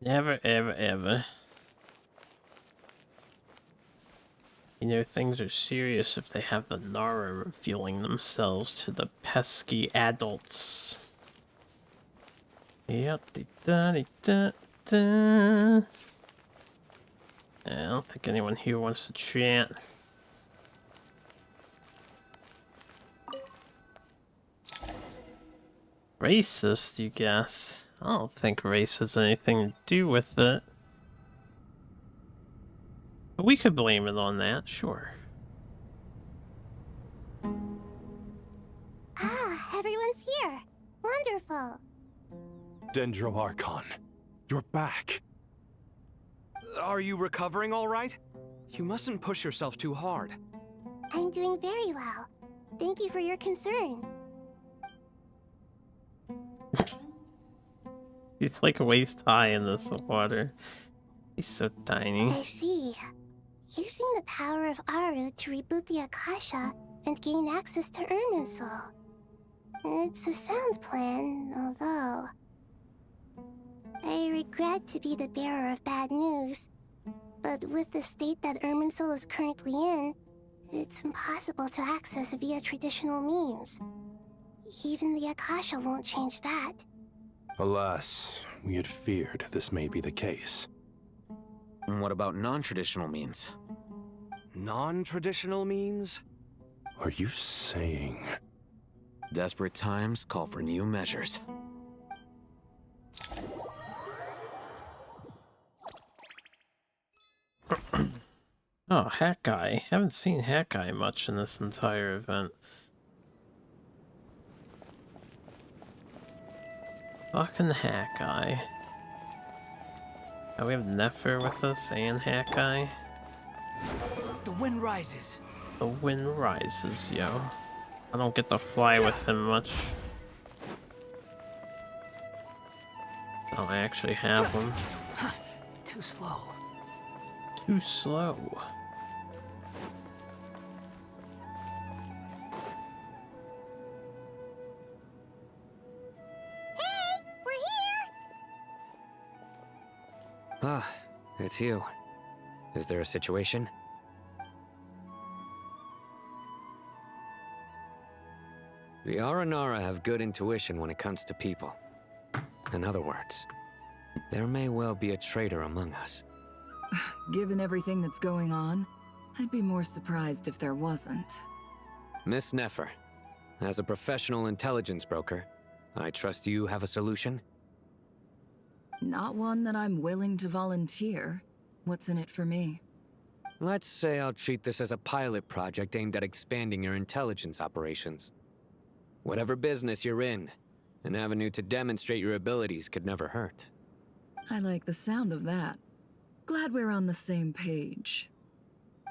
Never, ever, ever. You know, things are serious if they have the Nara revealing themselves to the pesky adults. Yep, I don't think anyone here wants to chant. Racist, you guess? I don't think race has anything to do with it. But we could blame it on that, sure. Ah, everyone's here. Wonderful. Dendro Archon, you're back. Are you recovering all right? You mustn't push yourself too hard. I'm doing very well. Thank you for your concern. He's like waist high in this water. He's so tiny. I see. Using the power of Aru to reboot the Akasha and gain access to Irminsul. It's a sound plan, although... I regret to be the bearer of bad news, but with the state that Irminsul is currently in, it's impossible to access via traditional means. Even the Akasha won't change that. Alas, we had feared this may be the case. And what about non-traditional means? Non-traditional means? Are you saying... Desperate times call for new measures. Oh, Hat Guy. Haven't seen Hat Guy much in this entire event. Fucking Hat Guy. Oh, we have Nefer with us and Hat Guy. The wind rises. The wind rises, yo. I don't get to fly with him much. Oh, I actually have him. Too slow. Too slow. Hey, we're here! Ah, it's you. Is there a situation? The Aranara have good intuition when it comes to people. In other words, there may well be a traitor among us. Given everything that's going on, I'd be more surprised if there wasn't. Miss Nefer, as a professional intelligence broker, I trust you have a solution? Not one that I'm willing to volunteer. What's in it for me? Let's say I'll treat this as a pilot project aimed at expanding your intelligence operations. Whatever business you're in, an avenue to demonstrate your abilities could never hurt. I like the sound of that. Glad we're on the same page.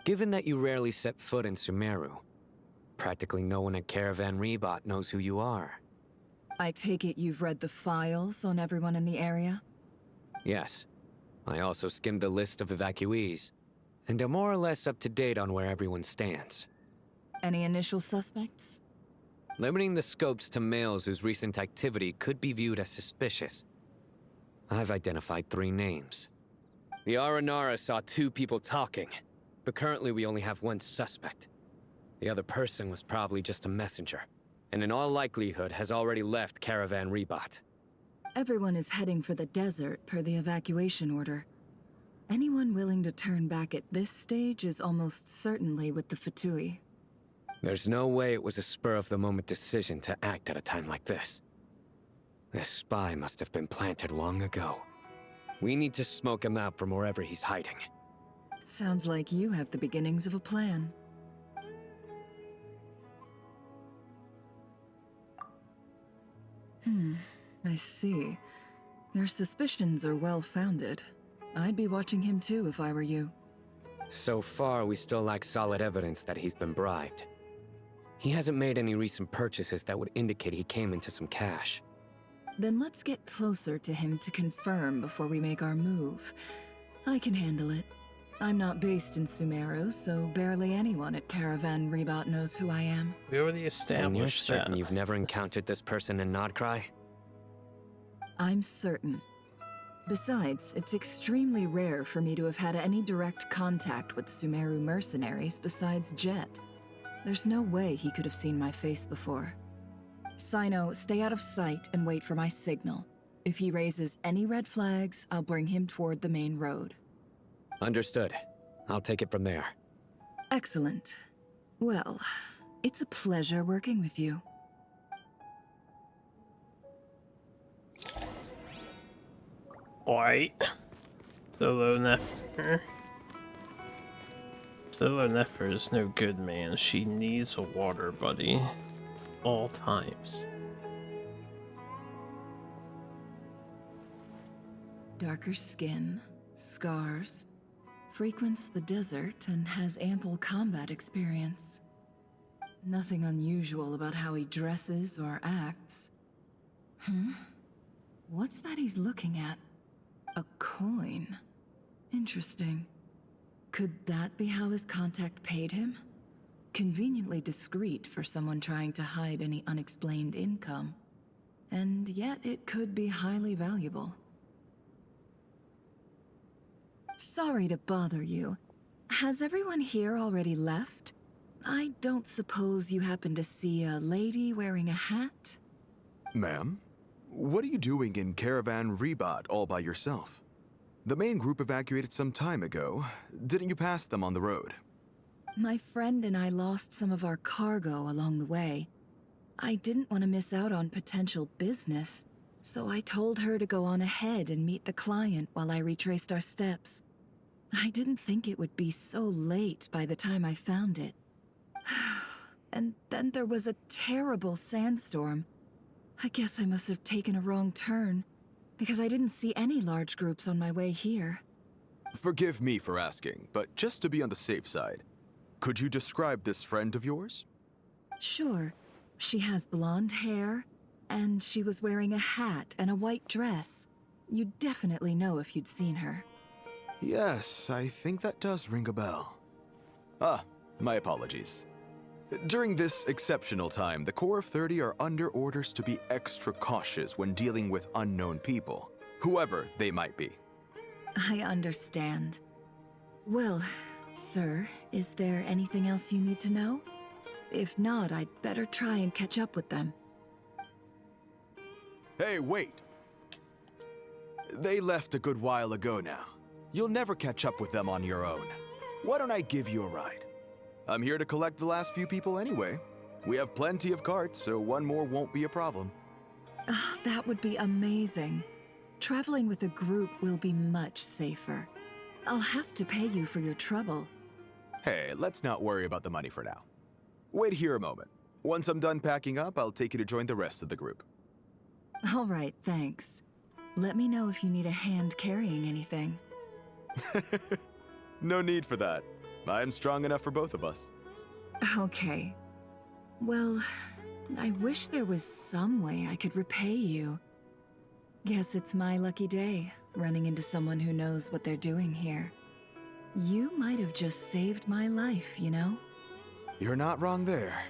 Given that you rarely set foot in Sumeru, practically no one at Caravan Rebot knows who you are. I take it you've read the files on everyone in the area? Yes. I also skimmed the list of evacuees, and am more or less up to date on where everyone stands. Any initial suspects? Limiting the scopes to males whose recent activity could be viewed as suspicious. I've identified 3 names. The Aranara saw 2 people talking, but currently we only have 1 suspect. The other person was probably just a messenger, and in all likelihood has already left Caravan Rebot. Everyone is heading for the desert per the evacuation order. Anyone willing to turn back at this stage is almost certainly with the Fatui. There's no way it was a spur-of-the-moment decision to act at a time like this. This spy must have been planted long ago. We need to smoke him out from wherever he's hiding. Sounds like you have the beginnings of a plan. I see. Your suspicions are well-founded. I'd be watching him too if I were you. So far, we still lack solid evidence that he's been bribed. He hasn't made any recent purchases that would indicate he came into some cash. Then let's get closer to him to confirm before we make our move. I can handle it. I'm not based in Sumeru, so barely anyone at Caravan Rebot knows who I am. We already established and you're certain that. You've never encountered this person in Nodcry? I'm certain. Besides, it's extremely rare for me to have had any direct contact with Sumeru mercenaries besides Jet. There's no way he could have seen my face before. Sino, stay out of sight and wait for my signal. If he raises any red flags, I'll bring him toward the main road. Understood. I'll take it from there. Excellent. Well, it's a pleasure working with you. Alright. Solo Nefer. Solo Nefer is no good, man. She needs a water buddy. All times. Darker skin, scars, frequents the desert and has ample combat experience. Nothing unusual about how he dresses or acts. What's that he's looking at? A coin. Interesting. Could that be how his contact paid him? Conveniently discreet for someone trying to hide any unexplained income. And yet it could be highly valuable. Sorry to bother you. Has everyone here already left? I don't suppose you happen to see a lady wearing a hat? Ma'am? What are you doing in Caravan Rebat all by yourself? The main group evacuated some time ago. Didn't you pass them on the road? My friend and I lost some of our cargo along the way. I didn't want to miss out on potential business, so I told her to go on ahead and meet the client while I retraced our steps. I didn't think it would be so late by the time I found it. And then there was a terrible sandstorm. I guess I must have taken a wrong turn, because I didn't see any large groups on my way here. Forgive me for asking, but just to be on the safe side, could you describe this friend of yours? Sure. She has blonde hair, and she was wearing a hat and a white dress. You'd definitely know if you'd seen her. Yes, I think that does ring a bell. Ah, my apologies. During this exceptional time, the Corps of 30 are under orders to be extra cautious when dealing with unknown people, whoever they might be. I understand. Well, sir, is there anything else you need to know? If not, I'd better try and catch up with them. Hey, wait! They left a good while ago now. You'll never catch up with them on your own. Why don't I give you a ride? I'm here to collect the last few people anyway. We have plenty of carts, so one more won't be a problem. That would be amazing. Traveling with a group will be much safer. I'll have to pay you for your trouble. Hey, let's not worry about the money for now. Wait here a moment. Once I'm done packing up, I'll take you to join the rest of the group. All right, thanks. Let me know if you need a hand carrying anything. No need for that. I'm strong enough for both of us. Okay. Well, I wish there was some way I could repay you. Guess it's my lucky day, running into someone who knows what they're doing here. You might have just saved my life, you know? You're not wrong there.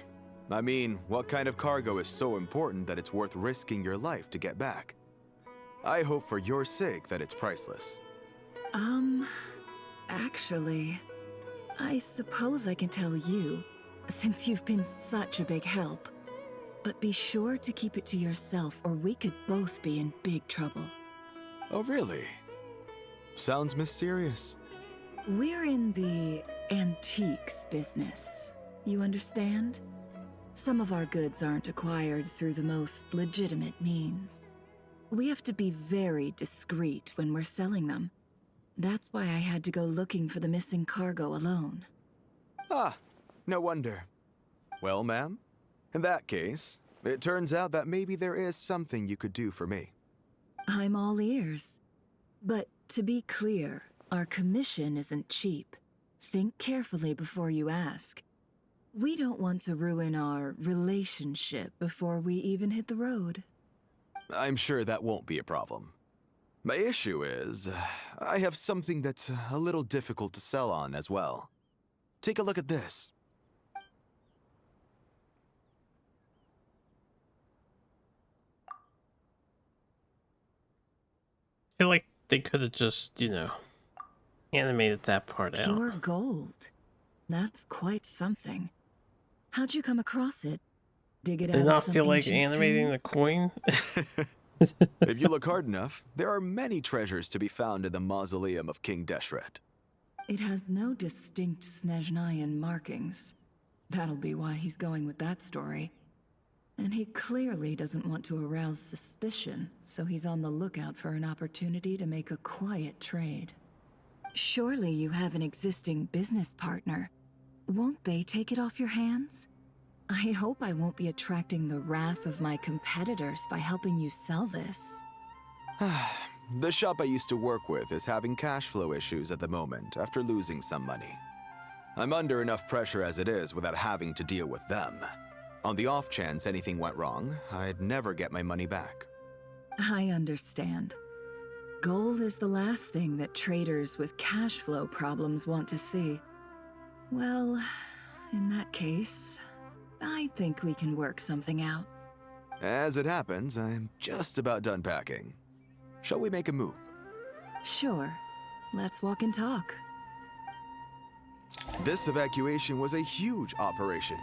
I mean, what kind of cargo is so important that it's worth risking your life to get back? I hope for your sake that it's priceless. Actually, I suppose I can tell you, since you've been such a big help. But be sure to keep it to yourself, or we could both be in big trouble. Oh, really? Sounds mysterious. We're in the antiques business. You understand? Some of our goods aren't acquired through the most legitimate means. We have to be very discreet when we're selling them. That's why I had to go looking for the missing cargo alone. Ah, no wonder. Well, ma'am, in that case, it turns out that maybe there is something you could do for me. I'm all ears. But to be clear, our commission isn't cheap. Think carefully before you ask. We don't want to ruin our relationship before we even hit the road. I'm sure that won't be a problem. My issue is, I have something that's a little difficult to sell on as well. Take a look at this. I feel like they could have just, you know, animated that part out. Pure gold. That's quite something. How'd you come across it? Dig it Did out not of some feel like ancient animating tomb? the coin? If you look hard enough, there are many treasures to be found in the mausoleum of King Deshret. It has no distinct Snezhnayan markings. That'll be why he's going with that story. And he clearly doesn't want to arouse suspicion, so he's on the lookout for an opportunity to make a quiet trade. Surely you have an existing business partner. Won't they take it off your hands? I hope I won't be attracting the wrath of my competitors by helping you sell this. The shop I used to work with is having cash flow issues at the moment after losing some money. I'm under enough pressure as it is without having to deal with them. On the off chance anything went wrong, I'd never get my money back. I understand. Gold is the last thing that traders with cash flow problems want to see. Well, in that case, I think we can work something out. As it happens, I'm just about done packing. Shall we make a move? Sure. Let's walk and talk. This evacuation was a huge operation.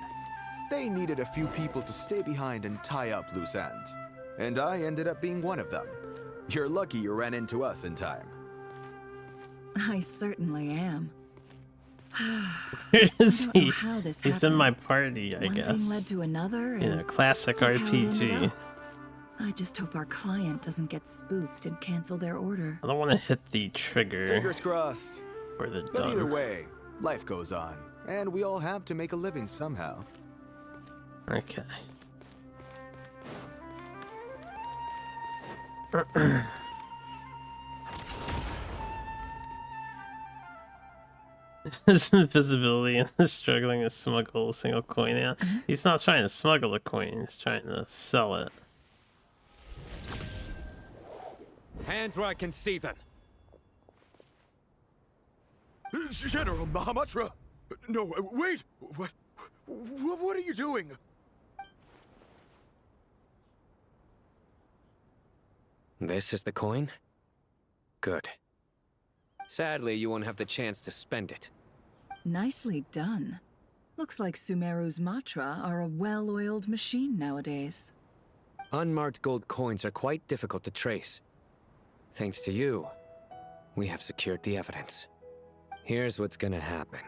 They needed a few people to stay behind and tie up loose ends. And I ended up being one of them. You're lucky you ran into us in time. I certainly am. Where is I don't know he? how this He's in happened. my party, I One guess. thing led to another, You know, and classic look how it ended RPG. up. I just hope our client doesn't get spooked and cancel their order. I don't want to hit the trigger. Fingers crossed. Or the But either done. way, life goes on. And we all have to make a living somehow. Okay. His invisibility and is struggling to smuggle a single coin out. He's not trying to smuggle a coin, he's trying to sell it. Hands where I can see them. General Mahamatra! No, wait! What are you doing? This is the coin? Good. Sadly, you won't have the chance to spend it. Nicely done. Looks like Sumeru's Matra are a well-oiled machine nowadays. Unmarked gold coins are quite difficult to trace. Thanks to you, we have secured the evidence. Here's what's gonna happen.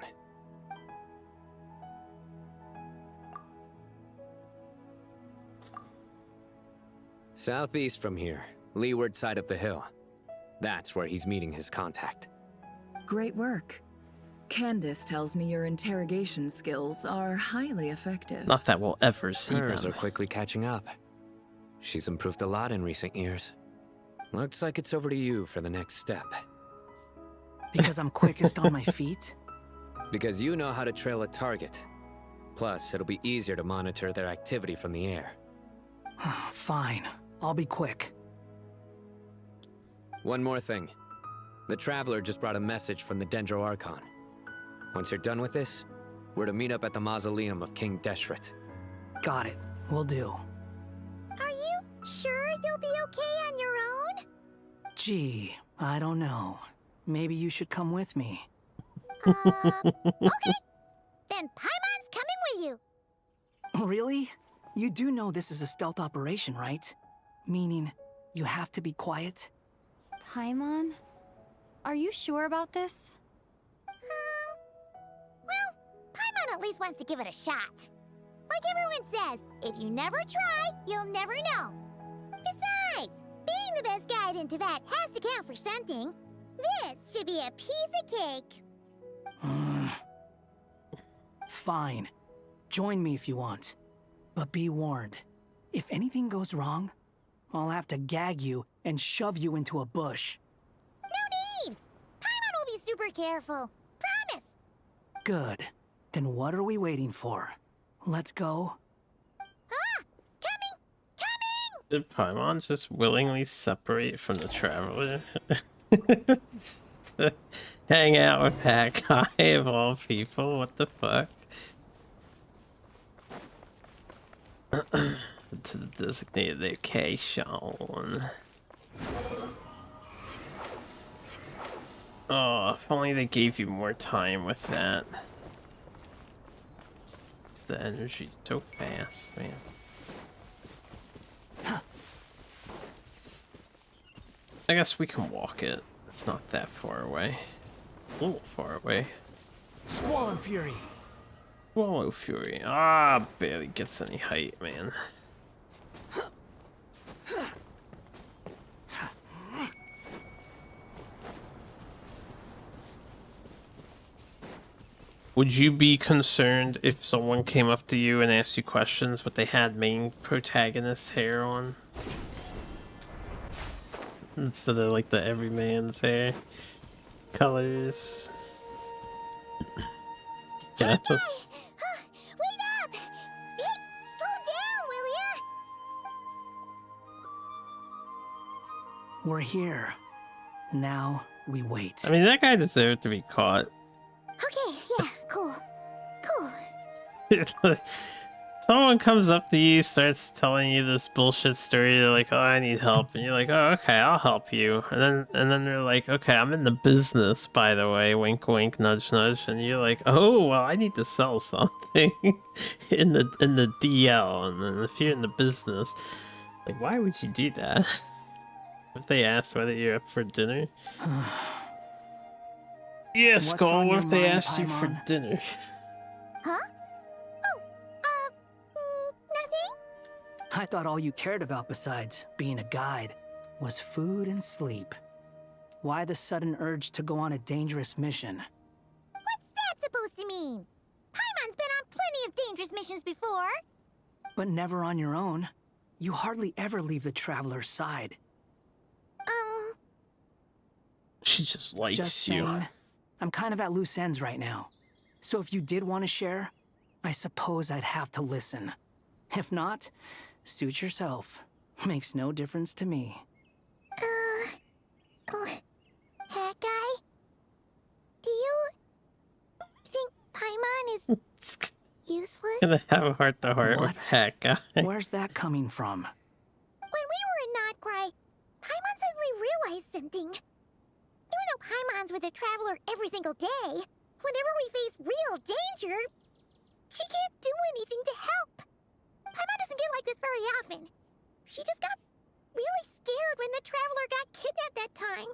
Southeast from here, leeward side of the hill. That's where he's meeting his contact. Great work. Candace tells me your interrogation skills are highly effective. Not that we'll ever see Hers them. are quickly catching up. She's improved a lot in recent years. Looks like it's over to you for the next step. Because I'm quickest on my feet? Because you know how to trail a target. Plus, it'll be easier to monitor their activity from the air. Fine. I'll be quick. One more thing. The Traveler just brought a message from the Dendro Archon. Once you're done with this, we're to meet up at the mausoleum of King Deshret. Got it. Will do. Are you sure you'll be okay on your own? Gee, I don't know. Maybe you should come with me. Okay. Then Paimon's coming with you. Really? You do know this is a stealth operation, right? Meaning, you have to be quiet? Paimon? Are you sure about this? Well, Paimon at least wants to give it a shot. Like everyone says, if you never try, you'll never know. Besides, being the best guide in Teyvat has to count for something. This should be a piece of cake. Fine. Join me if you want. But be warned. If anything goes wrong, I'll have to gag you and shove you into a bush. No need! Paimon will be super careful. Promise! Good. Then what are we waiting for? Let's go. Did Paimon just willingly separate from the Traveler? To hang out with that guy of all people? What the fuck? To the designated location. Oh, if only they gave you more time with that. The energy's so fast, man. I guess we can walk it. It's not that far away. A little far away. Swallow Fury. Swallow Fury. Ah, barely gets any height, man. Would you be concerned if someone came up to you and asked you questions, but they had main protagonist hair on? Instead of like the everyman's hair colors. Yeah. Wait up! Hey, slow down, will ya? We're here. Now we wait. I mean, that guy deserved to be caught. Okay, yeah, cool. Cool. Someone comes up to you, starts telling you this bullshit story. They're like, "Oh, I need help," and you're like, "Oh, okay, I'll help you." And then they're like, "Okay, I'm in the business, by the way." Wink, wink, nudge, nudge. And you're like, "Oh, well, I need to sell something in the DL." And then if you're in the business, like, why would you do that? If they asked whether you're up for dinner. Yeah, Skull. What if they asked you for dinner? Huh? Nothing? I thought all you cared about besides being a guide was food and sleep. Why the sudden urge to go on a dangerous mission? What's that supposed to mean? Paimon's been on plenty of dangerous missions before. But never on your own. You hardly ever leave the traveler's side. She just likes you. Saying, I'm kind of at loose ends right now. So if you did want to share, I suppose I'd have to listen. If not, suit yourself. Makes no difference to me. Hat guy? Do you think Paimon is useless? Gonna have a heart-to-heart with that guy. Where's that coming from? When we were in Notgrai, Paimon suddenly realized something. Even though Paimon's with a traveler every single day, whenever we face real danger, she can't do anything to help. Paimon doesn't get like this very often. She just got really scared when the traveler got kidnapped that time.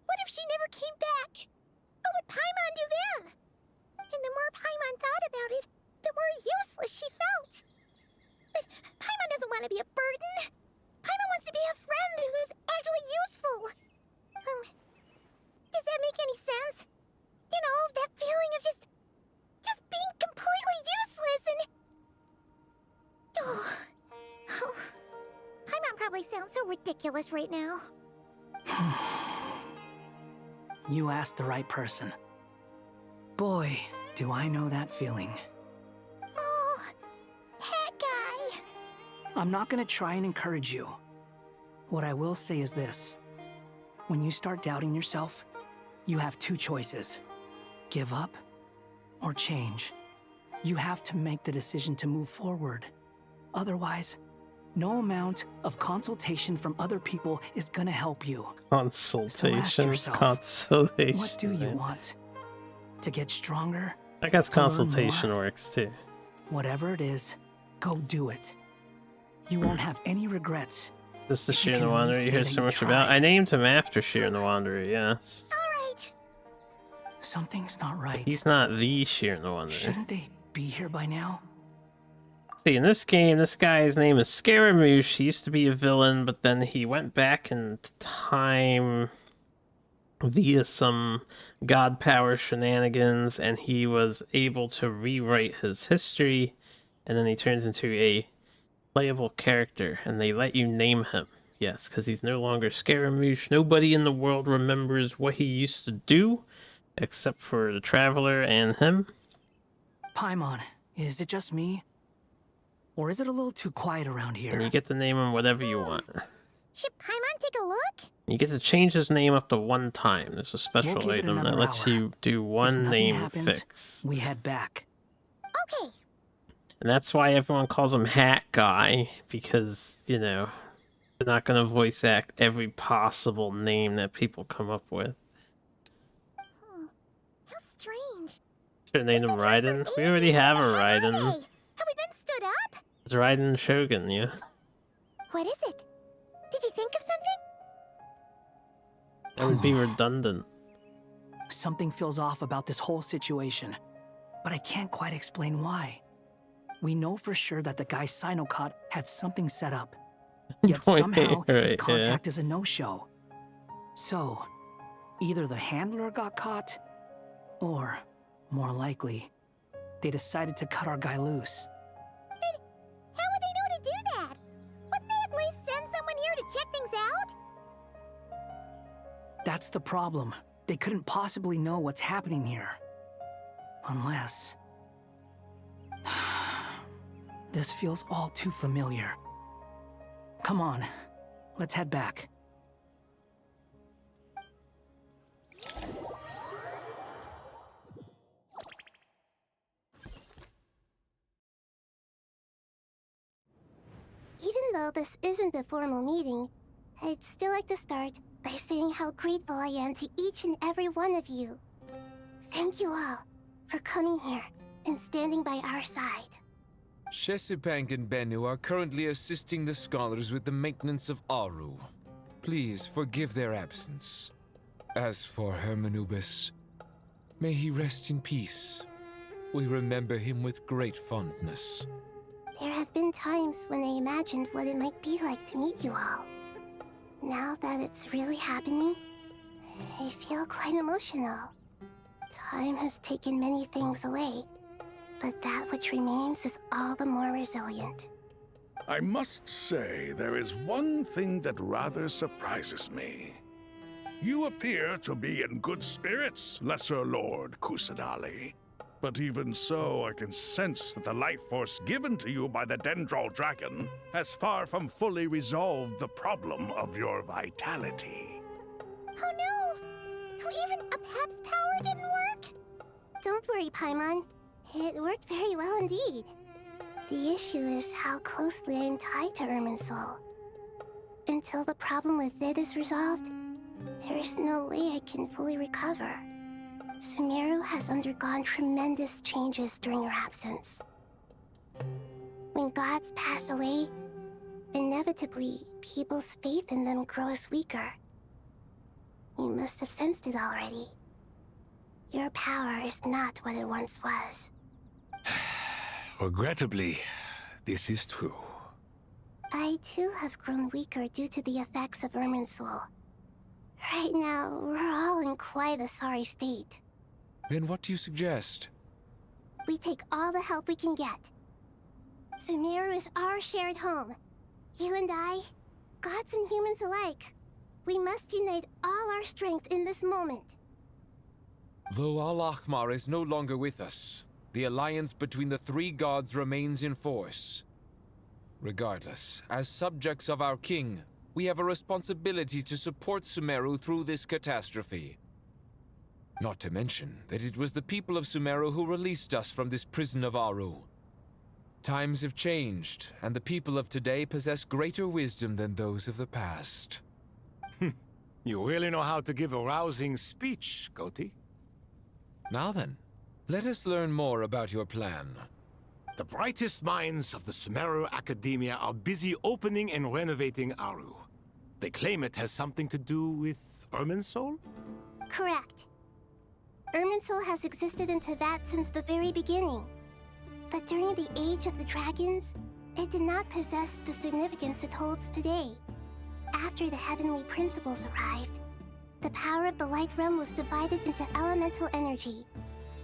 What if she never came back? What would Paimon do then? And the more Paimon thought about it, the more useless she felt. But Paimon doesn't want to be a burden. Paimon wants to be a friend who's actually useful. Does that make any sense? You know, that feeling of just being completely useless and... Oh. Paimon probably sounds so ridiculous right now. You asked the right person. Boy, do I know that feeling. Oh, that guy. I'm not gonna try and encourage you. What I will say is this. When you start doubting yourself, you have two choices. Give up or change. You have to make the decision to move forward. Otherwise, no amount of consultation from other people is gonna help you. Consultation. Consolation. What do you want? To get stronger? I guess consultation works too. Whatever it is, go do it. You won't have any regrets. Is this the Sheer the Wanderer you hear so much about? I named him after Sheer the Wanderer, yes. Alright. Something's not right. But he's not the Sheer the Wanderer. Shouldn't they be here by now? See, in this game, this guy's name is Scaramouche. He used to be a villain, but then he went back in time via some god power shenanigans, and he was able to rewrite his history, and then he turns into a playable character, and they let you name him. Yes, because he's no longer Scaramouche. Nobody in the world remembers what he used to do, except for the Traveler and him. Paimon, is it just me? Or is it a little too quiet around here? And you get to name him whatever you want. Should Paimon take a look? You get to change his name up to one time. There's a special item that lets you do one name fix. We head back. Okay. And that's why everyone calls him Hat Guy, because, you know, they're not going to voice act every possible name that people come up with. Should name him Raiden. We already have a Raiden. Have we been stood up? It's Raiden Shogun, yeah. What is it? Did you think of something? That would be redundant. Something feels off about this whole situation, but I can't quite explain why. We know for sure that the guy Sinocot had something set up, yet somehow his contact is a no-show. So, either the handler got caught, or, more likely, they decided to cut our guy loose. But how would they know to do that? Wouldn't they at least send someone here to check things out? That's the problem. They couldn't possibly know what's happening here. Unless... This feels all too familiar. Come on, let's head back. Even though this isn't a formal meeting, I'd still like to start by saying how grateful I am to each and every one of you. Thank you all for coming here and standing by our side. Shesipank and Bennu are currently assisting the scholars with the maintenance of Aru. Please forgive their absence. As for Hermanubis, may he rest in peace. We remember him with great fondness. There have been times when I imagined what it might be like to meet you all. Now that it's really happening, I feel quite emotional. Time has taken many things away, but that which remains is all the more resilient. I must say, there is one thing that rather surprises me. You appear to be in good spirits, Lesser Lord Kusanali. But even so, I can sense that the life force given to you by the Dendral Dragon has far from fully resolved the problem of your vitality. Oh no! So even Apep's power didn't work? Don't worry, Paimon. It worked very well indeed. The issue is how closely I'm tied to Irminsul. Until the problem with it is resolved, there is no way I can fully recover. Sumeru has undergone tremendous changes during your absence. When gods pass away, inevitably, people's faith in them grows weaker. You must have sensed it already. Your power is not what it once was. Regrettably, this is true. I too have grown weaker due to the effects of Irminsul. Right now, we're all in quite a sorry state. Then what do you suggest? We take all the help we can get. Sumeru is our shared home. You and I, gods and humans alike. We must unite all our strength in this moment. Though Al-Ahmar is no longer with us, the alliance between the three gods remains in force. Regardless, as subjects of our king, we have a responsibility to support Sumeru through this catastrophe. Not to mention that it was the people of Sumeru who released us from this prison of Aru. Times have changed, and the people of today possess greater wisdom than those of the past. You really know how to give a rousing speech, Goti. Now then, let us learn more about your plan. The brightest minds of the Sumeru Academia are busy opening and renovating Aru. They claim it has something to do with Irminsul? Correct. Irminsul has existed in Teyvat since the very beginning. But during the Age of the Dragons, it did not possess the significance it holds today. After the heavenly principles arrived, the power of the Light Realm was divided into elemental energy,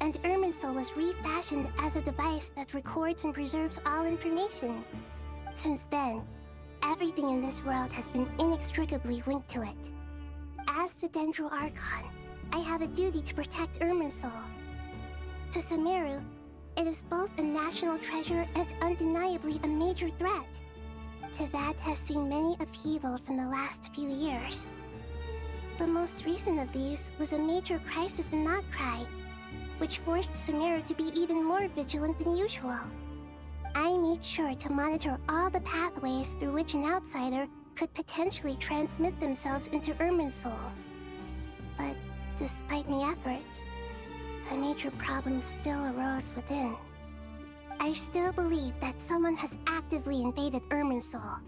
and Irminsul was refashioned as a device that records and preserves all information. Since then, everything in this world has been inextricably linked to it. As the Dendro Archon, I have a duty to protect Irminsul. To Sumeru, it is both a national treasure and undeniably a major threat. Teyvat has seen many upheavals in the last few years. The most recent of these was a major crisis in Notcry, which forced Sumeru to be even more vigilant than usual. I made sure to monitor all the pathways through which an outsider could potentially transmit themselves into Irminsul. But despite my efforts, a major problem still arose within. I still believe that someone has actively invaded Irminsul.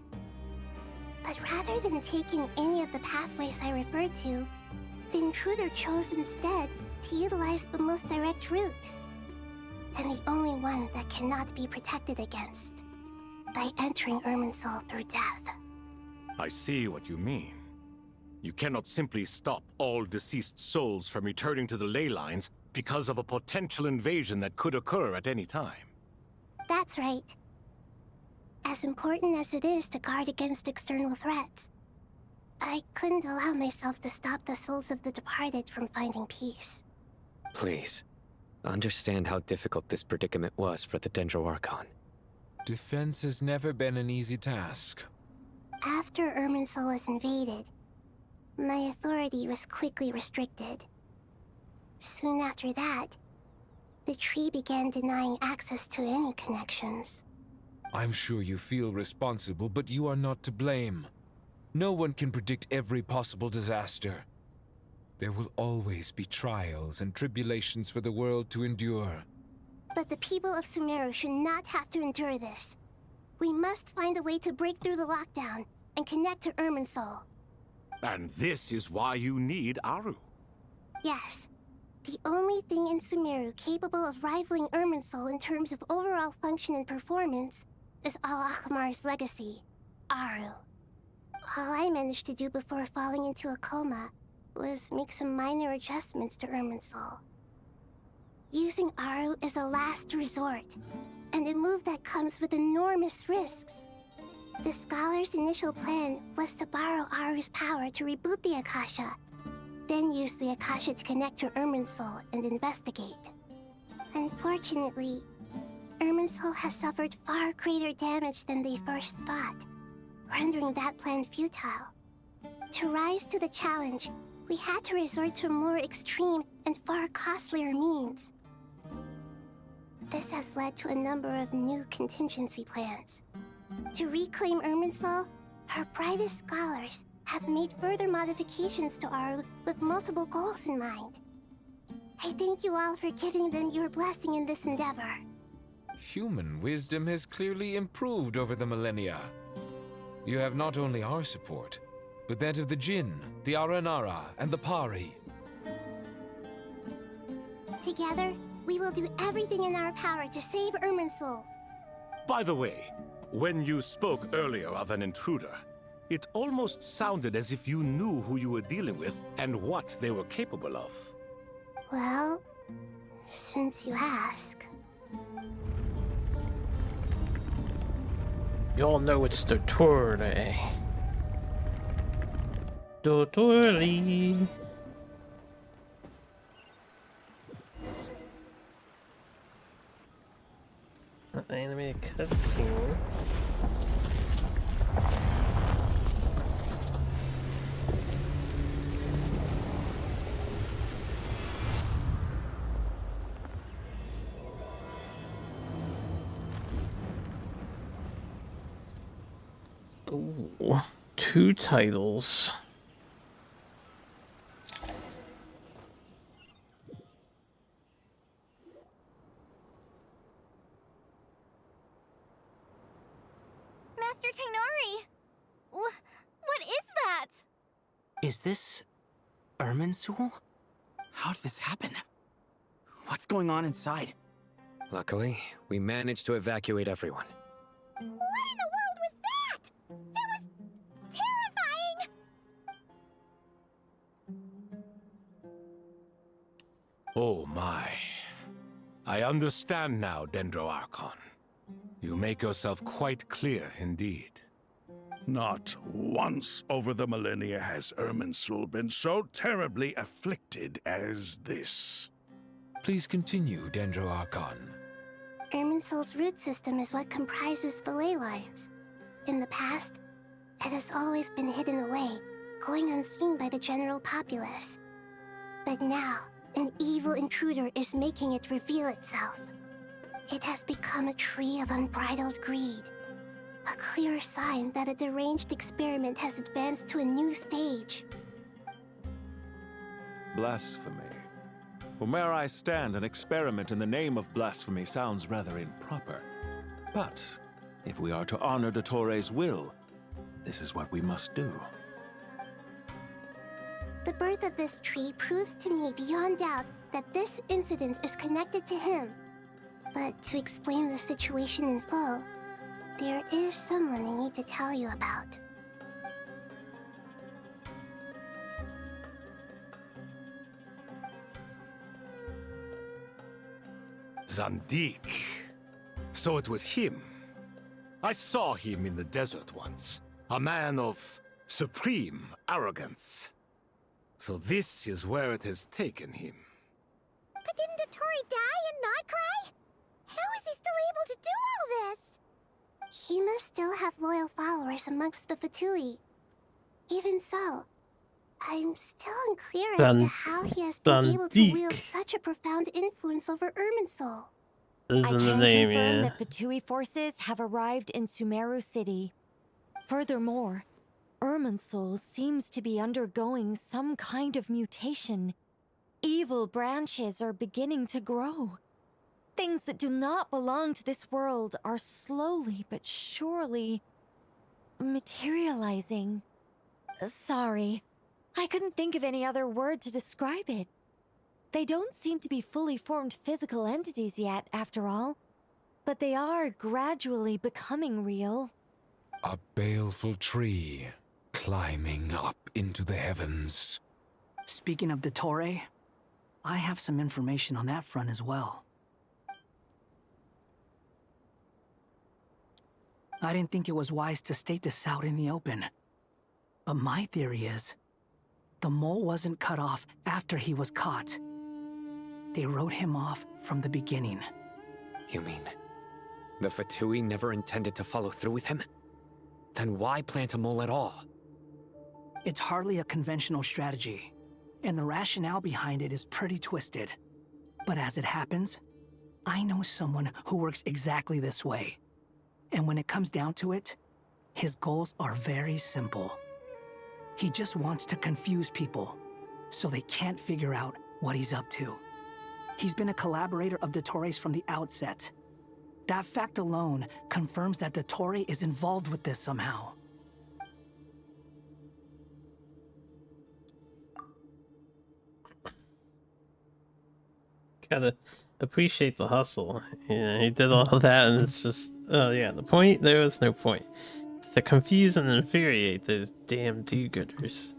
But rather than taking any of the pathways I referred to, the intruder chose instead to utilize the most direct route. And the only one that cannot be protected against. By entering Irminsul through death. I see what you mean. You cannot simply stop all deceased souls from returning to the ley lines because of a potential invasion that could occur at any time. That's right. As important as it is to guard against external threats, I couldn't allow myself to stop the souls of the departed from finding peace. Please, understand how difficult this predicament was for the Dendro Archon. Defense has never been an easy task. After Irminsul was invaded, my authority was quickly restricted. Soon after that, the tree began denying access to any connections. I'm sure you feel responsible, but you are not to blame. No one can predict every possible disaster. There will always be trials and tribulations for the world to endure. But the people of Sumeru should not have to endure this. We must find a way to break through the lockdown and connect to Irminsul. And this is why you need Aru. Yes. The only thing in Sumeru capable of rivaling Irminsul in terms of overall function and performance is Al-Akhmar's legacy, Aru. All I managed to do before falling into a coma was make some minor adjustments to Irminsul. Using Aru is a last resort, and a move that comes with enormous risks. The Scholar's initial plan was to borrow Aru's power to reboot the Akasha, then use the Akasha to connect to Irminsul and investigate. Unfortunately, Irminsul has suffered far greater damage than they first thought, rendering that plan futile. To rise to the challenge, we had to resort to a more extreme and far costlier means. This has led to a number of new contingency plans. To reclaim Irminsul, our brightest scholars have made further modifications to Aru with multiple goals in mind. I thank you all for giving them your blessing in this endeavor. Human wisdom has clearly improved over the millennia. You have not only our support, but that of the Jinn, the Aranara, and the Pari. Together, we will do everything in our power to save Irminsul. By the way, when you spoke earlier of an intruder, it almost sounded as if you knew who you were dealing with and what they were capable of. Well, since you ask. You all know it's Dottore. Dottore. Animated cutscene. Ooh, 2 titles. Master Tainari! What is that? Is this Irminsul? How did this happen? What's going on inside? Luckily, we managed to evacuate everyone. What in the world was that? That was terrifying! Oh my. I understand now, Dendro Archon. You make yourself quite clear indeed. Not once over the millennia has Irminsul been so terribly afflicted as this. Please continue, Dendro Archon. Irminsul's root system is what comprises the ley lines. In the past, it has always been hidden away, going unseen by the general populace. But now, an evil intruder is making it reveal itself. It has become a tree of unbridled greed. A clear sign that a deranged experiment has advanced to a new stage. Blasphemy. From where I stand, an experiment in the name of blasphemy sounds rather improper. But if we are to honor Dottore's will, this is what we must do. The birth of this tree proves to me beyond doubt that this incident is connected to him. But to explain the situation in full, there is someone I need to tell you about. Zandik. So it was him. I saw him in the desert once. A man of supreme arrogance. So this is where it has taken him. But didn't Dottore die and not cry? How is he still able to do all this? He must still have loyal followers amongst the Fatui. Even so, I'm still unclear as to how he has been able to wield such a profound influence over Irminsul. This I is the can name, confirm yeah. that Fatui forces have arrived in Sumeru City. Furthermore, Irminsul seems to be undergoing some kind of mutation. Evil branches are beginning to grow. Things that do not belong to this world are slowly but surely materializing. Sorry, I couldn't think of any other word to describe it. They don't seem to be fully formed physical entities yet, after all, but they are gradually becoming real. A baleful tree climbing up into the heavens. Speaking of Dottore, I have some information on that front as well. I didn't think it was wise to state this out in the open. But my theory is, the mole wasn't cut off after he was caught. They wrote him off from the beginning. You mean the Fatui never intended to follow through with him? Then why plant a mole at all? It's hardly a conventional strategy, and the rationale behind it is pretty twisted. But as it happens, I know someone who works exactly this way. And when it comes down to it, his goals are very simple. He just wants to confuse people, so they can't figure out what he's up to. He's been a collaborator of Dottore's from the outset. That fact alone confirms that Dottore is involved with this somehow. Gotta appreciate the hustle. Yeah, he did all that, and it's just, oh yeah, the point? There was no point. It's to confuse and infuriate those damn do-gooders.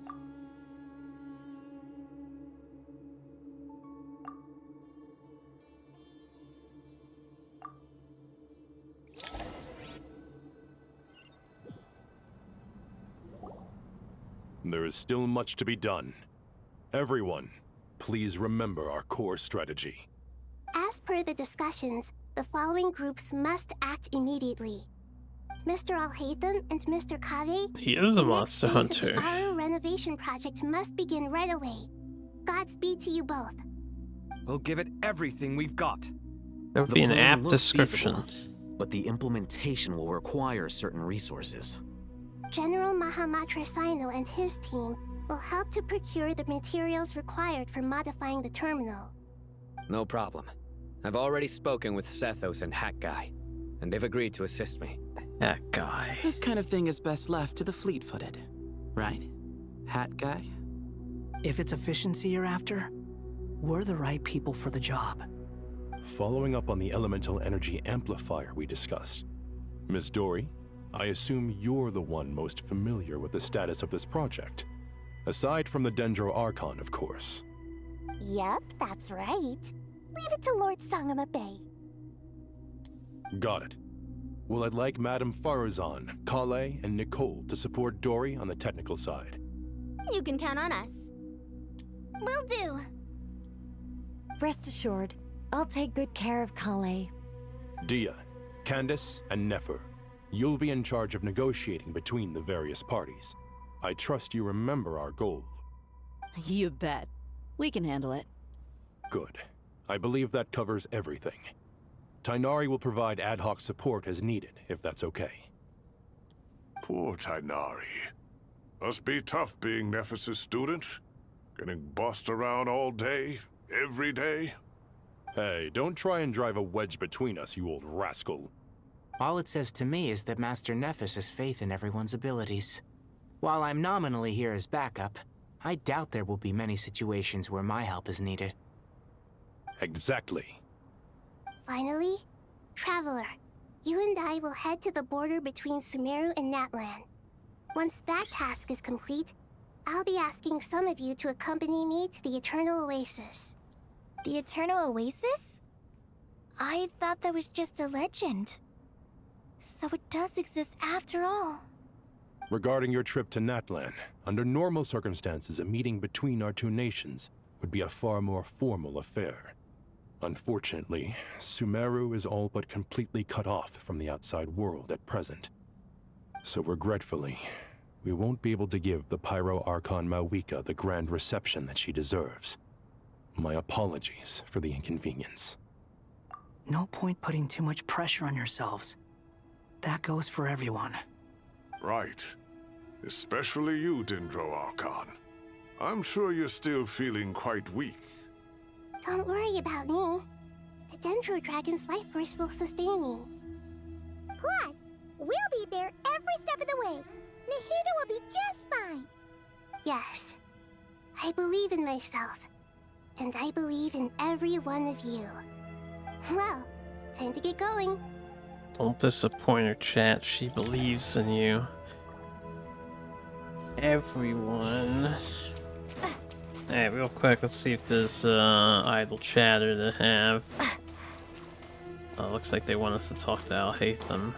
There is still much to be done. Everyone, please remember our core strategy. As per the discussions, the following groups must act immediately. Mr. Alhaitham and Mr. Kave. He is a monster hunter. The Aru renovation project must begin right away. Godspeed to you both. We'll give it everything we've got. That would The be an plan apt looks description. feasible, but the implementation will require certain resources. General Mahamatra Sino and his team will help to procure the materials required for modifying the terminal. No problem. I've already spoken with Sethos and Hat Guy, and they've agreed to assist me. Hat Guy. This kind of thing is best left to the fleet-footed, right? Hat Guy? If it's efficiency you're after, we're the right people for the job. Following up on the elemental energy amplifier we discussed, Ms. Dory, I assume you're the one most familiar with the status of this project. Aside from the Dendro Archon, of course. Yep, that's right. Leave it to Lord Sangama Bay. Got it. Well, I'd like Madame Farazan, Kale, and Nicole to support Dory on the technical side. You can count on us. Will do. Rest assured, I'll take good care of Kale. Dia, Candace, and Nefer, you'll be in charge of negotiating between the various parties. I trust you remember our goal. You bet. We can handle it. Good. I believe that covers everything. Tainari will provide ad hoc support as needed, if that's okay. Poor Tainari. Must be tough being Nephis' student. Getting bossed around all day, Every day? Hey, don't try and drive a wedge between us, you old rascal. All it says to me is that Master Nephis has faith in everyone's abilities. While I'm nominally here as backup, I doubt there will be many situations where my help is needed. Exactly. Finally, Traveler, you and I will head to the border between Sumeru and Natlan. Once that task is complete, I'll be asking some of you to accompany me to the Eternal Oasis. The Eternal Oasis? I thought that was just a legend. So it does exist after all. Regarding your trip to Natlan, under normal circumstances, a meeting between our two nations would be a far more formal affair. Unfortunately, Sumeru is all but completely cut off from the outside world at present. So regretfully, we won't be able to give the Pyro Archon Mawika the grand reception that she deserves. My apologies for the inconvenience. No point putting too much pressure on yourselves. That goes for everyone. Right. Especially you, Dendro Archon. I'm sure you're still feeling quite weak. Don't worry about me. The Dendro Dragon's life force will sustain me. Plus, we'll be there every step of the way. Nahida will be just fine. Yes. I believe in myself. And I believe in every one of you. Well, time to get going. Don't disappoint her, chat. She believes in you. Everyone. Hey, real quick, let's see if there's idle chatter to have. Looks like they want us to talk to Al-Haytham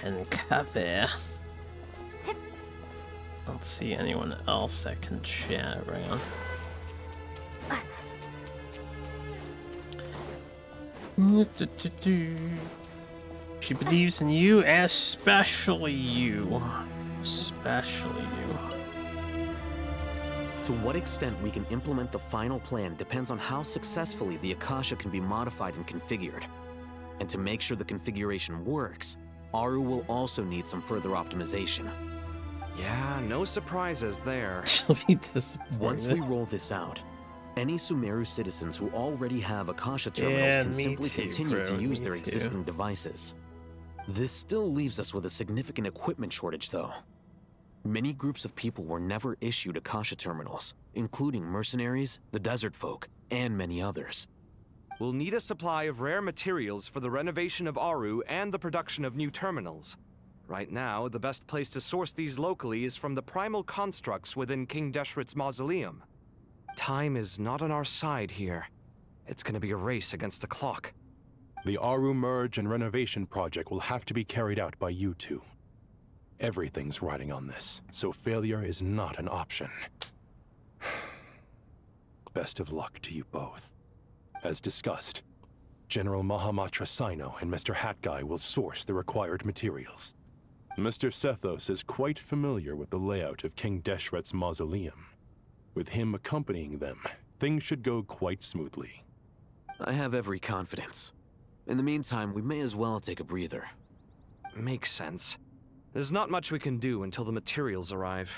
and Kaveh. I don't see anyone else that can chat around. She believes in you, especially you. Especially you. To what extent we can implement the final plan depends on how successfully the Akasha can be modified and configured. And to make sure the configuration works, Aru will also need some further optimization. Yeah, no surprises there. She'll be disappointed. Once we roll this out, any Sumeru citizens who already have Akasha terminals can simply continue to use their existing devices. This still leaves us with a significant equipment shortage, though. Many groups of people were never issued Akasha terminals, including mercenaries, the desert folk, and many others. We'll need a supply of rare materials for the renovation of Aru and the production of new terminals. Right now, the best place to source these locally is from the primal constructs within King Deshret's mausoleum. Time is not on our side here. It's gonna be a race against the clock. The Aru merge and renovation project will have to be carried out by you two. Everything's riding on this, so failure is not an option. Best of luck to you both. As discussed, General Mahamatra Sino and Mr. Hatguy will source the required materials. Mr. Sethos is quite familiar with the layout of King Deshret's mausoleum. With him accompanying them, things should go quite smoothly. I have every confidence. In the meantime, we may as well take a breather. Makes sense. There's not much we can do until the materials arrive.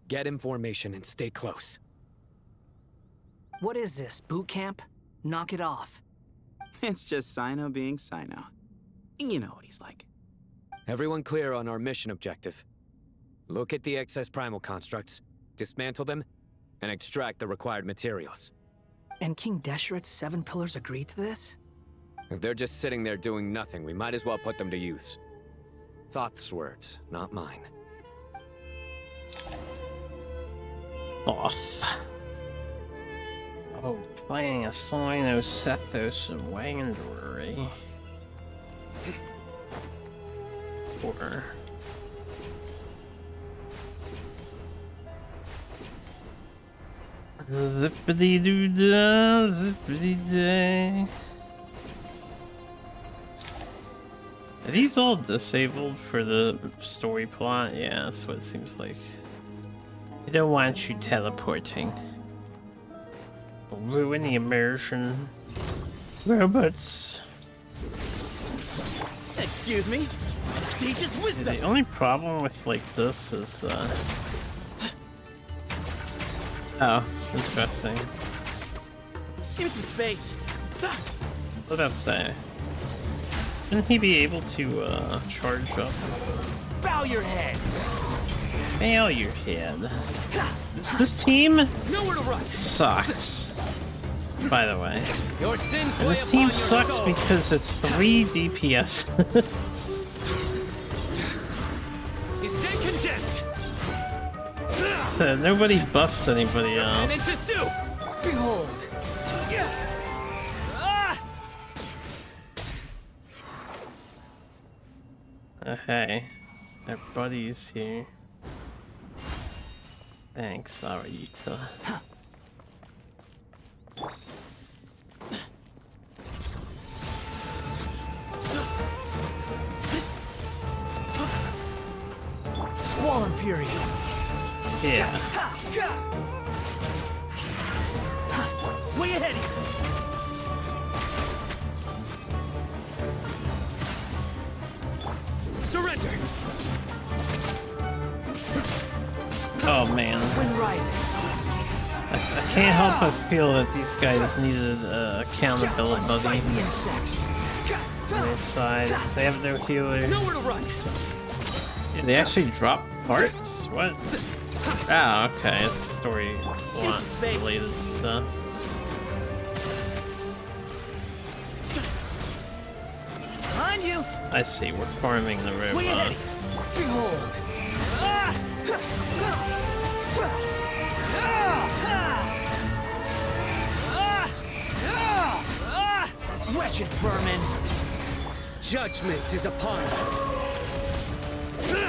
Get in formation and stay close. What is this, boot camp? Knock it off. It's just Sino being Sino. You know what he's like. Everyone clear on our mission objective. Look at the excess primal constructs, dismantle them, and extract the required materials. And King Deshret's 7 pillars agree to this? If they're just sitting there doing nothing, we might as well put them to use. Thoth's words, not mine. Thoth. Oh, playing a Sino, Sethos, and Wandery. Or... Zippity-doo-dah, zippity-day. Are these all disabled for the story plot? Yeah, that's what it seems like. They don't want you teleporting. It'll ruin the immersion. Robots. Excuse me? Sage's wisdom! The only problem with like this is Oh, interesting. Give me some space. What did that say? Shouldn't he be able to charge up? Bow your head. Bow your head. This team Nowhere to run. sucks. By the way. Your sins And lay this team upon your sucks soul. because it's 3 DPS. You stay condemned. So nobody buffs anybody And it's else. just do. Behold. Hey, our buddies here. Thanks, Arita. Squall Fury. Yeah. Way ahead here. Surrender. Oh man. Wind rises. I can't help but feel that these guys needed accountability buddy The insects. on their side. They have no healer. Nowhere to run. Did they actually drop parts? What? Ah, okay. It's story plot related stuff. Behind you. I see. We're farming the Way ahead. robot. Behold. Wretched vermin. Judgment is upon you.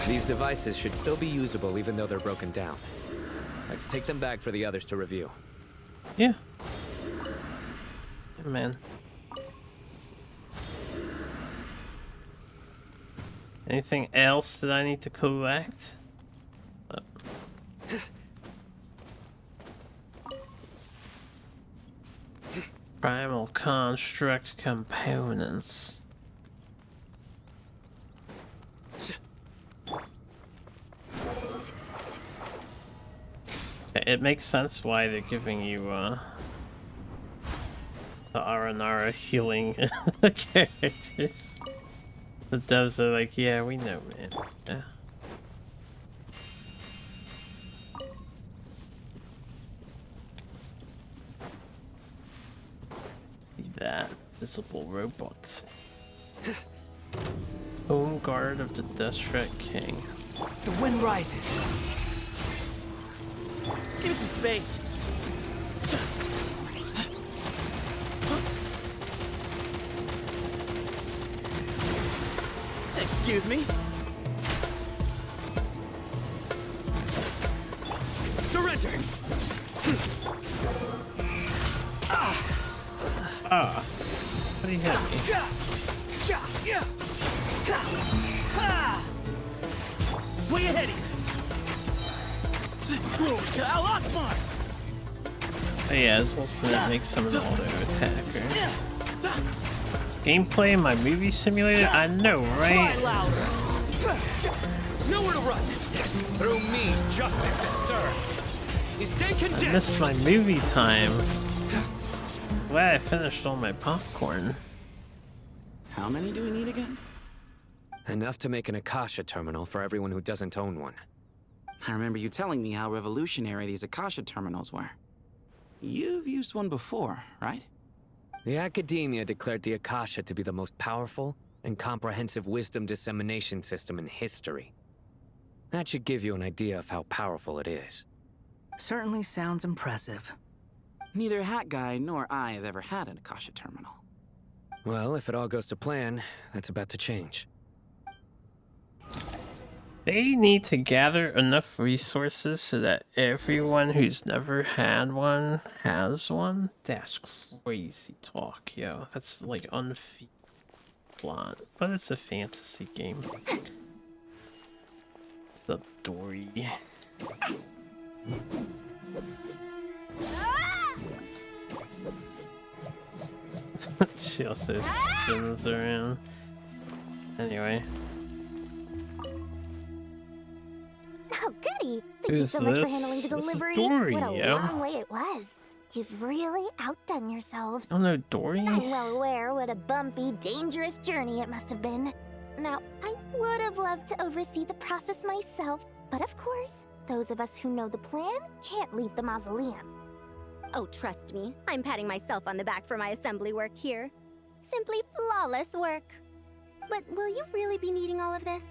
These devices should still be usable even though they're broken down. Let's take them back for the others to review. Yeah. Yeah, man. Anything else that I need to collect? Primal construct components. It makes sense why they're giving you the Aranara healing characters. The devs are like, yeah, we know, man. Yeah. See that visible robots. Home guard of the Destret King. The wind rises. Give me some space. Excuse me. Surrender. Ah. What do you hit me? Way ahead here. To Al-Akbar. Oh yeah, his ultimate makes him an auto attacker. Gameplay in my movie simulator? I know, right? Cry louder. Nowhere to run. Through me, justice is served. You stay I condemned. missed my movie time. Glad I finished all my popcorn. How many do we need again? Enough to make an Akasha terminal for everyone who doesn't own one. I remember you telling me how revolutionary these Akasha terminals were. You've used one before, right? The Academia declared the Akasha to be the most powerful and comprehensive wisdom dissemination system in history. That should give you an idea of how powerful it is. Certainly sounds impressive. Neither Hat Guy nor I have ever had an Akasha terminal. Well, if it all goes to plan, that's about to change. They need to gather enough resources so that everyone who's never had one has one. That's crazy talk, yo. That's like unfeasible plot, but it's a fantasy game. What's up, Dory? She also spins around. Anyway. Oh, goody! Thank you Who's so much for this? handling the This is delivery. Dory, What a yeah. long way it was. You've really outdone yourselves. Oh no, Dory? I'm well aware what a bumpy, dangerous journey it must have been. Now, I would have loved to oversee the process myself, but of course, those of us who know the plan can't leave the mausoleum. Oh, trust me, I'm patting myself on the back for my assembly work here. Simply flawless work. But will you really be needing all of this?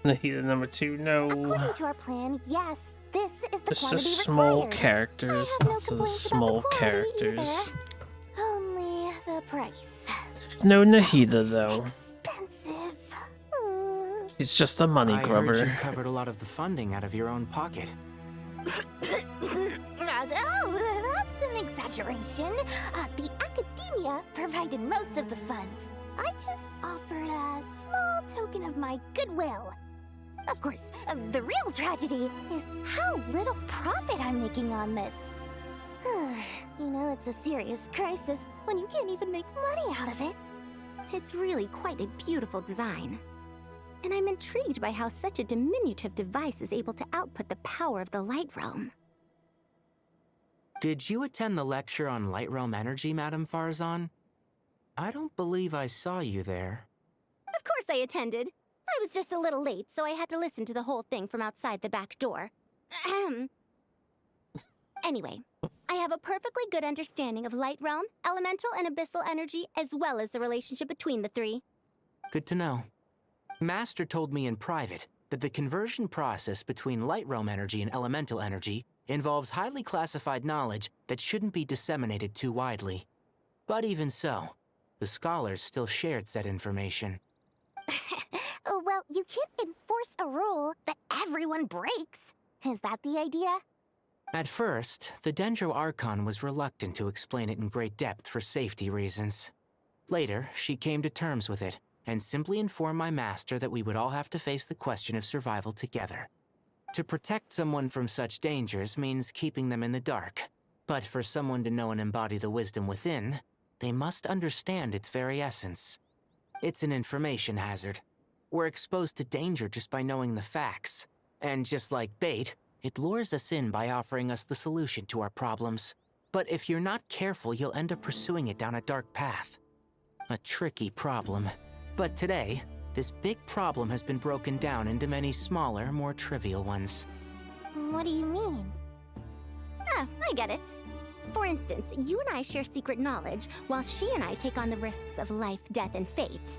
Nahida number 2, no. According to our plan, yes, this is the It's quantity just small required. characters. I have no Lots of complaints small about the quality characters. either. Only the price. No Nahida though. Expensive. He's just a money I grubber. heard you covered a lot of the funding out of your own pocket. Oh, that's an exaggeration. The academia provided most of the funds. I just offered a small token of my goodwill. Of course, the real tragedy is how little profit I'm making on this. You know, it's a serious crisis when you can't even make money out of it. It's really quite a beautiful design. And I'm intrigued by how such a diminutive device is able to output the power of the Light Realm. Did you attend the lecture on Light Realm energy, Madame Farzan? I don't believe I saw you there. Of course I attended. I was just a little late, so I had to listen to the whole thing from outside the back door. Ahem. Anyway, I have a perfectly good understanding of Light Realm, elemental and abyssal energy, as well as the relationship between the three. Good to know. Master told me in private that the conversion process between Light Realm energy and elemental energy involves highly classified knowledge that shouldn't be disseminated too widely. But even so, the scholars still shared said information. Well, you can't enforce a rule that everyone breaks. Is that the idea? At first, the Dendro Archon was reluctant to explain it in great depth for safety reasons. Later, she came to terms with it, and simply informed my master that we would all have to face the question of survival together. To protect someone from such dangers means keeping them in the dark, but for someone to know and embody the wisdom within, they must understand its very essence. It's an information hazard. We're exposed to danger just by knowing the facts, and just like bait, it lures us in by offering us the solution to our problems. But if you're not careful, you'll end up pursuing it down a dark path. A tricky problem. But today, this big problem has been broken down into many smaller, more trivial ones. What do you mean? Ah, I get it. For instance, you and I share secret knowledge, while she and I take on the risks of life, death, and fate.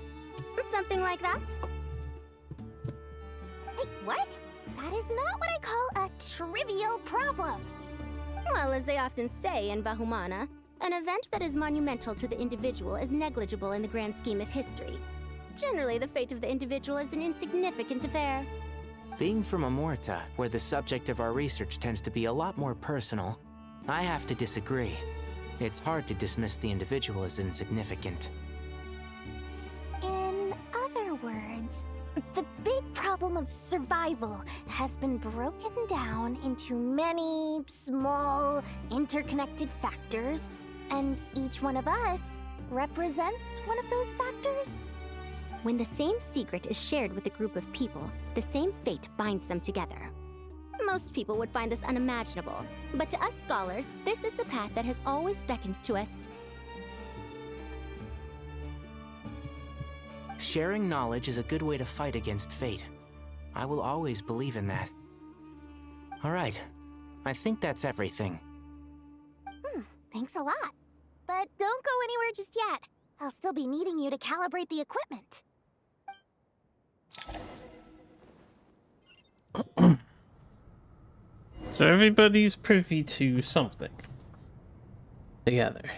Something like that? Hey, what? That is not what I call a trivial problem. Well, as they often say in Vahumana, an event that is monumental to the individual is negligible in the grand scheme of history. Generally, the fate of the individual is an insignificant affair. Being from Amorta, where the subject of our research tends to be a lot more personal, I have to disagree. It's hard to dismiss the individual as insignificant. In other words, the big problem of survival has been broken down into many small, interconnected factors, and each one of us represents one of those factors. When the same secret is shared with a group of people, the same fate binds them together. Most people would find this unimaginable, but to us scholars, this is the path that has always beckoned to us. Sharing knowledge is a good way to fight against fate. I will always believe in that. All right, I think that's everything. Thanks a lot. But don't go anywhere just yet. I'll still be needing you to calibrate the equipment. So everybody's privy to something together.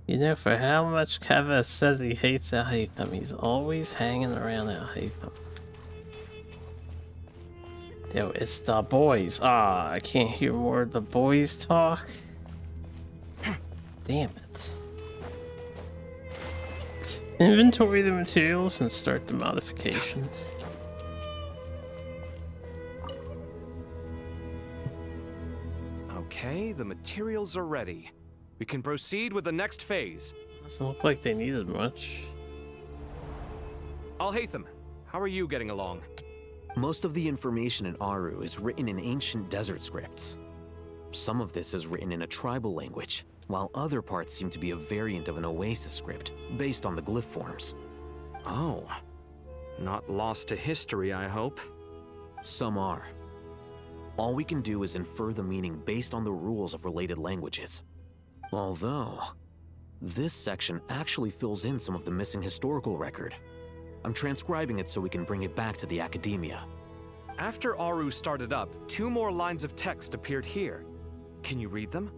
You know, for how much Keva says he hates Al-Haytham, he's always hanging around Al-Haytham. Yo, it's the boys. Ah, I can't hear more of the boys talk. Damn it. Inventory the materials and start the modification. Okay, the materials are ready. We can proceed with the next phase. Doesn't look like they needed much. Al-Haytham, how are you getting along? Most of the information in Aru is written in ancient desert scripts. Some of this is written in a tribal language, while other parts seem to be a variant of an Oasis script, based on the glyph forms. Oh. Not lost to history, I hope. Some are. All we can do is infer the meaning based on the rules of related languages. Although, this section actually fills in some of the missing historical record. I'm transcribing it so we can bring it back to the Academia. After Aru started up, 2 more lines of text appeared here. Can you read them?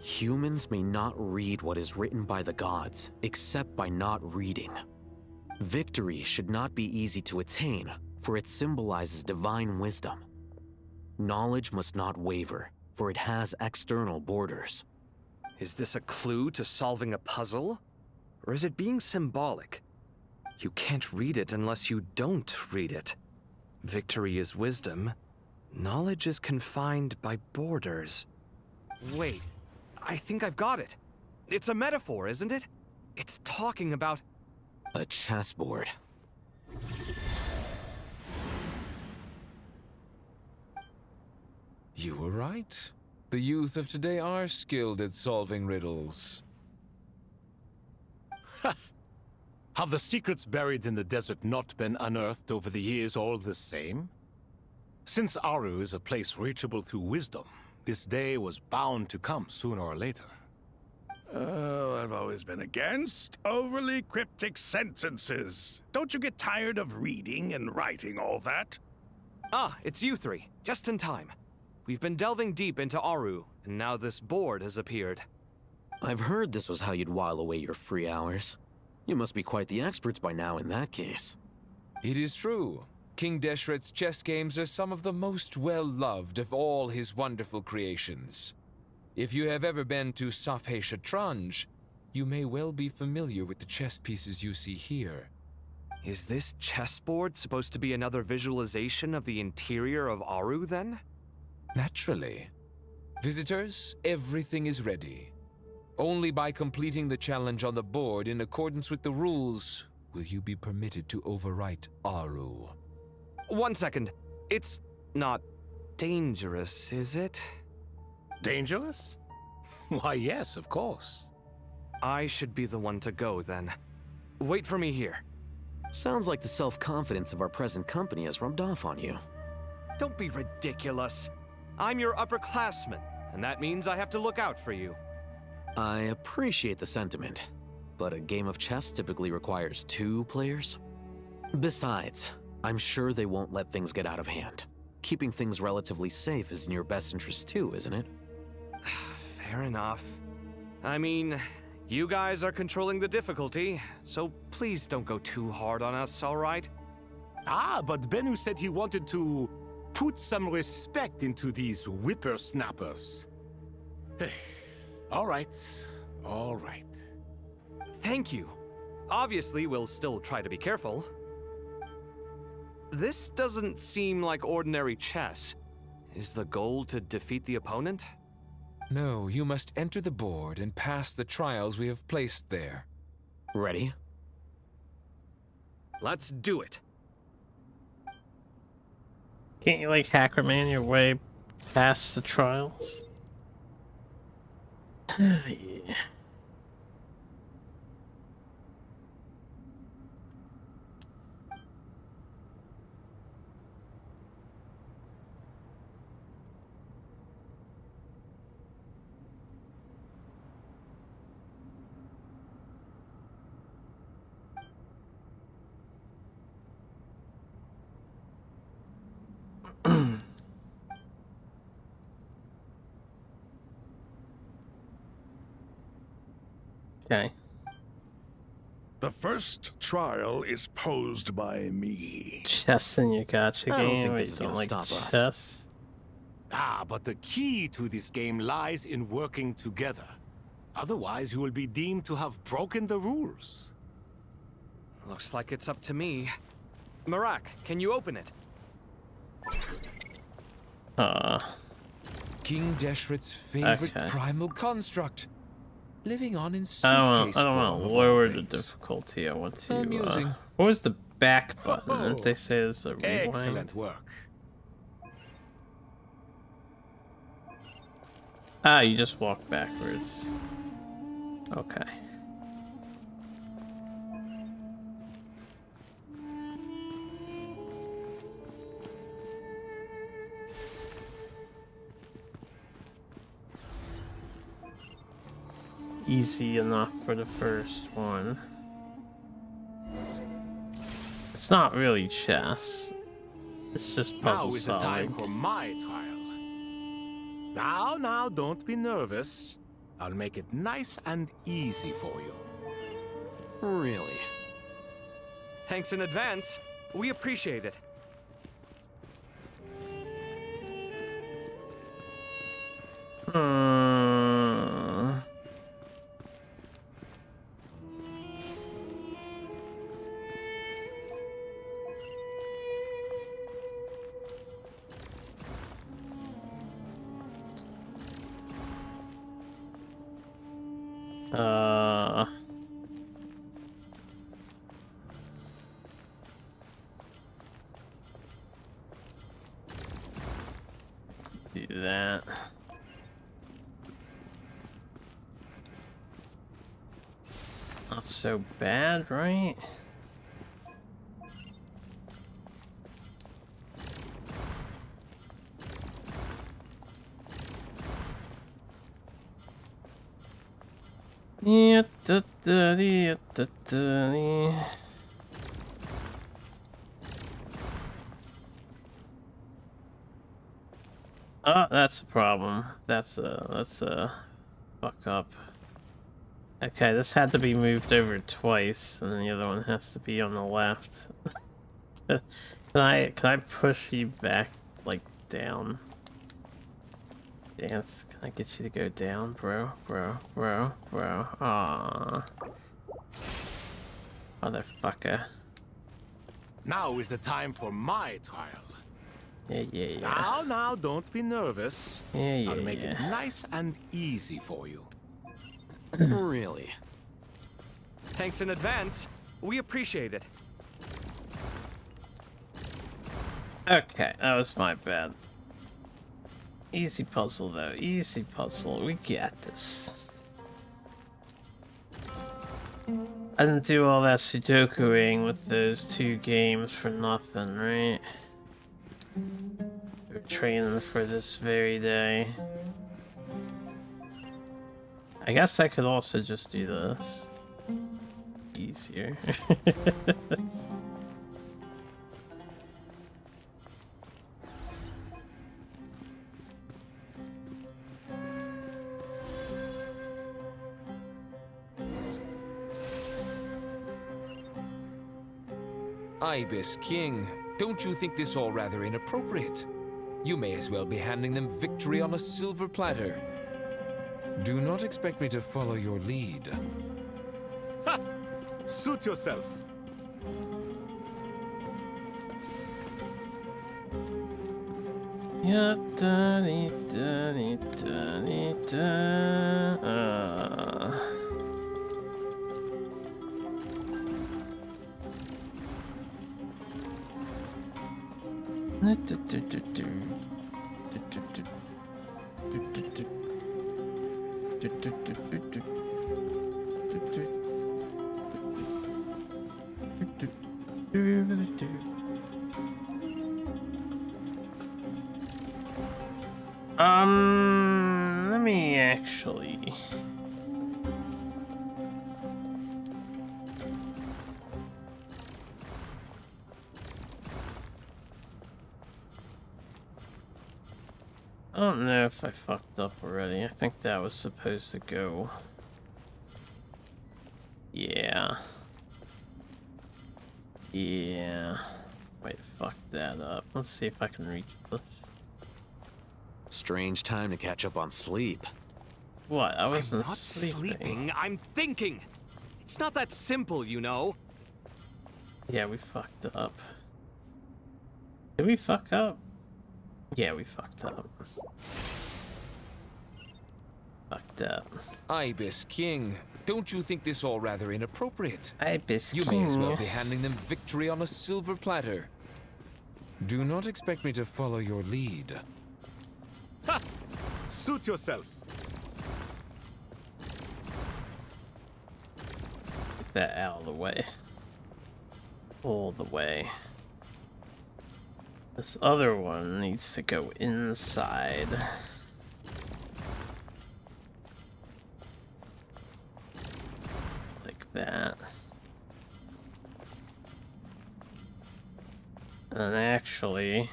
Humans may not read what is written by the gods, except by not reading. Victory should not be easy to attain, for it symbolizes divine wisdom. Knowledge must not waver, for it has external borders. Is this a clue to solving a puzzle? Or is it being symbolic? You can't read it unless you don't read it. Victory is wisdom. Knowledge is confined by borders. Wait, I think I've got it. It's a metaphor, isn't it? It's talking about... a chessboard. You were right. The youth of today are skilled at solving riddles. Have the secrets buried in the desert not been unearthed over the years all the same? Since Aru is a place reachable through wisdom, this day was bound to come sooner or later. Oh, I've always been against overly cryptic sentences. Don't you get tired of reading and writing all that? Ah, it's you 3. Just in time. We've been delving deep into Aru, and now this board has appeared. I've heard this was how you'd while away your free hours. You must be quite the experts by now in that case. It is true. King Deshret's chess games are some of the most well-loved of all his wonderful creations. If you have ever been to Safhe Shatranj, you may well be familiar with the chess pieces you see here. Is this chessboard supposed to be another visualization of the interior of Aru, then? Naturally. Visitors, everything is ready. Only by completing the challenge on the board in accordance with the rules will you be permitted to overwrite Aru. 1 second. It's not dangerous, is it? Dangerous? Why, yes, of course. I should be the one to go, then. Wait for me here. Sounds like the self-confidence of our present company has rubbed off on you. Don't be ridiculous. I'm your upperclassman, and that means I have to look out for you. I appreciate the sentiment, but a game of chess typically requires 2 players. Besides, I'm sure they won't let things get out of hand. Keeping things relatively safe is in your best interest too, isn't it? Fair enough. I mean, you guys are controlling the difficulty, so please don't go too hard on us, all right? Ah, but Bennu said he wanted to put some respect into these whippersnappers. All right, all right. Thank you. Obviously, we'll still try to be careful. This doesn't seem like ordinary chess. Is the goal to defeat the opponent? No, you must enter the board and pass the trials we have placed there. Ready? Let's do it. Can't you, like, Hackerman your way past the trials? Yeah. Okay. The first trial is posed by me. Chess in your gacha I don't game? think Wait, this you is don't gonna like stop us. chess? Ah, but the key to this game lies in working together. Otherwise, you will be deemed to have broken the rules. Looks like it's up to me. Marak, can you open it? King Deshret's favorite Okay. primal construct. Living on in I suitcase don't form want of to all lower the things. difficulty. I want to. Amusing. What was the back button. They say is a rewind. Excellent work. Ah, you just walk backwards. Okay. Easy enough for the first one. It's not really chess. It's just puzzle Now is the time solving. for my trial. Now, don't be nervous. I'll make it nice and easy for you. Really? Thanks in advance. We appreciate it. Do that. Not so bad, right? Yeah, oh, that's a problem. That's a fuck up. Okay, this had to be moved over twice, and then the other one has to be on the left. Can I push you back like down? Dance, can I get you to go down, bro? Aww. Motherfucker. Now is the time for my trial. Yeah. Now, don't be nervous. Yeah. I'll make it nice and easy for you. Really? Thanks in advance. We appreciate it. Okay, that was my bad. Easy puzzle though, easy puzzle. We got this. I didn't do all that Sudokuing with those 2 games for nothing, right? We're training for this very day. I guess I could also just do this. Easier. Ibis King, don't you think this all rather inappropriate? You may as well be handing them victory on a silver platter. Do not expect me to follow your lead. Ha! Suit yourself. Yeah, let me actually... I don't know if I fucked up already. I think that was supposed to go... Yeah. Wait, fuck that up. Let's see if I can reach this. Strange time to catch up on sleep. What? I wasn't I'm not sleeping. sleeping. I'm thinking. It's not that simple, you know. Yeah, we fucked up. Did we fuck up? Yeah, we fucked up. Fucked that. Ibis King, don't you think this all rather inappropriate? Ibis You King. may as well be handing them victory on a silver platter. Do not expect me to follow your lead. Ha! Suit yourself. Get that out of the way. All the way. This other one needs to go inside. Like that. And actually,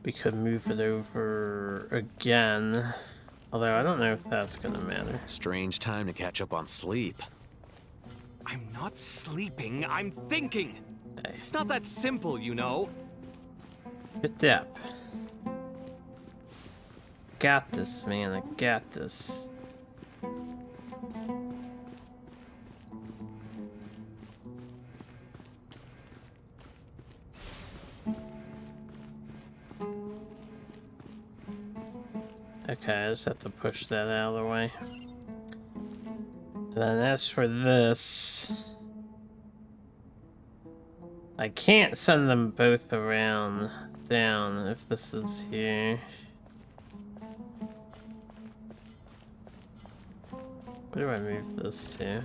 we could move it over again. Although I don't know if that's gonna matter. Strange time to catch up on sleep. I'm not sleeping, I'm thinking. Hey. It's not that simple, you know. Good depth. Got this, man. I got this. Okay, I just have to push that out of the way. And then as for this, I can't send them both around down if this is here. Where do I move this to?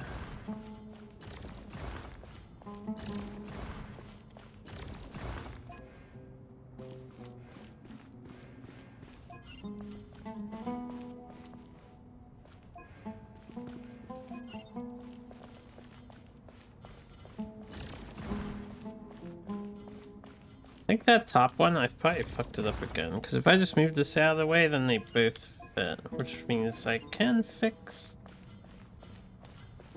I think that top one, I've probably fucked it up again, because if I just move this out of the way, then they both fit, which means I can fix.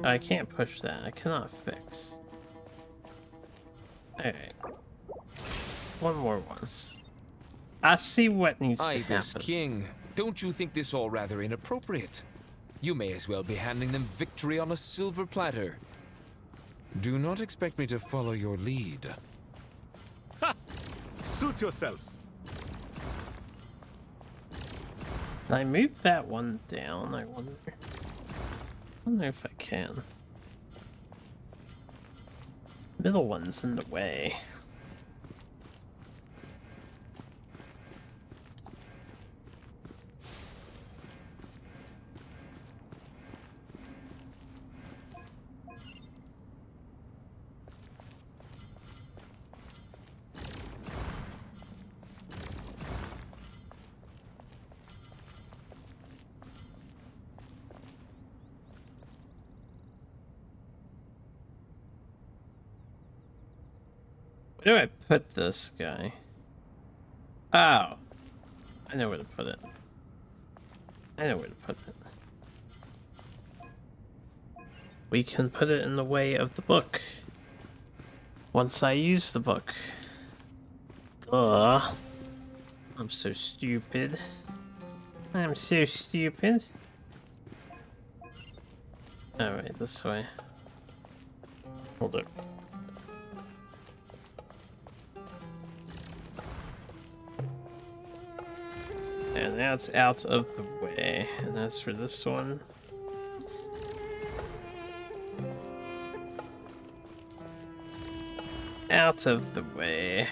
I can't push that, I cannot fix. Alright. One more once. I see what needs to Ibis happen. King, don't you think this all rather inappropriate? You may as well be handing them victory on a silver platter. Do not expect me to follow your lead. Ha! Suit yourself. Can I move that one down? I wonder if I can. Middle one's in the way. Where do I put this guy? Oh. I know where to put it. I know where to put it. We can put it in the way of the book. Once I use the book. Duh. I'm so stupid. I'm so stupid. Alright, this way. Hold it. And that's out of the way. And as for this one, out of the way.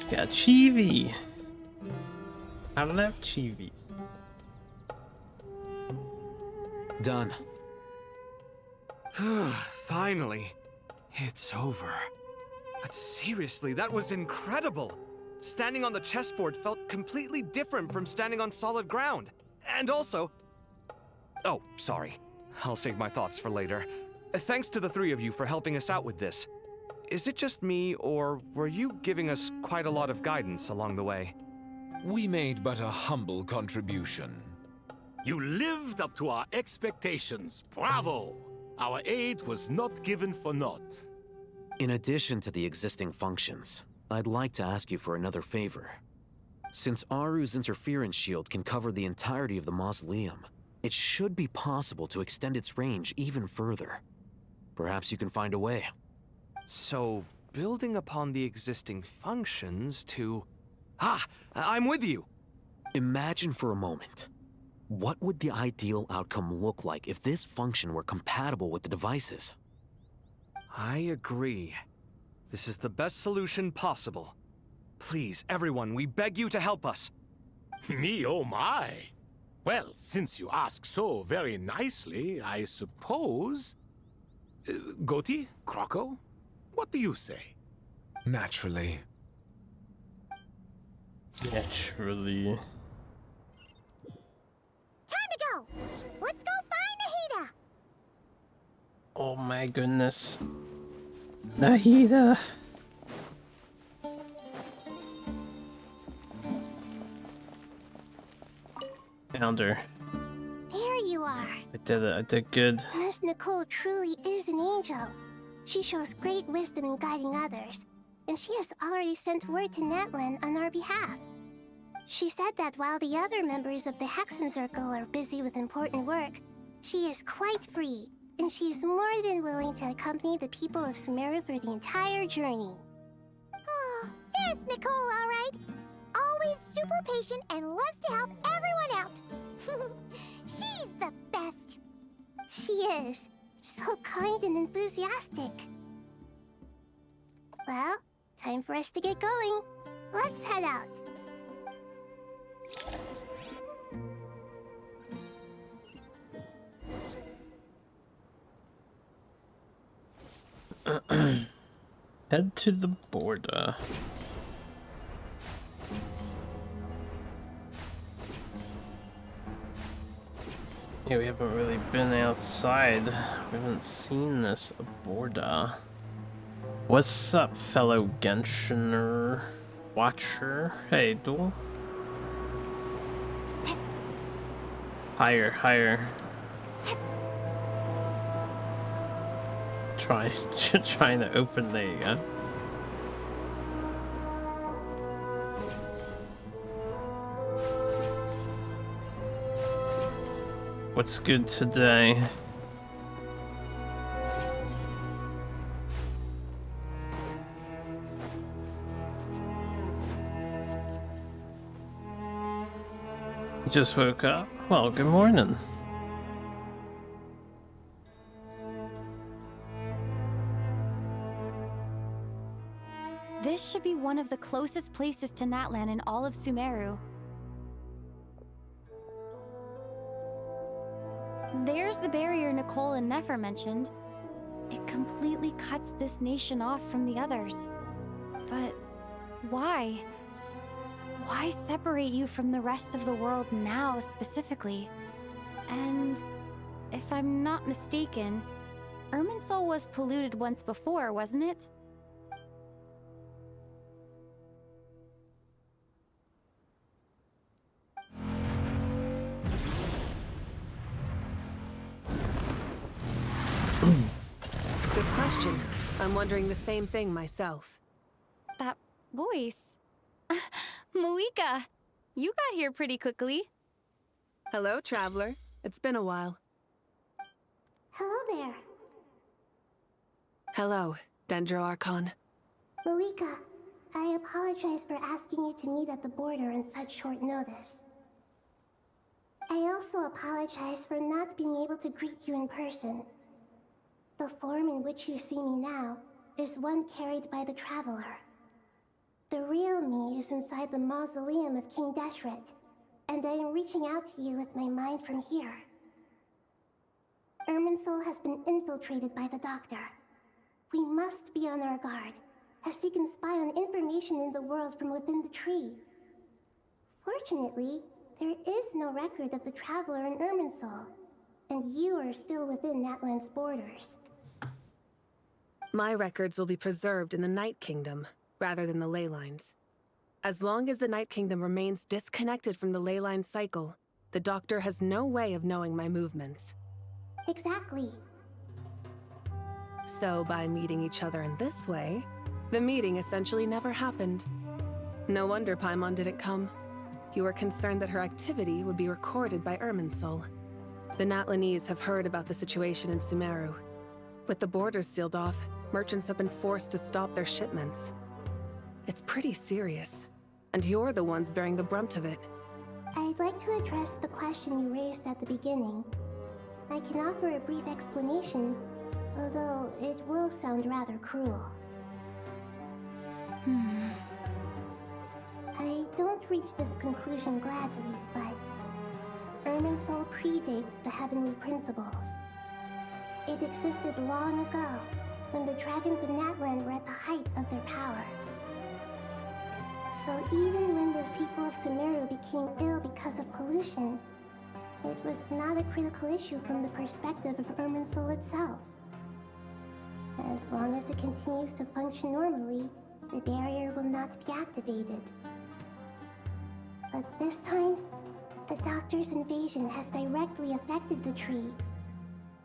Got Chibi. I love Chibis. Done. Finally. It's over. But seriously, that was incredible. Standing on the chessboard felt completely different from standing on solid ground. And also... Oh, sorry. I'll save my thoughts for later. Thanks to the three of you for helping us out with this. Is it just me, or were you giving us quite a lot of guidance along the way? We made but a humble contribution. You lived up to our expectations. Bravo! Our aid was not given for naught. In addition to the existing functions, I'd like to ask you for another favor. Since Aru's interference shield can cover the entirety of the mausoleum, It should be possible to extend its range even further. Perhaps you can find a way. So, building upon the existing functions to... Ah! I'm with you! Imagine for a moment. What would the ideal outcome look like if this function were compatible with the devices? I agree. This is the best solution possible. Please, everyone, we beg you to help us. Me, oh my! Well, since you ask so very nicely, I suppose... Goti? Croco? What do you say? Naturally. Naturally. Time to go! Let's go find Nahida! Oh my goodness. Nahida. Found her. There you are. I did it. I did good. Miss Nicole truly is an angel. She shows great wisdom in guiding others, and she has already sent word to Natlan on our behalf. She said that while the other members of the Hexen Circle are busy with important work, she is quite free, and she is more than willing to accompany the people of Sumeru for the entire journey. Oh, yes, Nicole, all right. Always super patient and loves to help everyone out. She's the best. She is. So kind and enthusiastic. Well, time for us to get going. Let's head out. Head to the border. Yeah, we haven't really been outside. We haven't seen this border. What's up, fellow Genshiner watcher? Hey, Duel. Higher, higher. Trying to open. There you go. What's good today? You just woke up? Well, good morning. This should be one of the closest places to Natlan in all of Sumeru. There's the barrier Nicole and Nefer mentioned. It completely cuts this nation off from the others. But why? Why separate you from the rest of the world now specifically? And if I'm not mistaken, Irminsul was polluted once before, wasn't it? Good question. I'm wondering the same thing myself. That voice. Moika, you got here pretty quickly. Hello, traveler. It's been a while. Hello there. Hello, Dendro Archon. Moika, I apologize for asking you to meet at the border on such short notice. I also apologize for not being able to greet you in person. The form in which you see me now is one carried by the Traveler. The real me is inside the mausoleum of King Deshret, and I am reaching out to you with my mind from here. Irminsul has been infiltrated by the Doctor. We must be on our guard, as he can spy on information in the world from within the tree. Fortunately, there is no record of the Traveler in Irminsul, and you are still within Natlan's borders. My records will be preserved in the Night Kingdom, rather than the ley lines. As long as the Night Kingdom remains disconnected from the ley line cycle, the Doctor has no way of knowing my movements. Exactly. So by meeting each other in this way, the meeting essentially never happened. No wonder Paimon didn't come. You were concerned that her activity would be recorded by Irminsul. The Natlanese have heard about the situation in Sumeru. With the borders sealed off, merchants have been forced to stop their shipments. It's pretty serious, and you're the ones bearing the brunt of it. I'd like to address the question you raised at the beginning. I can offer a brief explanation, although it will sound rather cruel. I don't reach this conclusion gladly, but Irminsul predates the Heavenly Principles. It existed long ago, when the dragons of Natlan were at the height of their power. So even when the people of Sumeru became ill because of pollution, it was not a critical issue from the perspective of Irminsul itself. As long as it continues to function normally, the barrier will not be activated. But this time, the Doctor's invasion has directly affected the tree.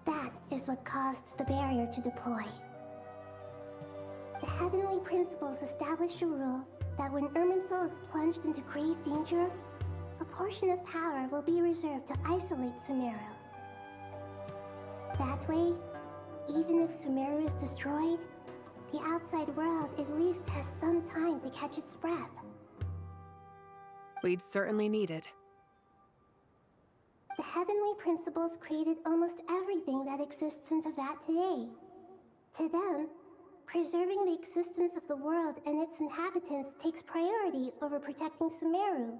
That is what caused the barrier to deploy. The Heavenly Principles established a rule that when Irminsul is plunged into grave danger, a portion of power will be reserved to isolate Sumeru. That way, even if Sumeru is destroyed, the outside world at least has some time to catch its breath. We'd certainly need it. The Heavenly Principles created almost everything that exists in Teyvat today. To them, preserving the existence of the world and its inhabitants takes priority over protecting Sumeru.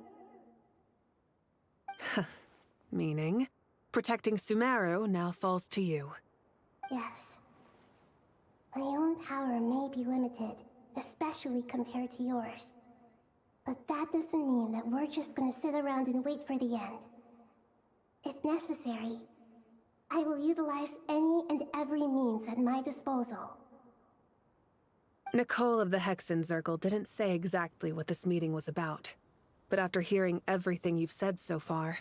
Meaning, protecting Sumeru now falls to you. Yes. My own power may be limited, especially compared to yours. But that doesn't mean that we're just gonna sit around and wait for the end. If necessary, I will utilize any and every means at my disposal. Nicole of the Hexen Circle didn't say exactly what this meeting was about. But after hearing everything you've said so far,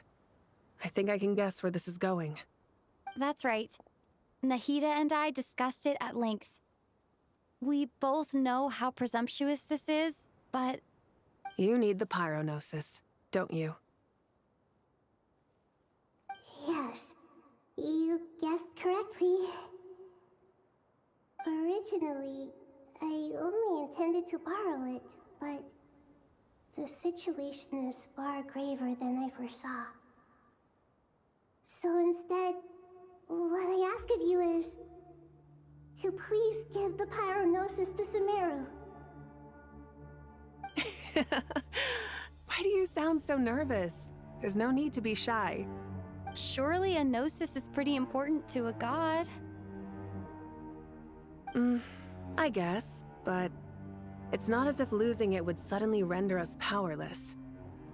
I think I can guess where this is going. That's right. Nahida and I discussed it at length. We both know how presumptuous this is, but... You need the Pyronosis, don't you? Yes, you guessed correctly. Originally, I only intended to borrow it, but the situation is far graver than I foresaw. So instead, what I ask of you is to please give the Pyronosis to Sumeru. Why do you sound so nervous? There's no need to be shy. Surely a gnosis is pretty important to a god. I guess, but it's not as if losing it would suddenly render us powerless.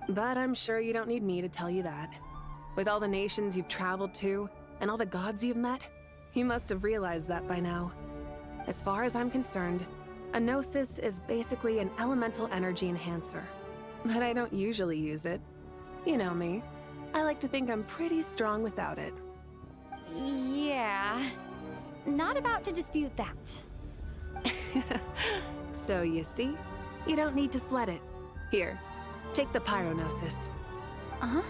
But I'm sure you don't need me to tell you that. With all the nations you've traveled to, and all the gods you've met, you must have realized that by now. As far as I'm concerned, a gnosis is basically an elemental energy enhancer. But I don't usually use it. You know me. I like to think I'm pretty strong without it. Yeah. Not about to dispute that. So you see, you don't need to sweat it. Here, take the Pyronosis. Uh-huh.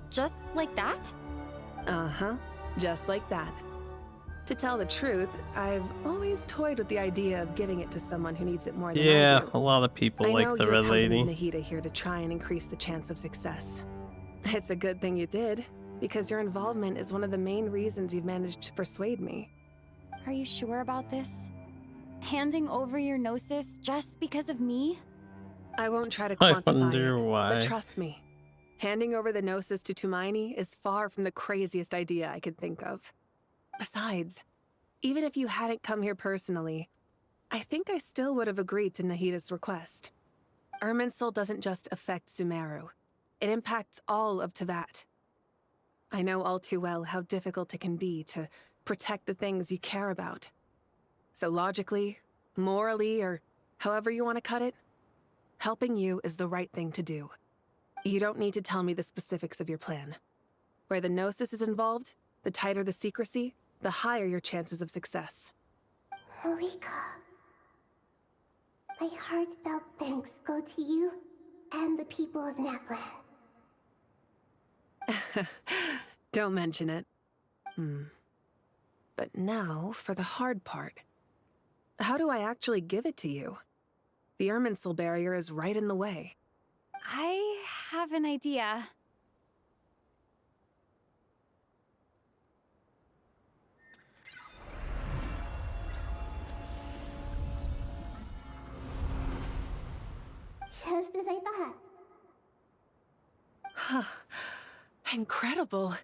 Just like that? Uh-huh, just like that. To tell the truth, I've always toyed with the idea of giving it to someone who needs it more than I do. A lot of people like the Red Lady. I know you're Nahida here to try and increase the chance of success. It's a good thing you did, because your involvement is one of the main reasons you've managed to persuade me. Are you sure about this? Handing over your gnosis just because of me? I won't try to quantify I wonder it, why. but trust me, handing over the gnosis to Tumaini is far from the craziest idea I could think of. Besides, even if you hadn't come here personally, I think I still would have agreed to Nahida's request. Irminsul doesn't just affect Sumeru. It impacts all of Teyvat. I know all too well how difficult it can be to protect the things you care about. So logically, morally, or however you want to cut it, helping you is the right thing to do. You don't need to tell me the specifics of your plan. Where the Gnosis is involved, the tighter the secrecy, the higher your chances of success. Malika, my heartfelt thanks go to you and the people of Natlan. Don't mention it. But now for the hard part. How do I actually give it to you? The Irminsul barrier is right in the way. I have an idea. Just as I thought. Incredible.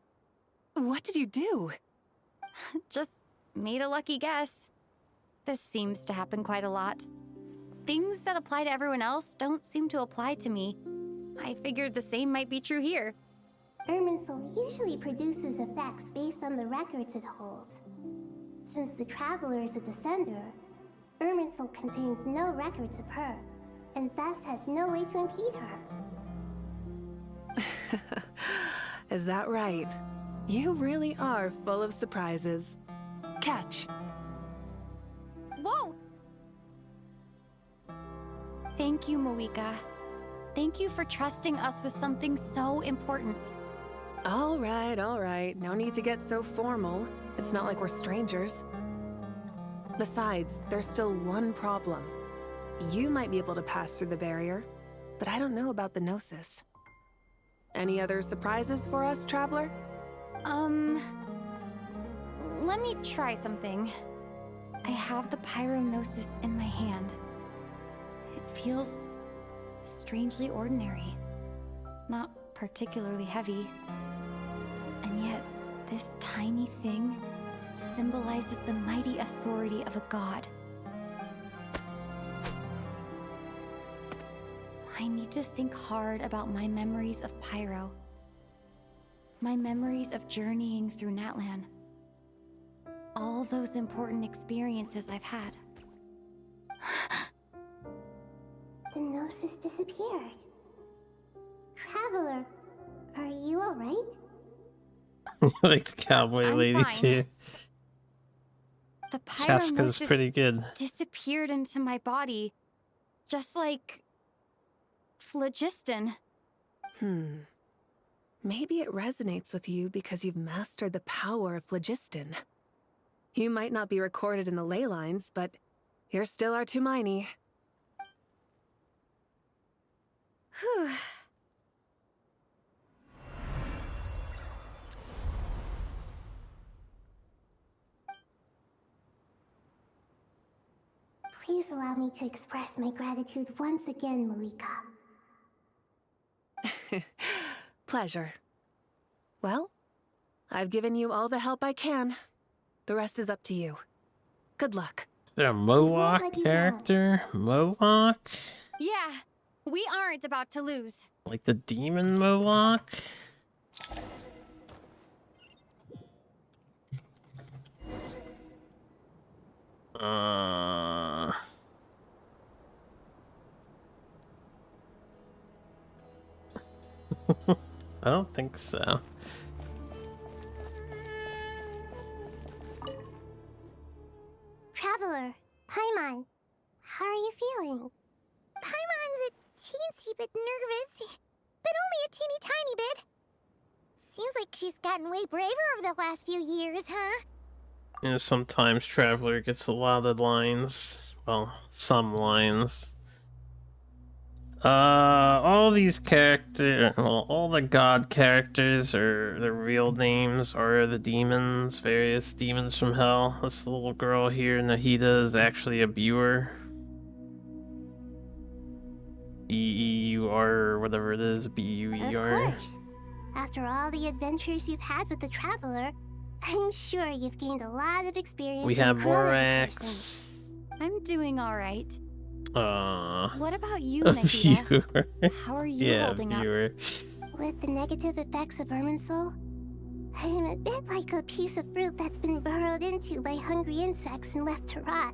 What did you do? Just made a lucky guess. This seems to happen quite a lot. Things that apply to everyone else don't seem to apply to me. I figured the same might be true here. Irminsul usually produces effects based on the records it holds. Since the Traveler is a descender, Irminsul contains no records of her, and thus has no way to impede her. Is that right? You really are full of surprises. Catch. Whoa! Thank you, Moika. Thank you for trusting us with something so important. All right. No need to get so formal. It's not like we're strangers. Besides, there's still one problem. You might be able to pass through the barrier, but I don't know about the Gnosis. Any other surprises for us, Traveler? Let me try something. I have the Pyrognosis in my hand. It feels strangely ordinary, not particularly heavy. And yet, this tiny thing symbolizes the mighty authority of a god. I need to think hard about my memories of Pyro. My memories of journeying through Natlan. All those important experiences I've had. The Gnosis disappeared. Traveler, are you alright? Like the cowboy I'm lady fine. too. The Chaska's Pyrognosis pretty good. disappeared into my body, just like phlogiston. Maybe it resonates with you because you've mastered the power of phlogiston. You might not be recorded in the ley lines, but you're still our Tumaini. Whew. Please allow me to express my gratitude once again, Moika. Pleasure. Well, I've given you all the help I can. The rest is up to you. Good luck. Is there a Mohawk character? Mohawk? Yeah, we aren't about to lose. Like the demon Mohawk? I don't think so. Traveler, Paimon, how are you feeling? Paimon's a teensy bit nervous, but only a teeny tiny bit. Seems like she's gotten way braver over the last few years, huh? You know, sometimes Traveler gets a lot of lines. Well, some lines. All these characters, well, all the god characters, or their real names, are the demons, various demons from hell. This little girl here, Nahida, is actually a Beur. B-E-U-R, whatever it is, B-U-E-R. Of course. After all the adventures you've had with the Traveler, I'm sure you've gained a lot of experience. We have Vorax. I'm doing all right. What about you, a Nahida? viewer. How are you holding up? Viewer. With the negative effects of Irminsul, I'm a bit like a piece of fruit that's been burrowed into by hungry insects and left to rot.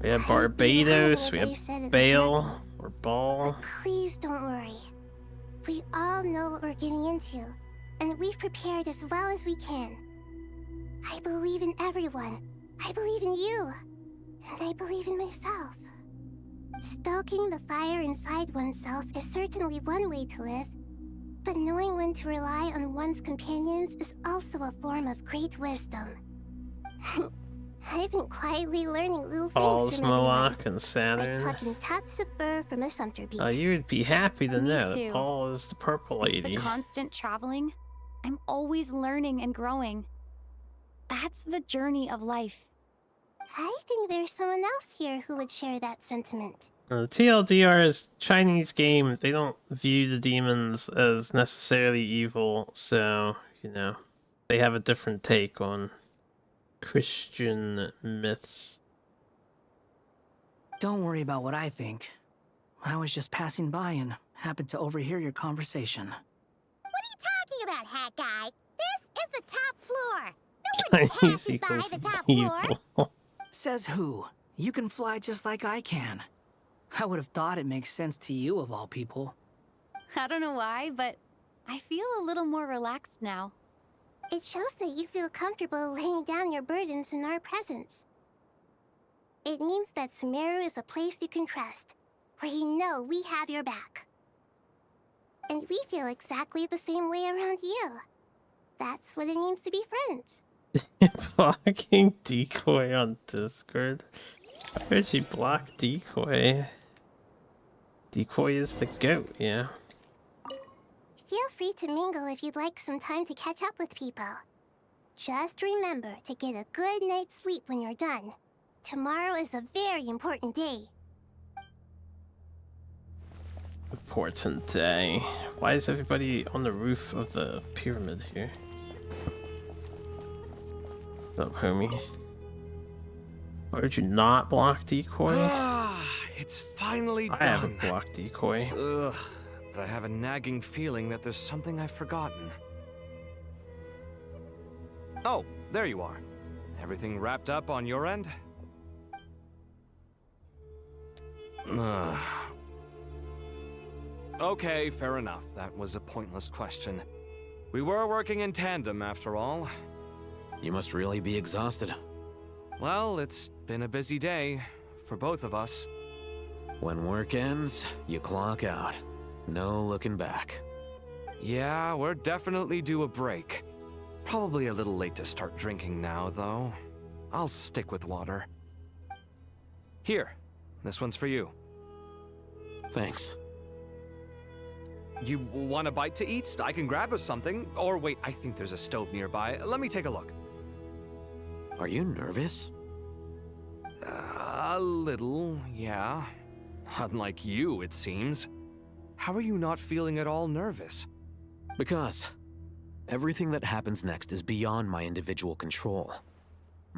We have Barbados, we have Bale, or Ball. Please don't worry. We all know what we're getting into, and we've prepared as well as we can. I believe in everyone. I believe in you. And I believe in myself. Stoking the fire inside oneself is certainly one way to live, But knowing when to rely on one's companions is also a form of great wisdom. I've been quietly learning little things Paul's from everyone, Malak and like Saturn. plucking tufts of fur from a sumpter beast. You would be happy to Me know too. that Paul is the purple It's lady. the constant traveling. I'm always learning and growing. That's the journey of life. I think there's someone else here who would share that sentiment. TLDR is Chinese game. They don't view the demons as necessarily evil, so, you know, they have a different take on Christian myths. Don't worry about what I think. I was just passing by and happened to overhear your conversation. What are you talking about, hat guy? This is the top floor. No one Chinese passes by equals the top floor. evil. Says who? You can fly just like I can. I would have thought it makes sense to you of all people. I don't know why, but I feel a little more relaxed now. It shows that you feel comfortable laying down your burdens in our presence. It means that Sumeru is a place you can trust, where you know we have your back. And we feel exactly the same way around you. That's what it means to be friends. Blocking Decoy on Discord. Where'd you block Decoy? Decoy is the goat, yeah. Feel free to mingle if you'd like some time to catch up with people. Just remember to get a good night's sleep when you're done. Tomorrow is a very important day. Important day. Why is everybody on the roof of the pyramid here? What's up, homie? Why did you not block Decoy? It's finally done. I haven't blocked Decoy. Ugh, but I have a nagging feeling that there's something I've forgotten. Oh, there you are. Everything wrapped up on your end? Okay, fair enough. That was a pointless question. We were working in tandem, after all. You must really be exhausted. Well, it's been a busy day for both of us. When work ends, you clock out. No looking back. Yeah, we're definitely due a break. Probably a little late to start drinking now, though. I'll stick with water. Here, this one's for you. Thanks. You want a bite to eat? I can grab us something. Or wait, I think there's a stove nearby. Let me take a look. Are you nervous? A little, yeah. Unlike you, it seems. How are you not feeling at all nervous? Because everything that happens next is beyond my individual control.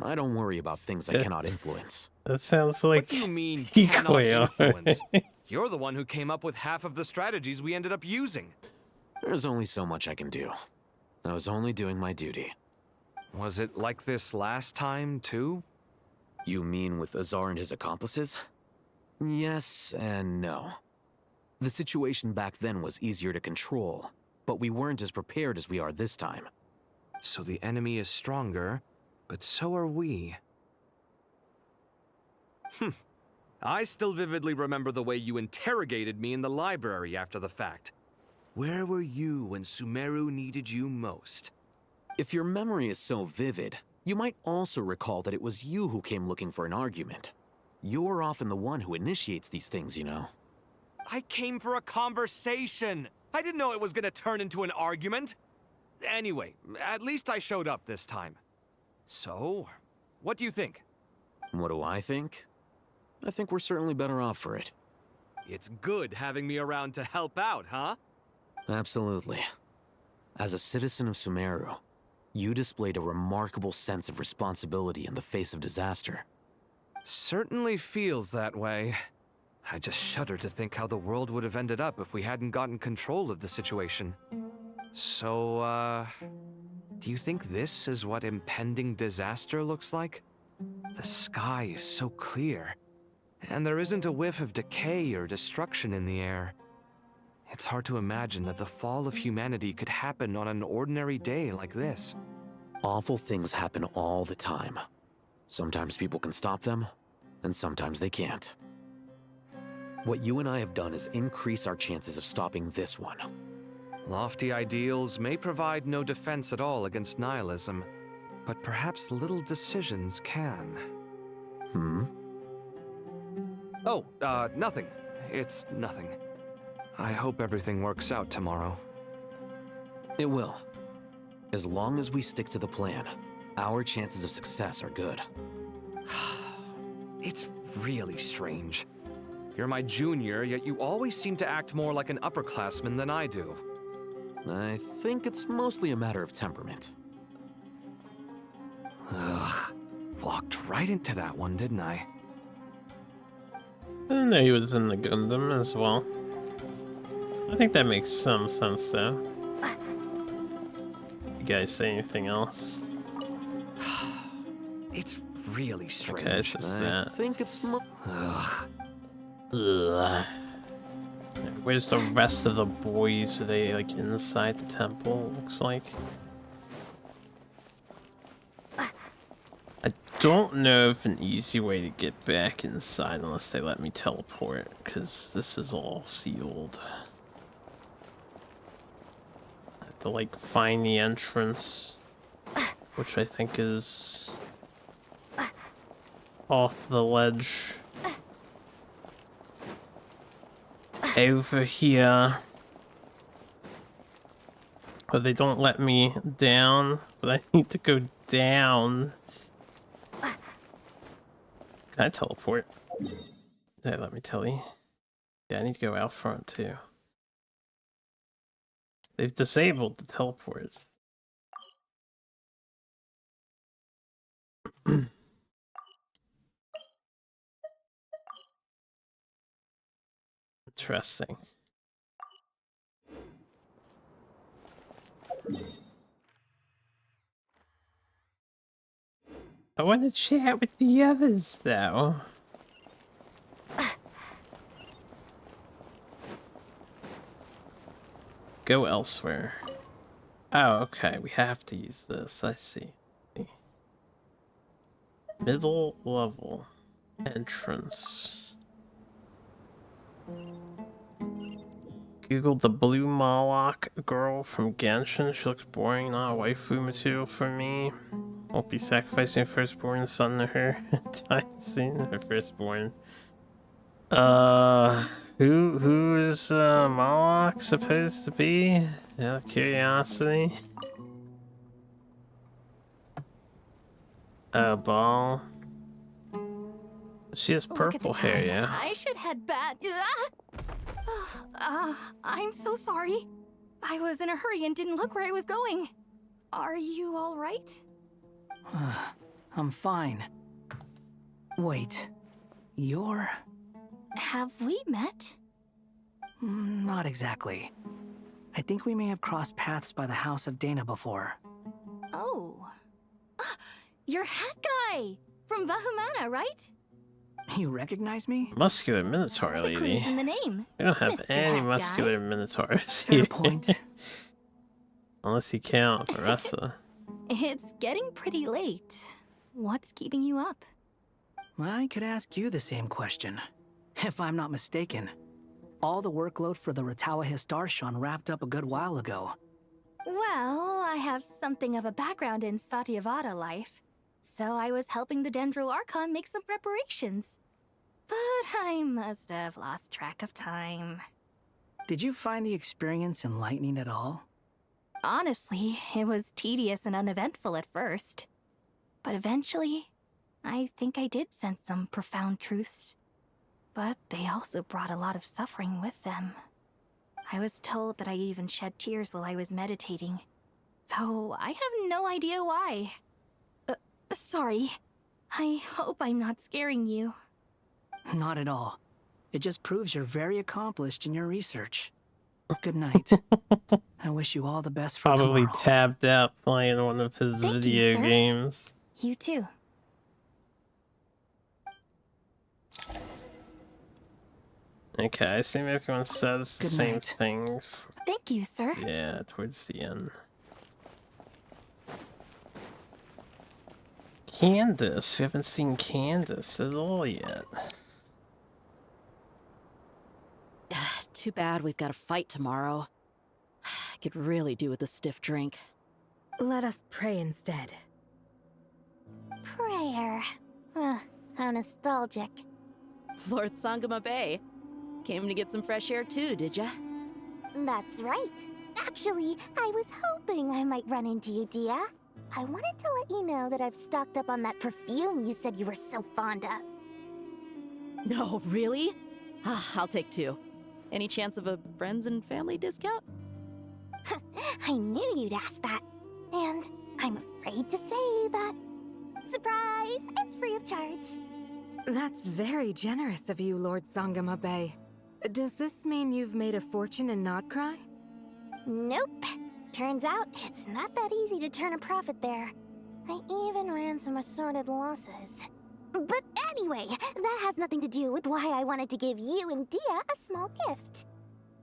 I don't worry about things I cannot influence. That sounds like What do you mean, Decoy cannot influence? already. You're the one who came up with half of the strategies we ended up using. There's only so much I can do. I was only doing my duty. Was it like this last time, too? You mean with Azar and his accomplices? Yes and no. The situation back then was easier to control, but we weren't as prepared as we are this time. So the enemy is stronger, but so are we. I still vividly remember the way you interrogated me in the library after the fact. Where were you when Sumeru needed you most? If your memory is so vivid, you might also recall that it was you who came looking for an argument. You're often the one who initiates these things, you know. I came for a conversation. I didn't know it was gonna turn into an argument. Anyway, at least I showed up this time. So, what do you think? What do I think? I think we're certainly better off for it. It's good having me around to help out, huh? Absolutely. As a citizen of Sumeru, you displayed a remarkable sense of responsibility in the face of disaster. Certainly feels that way. I just shudder to think how the world would have ended up if we hadn't gotten control of the situation. So, do you think this is what impending disaster looks like? The sky is so clear, and there isn't a whiff of decay or destruction in the air. It's hard to imagine that the fall of humanity could happen on an ordinary day like this. Awful things happen all the time. Sometimes people can stop them, and sometimes they can't. What you and I have done is increase our chances of stopping this one. Lofty ideals may provide no defense at all against nihilism, but perhaps little decisions can. Oh, nothing. It's nothing. I hope everything works out tomorrow. It will. As long as we stick to the plan, our chances of success are good. It's really strange. You're my junior, yet you always seem to act more like an upperclassman than I do. I think it's mostly a matter of temperament. Ugh. Walked right into that one, didn't I? I didn't know he was in the Gundam as well. I think that makes some sense, though. You guys say anything else? It's really strange. Okay, it's just that. I think it's Ugh. Ugh. Where's the rest of the boys? Are they like inside the temple? Looks like. I don't know of an easy way to get back inside unless they let me teleport, because this is all sealed. I have to like find the entrance, which I think is off the ledge. Over here. But they don't let me down, but I need to go down. Can I teleport? Yeah, let me tell you. Yeah, I need to go out front too. They've disabled the teleports. Interesting. I want to chat with the others, though. Go elsewhere. Oh, okay. We have to use this. I see. Middle level entrance. Googled the blue Moloch girl from Genshin. She looks boring, not a waifu material for me. Won't be sacrificing her firstborn son to her. Tyson, her firstborn. Who is Moloch supposed to be? Out of curiosity. Ball. She has purple hair, yeah. I should head back. I'm so sorry. I was in a hurry and didn't look where I was going. Are you all right? I'm fine. Wait, you're... Have we met? Not exactly. I think we may have crossed paths by the house of Dana before. Oh. You're Hat Guy! From Vahumana, right? You recognize me? Muscular Minotaur The lady. clue's in the name. We don't have Mr. any Hat muscular Guy. Minotaurs Fair here. point. Unless you count Varessa. It's getting pretty late. What's keeping you up? I could ask you the same question. If I'm not mistaken, all the workload for the Ratawa Histarshan wrapped up a good while ago. Well, I have something of a background in Satyavada life, so I was helping the Dendro Archon make some preparations. But I must have lost track of time. Did you find the experience enlightening at all? Honestly, it was tedious and uneventful at first. But eventually, I think I did sense some profound truths. But they also brought a lot of suffering with them. I was told that I even shed tears while I was meditating, though I have no idea why. Sorry. I hope I'm not scaring you. Not at all. It just proves you're very accomplished in your research. Good night. I wish you all the best for Probably tomorrow. tabbed out playing one of his Thank you, video sir. games. You too. Okay, I assume everyone says the Good same night. thing. Thank you, sir. Yeah, towards the end. Candace, we haven't seen Candace at all yet. Too bad we've got a fight tomorrow. Could really do with a stiff drink. Let us pray instead. Prayer. How nostalgic. Lord Sangama Bay. Came to get some fresh air too, did ya? That's right. Actually, I was hoping I might run into you, Dia. I wanted to let you know that I've stocked up on that perfume you said you were so fond of. No, really? I'll take 2. Any chance of a friends and family discount? I knew you'd ask that. And I'm afraid to say that. Surprise! It's free of charge. That's very generous of you, Lord Sangama Bay. Does this mean you've made a fortune in Nodcry? Nope. Turns out it's not that easy to turn a profit there. I even ran some assorted losses. But anyway, that has nothing to do with why I wanted to give you and Dia a small gift.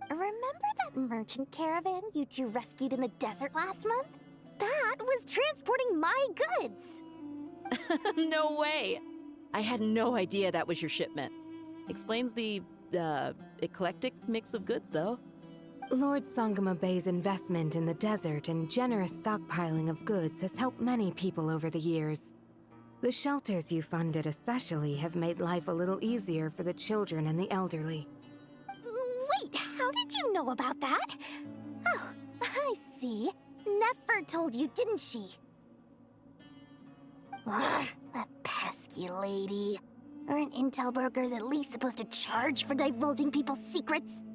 Remember that merchant caravan you two rescued in the desert last month? That was transporting my goods! No way! I had no idea that was your shipment. Explains the, eclectic mix of goods, though. Lord Sangama Bay's investment in the desert and generous stockpiling of goods has helped many people over the years. The shelters you funded especially have made life a little easier for the children and the elderly. Wait, how did you know about that? Oh, I see. Nefer told you, didn't she? That pesky lady. Aren't intel brokers at least supposed to charge for divulging people's secrets?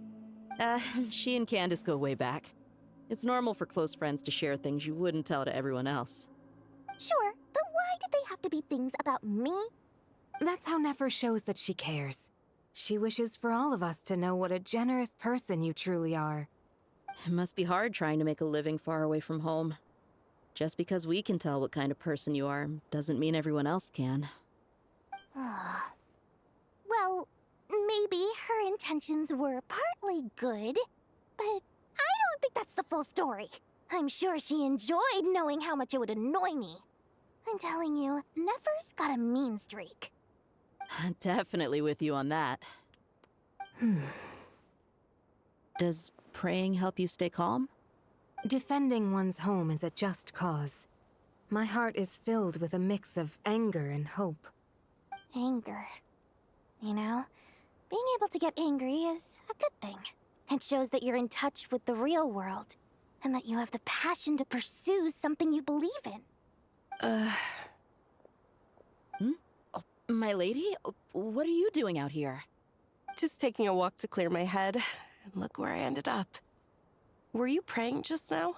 She and Candace go way back. It's normal for close friends to share things you wouldn't tell to everyone else. Sure, but why did they have to be things about me? That's how Nefer shows that she cares. She wishes for all of us to know what a generous person you truly are. It must be hard trying to make a living far away from home. Just because we can tell what kind of person you are doesn't mean everyone else can. Well, maybe her intentions were partly good, but I don't think that's the full story. I'm sure she enjoyed knowing how much it would annoy me. I'm telling you, Nefer's got a mean streak. Definitely with you on that. Does praying help you stay calm? Defending one's home is a just cause. My heart is filled with a mix of anger and hope. Anger. You know, being able to get angry is a good thing. It shows that you're in touch with the real world, and that you have the passion to pursue something you believe in. My lady, what are you doing out here? Just taking a walk to clear my head, and look where I ended up. Were you praying just now?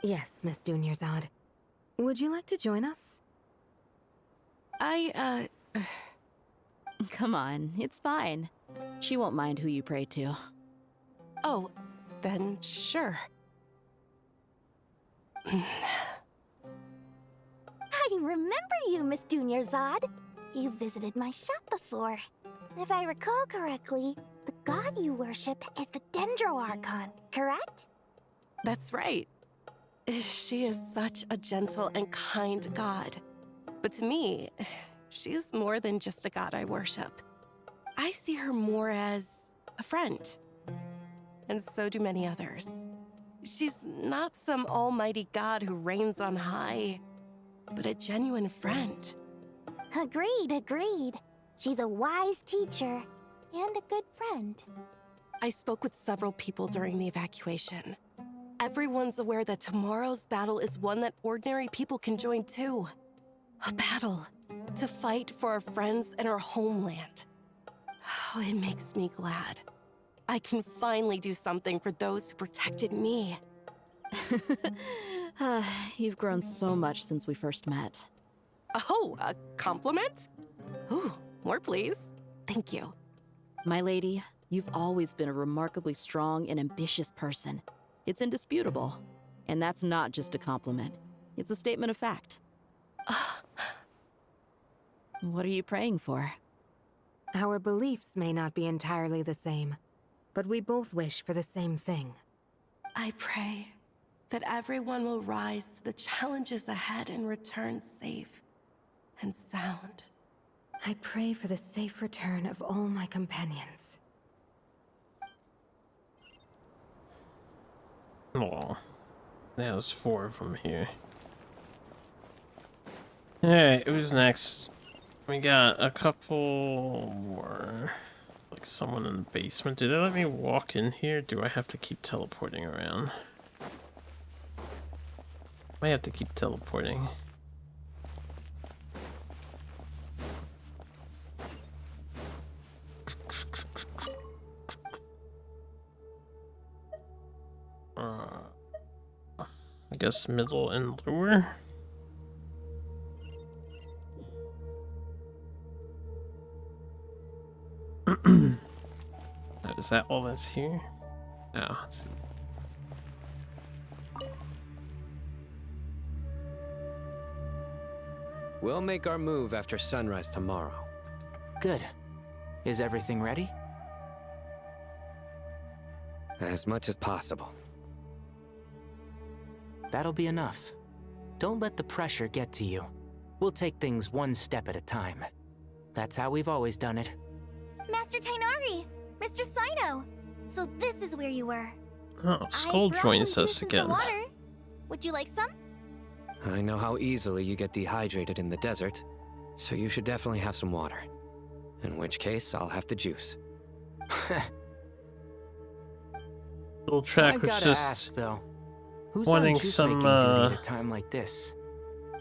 Yes, Miss Dunyarzad. Would you like to join us? Come on, it's fine. She won't mind who you pray to. Oh, then sure. I remember you, Miss Dunyarzad. You visited my shop before. If I recall correctly, the god you worship is the Dendro Archon, correct? That's right. She is such a gentle and kind god. But to me, she's more than just a god I worship. I see her more as a friend. And so do many others. She's not some almighty god who reigns on high, but a genuine friend. Agreed. She's a wise teacher and a good friend. I spoke with several people during the evacuation. Everyone's aware that tomorrow's battle is one that ordinary people can join too. A battle to fight for our friends and our homeland. Oh, it makes me glad. I can finally do something for those who protected me. You've grown so much since we first met. Oh, a compliment? Ooh, more please. Thank you. My lady, you've always been a remarkably strong and ambitious person. It's indisputable. And that's not just a compliment. It's a statement of fact. What are you praying for? Our beliefs may not be entirely the same, but we both wish for the same thing. I pray that everyone will rise to the challenges ahead and return safe and sound. I pray for the safe return of all my companions. Oh, there's 4 of them here. Alright, who's next? We got a couple more. Like someone in the basement. Did it let me walk in here? Do I have to keep teleporting around? I have to keep teleporting. I guess middle and lower. Is that all that's here? No. We'll make our move after sunrise tomorrow. Good. Is everything ready? As much as possible. That'll be enough. Don't let the pressure get to you. We'll take things one step at a time. That's how we've always done it. Master Tainari! Mr. Sino! So this is where you were. Oh, Skull joins us again. Water. Would you like some? I know how easily you get dehydrated in the desert, so you should definitely have some water. In which case, I'll have the juice. Little track was just ask, though. Who's wanting on some duty at a time like this?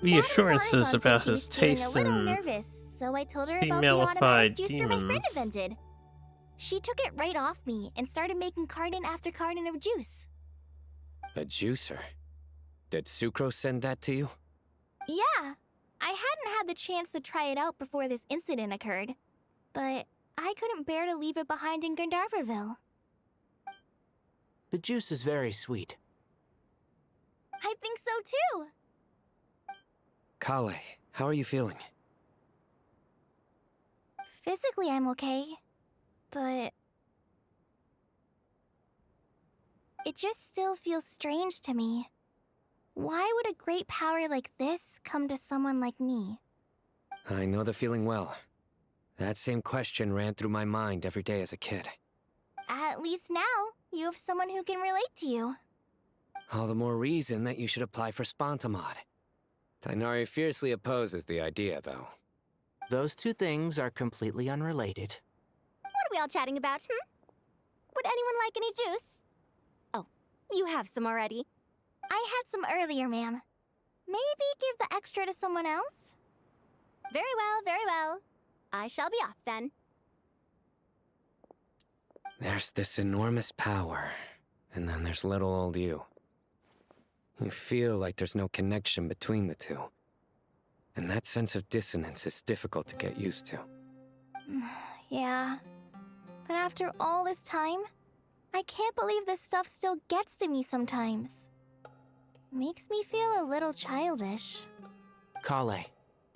reassurances about his taste a little in nervous, so I told her about the automatic femalified juicer my friend demons. invented. She took it right off me and started making carton after carton of juice. A juicer? Did Sucrose send that to you? Yeah, I hadn't had the chance to try it out before this incident occurred, but I couldn't bear to leave it behind in Gandharvaville. The juice is very sweet. I think so too. Kale, how are you feeling? Physically, I'm okay, but it just still feels strange to me. Why would a great power like this come to someone like me? I know the feeling well. That same question ran through my mind every day as a kid. At least now, you have someone who can relate to you. All the more reason that you should apply for Spontamod. Tainari fiercely opposes the idea, though. Those two things are completely unrelated. What are we all chatting about, Would anyone like any juice? Oh, you have some already. I had some earlier, ma'am. Maybe give the extra to someone else? Very well, very well. I shall be off then. There's this enormous power, and then there's little old you. You feel like there's no connection between the two. And that sense of dissonance is difficult to get used to. Yeah. But after all this time, I can't believe this stuff still gets to me sometimes. Makes me feel a little childish. Kale,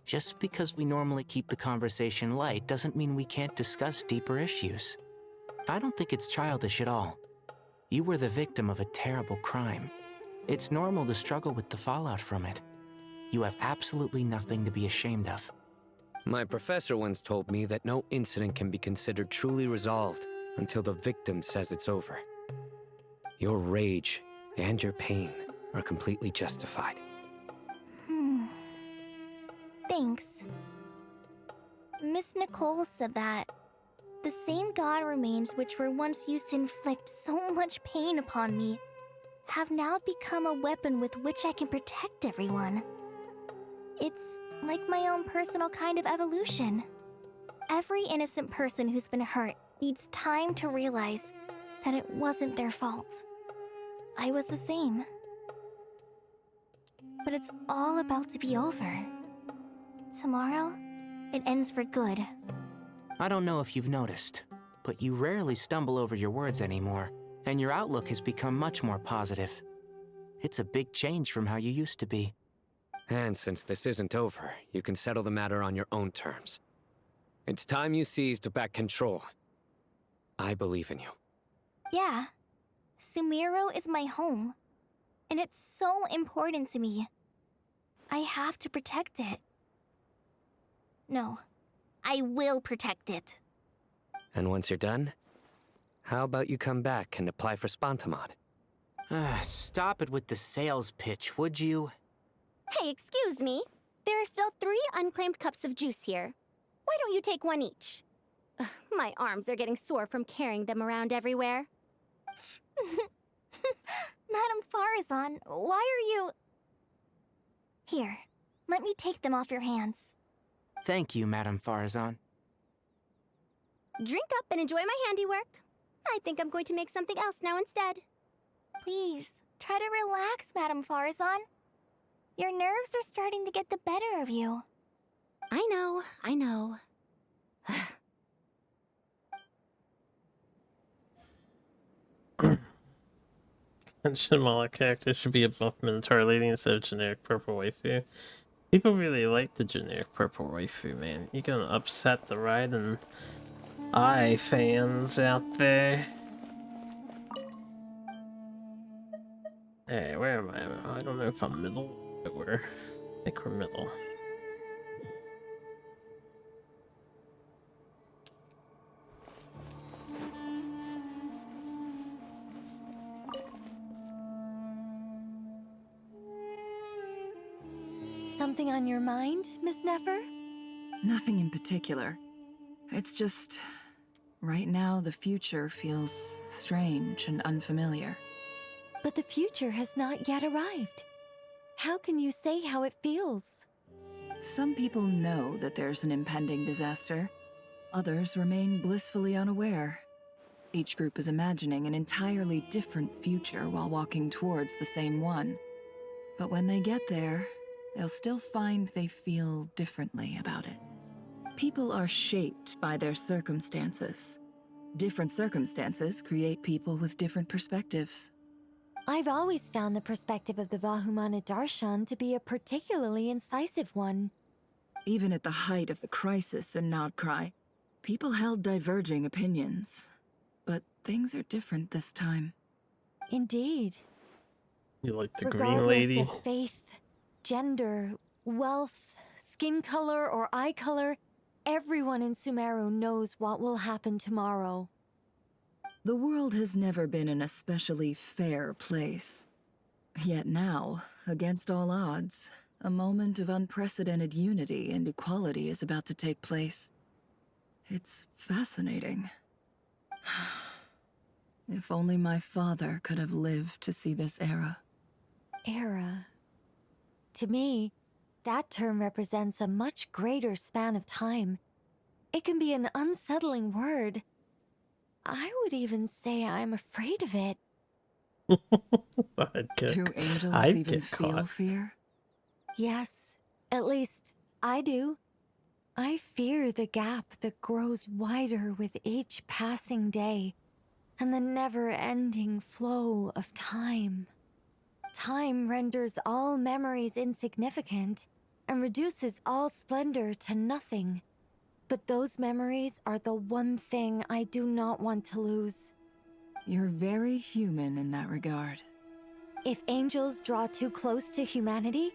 just because we normally keep the conversation light doesn't mean we can't discuss deeper issues. I don't think it's childish at all. You were the victim of a terrible crime. It's normal to struggle with the fallout from it. You have absolutely nothing to be ashamed of. My professor once told me that no incident can be considered truly resolved until the victim says it's over. Your rage and your pain are completely justified. Thanks. Miss Nicole said that the same god remains which were once used to inflict so much pain upon me have now become a weapon with which I can protect everyone. It's like my own personal kind of evolution. Every innocent person who's been hurt needs time to realize that it wasn't their fault. I was the same. But it's all about to be over. Tomorrow, it ends for good. I don't know if you've noticed, but you rarely stumble over your words anymore, and your outlook has become much more positive. It's a big change from how you used to be. And since this isn't over, you can settle the matter on your own terms. It's time you seized back control. I believe in you. Yeah. Sumero is my home. And it's so important to me. I have to protect it. No. I will protect it. And once you're done, how about you come back and apply for Spontamod? Stop it with the sales pitch, would you? Hey, excuse me. There are still 3 unclaimed cups of juice here. Why don't you take one each? Ugh, my arms are getting sore from carrying them around everywhere. Madame Farazan, why are you... Here, let me take them off your hands. Thank you, Madame Farazan. Drink up and enjoy my handiwork. I think I'm going to make something else now instead. Please, try to relax, Madame Farazan. Your nerves are starting to get the better of you. I know, I know. Shamala character should be a buff Minotaur lady instead of generic purple waifu. People really like the generic purple waifu, man. You're gonna upset the Ride and Eye fans out there. Hey, where am I? I don't know if I'm middle or I think we're middle. Something on your mind, Miss Nefer? Nothing in particular. It's just... right now, the future feels strange and unfamiliar. But the future has not yet arrived. How can you say how it feels? Some people know that there's an impending disaster. Others remain blissfully unaware. Each group is imagining an entirely different future while walking towards the same one. But when they get there, they'll still find they feel differently about it. People are shaped by their circumstances. Different circumstances create people with different perspectives. I've always found the perspective of the Vahumana Darshan to be a particularly incisive one. Even at the height of the crisis in Nodcry, people held diverging opinions. But things are different this time. Indeed. You like the Regardless green lady? of faith, gender, wealth, skin color, or eye color, everyone in Sumeru knows what will happen tomorrow. The world has never been an especially fair place. Yet now, against all odds, a moment of unprecedented unity and equality is about to take place. It's fascinating. If only my father could have lived to see this era. Era. To me, that term represents a much greater span of time. It can be an unsettling word. I would even say I'm afraid of it. Do angels even feel fear? Yes, at least I do. I fear the gap that grows wider with each passing day, and the never-ending flow of time. Time renders all memories insignificant, and reduces all splendor to nothing. But those memories are the one thing I do not want to lose. You're very human in that regard. If angels draw too close to humanity,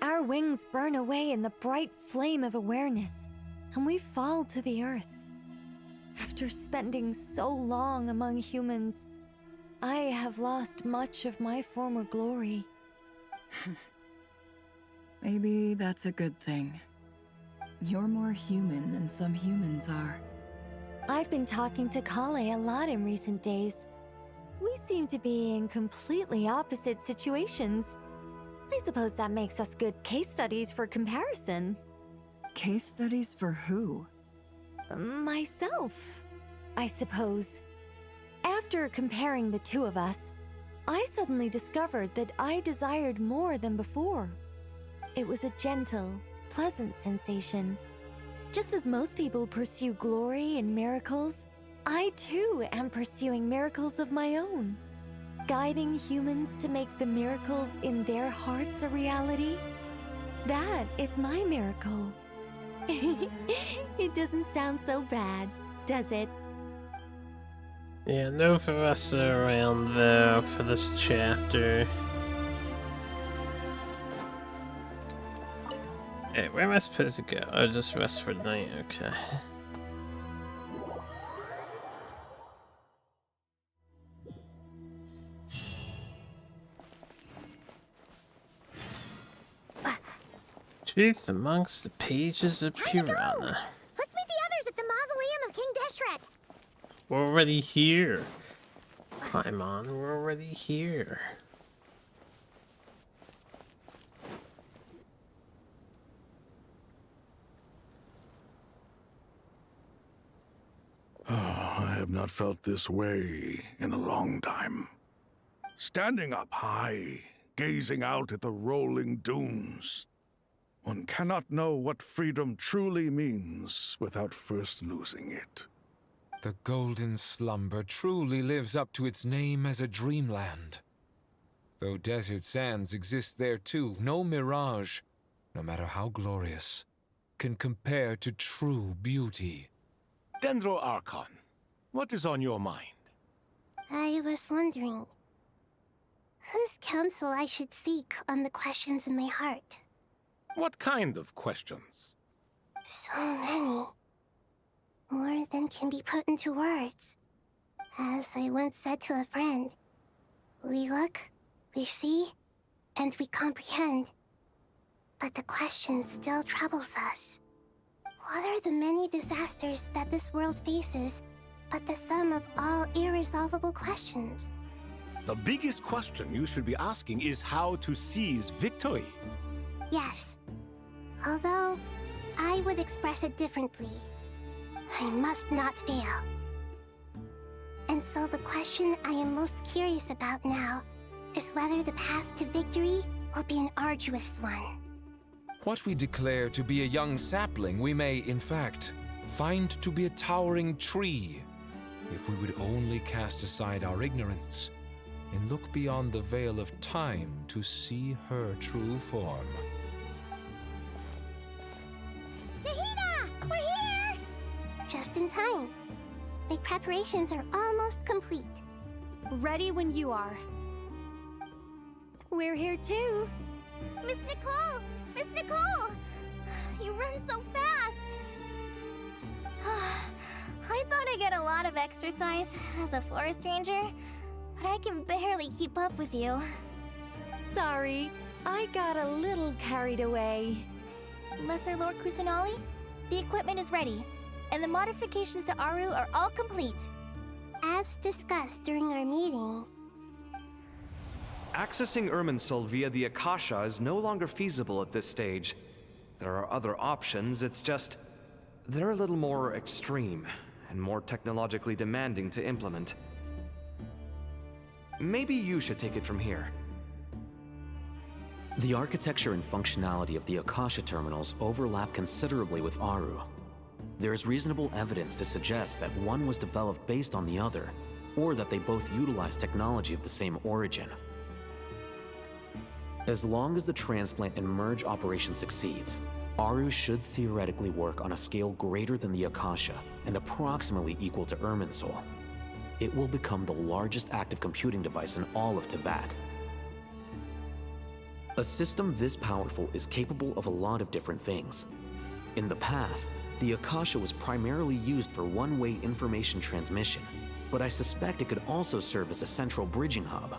our wings burn away in the bright flame of awareness, and we fall to the earth. After spending so long among humans, I have lost much of my former glory. Maybe that's a good thing. You're more human than some humans are. I've been talking to Kale a lot in recent days. We seem to be in completely opposite situations. I suppose that makes us good case studies for comparison. Case studies for who? Myself, I suppose. After comparing the two of us, I suddenly discovered that I desired more than before. It was a gentle, pleasant sensation. Just as most people pursue glory and miracles, I too am pursuing miracles of my own. Guiding humans to make the miracles in their hearts a reality. That is my miracle. It doesn't sound so bad, does it? Yeah, no professor around there for this chapter. Hey, where am I supposed to go? Oh, just rest for the night, okay. Truth amongst the pages of Piranha. Let's meet the others at the mausoleum of King Deshret. We're already here. Paimon, we're already here. Oh, I have not felt this way in a long time. Standing up high, gazing out at the rolling dunes. One cannot know what freedom truly means without first losing it. The golden slumber truly lives up to its name as a dreamland. Though desert sands exist there too, no mirage, no matter how glorious, can compare to true beauty. Dendro Archon, what is on your mind? I was wondering whose counsel I should seek on the questions in my heart. What kind of questions? So many. More than can be put into words. As I once said to a friend, we look, we see, and we comprehend. But the question still troubles us. What are the many disasters that this world faces, but the sum of all irresolvable questions? The biggest question you should be asking is how to seize victory. Yes. Although, I would express it differently. I must not fail. And so the question I am most curious about now is whether the path to victory will be an arduous one. What we declare to be a young sapling, we may, in fact, find to be a towering tree, if we would only cast aside our ignorance and look beyond the veil of time to see her true form. Nahida! We're here! Just in time. My preparations are almost complete. Ready when you are. We're here too. Miss Nicole! Miss Nicole! You run so fast! I thought I'd get a lot of exercise as a forest ranger, but I can barely keep up with you. Sorry, I got a little carried away. Lesser Lord Kusanali, the equipment is ready, and the modifications to Aru are all complete. As discussed during our meeting, Accessing Irminsul via the Akasha is no longer feasible at this stage. There are other options, it's just they're a little more extreme and more technologically demanding to implement. Maybe you should take it from here. The architecture and functionality of the Akasha terminals overlap considerably with Aru. There is reasonable evidence to suggest that one was developed based on the other, or that they both utilize technology of the same origin. As long as the transplant and merge operation succeeds, Aru should theoretically work on a scale greater than the Akasha and approximately equal to Irminsul. It will become the largest active computing device in all of Teyvat. A system this powerful is capable of a lot of different things. In the past, the Akasha was primarily used for one-way information transmission, but I suspect it could also serve as a central bridging hub.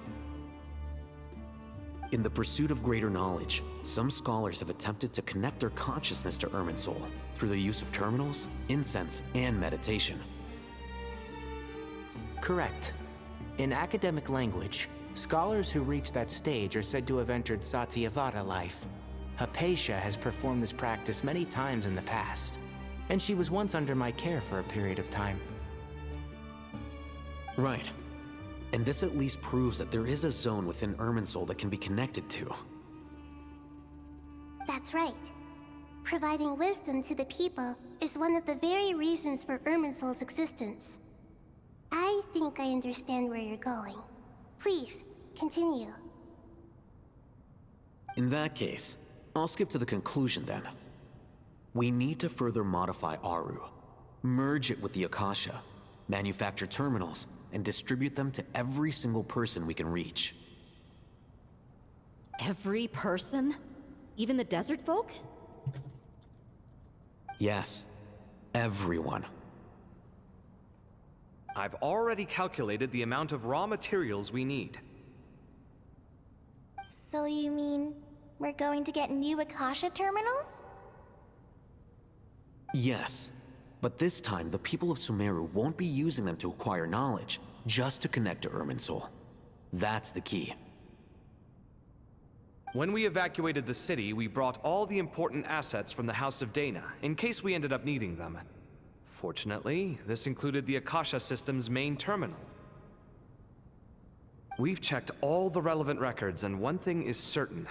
In the pursuit of greater knowledge, some scholars have attempted to connect their consciousness to Irminsul through the use of terminals, incense, and meditation. Correct. In academic language, scholars who reach that stage are said to have entered Satyavata life. Hypatia has performed this practice many times in the past, and she was once under my care for a period of time. Right. And this at least proves that there is a zone within Irminsul that can be connected to. that's right. Providing wisdom to the people is one of the very reasons for Irminsul's existence. I think I understand where you're going. Please, continue. In that case, I'll skip to the conclusion then. We need to further modify Aru, merge it with the Akasha, manufacture terminals, and distribute them to every single person we can reach. Every person? Even the desert folk? Yes, everyone. I've already calculated the amount of raw materials we need. So you mean We're going to get new Akasha terminals? Yes, but this time the people of Sumeru won't be using them to acquire knowledge, just to connect to Irminsul. That's the key. When we evacuated the city, we brought all the important assets from the House of Dana, in case we ended up needing them. Fortunately, this included the Akasha system's main terminal. We've checked all the relevant records, and one thing is certain.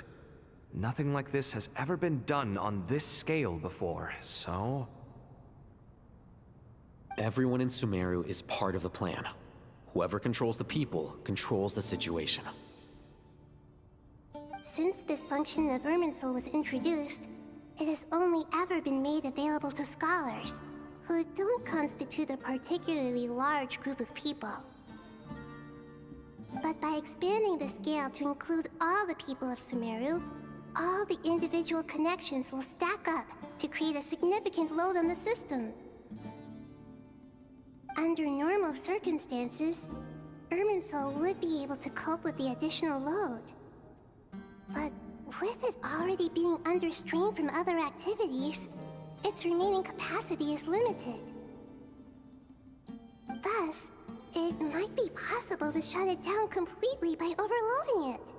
Nothing like this has ever been done on this scale before, so... Everyone in Sumeru is part of the plan. Whoever controls the people controls the situation. Since this function of Irminsul was introduced, it has only ever been made available to scholars, who don't constitute a particularly large group of people. But by expanding the scale to include all the people of Sumeru, all the individual connections will stack up to create a significant load on the system. Under normal circumstances, Irminsul would be able to cope with the additional load. But with it already being under strain from other activities, its remaining capacity is limited. Thus, it might be possible to shut it down completely by overloading it.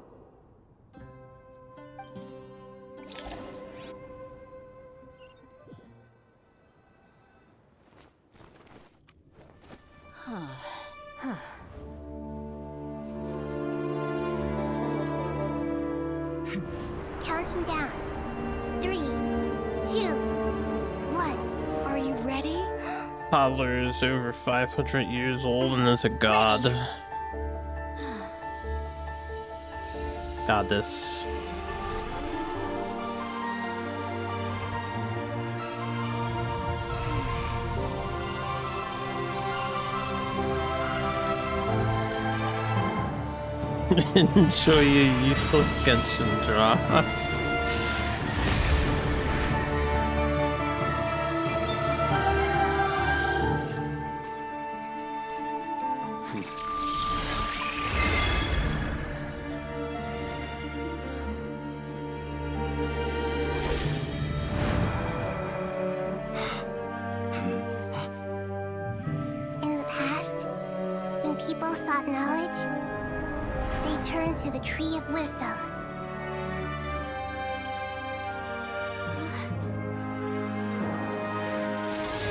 Counting down. 3, 2, 1. Are you ready? Toddler is over 500 years old and is a god. Goddess. Enjoy your useless Genshin drops. In the past, when people sought knowledge, they turned to the Tree of Wisdom.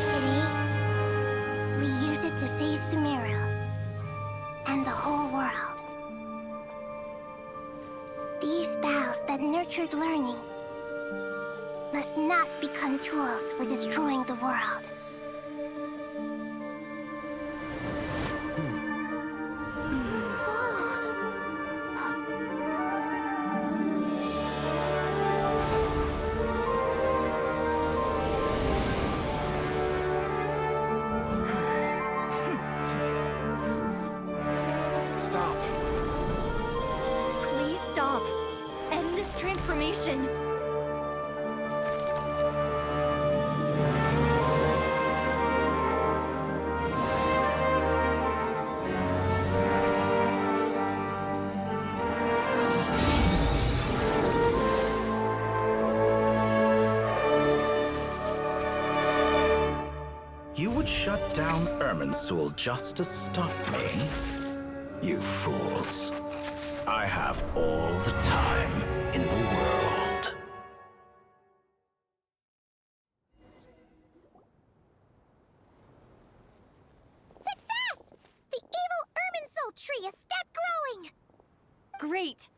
Today, we use it to save Sumeru and the whole world. These boughs that nurtured learning must not become tools for destroying the world. Stop. Please stop. End this transformation. You would shut down Irminsul just to stop me? You fools. I have all the time in the world. Success! The evil Irminsul tree has stopped growing! Great.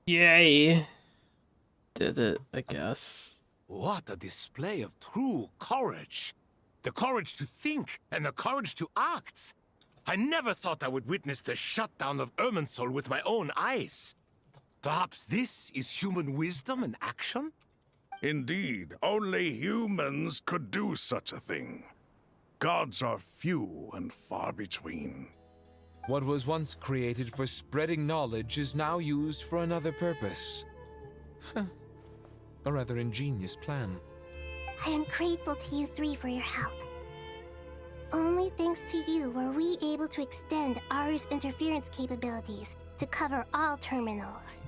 Yay. Did it, I guess. What a display of true courage. The courage to think and the courage to act. I never thought I would witness the shutdown of Irminsul with my own eyes. Perhaps this is human wisdom in action? Indeed, only humans could do such a thing. Gods are few and far between. What was once created for spreading knowledge is now used for another purpose. A rather ingenious plan. I am grateful to you three for your help. Only thanks to you were we able to extend Aru's interference capabilities to cover all terminals.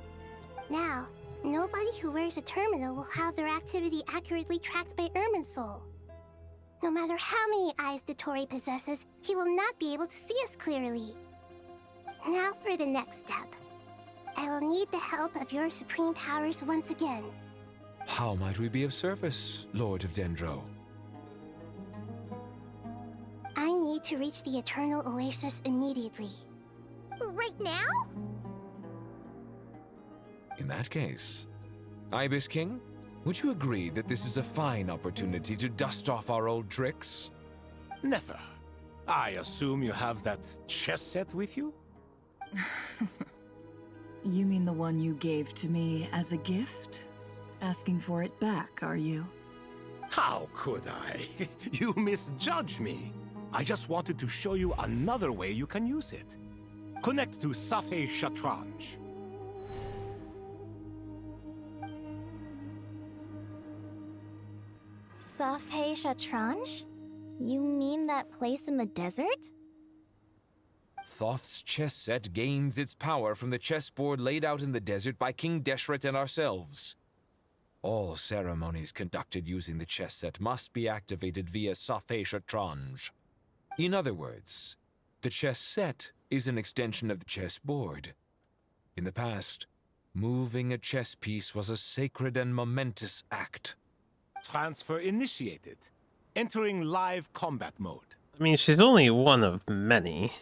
Now, nobody who wears a terminal will have their activity accurately tracked by Irminsul. No matter how many eyes Dottore possesses, he will not be able to see us clearly. Now for the next step. I will need the help of your supreme powers once again. How might we be of service, Lord of Dendro? I need to reach the Eternal Oasis immediately. Right now? In that case, Ibis King, would you agree that this is a fine opportunity to dust off our old tricks? Never. I assume you have that chess set with you? You mean the one you gave to me as a gift? Asking for it back, are you? How could I? You misjudge me. I just wanted to show you another way you can use it. Connect to Safei Shatranj. Safei Shatranj? You mean that place in the desert? Thoth's chess set gains its power from the chessboard laid out in the desert by King Deshret and ourselves. All ceremonies conducted using the chess set must be activated via Safei Shatranj. In other words, the chess set is an extension of the chessboard. In the past, moving a chess piece was a sacred and momentous act. Transfer initiated. Entering live combat mode. I mean, she's only one of many.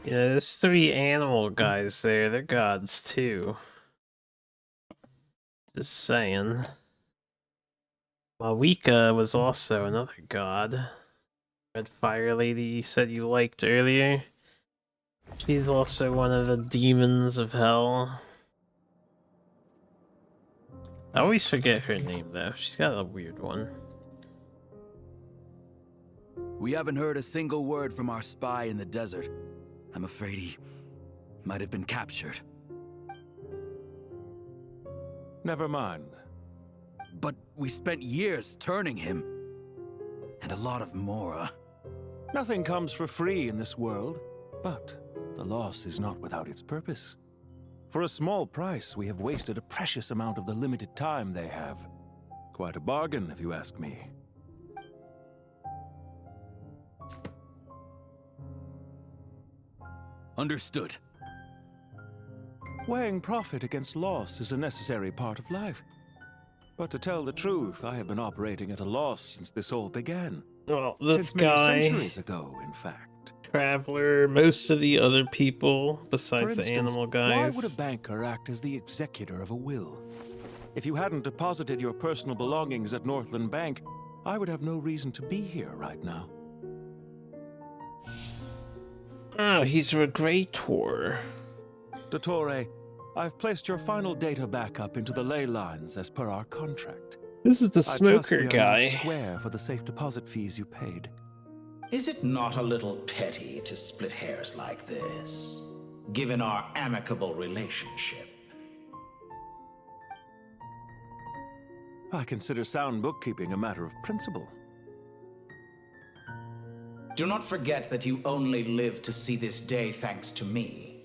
Yeah, there's 3 animal guys there. They're gods too. Just saying. Malwika was also another god. Red Fire Lady you said you liked earlier. She's also one of the demons of hell. I always forget her name though. She's got a weird one. We haven't heard a single word from our spy in the desert. I'm afraid he might have been captured. Never mind. But we spent years turning him. And a lot of Mora. Nothing comes for free in this world, but the loss is not without its purpose. For a small price, we have wasted a precious amount of the limited time they have. Quite a bargain, if you ask me. Understood. Weighing profit against loss is a necessary part of life. But to tell the truth, I have been operating at a loss since this all began. Well, this since many guy, centuries ago, in fact. Traveler, most of the other people, besides For instance, the animal guys. Why would a banker act as the executor of a will? If you hadn't deposited your personal belongings at Northland Bank, I would have no reason to be here right now. Oh, he's a Regrator. Dottore, I've placed your final data backup into the ley lines as per our contract. This is the smoker I trust we are guy. now square for the safe deposit fees you paid. Is it not a little petty to split hairs like this, given our amicable relationship? I consider sound bookkeeping a matter of principle. Do not forget that you only live to see this day thanks to me.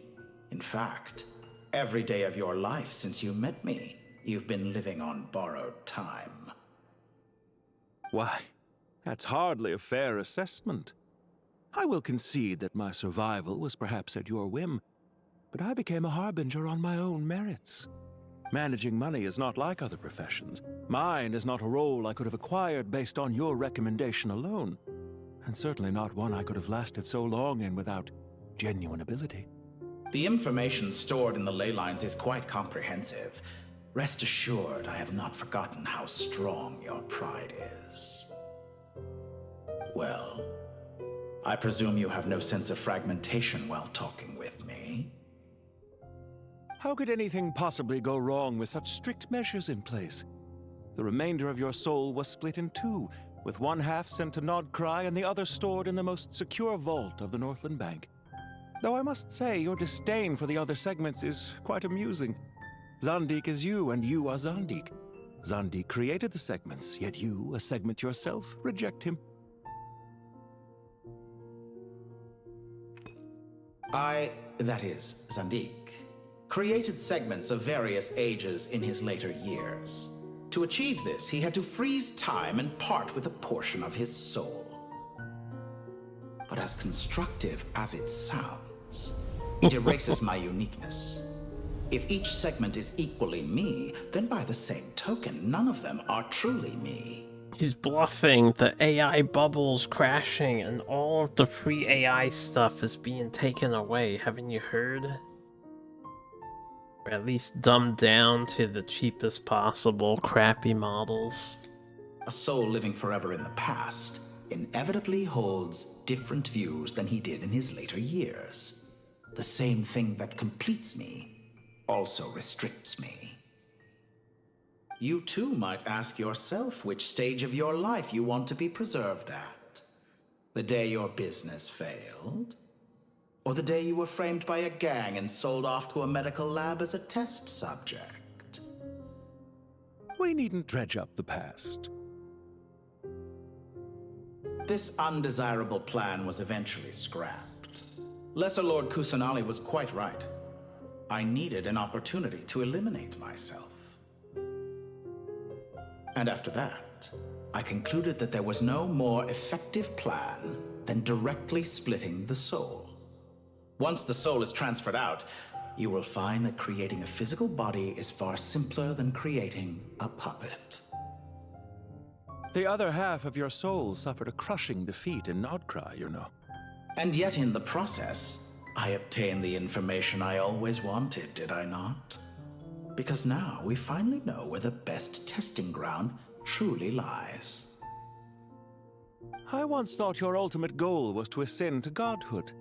In fact, every day of your life since you met me, you've been living on borrowed time. Why, that's hardly a fair assessment. I will concede that my survival was perhaps at your whim, but I became a harbinger on my own merits. Managing money is not like other professions. Mine is not a role I could have acquired based on your recommendation alone, and certainly not one I could have lasted so long in without genuine ability. The information stored in the ley lines is quite comprehensive. Rest assured, I have not forgotten how strong your pride is. Well, I presume you have no sense of fragmentation while talking with me. How could anything possibly go wrong with such strict measures in place? The remainder of your soul was split in two, with one half sent to Nodcry and the other stored in the most secure vault of the Northland Bank. Though I must say, your disdain for the other segments is quite amusing. Zandik is you, and you are Zandik. Zandik created the segments, yet you, a segment yourself, reject him. That is, Zandik, created segments of various ages in his later years. To achieve this, he had to freeze time and part with a portion of his soul. But as constructive as it sounds, it erases my uniqueness. If each segment is equally me, then by the same token, none of them are truly me. He's bluffing. The AI bubble's crashing and all of the free AI stuff is being taken away. Haven't you heard? Or at least dumbed down to the cheapest possible crappy models. A soul living forever in the past inevitably holds different views than he did in his later years. The same thing that completes me also restricts me. You too might ask yourself which stage of your life you want to be preserved at. The day your business failed? Or the day you were framed by a gang and sold off to a medical lab as a test subject? We needn't dredge up the past. This undesirable plan was eventually scrapped. Lesser Lord Kusanali was quite right. I needed an opportunity to eliminate myself. And after that, I concluded that there was no more effective plan than directly splitting the soul. Once the soul is transferred out, you will find that creating a physical body is far simpler than creating a puppet. The other half of your soul suffered a crushing defeat in Nodcry, you know. And yet in the process, I obtained the information I always wanted, did I not? Because now we finally know where the best testing ground truly lies. I once thought your ultimate goal was to ascend to godhood.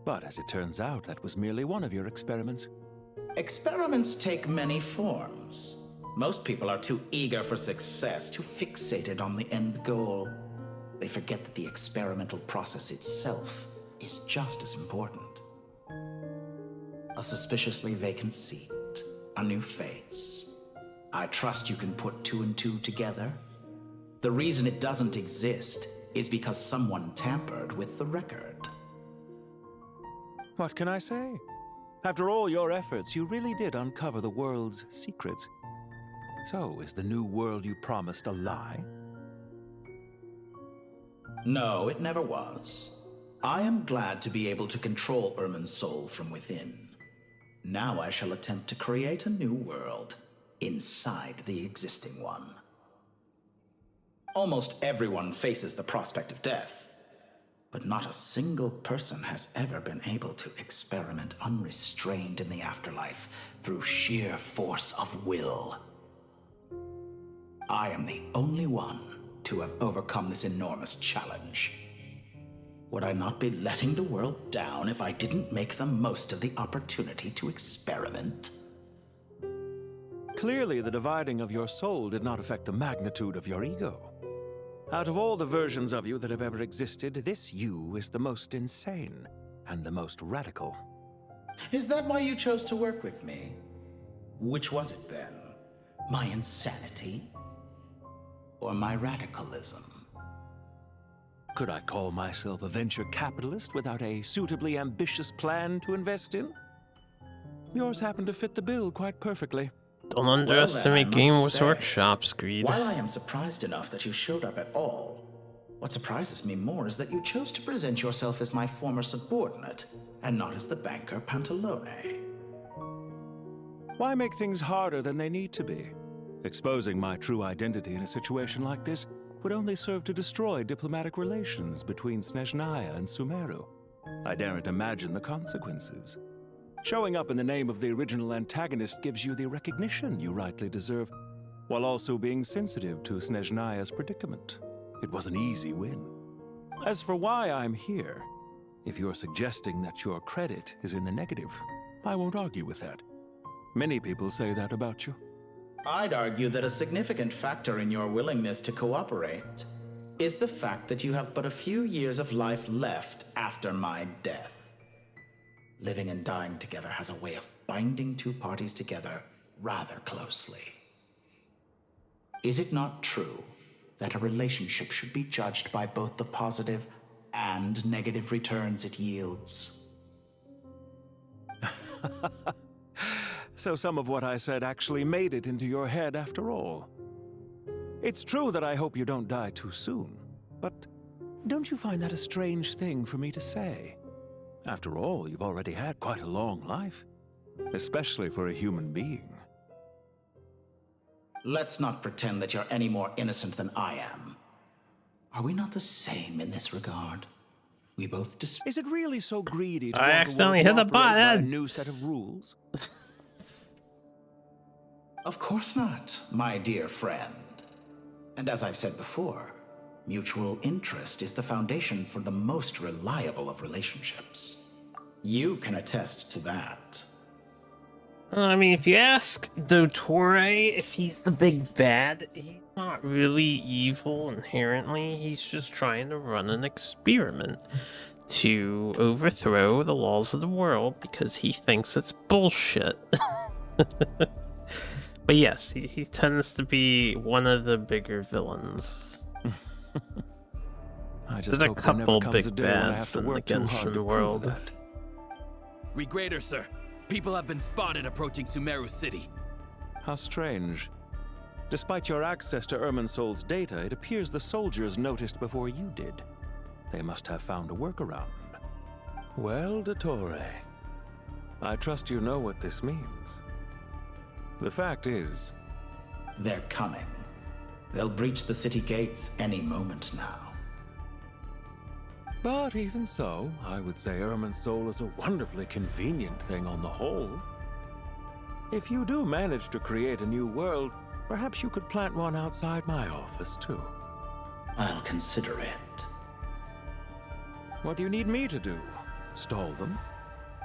But as it turns out, that was merely one of your experiments. Experiments take many forms. Most people are too eager for success, too fixated on the end goal. They forget that the experimental process itself is just as important. A suspiciously vacant seat, a new face. I trust you can put two and two together. The reason it doesn't exist is because someone tampered with the record. What can I say? After all your efforts, you really did uncover the world's secrets. So, is the new world you promised a lie? No, it never was. I am glad to be able to control Irmin's soul from within. Now I shall attempt to create a new world inside the existing one. Almost everyone faces the prospect of death. But not a single person has ever been able to experiment unrestrained in the afterlife through sheer force of will. I am the only one to have overcome this enormous challenge. Would I not be letting the world down if I didn't make the most of the opportunity to experiment? Clearly, the dividing of your soul did not affect the magnitude of your ego. Out of all the versions of you that have ever existed, this you is the most insane and the most radical. Is that why you chose to work with me? Which was it then? My insanity? Or my radicalism? Could I call myself a venture capitalist without a suitably ambitious plan to invest in? Yours happened to fit the bill quite perfectly. Don't underestimate Games Workshop's greed. While I am surprised enough that you showed up at all, what surprises me more is that you chose to present yourself as my former subordinate, and not as the banker Pantalone. Why make things harder than they need to be? Exposing my true identity in a situation like this would only serve to destroy diplomatic relations between Snezhnaya and Sumeru. I daren't imagine the consequences. Showing up in the name of the original antagonist gives you the recognition you rightly deserve, while also being sensitive to Snezhnaya's predicament. It was an easy win. As for why I'm here, if you're suggesting that your credit is in the negative, I won't argue with that. Many people say that about you. I'd argue that a significant factor in your willingness to cooperate is the fact that you have but a few years of life left after my death. Living and dying together has a way of binding two parties together rather closely. Is it not true that a relationship should be judged by both the positive and negative returns it yields? So some of what I said actually made it into your head after all. It's true that I hope you don't die too soon, but don't you find that a strange thing for me to say? After all, you've already had quite a long life, especially for a human being. Let's not pretend that you're any more innocent than I am. Are we not the same in this regard? We both Is it really so greedy to I want accidentally the world hit to the operate by a button. new set of rules? Of course not, my dear friend. And as I've said before, mutual interest is the foundation for the most reliable of relationships. You can attest to that. I mean, if you ask Dottore if he's the big bad, he's not really evil inherently. He's just trying to run an experiment to overthrow the laws of the world because he thinks it's bullshit. But yes, he tends to be one of the bigger villains. There's a couple big bads in the Genshin world. Regrader, sir. People have been spotted approaching Sumeru City. How strange. Despite your access to Irminsol's data, it appears the soldiers noticed before you did. They must have found a workaround. Well, Dottore, I trust you know what this means. The fact is... They're coming. They'll breach the city gates any moment now. But even so, I would say Irminsol is a wonderfully convenient thing on the whole. If you do manage to create a new world, perhaps you could plant one outside my office, too. I'll consider it. What do you need me to do? Stall them?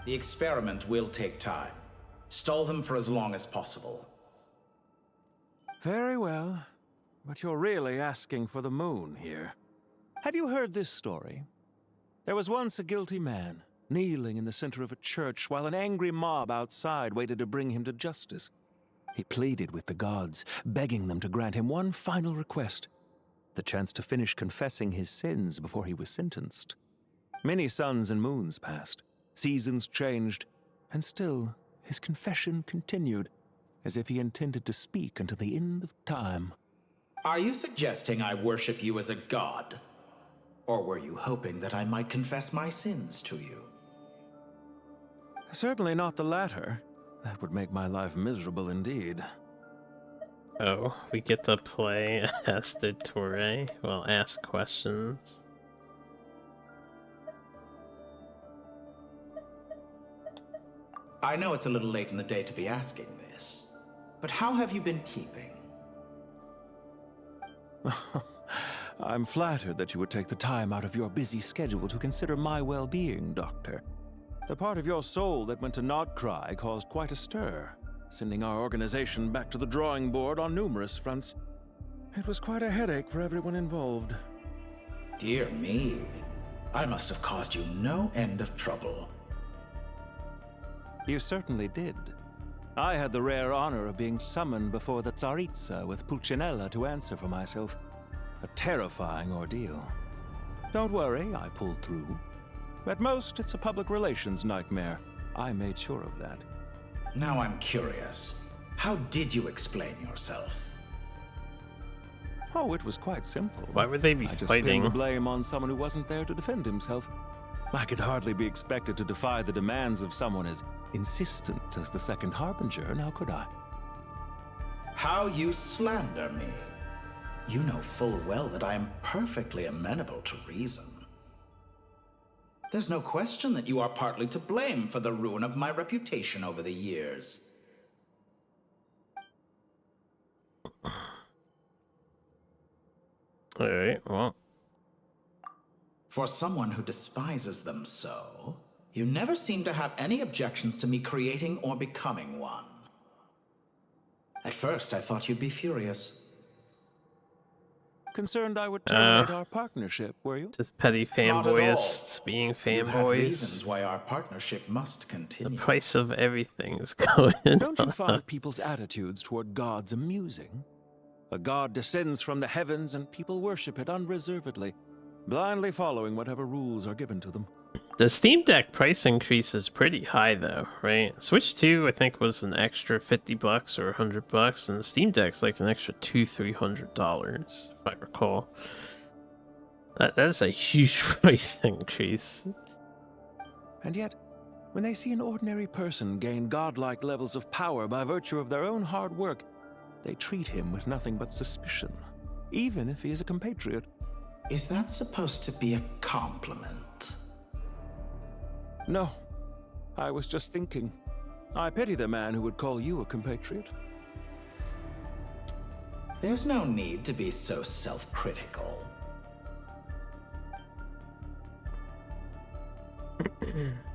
The experiment will take time. Stall them for as long as possible. Very well. But you're really asking for the moon here. Have you heard this story? There was once a guilty man, kneeling in the center of a church while an angry mob outside waited to bring him to justice. He pleaded with the gods, begging them to grant him one final request, the chance to finish confessing his sins before he was sentenced. Many suns and moons passed, seasons changed, and still his confession continued, as if he intended to speak until the end of time. Are you suggesting I worship you as a god? Or were you hoping that I might confess my sins to you? Certainly not the latter. That would make my life miserable indeed. Oh, we get to play as Dottore? Well, ask questions. I know it's a little late in the day to be asking this, but how have you been keeping? I'm flattered that you would take the time out of your busy schedule to consider my well-being, Doctor. The part of your soul that went to Nodcry caused quite a stir, sending our organization back to the drawing board on numerous fronts. It was quite a headache for everyone involved. Dear me, I must have caused you no end of trouble. You certainly did. I had the rare honor of being summoned before the Tsaritsa with Pulcinella to answer for myself. A terrifying ordeal. Don't worry, I pulled through. At most, it's a public relations nightmare. I made sure of that. Now I'm curious. How did you explain yourself? Oh, it was quite simple. Why would they be I just fighting? pinned the blame on someone who wasn't there to defend himself. I could hardly be expected to defy the demands of someone as insistent as the Second Harbinger, now could I? How you slander me. You know full well that I am perfectly amenable to reason. There's no question that you are partly to blame for the ruin of my reputation over the years. Alright, well. For someone who despises them so, you never seem to have any objections to me creating or becoming one. At first, I thought you'd be furious. Concerned I would terminate our partnership, were you? Just petty Not at all. fanboyists being You had fanboys. reasons why our partnership must The continue. price of everything is going Don't you up. find people's attitudes toward gods amusing? A god descends from the heavens and people worship it unreservedly. blindly following whatever rules are given to them. The Steam Deck price increase is pretty high though, right? Switch 2 I think was an extra $50 or $100, and the Steam Deck's like an extra $200-300 if I recall. That's a huge price increase. And yet, when they see an ordinary person gain godlike levels of power by virtue of their own hard work, they treat him with nothing but suspicion, even if he is a compatriot. Is that supposed to be a compliment? No. I was just thinking. I pity the man who would call you a compatriot. There's no need to be so self-critical.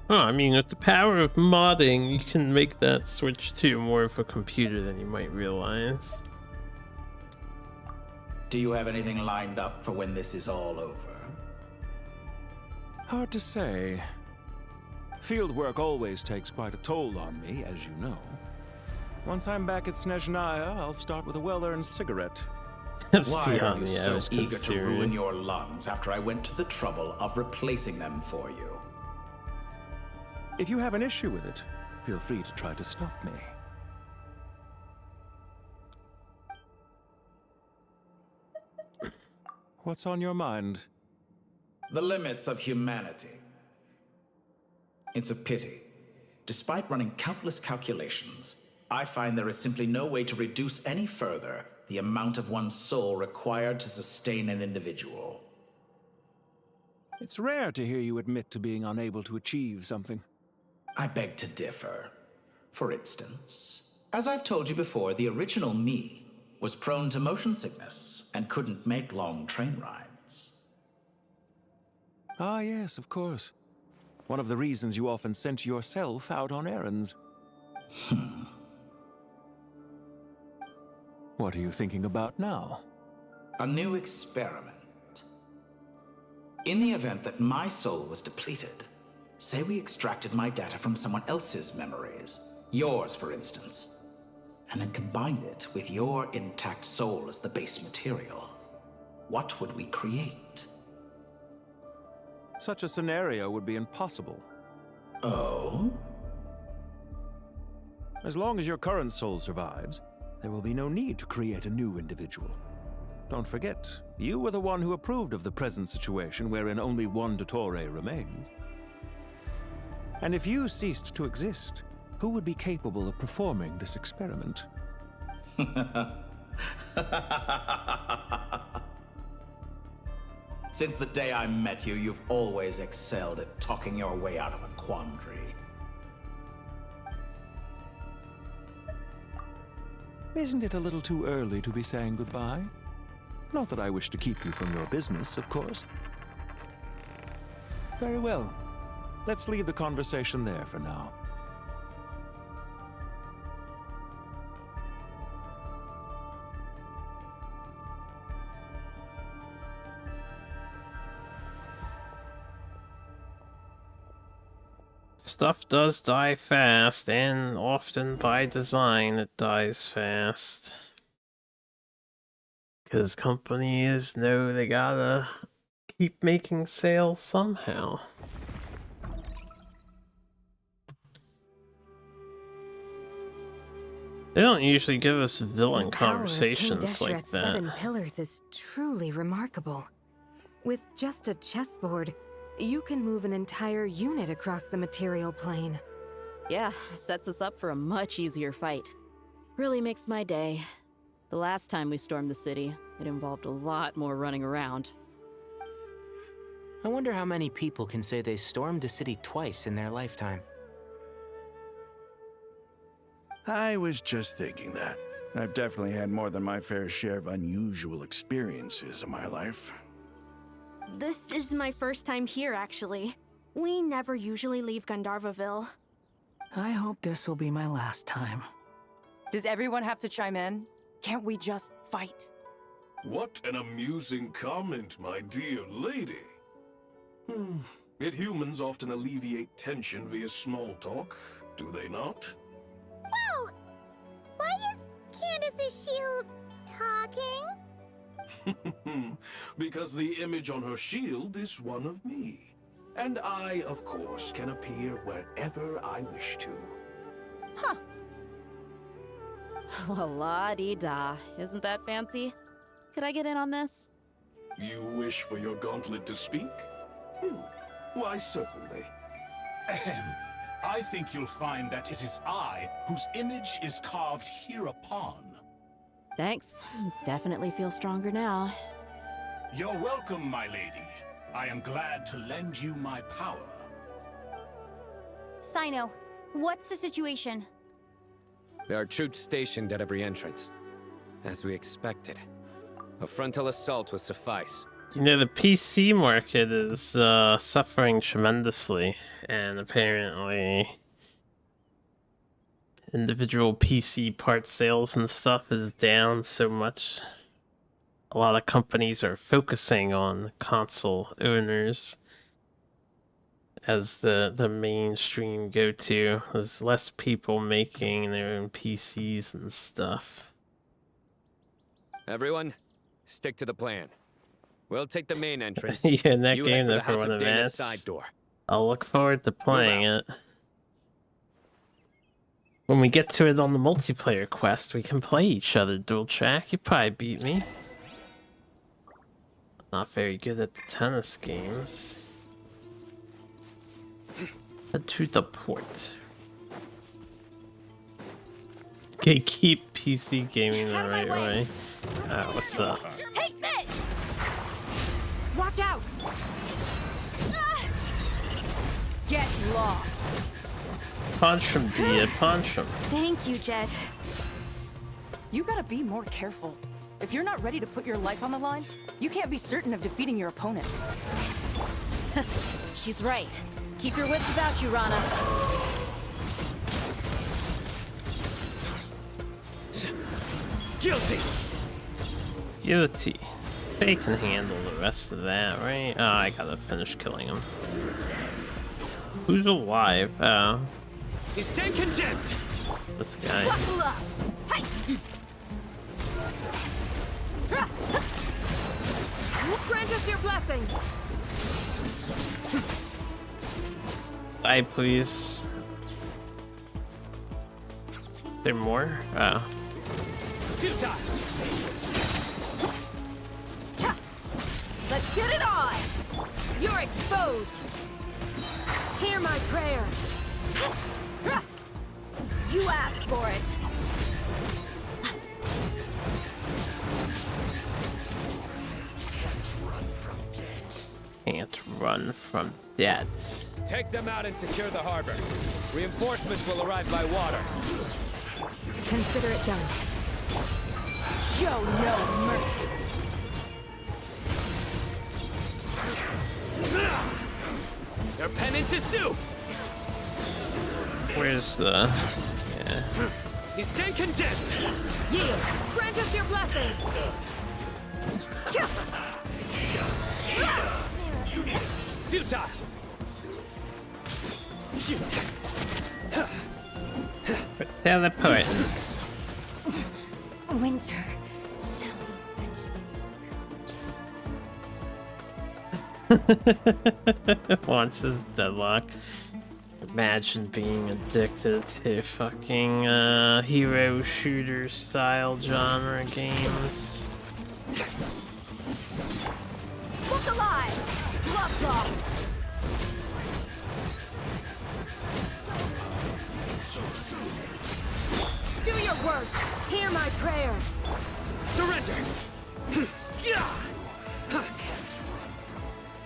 Oh, I mean, with the power of modding, you can make that Switch 2 more of a computer than you might realize. Do you have anything lined up for when this is all over? Hard to say. Field work always takes quite a toll on me, as you know. Once I'm back at Snezhnaya, I'll start with a well-earned cigarette. Why are you so eager to ruin your lungs after I went to the trouble of replacing them for you? If you have an issue with it, feel free to try to stop me. What's on your mind? The limits of humanity. It's a pity. Despite running countless calculations, I find there is simply no way to reduce any further the amount of one's soul required to sustain an individual. It's rare to hear you admit to being unable to achieve something. I beg to differ. For instance, as I've told you before, the original me was prone to motion sickness and couldn't make long train rides. Ah, yes, of course. One of the reasons you often sent yourself out on errands. What are you thinking about now? A new experiment. In the event that my soul was depleted, say we extracted my data from someone else's memories, yours for instance, and then combined it with your intact soul as the base material, what would we create? Such a scenario would be impossible. Oh? As long as your current soul survives, there will be no need to create a new individual. Don't forget, you were the one who approved of the present situation wherein only one Dottore remains. And if you ceased to exist, who would be capable of performing this experiment? Since the day I met you, you've always excelled at talking your way out of a quandary. Isn't it a little too early to be saying goodbye? Not that I wish to keep you from your business, of course. Very well. Let's leave the conversation there for now. Stuff does die fast, and often by design it dies fast. Because companies know they gotta keep making sales somehow. They don't usually give us villain conversations like that. 7 pillars is truly remarkable. With just a chessboard, you can move an entire unit across the material plane. Yeah, sets us up for a much easier fight. Really makes my day. The last time we stormed the city, it involved a lot more running around. I wonder how many people can say they stormed a city twice in their lifetime. I was just thinking that. I've definitely had more than my fair share of unusual experiences in my life. This is my first time here, actually. We never usually leave Gandharvaville. I hope this will be my last time. Does everyone have to chime in? Can't we just fight? What an amusing comment, my dear lady. Yet humans often alleviate tension via small talk, do they not? Whoa! Why is Candace's shield talking? Because the image on her shield is one of me. And I, of course, can appear wherever I wish to. Huh. Well, la-di-da. Isn't that fancy? Could I get in on this? You wish for your gauntlet to speak? Why, certainly. Ahem. I think you'll find that it is I whose image is carved hereupon. Thanks. Definitely feel stronger now. You're welcome, my lady. I am glad to lend you my power. Sino, what's the situation? There are troops stationed at every entrance. As we expected. A frontal assault will suffice. You know, the PC market is suffering tremendously, and apparently individual PC part sales and stuff is down so much. A lot of companies are focusing on console owners as the mainstream go-to. There's less people making their own PCs and stuff. Everyone, stick to the plan. We'll take the main entrance. Yeah, in that you game, head though, for for the one House of Dana's event, side door. I'll look forward to playing it. When we get to it on the multiplayer quest, we can play each other dual track. You probably beat me. Not very good at the tennis games. Head to the port. Okay, keep PC gaming the right way. What's up? Take this! Watch out! Get lost! Punch him, Dia, punch him. Thank you, Jed. You gotta be more careful. If you're not ready to put your life on the line, you can't be certain of defeating your opponent. She's right. Keep your wits about you, Rana. Guilty! Guilty. They can handle the rest of that, right? Oh, I gotta finish killing him. Who's alive? Oh. You stand condemned! This guy. Grant us your blessing! Die, please. There more? Oh. Let's get it on! You're exposed! Hear my prayer! You asked for it! Can't run from death. Take them out and secure the harbor. Reinforcements will arrive by water. Consider it done. Show no mercy. Their penance is due! Where's the... Yeah. You stand condemned! Yield! Grant us your blessing! Futile! Teleport. Winter. Launches deadlock. Imagine being addicted to fucking hero shooter style genre games. Look alive! Gloves off! Do your worst! Hear my prayer! Surrender!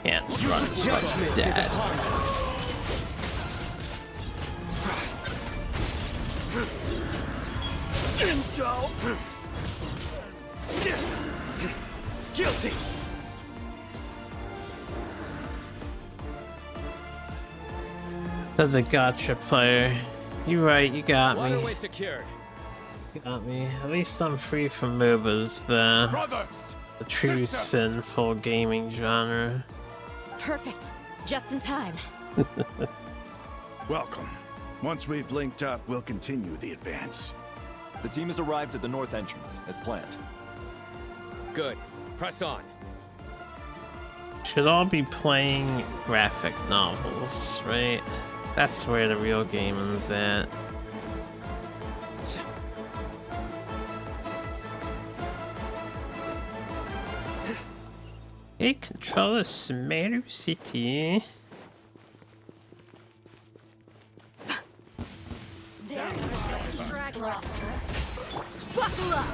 Can't run from dead. Guilty! So the gotcha player. You right, you got me. Waterway secured. Got me. At least I'm free from MOBAs, the Brothers! true Sisters! sinful gaming genre. Perfect. Just in time. Welcome. Once we've linked up, we'll continue the advance. The team has arrived at the north entrance, as planned. Good. Press on. Should all be playing graphic novels, right? That's where the real gaming's at. Hey, control the Sumeran city. Buckle up!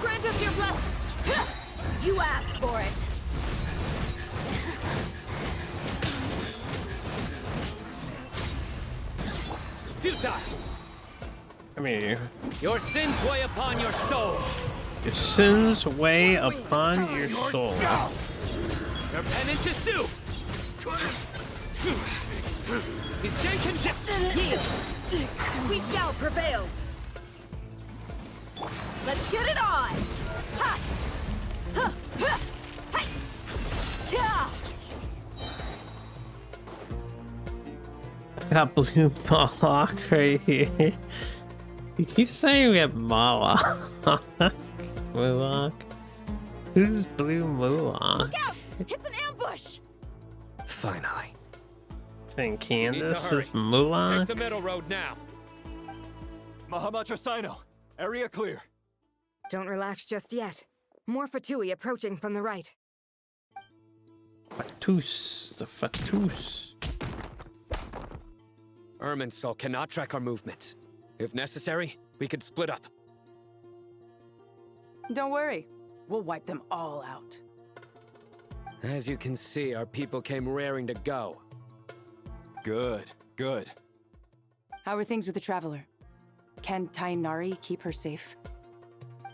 Grant us your blessing! You asked for it! Futile! Come here. Your sins weigh upon your soul! Your sins weigh upon your soul. Your penance is due! You stay condemned! Yield! We shall prevail! Let's get it on! Ha! Ha! Ha! Hi! Yeah! I got blue Moloch right here. You keep saying we have Moloch. Moloch? Who's blue Moloch? Look out! It's an ambush! Finally. Think Candace is Moloch? Take the middle road now. Mahamacha Sino, area clear. Don't relax just yet. More Fatui approaching from the right. Fatus, the Fatus. Irminsul cannot track our movements. If necessary, we could split up. Don't worry. We'll wipe them all out. As you can see, our people came raring to go. Good, good. How are things with the Traveler? Can Tainari keep her safe?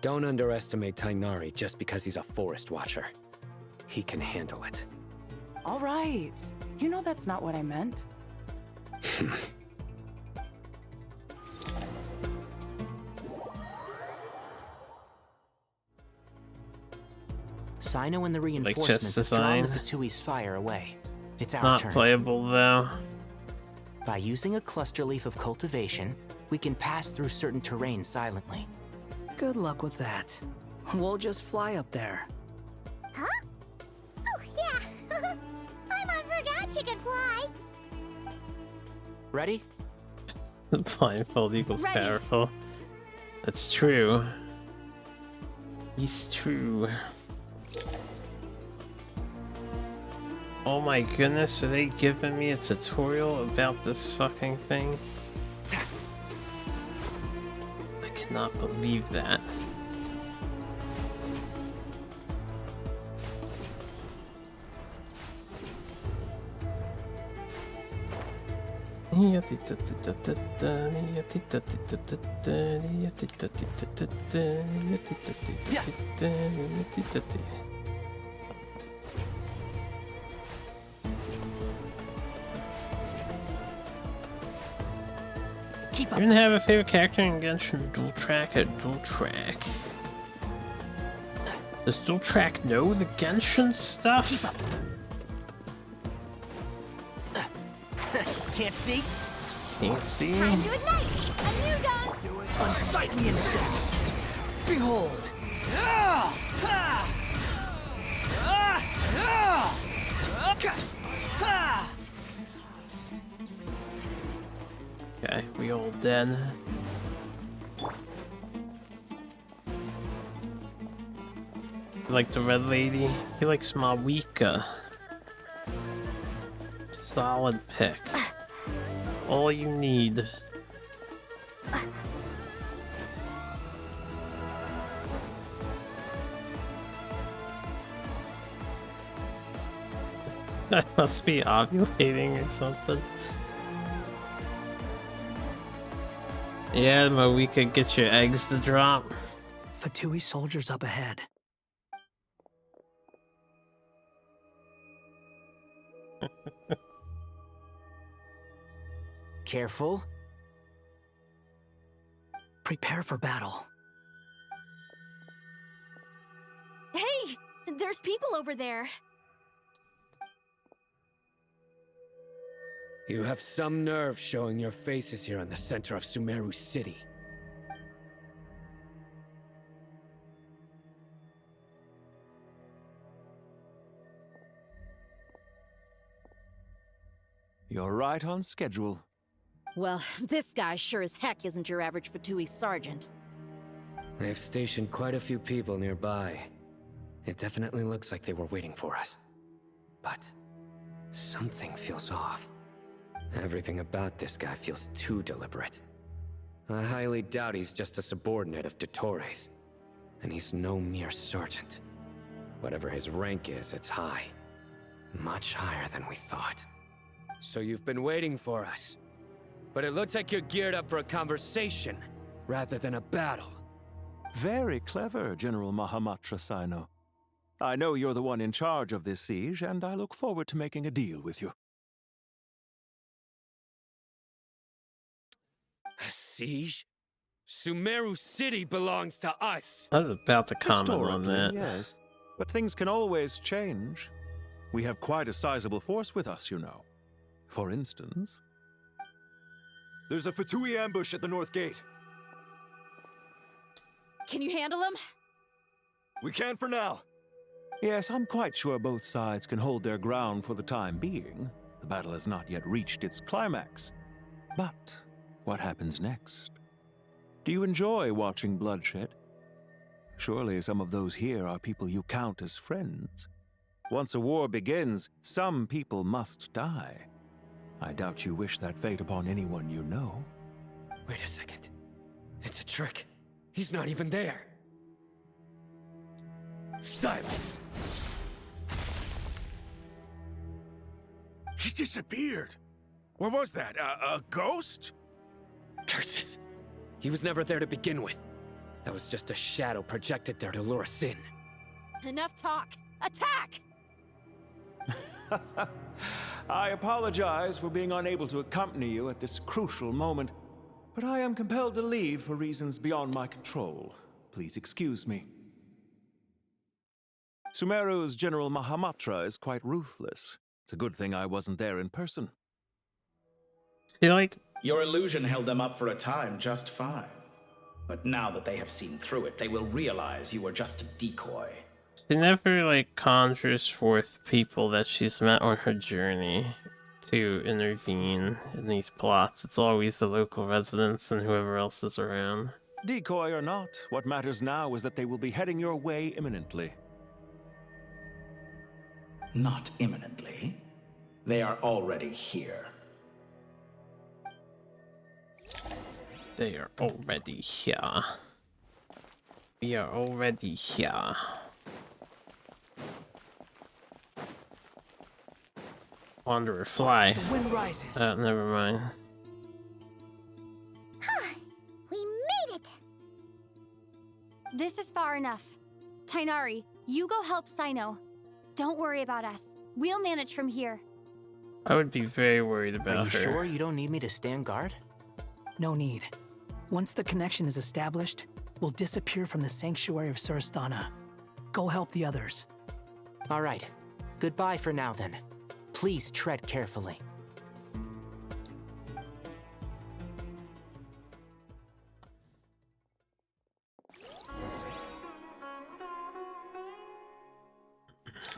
Don't underestimate Tainari just because he's a forest watcher. He can handle it. All right. You know that's not what I meant. Sino and the Like reinforcements chess have drawn the design. Fatui's fire away. It's our Not turn. playable though. By using a cluster leaf of cultivation, we can pass through certain terrain silently. Good luck with that. We'll just fly up there. Huh? Oh, yeah. I forgot you could fly. Ready? Blindfold equals Ready. powerful. That's true. It's true. Oh my goodness, are they giving me a tutorial about this fucking thing? I cannot believe that. Keep You didn't have a favorite character in Genshin dual track or dual track? Does dual track know the Genshin stuff? Can't see? Can't see? Time to ignite! A new gun! Unsightly insects! Behold! Okay, we all dead. You like the red lady? He likes Mawika. Solid pick. That's all you need. I must be ovulating or something. Yeah, Mawika, get your eggs to drop. Fatui soldiers up ahead. Careful. Prepare for battle. Hey! There's people over there. You have some nerve showing your faces here in the center of Sumeru City. You're right on schedule. Well, this guy sure as heck isn't your average Fatui sergeant. They've stationed quite a few people nearby. It definitely looks like they were waiting for us. But something feels off. Everything about this guy feels too deliberate. I highly doubt he's just a subordinate of Dottore's. And he's no mere sergeant. Whatever his rank is, it's high. Much higher than we thought. So you've been waiting for us. But it looks like you're geared up for a conversation, rather than a battle. Very clever, General Mahamatra Sino. I know you're the one in charge of this siege, and I look forward to making a deal with you. A siege? Sumeru City belongs to us! I was about to comment on that. Yes, but things can always change. We have quite a sizable force with us, you know. For instance... There's a Fatui ambush at the north gate. Can you handle him? We can for now. Yes, I'm quite sure both sides can hold their ground for the time being. The battle has not yet reached its climax. But what happens next? Do you enjoy watching bloodshed? Surely some of those here are people you count as friends. Once a war begins, some people must die. I doubt you wish that fate upon anyone you know. Wait a second. It's a trick. He's not even there. Silence! He disappeared. What was that? A ghost? Curses! He was never there to begin with. That was just a shadow projected there to lure us in. Enough talk! Attack! I apologize for being unable to accompany you at this crucial moment, but I am compelled to leave for reasons beyond my control. Please excuse me. Sumeru's General Mahamatra is quite ruthless. It's a good thing I wasn't there in person. Your illusion held them up for a time just fine. But now that they have seen through it, they will realize you were just a decoy. She never, conjures forth people that she's met on her journey to intervene in these plots. It's always the local residents and whoever else is around. Decoy or not, what matters now is that they will be heading your way imminently. Not imminently. They are already here. They are already here. We are already here. Wanderer fly. The wind rises. Never mind. We made it! This is far enough. Tainari, you go help Sino. Don't worry about us. We'll manage from here. I would be very worried about Are her. you sure you don't need me to stand guard? No need. Once the connection is established, we'll disappear from the sanctuary of Surasthana. Go help the others. All right. Goodbye for now, then. Please tread carefully.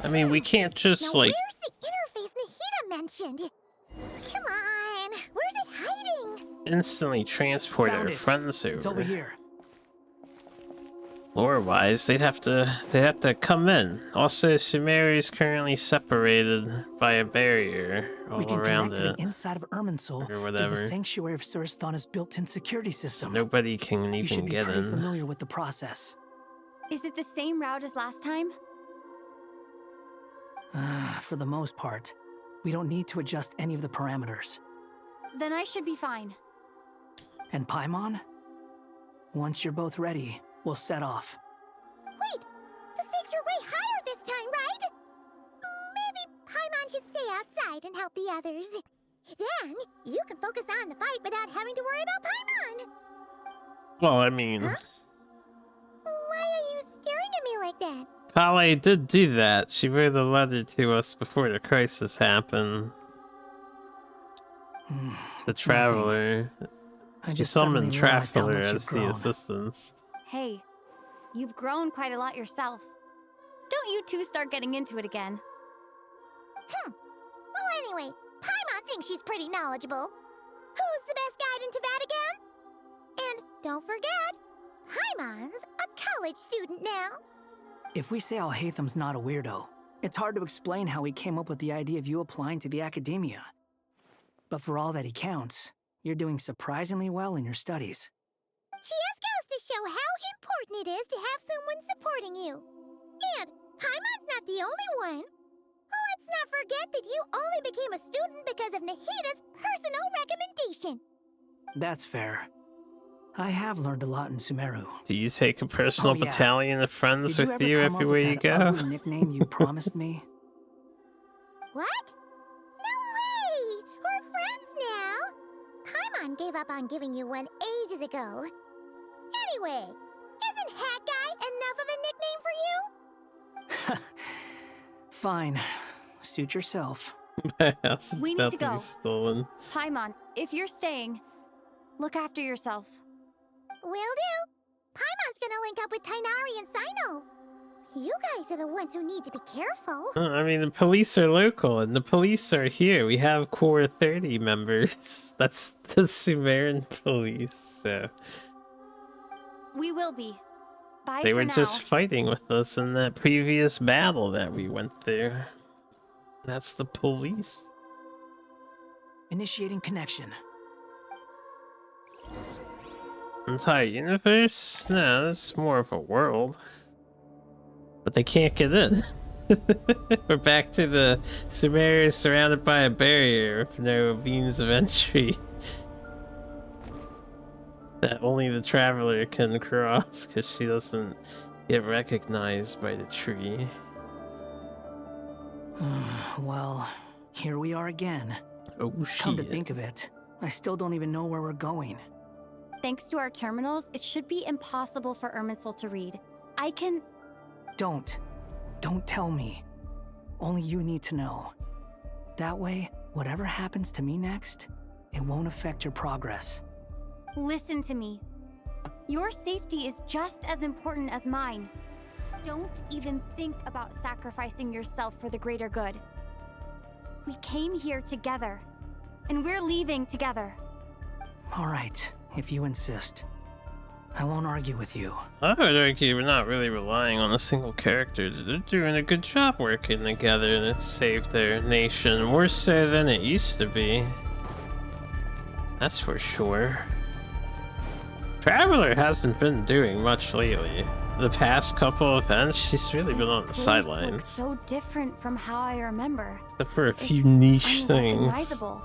I mean, we can't just, now, where's the interface Nahida mentioned? Come on, where's it hiding? instantly transport Found our it. friends over. It's over here. Lore-wise, they'd have to come in. Also, Sumeru is currently separated by a barrier all We can around connect to it. the inside of Irminsul Or to whatever. the sanctuary of Surasthana's built-in security system. Nobody can You even should be get pretty in. familiar with the process. Is it the same route as last time? For the most part, we don't need to adjust any of the parameters. Then I should be fine. And Paimon? Once you're both ready, we'll set off. Wait, the stakes are way higher this time, right? Maybe Paimon should stay outside and help the others. Then you can focus on the fight without having to worry about Paimon. Well, I mean, Why are you staring at me like that? Kale did do that. She wrote a letter to us before the crisis happened. The Traveler. I She just summoned suddenly realized how Traveler much as you've the grown. assistants. Hey, you've grown quite a lot yourself. Don't you two start getting into it again. Well, anyway, Paimon think she's pretty knowledgeable. Who's the best guide in Teyvat again? And don't forget, Paimon's a college student now. If we say Alhatham's not a weirdo, it's hard to explain how he came up with the idea of you applying to the academia. But for all that he counts, you're doing surprisingly well in your studies. Just goes to show how important it is to have someone supporting you. And Paimon's not the only one. Let's not forget that you only became a student because of Nahida's personal recommendation. That's fair. I have learned a lot in Sumeru. Do you take a personal battalion of friends Did with you you ever come up everywhere with you that go? ugly nickname you promised me? What? No way! We're friends now! Paimon gave up on giving you one ages ago. Anyway, isn't Hat Guy enough of a nickname for you? Fine. Suit yourself. We need to go. Stolen. Paimon, if you're staying, look after yourself. Will do. Paimon's gonna link up with Tighnari and Sino. You guys are the ones who need to be careful. I mean, the police are local, and the police are here. We have Core 30 members. That's the Sumeran police, so... We will be. Bye They for were now. just fighting with us in that previous battle that we went through. That's the police. Initiating connection. Entire universe? No, it's more of a world. But they can't get in. We're back to the Sumeria surrounded by a barrier with no means of entry. That only the traveler can cross because she doesn't get recognized by the tree. Well, here we are again. Oh, Come to shit. think of it, I still don't even know where we're going. Thanks to our terminals, it should be impossible for Irminsul to read. I can... Don't tell me. Only you need to know. That way, whatever happens to me next, it won't affect your progress. Listen to me. Your safety is just as important as mine. Don't even think about sacrificing yourself for the greater good. We came here together, and we're leaving together. All right, if you insist. I won't argue with you. I would argue we're not really relying on a single character. They're doing a good job working together to save their nation, more so than it used to be. That's for sure. Traveler hasn't been doing much lately. The past couple events, she's really been on the This sidelines. looks so different from how I remember. Except for a few niche things. Unrecognizable.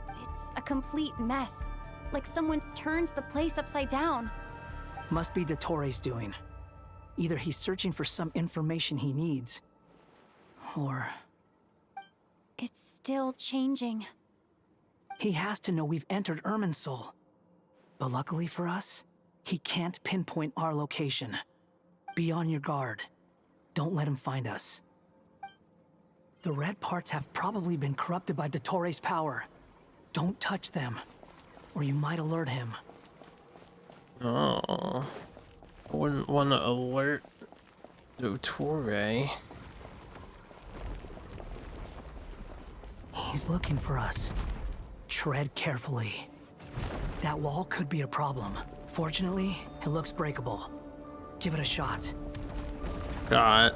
It's a complete mess. Like someone's turned the place upside down. Must be Dottore's doing. Either he's searching for some information he needs, or... It's still changing. He has to know we've entered Irminsul. But luckily for us, he can't pinpoint our location. Be on your guard. Don't let him find us. The red parts have probably been corrupted by Dottore's power. Don't touch them, or you might alert him. Oh, I wouldn't want to alert Dottore. He's looking for us. Tread carefully. That wall could be a problem. Fortunately, it looks breakable. Give it a shot. Got it.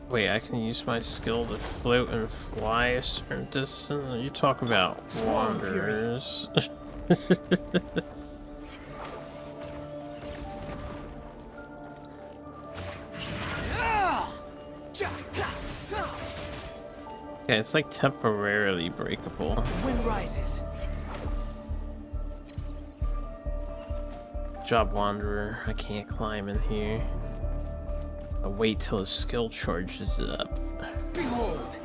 Wait, I can use my skill to float and fly a certain distance? You talk about wanderers. Okay, it's like temporarily breakable. Wind rises. Job wanderer, I can't climb in here. I'll wait till his skill charges up. Behold!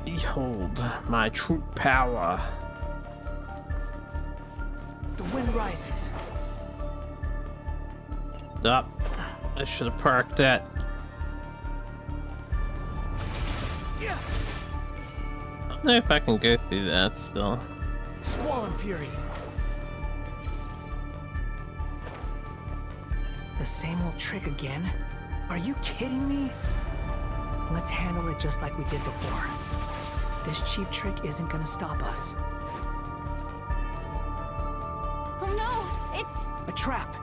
Behold my true power. The wind rises. Up. I should have parked that. I don't know if I can go through that still. Squall and fury. The same old trick again? Are you kidding me? Let's handle it just like we did before. This cheap trick isn't gonna stop us. Oh no, it's... A trap!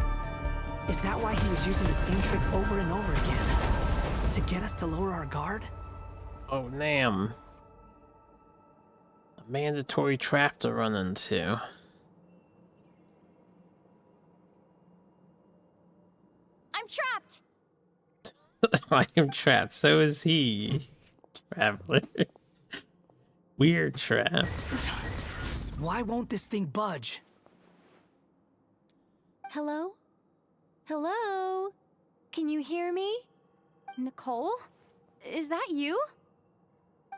Is that why he was using the same trick over and over again? To get us to lower our guard? Oh, damn. A mandatory trap to run into. I'm trapped! I am trapped. So is he. Traveler. Weird trap. Why won't this thing budge? Hello? Hello? Can you hear me? Nicole? Is that you?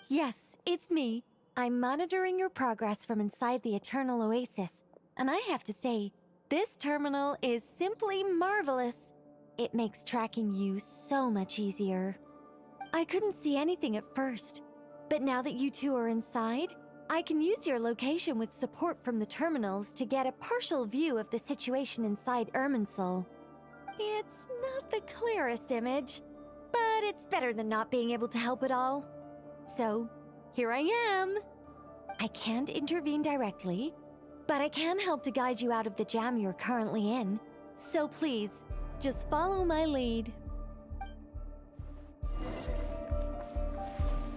Yes, it's me. I'm monitoring your progress from inside the Eternal Oasis, and I have to say, this terminal is simply marvelous. It makes tracking you so much easier. I couldn't see anything at first, but now that you two are inside, I can use your location with support from the terminals to get a partial view of the situation inside Irminsul. It's not the clearest image, but it's better than not being able to help at all. So, here I am. I can't intervene directly, but I can help to guide you out of the jam you're currently in. So please, just follow my lead.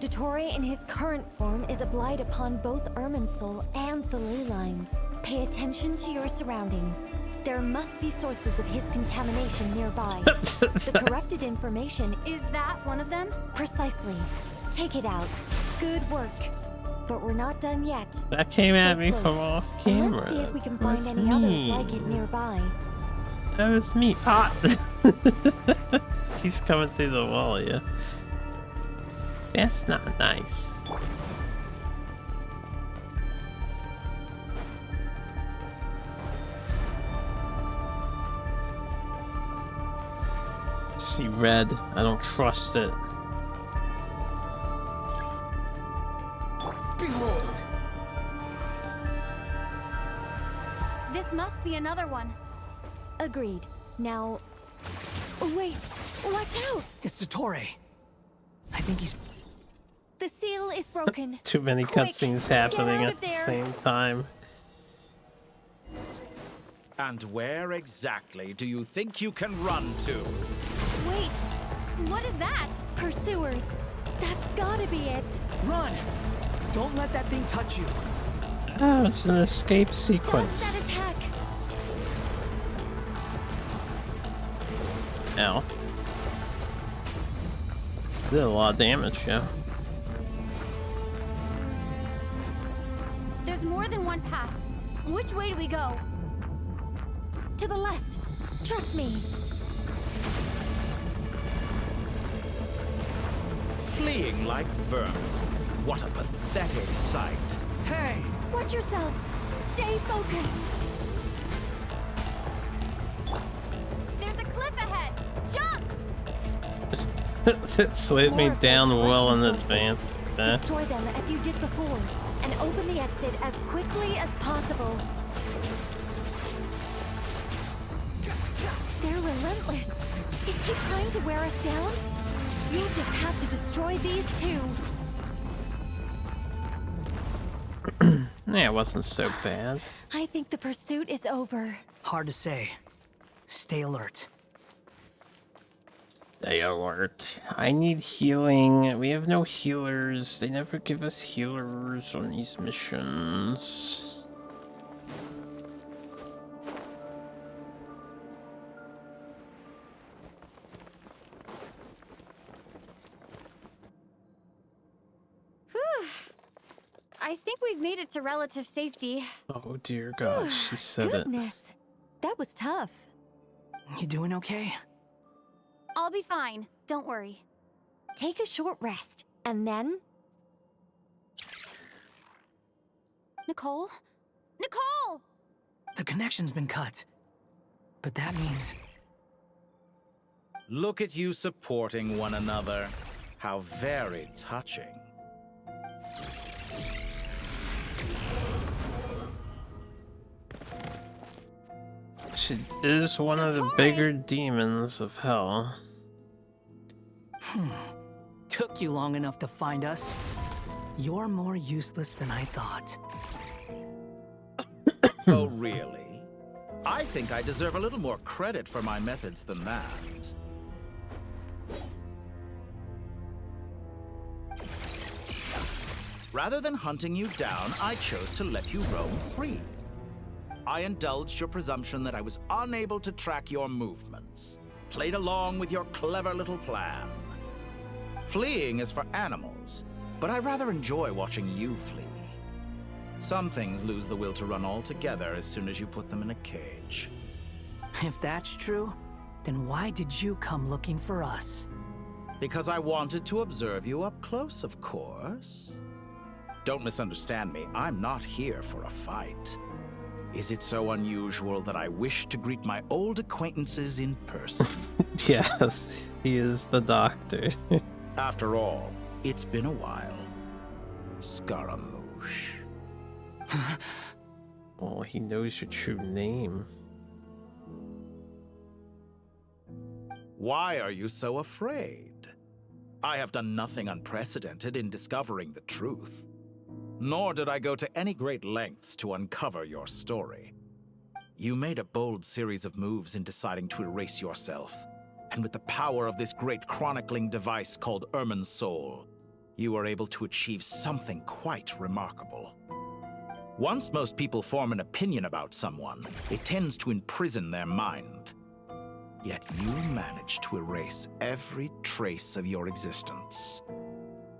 Dottore in his current form is a blight upon both Irminsul and the ley lines. Pay attention to your surroundings. There must be sources of his contamination nearby. The corrupted information... Is that one of them? Precisely. Take it out. Good work. But we're not done yet. That came at me close. from off And camera. let's see if we can That find was any others me. like it nearby. That was me. Ah! He's coming through the wall, yeah. That's not nice. See red. I don't trust it. Behold! This must be another one. Agreed. Now... Wait! Watch out! It's Dottore. I think he's... The seal is broken. Too many Quick, cutscenes get happening out at of the there. same time. And where exactly do you think you can run to? Wait, what is that? Pursuers. That's gotta be it. Run! Don't let that thing touch you. Oh, it's an escape Dodge sequence. that attack. Ow. Did a lot of damage, yeah. There's more than one path. Which way do we go? To the left. Trust me. Fleeing like vermin. What a pathetic sight. Hey! Watch yourselves. Stay focused. There's a cliff ahead. Jump! It slid me More of down those well in collection advance. Destroy them as you did before, and open the exit as quickly as possible. They're relentless. Is he trying to wear us down? You'll just have to destroy these two. Yeah, it wasn't so bad. I think the pursuit is over. Hard to say. Stay alert. Stay alert. I need healing. We have no healers. They never give us healers on these missions. Whew. I think we've made it to relative safety. Oh dear God, she said it. Goodness, that was tough. You doing okay? I'll be fine. Don't worry. Take a short rest, and then... Nicole? Nicole! The connection's been cut. But that means... Look at you supporting one another. How very touching. She is one of the bigger demons of hell. Took you long enough to find us. You're more useless than I thought. Oh, really? I think I deserve a little more credit for my methods than that. Rather than hunting you down, I chose to let you roam free. I indulged your presumption that I was unable to track your movements, played along with your clever little plan. Fleeing is for animals, but I rather enjoy watching you flee. Some things lose the will to run altogether as soon as you put them in a cage. If that's true, then why did you come looking for us? Because I wanted to observe you up close, of course. Don't misunderstand me, I'm not here for a fight. Is it so unusual that I wish to greet my old acquaintances in person? Yes, he is the doctor. After all, it's been a while. Scaramouche. Oh, he knows your true name. Why are you so afraid? I have done nothing unprecedented in discovering the truth. Nor did I go to any great lengths to uncover your story. You made a bold series of moves in deciding to erase yourself. And with the power of this great chronicling device called Irmin's Soul, you were able to achieve something quite remarkable. Once most people form an opinion about someone, it tends to imprison their mind. Yet you managed to erase every trace of your existence.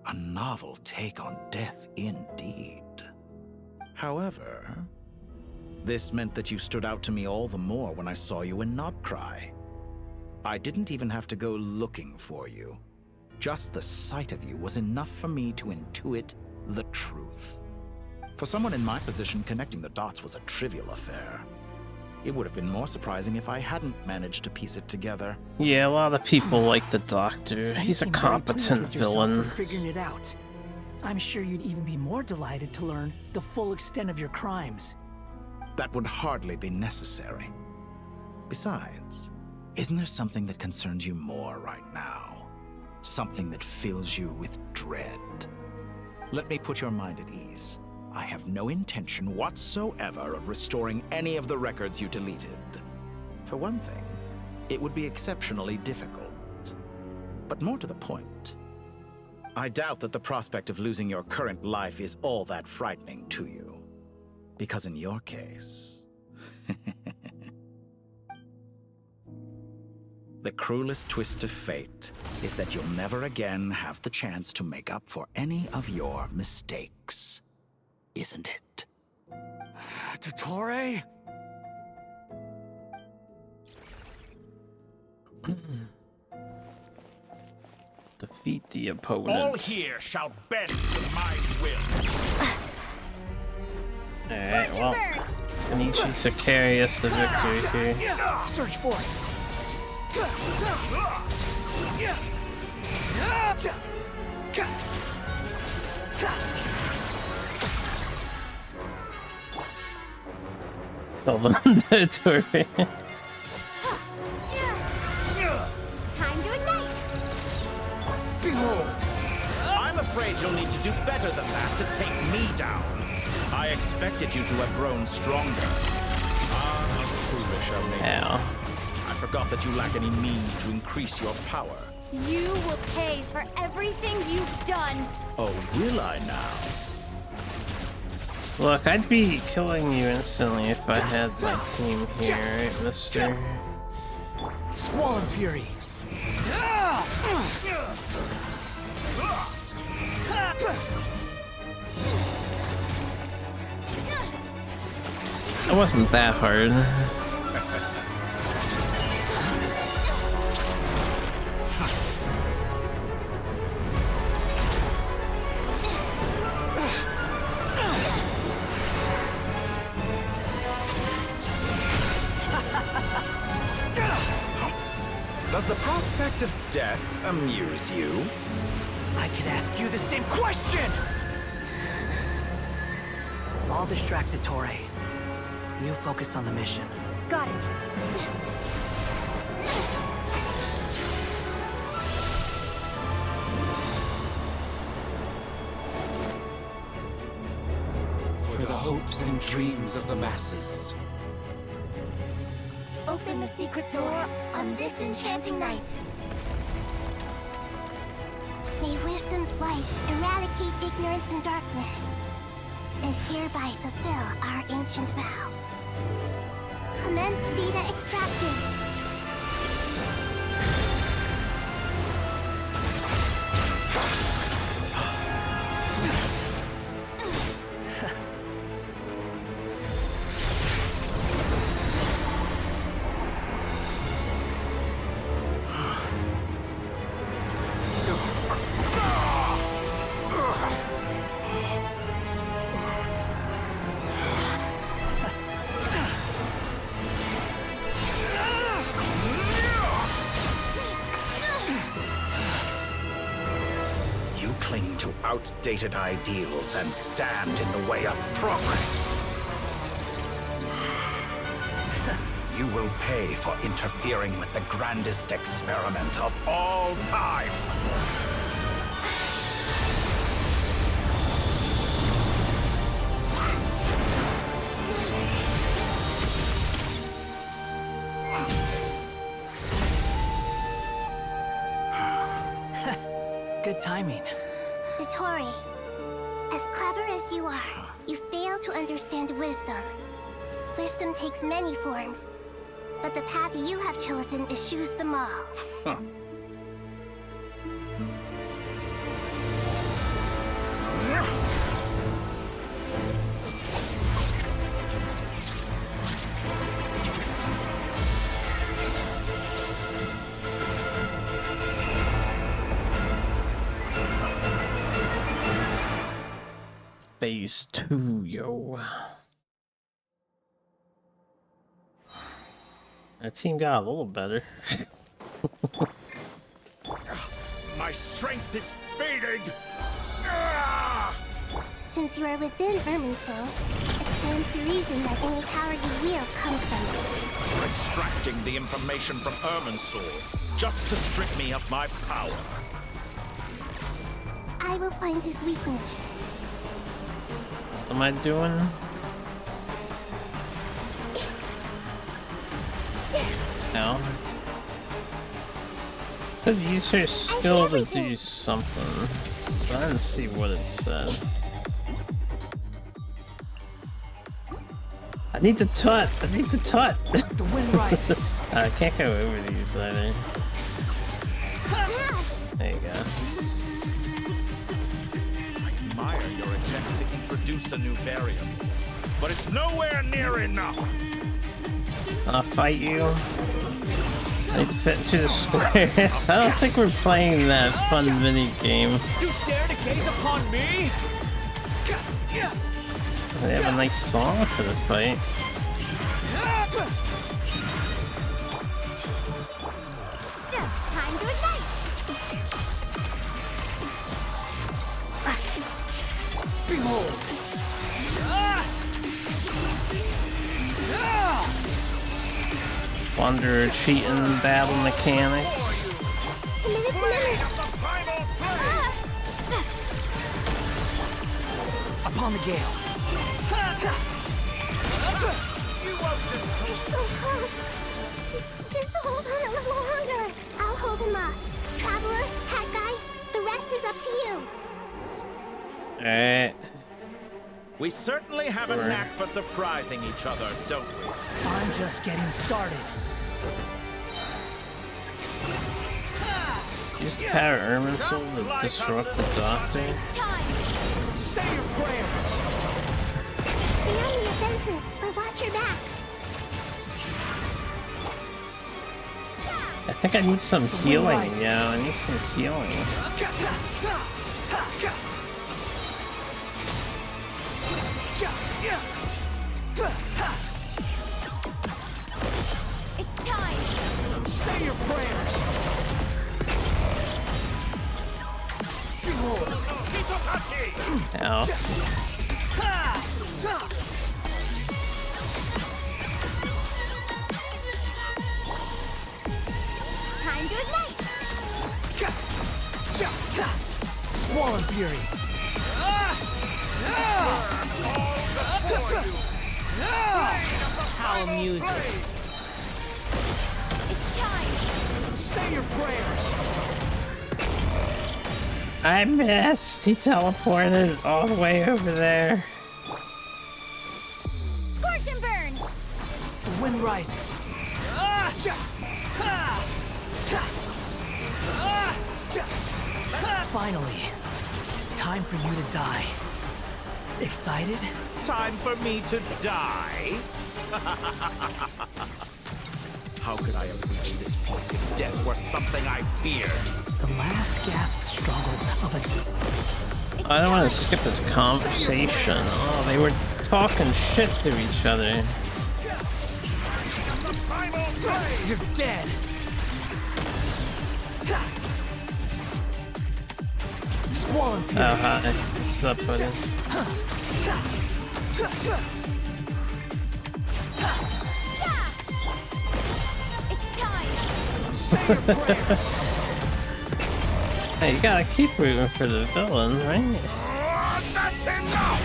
A novel take on death indeed. However, this meant that you stood out to me all the more when I saw you in Nodcry. I didn't even have to go looking for you. Just the sight of you was enough for me to intuit the truth. For someone in my position, connecting the dots was a trivial affair. It would have been more surprising if I hadn't managed to piece it together. Yeah, a lot of people like the Doctor. He's a competent villain. For figuring it out. I'm sure you'd even be more delighted to learn the full extent of your crimes. That would hardly be necessary. Besides, isn't there something that concerns you more right now? Something that fills you with dread? Let me put your mind at ease. I have no intention whatsoever of restoring any of the records you deleted. For one thing, it would be exceptionally difficult. But more to the point, I doubt that the prospect of losing your current life is all that frightening to you. Because in your case, the cruelest twist of fate is that you'll never again have the chance to make up for any of your mistakes. Isn't it? Dottore? Defeat the opponent. All here shall bend to my will. Alright, well, I need you to carry us to victory here. Search for it. Hold on, Dottore. Time to ignite! Behold! I'm afraid you'll need to do better than that to take me down. I expected you to have grown stronger. Ah, foolish of me. Ow. I forgot that you lack any means to increase your power. You will pay for everything you've done. Oh, will I now? Look, I'd be killing you instantly if I had my team here, right, mister? Squall and Fury. It wasn't that hard. Does the prospect of death amuse you? I could ask you the same question! I'll distract Dottore. You focus on the mission. Got it. hopes and dreams of the masses. Open the secret door on this enchanting night. May wisdom's light eradicate ignorance and darkness, and hereby fulfill our ancient vow. Commence data extraction. Outdated ideals and stand in the way of progress. You will pay for interfering with the grandest experiment of all time. Good timing. Dottore, as clever as you are, you fail to understand wisdom. Wisdom takes many forms, but the path you have chosen eschews them all. Huh. Phase 2, yo. That team got a little better. My strength is fading! Since you are within Irminsul, it stands to reason that any power you wield comes from it. You're extracting the information from Irminsul just to strip me of my power. I will find his weakness. What am I doing? No. Could use her skill to do something, but I didn't see what it said. I need the tut! I need the tut! The wind rises. I can't go over these either. There you go. I admire your attempt to introduce a new variable, but it's nowhere near enough. I'll fight you. I need to fit into the squares. I don't think we're playing that fun mini game. You dare to gaze upon me? They have a nice song for the fight. Time to ignite! Behold! Wanderer cheating battle mechanics. Upon the gale. So close! Just hold on a little longer. I'll hold him up. Traveler, hat guy, the rest is up to you. Alright. We certainly have a knack for surprising each other, don't we? I'm just getting started. Use the power Irminsul to disrupt the Doctor. Say your prayers! Stay on the offensive, but watch your back. I think I need some healing. Yeah, I need some healing. It's time. Say your prayers! Ow. Time to ignite. Swollen Fury. I'll amuse you. It's time! Say your prayers! I missed! He teleported all the way over there. Scorch and burn! The wind rises. Finally, time for you to die. Excited? Time for me to die? How could I have reached this point if death were something I feared? The last gasp struggle of a... I don't want to skip this conversation. Oh, they were talking shit to each other. You're dead. Swollen fury. Oh, hi. What's up, buddy? Hey, you gotta keep rooting for the villain, right? That's enough!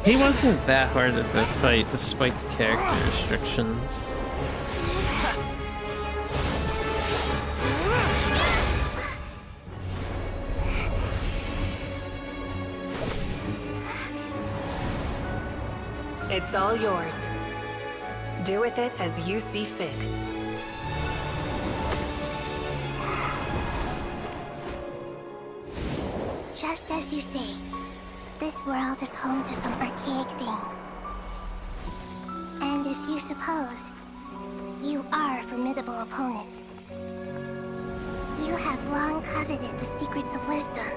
He wasn't that hard of a fight despite the character restrictions. It's all yours. Do with it as you see fit. Just as you say, this world is home to some archaic things. And as you suppose, you are a formidable opponent. You have long coveted the secrets of wisdom.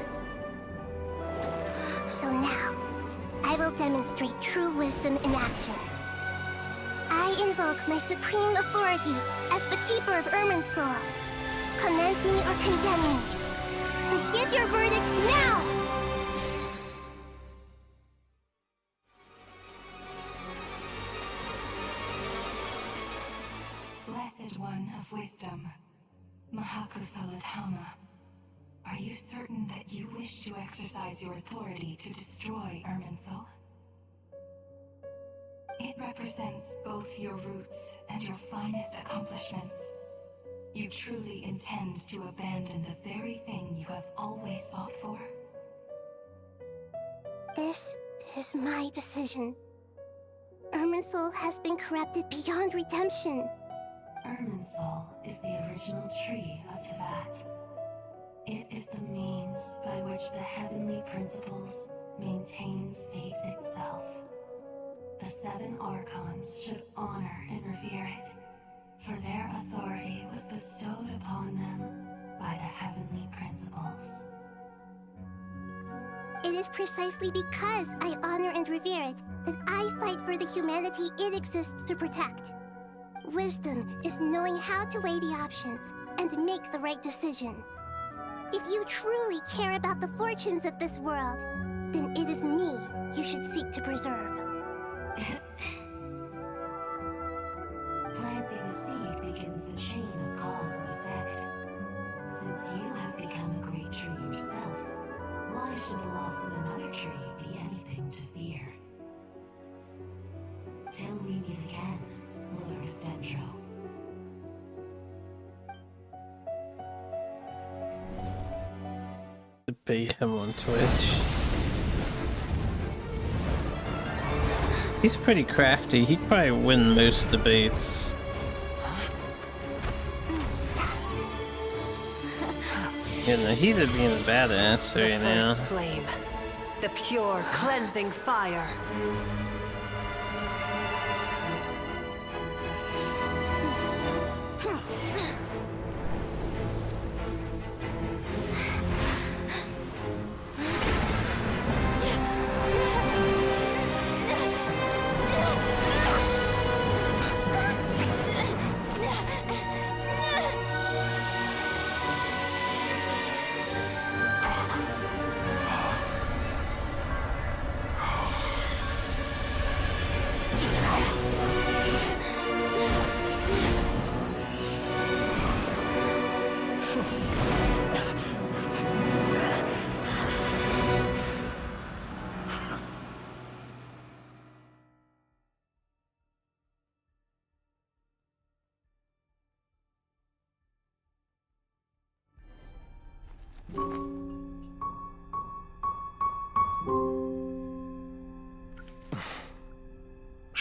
So now, I will demonstrate true wisdom in action. I invoke my supreme authority as the keeper of Irminsul. Commend me or condemn me. But give your verdict now! Blessed One of Wisdom, Mahakusaladhama, are you certain that you wish to exercise your authority to destroy Irminsul? It represents both your roots and your finest accomplishments. You truly intend to abandon the very thing you have always fought for? This is my decision. Irminsul has been corrupted beyond redemption. Irminsul is the original tree of Tevat. It is the means by which the heavenly principles maintains fate itself. The seven Archons should honor and revere it, for their authority was bestowed upon them by the heavenly principles. It is precisely because I honor and revere it that I fight for the humanity it exists to protect. Wisdom is knowing how to weigh the options and make the right decision. If you truly care about the fortunes of this world, then it is me you should seek to preserve. Planting a seed begins the chain of cause and effect. Since you have become a great tree yourself, why should the loss of another tree be anything to fear? Till we meet again, Lord of Dendro. Debate him on Twitch. He's pretty crafty. He'd probably win most debates. In the heat of being a badass right now. The first flame. The pure, cleansing fire.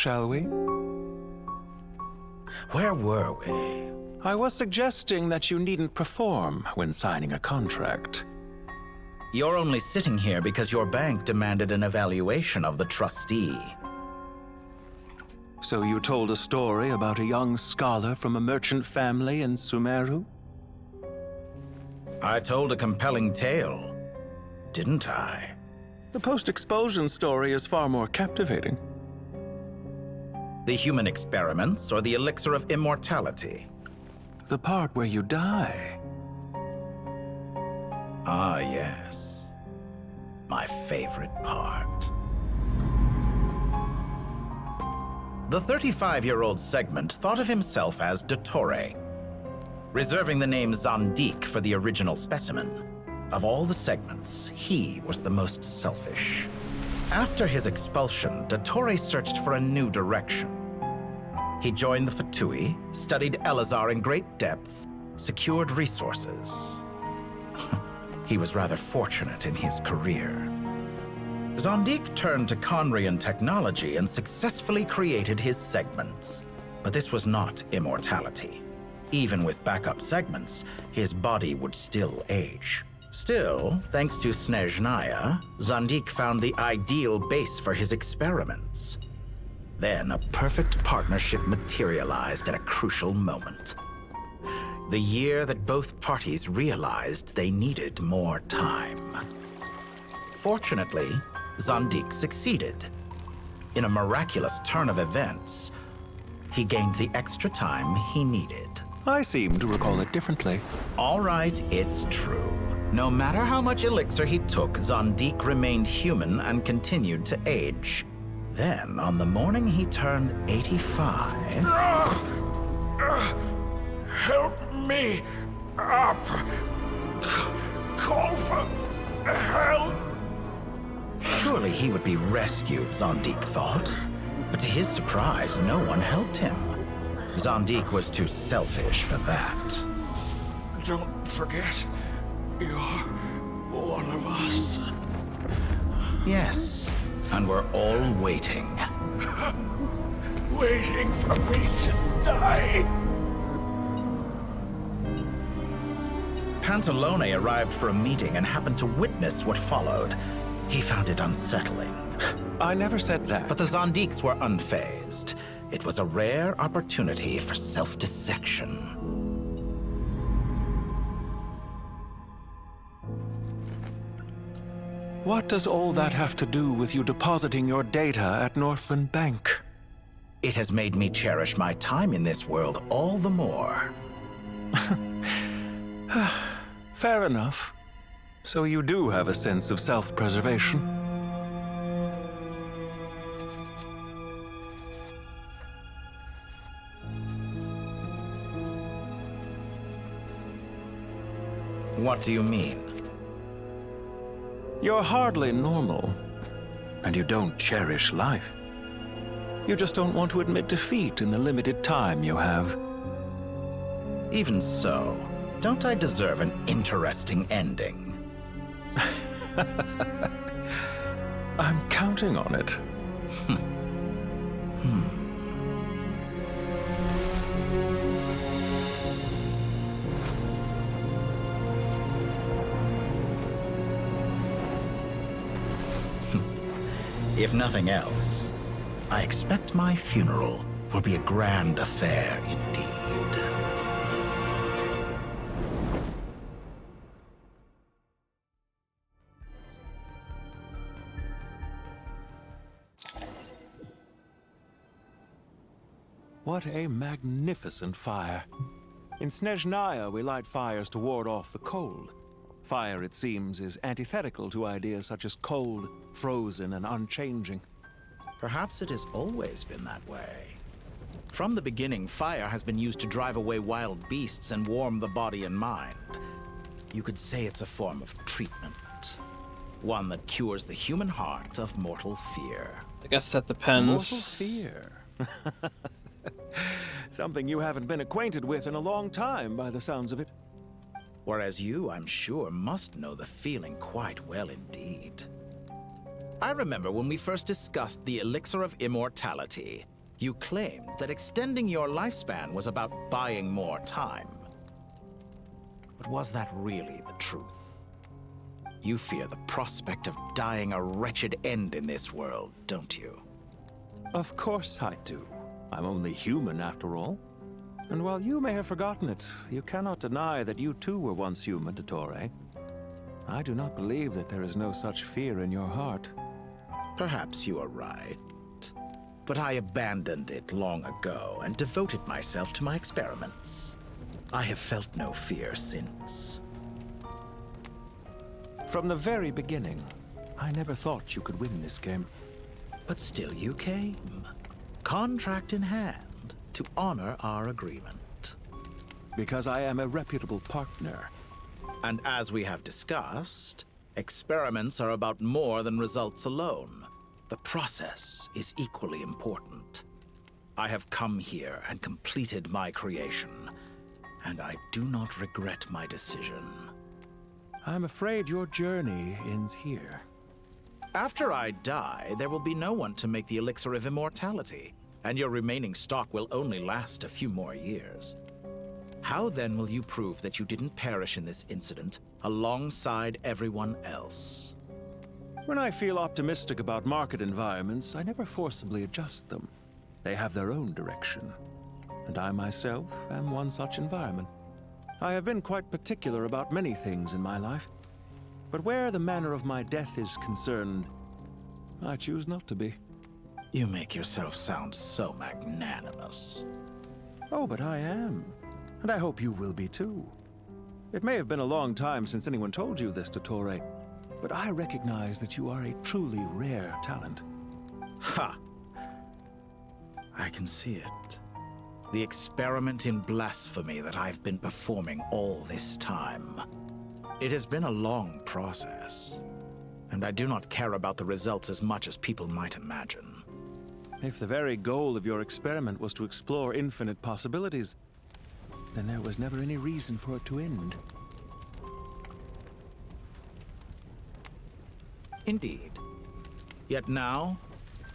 shall we? Where were we? I was suggesting that you needn't perform when signing a contract. You're only sitting here because your bank demanded an evaluation of the trustee. So you told a story about a young scholar from a merchant family in Sumeru? I told a compelling tale, didn't I? The post-expulsion story is far more captivating. The human experiments or the elixir of immortality? The part where you die. Ah, yes. My favorite part. The 35-year-old Segment thought of himself as Dottore, reserving the name Zandik for the original specimen. Of all the Segments, he was the most selfish. After his expulsion, Dottore searched for a new direction. He joined the Fatui, studied Elazar in great depth, secured resources. He was rather fortunate in his career. Zandik turned to Conrian technology and successfully created his segments. But this was not immortality. Even with backup segments, his body would still age. Still, thanks to Snezhnaya, Zandik found the ideal base for his experiments. Then a perfect partnership materialized at a crucial moment. The year that both parties realized they needed more time. Fortunately, Zandik succeeded. In a miraculous turn of events, he gained the extra time he needed. I seem to recall it differently. All right, it's true. No matter how much elixir he took, Zandik remained human and continued to age. Then, on the morning he turned 85... Help me up! Call for help! Surely he would be rescued, Zandik thought. But to his surprise, no one helped him. Zandik was too selfish for that. Don't forget, you're one of us. Yes, and we're all waiting. Waiting for me to die. Pantalone arrived for a meeting and happened to witness what followed. He found it unsettling. I never said that. But the Zandiks were unfazed. It was a rare opportunity for self-dissection. What does all that have to do with you depositing your data at Northland Bank? It has made me cherish my time in this world all the more. Fair enough. So you do have a sense of self-preservation. What do you mean? You're hardly normal, and you don't cherish life. You just don't want to admit defeat in the limited time you have. Even so, don't I deserve an interesting ending? I'm counting on it. If nothing else, I expect my funeral will be a grand affair indeed. What a magnificent fire. In Snezhnaya, we light fires to ward off the cold. Fire, it seems, is antithetical to ideas such as cold, frozen, and unchanging. Perhaps it has always been that way. From the beginning, fire has been used to drive away wild beasts and warm the body and mind. You could say it's a form of treatment. One that cures the human heart of mortal fear. I guess that depends. Mortal fear. Something you haven't been acquainted with in a long time, by the sounds of it. Whereas you, I'm sure, must know the feeling quite well indeed. I remember when we first discussed the elixir of immortality. You claimed that extending your lifespan was about buying more time. But was that really the truth? You fear the prospect of dying a wretched end in this world, don't you? Of course I do. I'm only human after all. And while you may have forgotten it, you cannot deny that you too were once human, Dottore. I do not believe that there is no such fear in your heart. Perhaps you are right. But I abandoned it long ago and devoted myself to my experiments. I have felt no fear since. From the very beginning, I never thought you could win this game. But still you came, contract in hand, to honor our agreement. Because I am a reputable partner. And as we have discussed, experiments are about more than results alone. The process is equally important. I have come here and completed my creation, and I do not regret my decision. I'm afraid your journey ends here. After I die, there will be no one to make the elixir of immortality, and your remaining stock will only last a few more years. How then will you prove that you didn't perish in this incident alongside everyone else? When I feel optimistic about market environments, I never forcibly adjust them. They have their own direction. And I myself am one such environment. I have been quite particular about many things in my life. But where the manner of my death is concerned, I choose not to be. You make yourself sound so magnanimous. Oh, but I am. And I hope you will be too. It may have been a long time since anyone told you this, Dottore, but I recognize that you are a truly rare talent. Ha! I can see it. The experiment in blasphemy that I've been performing all this time. It has been a long process, and I do not care about the results as much as people might imagine. If the very goal of your experiment was to explore infinite possibilities, then there was never any reason for it to end. Indeed. Yet now,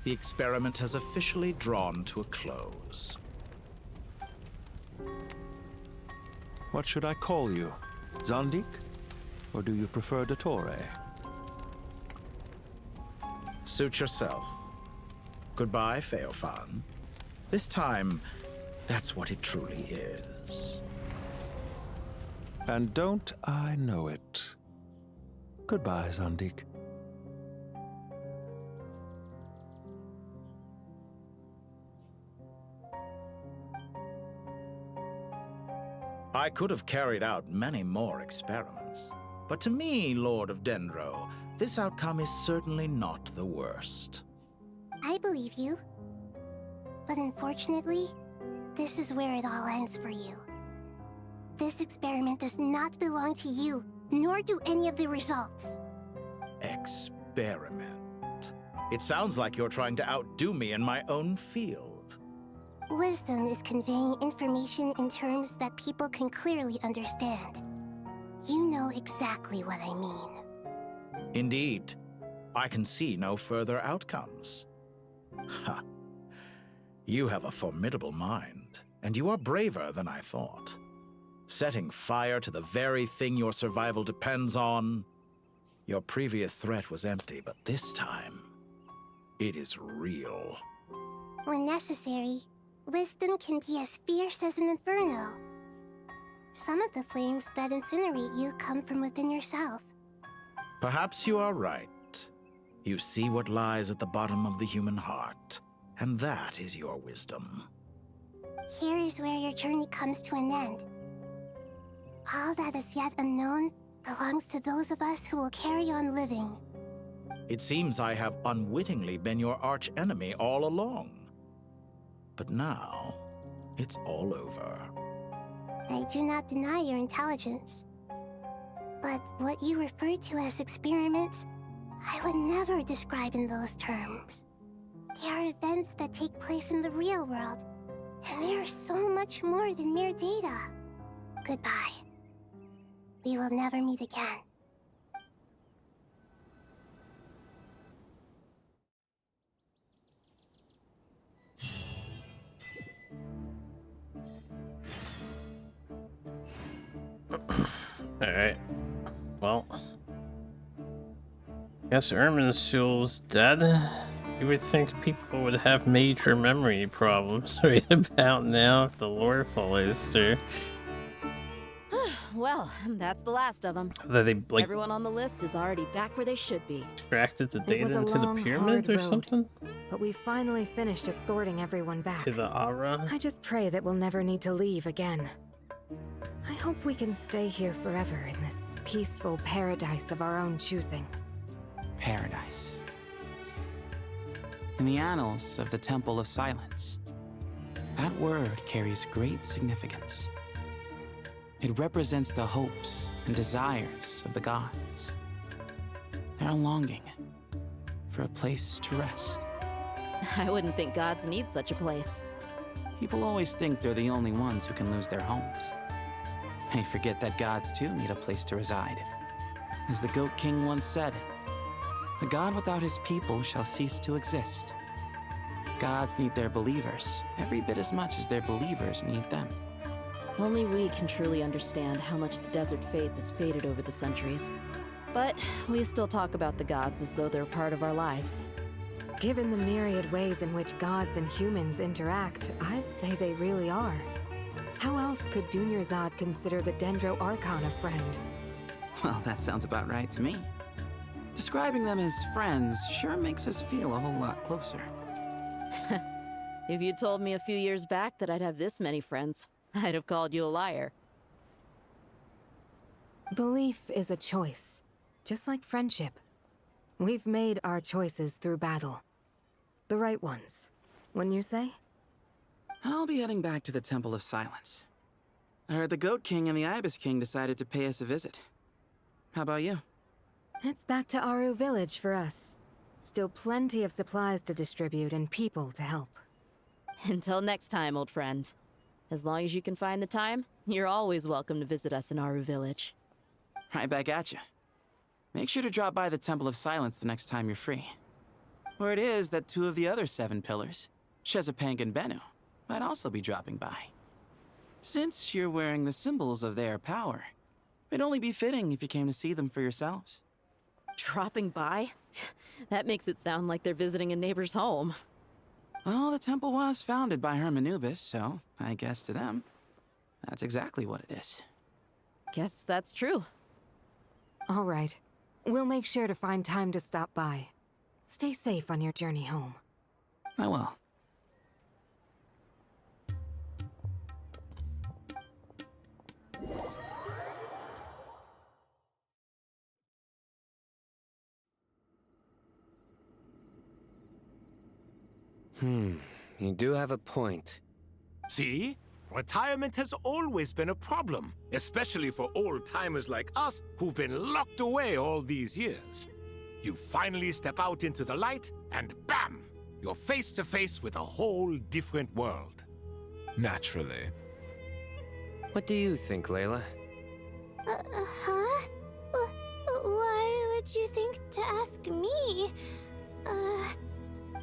the experiment has officially drawn to a close. What should I call you? Zondik? Or do you prefer Dottore? Suit yourself. Goodbye, Feofan. This time, that's what it truly is. And don't I know it? Goodbye, Zondik. I could have carried out many more experiments, but to me, Lord of Dendro, this outcome is certainly not the worst. I believe you. But unfortunately, this is where it all ends for you. This experiment does not belong to you, nor do any of the results. Experiment? It sounds like you're trying to outdo me in my own field. Wisdom is conveying information in terms that people can clearly understand. You know exactly what I mean. Indeed. I can see no further outcomes. Ha. You have a formidable mind, and you are braver than I thought. Setting fire to the very thing your survival depends on. Your previous threat was empty, but this time, it is real. When necessary, wisdom can be as fierce as an inferno. Some of the flames that incinerate you come from within yourself. Perhaps you are right. You see what lies at the bottom of the human heart, and that is your wisdom. Here is where your journey comes to an end. All that is yet unknown belongs to those of us who will carry on living. It seems I have unwittingly been your arch-enemy all along. But now, it's all over. I do not deny your intelligence. But what you refer to as experiments, I would never describe in those terms. They are events that take place in the real world, and they are so much more than mere data. Goodbye. We will never meet again. Alright. Well. Guess Irminsul's dead. You would think people would have major memory problems right about now if the lore follows through. Well, that's the last of them. That they, like, everyone on the list is already back where they should be. Extracted the It data was a into the long, pyramid hard or road, something? But we finally finished escorting everyone back. To the Aura? I just pray that we'll never need to leave again. I hope we can stay here forever in this peaceful paradise of our own choosing. Paradise. In the annals of the Temple of Silence, that word carries great significance. It represents the hopes and desires of the gods. Their longing for a place to rest. I wouldn't think gods need such a place. People always think they're the only ones who can lose their homes. They forget that gods too need a place to reside. As the Goat King once said, "A god without his people shall cease to exist." Gods need their believers every bit as much as their believers need them. Only we can truly understand how much the desert faith has faded over the centuries. But we still talk about the gods as though they're part of our lives. Given the myriad ways in which gods and humans interact, I'd say they really are. How else could Dunyarzad consider the Dendro Archon a friend? Well, that sounds about right to me. Describing them as friends sure makes us feel a whole lot closer. If you told me a few years back that I'd have this many friends, I'd have called you a liar. Belief is a choice, just like friendship. We've made our choices through battle. The right ones, wouldn't you say? I'll be heading back to the Temple of Silence. I heard the Goat King and the Ibis King decided to pay us a visit. How about you? It's back to Aru Village for us. Still plenty of supplies to distribute and people to help. Until next time, old friend. As long as you can find the time, you're always welcome to visit us in Aru Village. Right back at you. Make sure to drop by the Temple of Silence the next time you're free. Where it is that 2 of the other 7 pillars, Shezapang and Bennu, might also be dropping by. Since you're wearing the symbols of their power, it'd only be fitting if you came to see them for yourselves. Dropping by? That makes it sound like they're visiting a neighbor's home. Well, the temple was founded by Hermanubis, so I guess to them, that's exactly what it is. Guess that's true. All right. We'll make sure to find time to stop by. Stay safe on your journey home. I will. You do have a point. See? Retirement has always been a problem, especially for old-timers like us who've been locked away all these years. You finally step out into the light, and bam! You're face to face with a whole different world. Naturally. What do you think, Layla? Huh? Why would you think to ask me?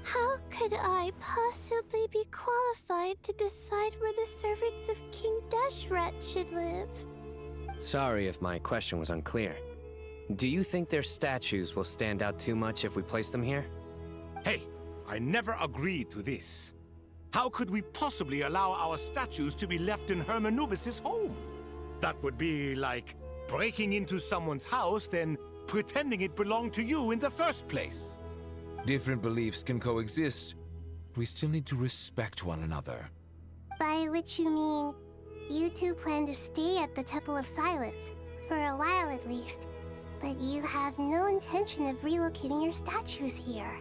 How could I possibly be qualified to decide where the servants of King Deshret should live? Sorry if my question was unclear. Do you think their statues will stand out too much if we place them here? Hey, I never agreed to this. How could we possibly allow our statues to be left in Hermanubis' home? That would be like breaking into someone's house, then pretending it belonged to you in the first place. Different beliefs can coexist. We still need to respect one another. By which you mean, you two plan to stay at the Temple of Silence, for a while at least, but you have no intention of relocating your statues here.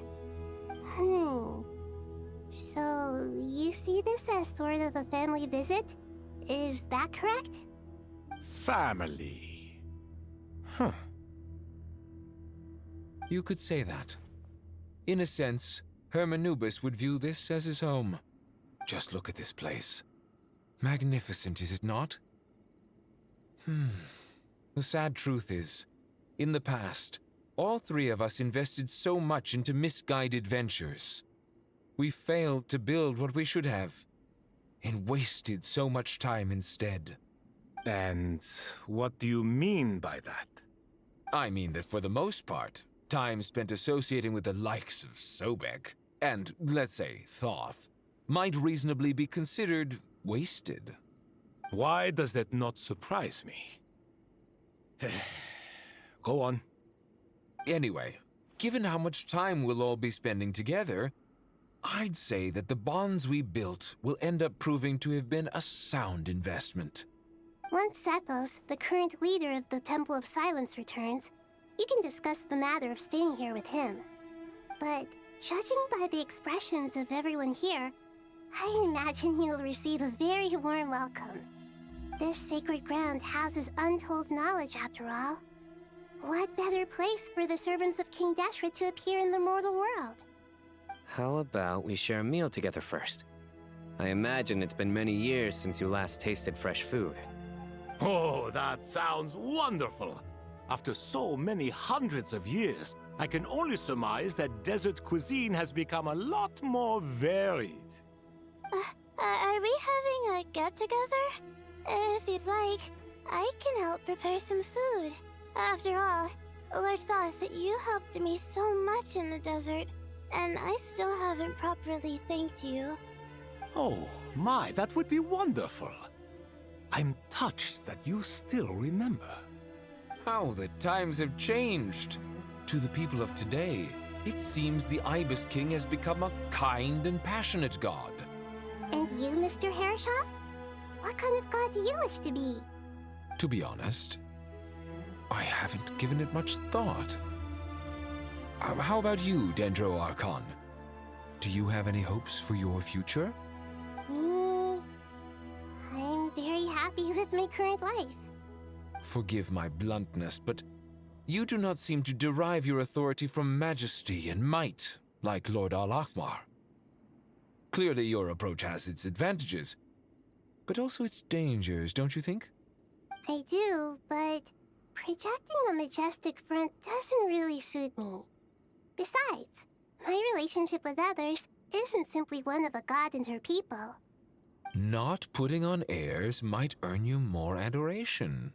So, you see this as sort of a family visit? Is that correct? Family. Huh. You could say that. In a sense, Hermanubis would view this as his home. Just look at this place. Magnificent, is it not? The sad truth is, in the past, all 3 of us invested so much into misguided ventures. We failed to build what we should have, and wasted so much time instead. And what do you mean by that? I mean that for the most part, time spent associating with the likes of Sobek and, let's say, Thoth, might reasonably be considered wasted. Why does that not surprise me? Go on. Anyway, given how much time we'll all be spending together, I'd say that the bonds we built will end up proving to have been a sound investment. Once Sethos, the current leader of the Temple of Silence, returns, you can discuss the matter of staying here with him. But judging by the expressions of everyone here, I imagine you'll receive a very warm welcome. This sacred ground houses untold knowledge, after all. What better place for the servants of King Deshret to appear in the mortal world? How about we share a meal together first? I imagine it's been many years since you last tasted fresh food. Oh, that sounds wonderful! After so many hundreds of years, I can only surmise that desert cuisine has become a lot more varied. Are we having a get-together? If you'd like, I can help prepare some food. After all, Lord Thoth, you helped me so much in the desert, and I still haven't properly thanked you. Oh, my, that would be wonderful. I'm touched that you still remember. How the times have changed. To the people of today, it seems the Ibis King has become a kind and passionate god. And you, Mr. Herreshoff? What kind of god do you wish to be? To be honest, I haven't given it much thought. How about you, Dendro Archon? Do you have any hopes for your future? Me? I'm very happy with my current life. Forgive my bluntness, but you do not seem to derive your authority from majesty and might, like Lord Al-Ahmar. Clearly your approach has its advantages, but also its dangers, don't you think? I do, but projecting a majestic front doesn't really suit me. Besides, my relationship with others isn't simply one of a god and her people. Not putting on airs might earn you more adoration.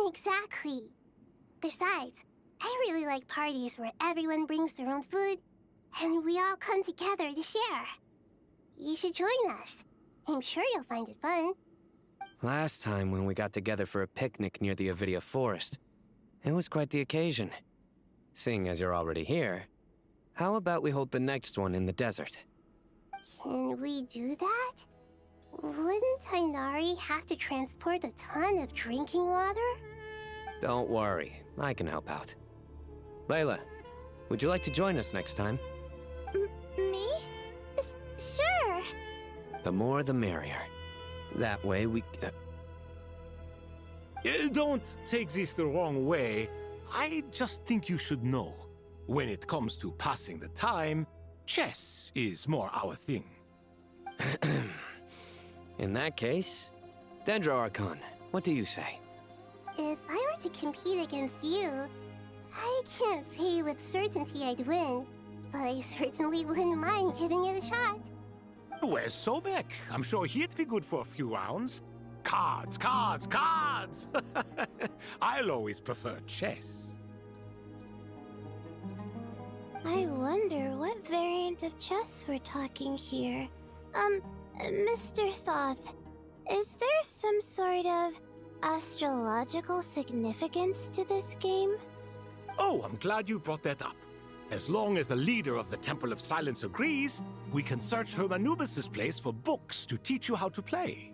Exactly. Besides, I really like parties where everyone brings their own food, and we all come together to share. You should join us. I'm sure you'll find it fun. Last time when we got together for a picnic near the Avidia Forest, it was quite the occasion. Seeing as you're already here, how about we hold the next one in the desert? Can we do that? Wouldn't Tainari have to transport a ton of drinking water? Don't worry, I can help out. Layla, would you like to join us next time? Me? Sure. The more the merrier. That way we... Don't take this the wrong way. I just think you should know. When it comes to passing the time, chess is more our thing. In that case, Dendro Archon, what do you say? If I were to compete against you, I can't say with certainty I'd win, but I certainly wouldn't mind giving it a shot. Where's Sobek? I'm sure he'd be good for a few rounds. Cards, cards, cards! I'll always prefer chess. I wonder what variant of chess we're talking here. Mr. Thoth, is there some sort of astrological significance to this game? Oh, I'm glad you brought that up. As long as the leader of the Temple of Silence agrees, we can search Hermanubis' place for books to teach you how to play.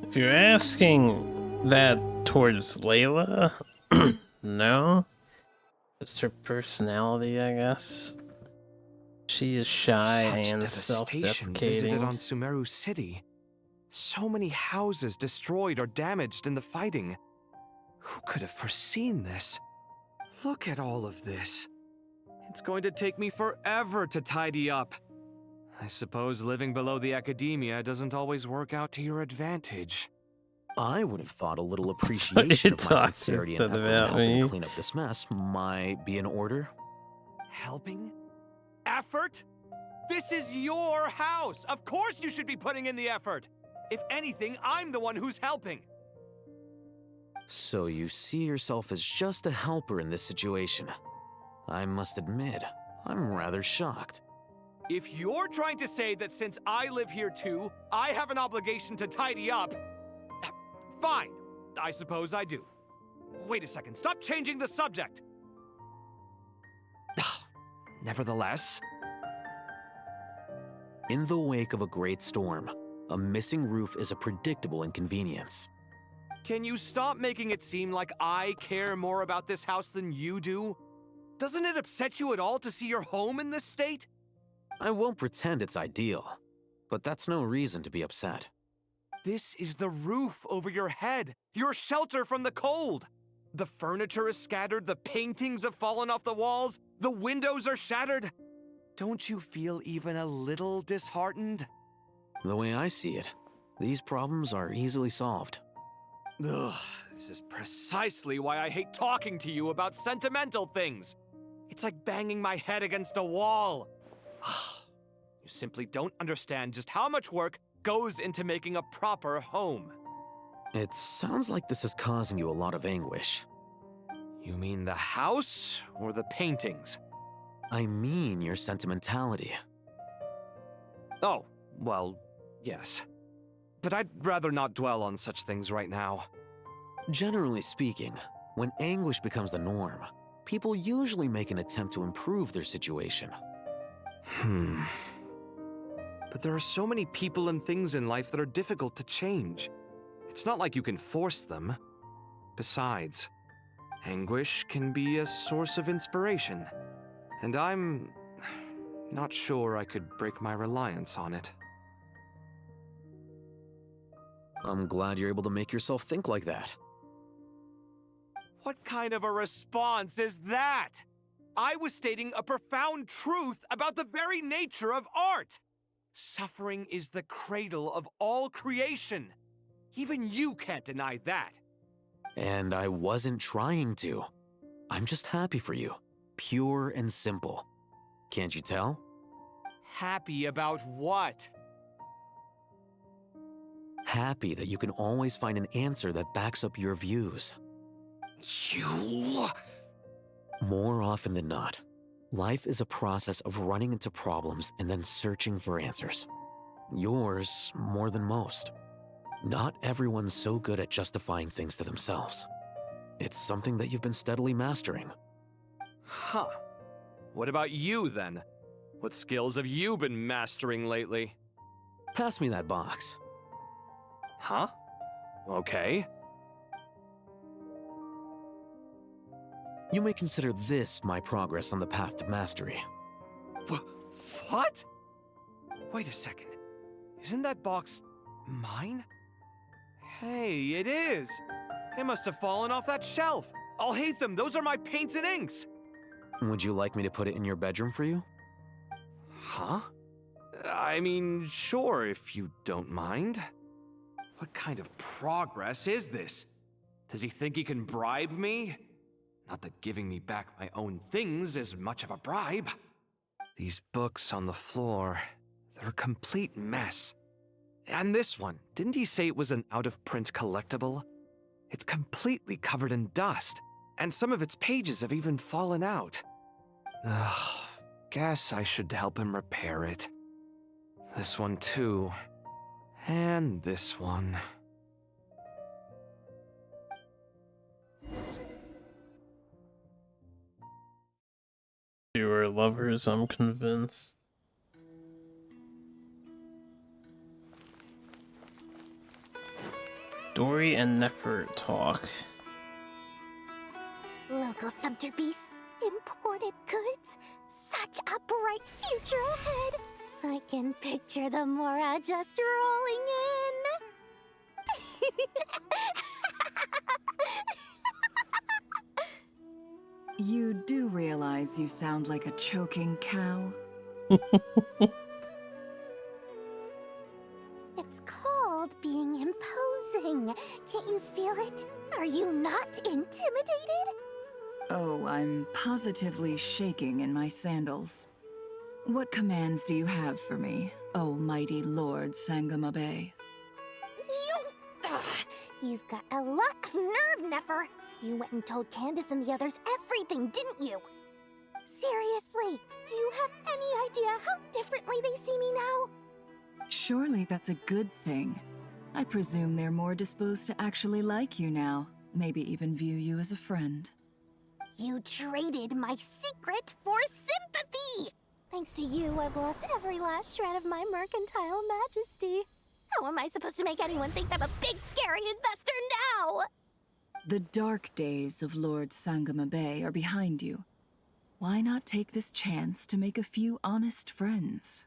If you're asking that towards Layla, no. It's her personality, I guess. She is shy and devastation visited self-deprecating. on Sumeru City. So many houses destroyed or damaged in the fighting. Who could have foreseen this? Look at all of this. It's going to take me forever to tidy up. I suppose living below the academia doesn't always work out to your advantage. I would have thought a little appreciation of my sincerity and effort in helping me. clean up this mess might be in order. Helping? Effort? This is your house! Of course you should be putting in the effort! If anything, I'm the one who's helping. So you see yourself as just a helper in this situation. I must admit, I'm rather shocked. If you're trying to say that since I live here too, I have an obligation to tidy up, fine, I suppose I do. Wait a second, stop changing the subject! Nevertheless... In the wake of a great storm, a missing roof is a predictable inconvenience. Can you stop making it seem like I care more about this house than you do? Doesn't it upset you at all to see your home in this state? I won't pretend it's ideal, but that's no reason to be upset. This is the roof over your head, your shelter from the cold. The furniture is scattered, the paintings have fallen off the walls, the windows are shattered. Don't you feel even a little disheartened? The way I see it, these problems are easily solved. Ugh, this is precisely why I hate talking to you about sentimental things. It's like banging my head against a wall. You simply don't understand just how much work goes into making a proper home. It sounds like this is causing you a lot of anguish. You mean the house or the paintings? I mean your sentimentality. Oh, well, yes. But I'd rather not dwell on such things right now. Generally speaking, when anguish becomes the norm, people usually make an attempt to improve their situation. But there are so many people and things in life that are difficult to change. It's not like you can force them. Besides, anguish can be a source of inspiration, and I'm not sure I could break my reliance on it. I'm glad you're able to make yourself think like that. What kind of a response is that? I was stating a profound truth about the very nature of art. Suffering is the cradle of all creation. Even you can't deny that. And I wasn't trying to. I'm just happy for you. Pure and simple. Can't you tell? Happy about what? Happy that you can always find an answer that backs up your views. You... More often than not, life is a process of running into problems and then searching for answers. Yours more than most. Not everyone's so good at justifying things to themselves. It's something that you've been steadily mastering. Huh. What about you, then? What skills have you been mastering lately? Pass me that box. Huh? Okay. You may consider this my progress on the path to mastery. What? Wait a second. Isn't that box mine? Hey, it is! It must have fallen off that shelf! I'll hate them! Those are my paints and inks! Would you like me to put it in your bedroom for you? Huh? I mean, sure, if you don't mind. What kind of progress is this? Does he think he can bribe me? Not that giving me back my own things is much of a bribe. These books on the floor, they're a complete mess. And this one, didn't he say it was an out-of-print collectible? It's completely covered in dust, and some of its pages have even fallen out. Ugh, guess I should help him repair it. This one too. And this one. You are lovers, I'm convinced. Dory and Nefer talk. Local Sumter beasts, imported goods, such a bright future ahead. I can picture the Mora just rolling in. You do realize you sound like a choking cow? It's called being imposing. Can't you feel it? Are you not intimidated? Oh, I'm positively shaking in my sandals. What commands do you have for me, oh mighty Lord Sangamabe? You've got a lot of nerve, Nefer. You went and told Candace and the others everything, didn't you? Seriously, do you have any idea how differently they see me now? Surely that's a good thing. I presume they're more disposed to actually like you now, maybe even view you as a friend. You traded my secret for sympathy! Thanks to you, I've lost every last shred of my mercantile majesty. How am I supposed to make anyone think I'm a big, scary investor now? The dark days of Lord Sangama Bay are behind you. Why not take this chance to make a few honest friends?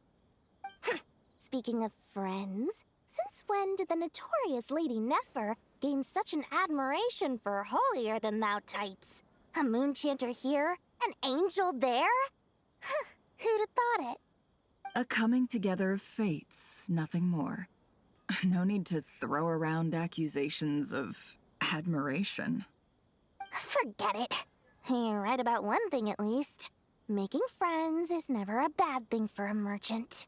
Speaking of friends, since when did the notorious Lady Nefer gain such an admiration for holier-than-thou types? A moon chanter here, an angel there? Who'd have thought it? A coming together of fates, nothing more. No need to throw around accusations of admiration. Forget it. You're right about one thing at least. Making friends is never a bad thing for a merchant.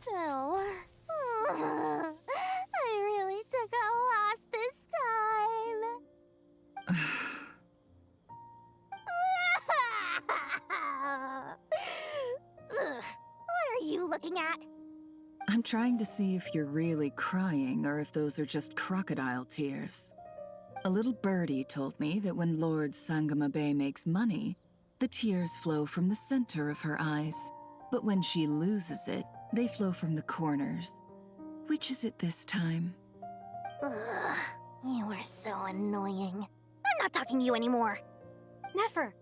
So, I really took a loss this time. What are you looking at? I'm trying to see if you're really crying or if those are just crocodile tears. A little birdie told me that when Lord Sangama Bay makes money, the tears flow from the center of her eyes. But when she loses it, they flow from the corners. Which is it this time? Ugh, you are so annoying. I'm not talking to you anymore. Nefer,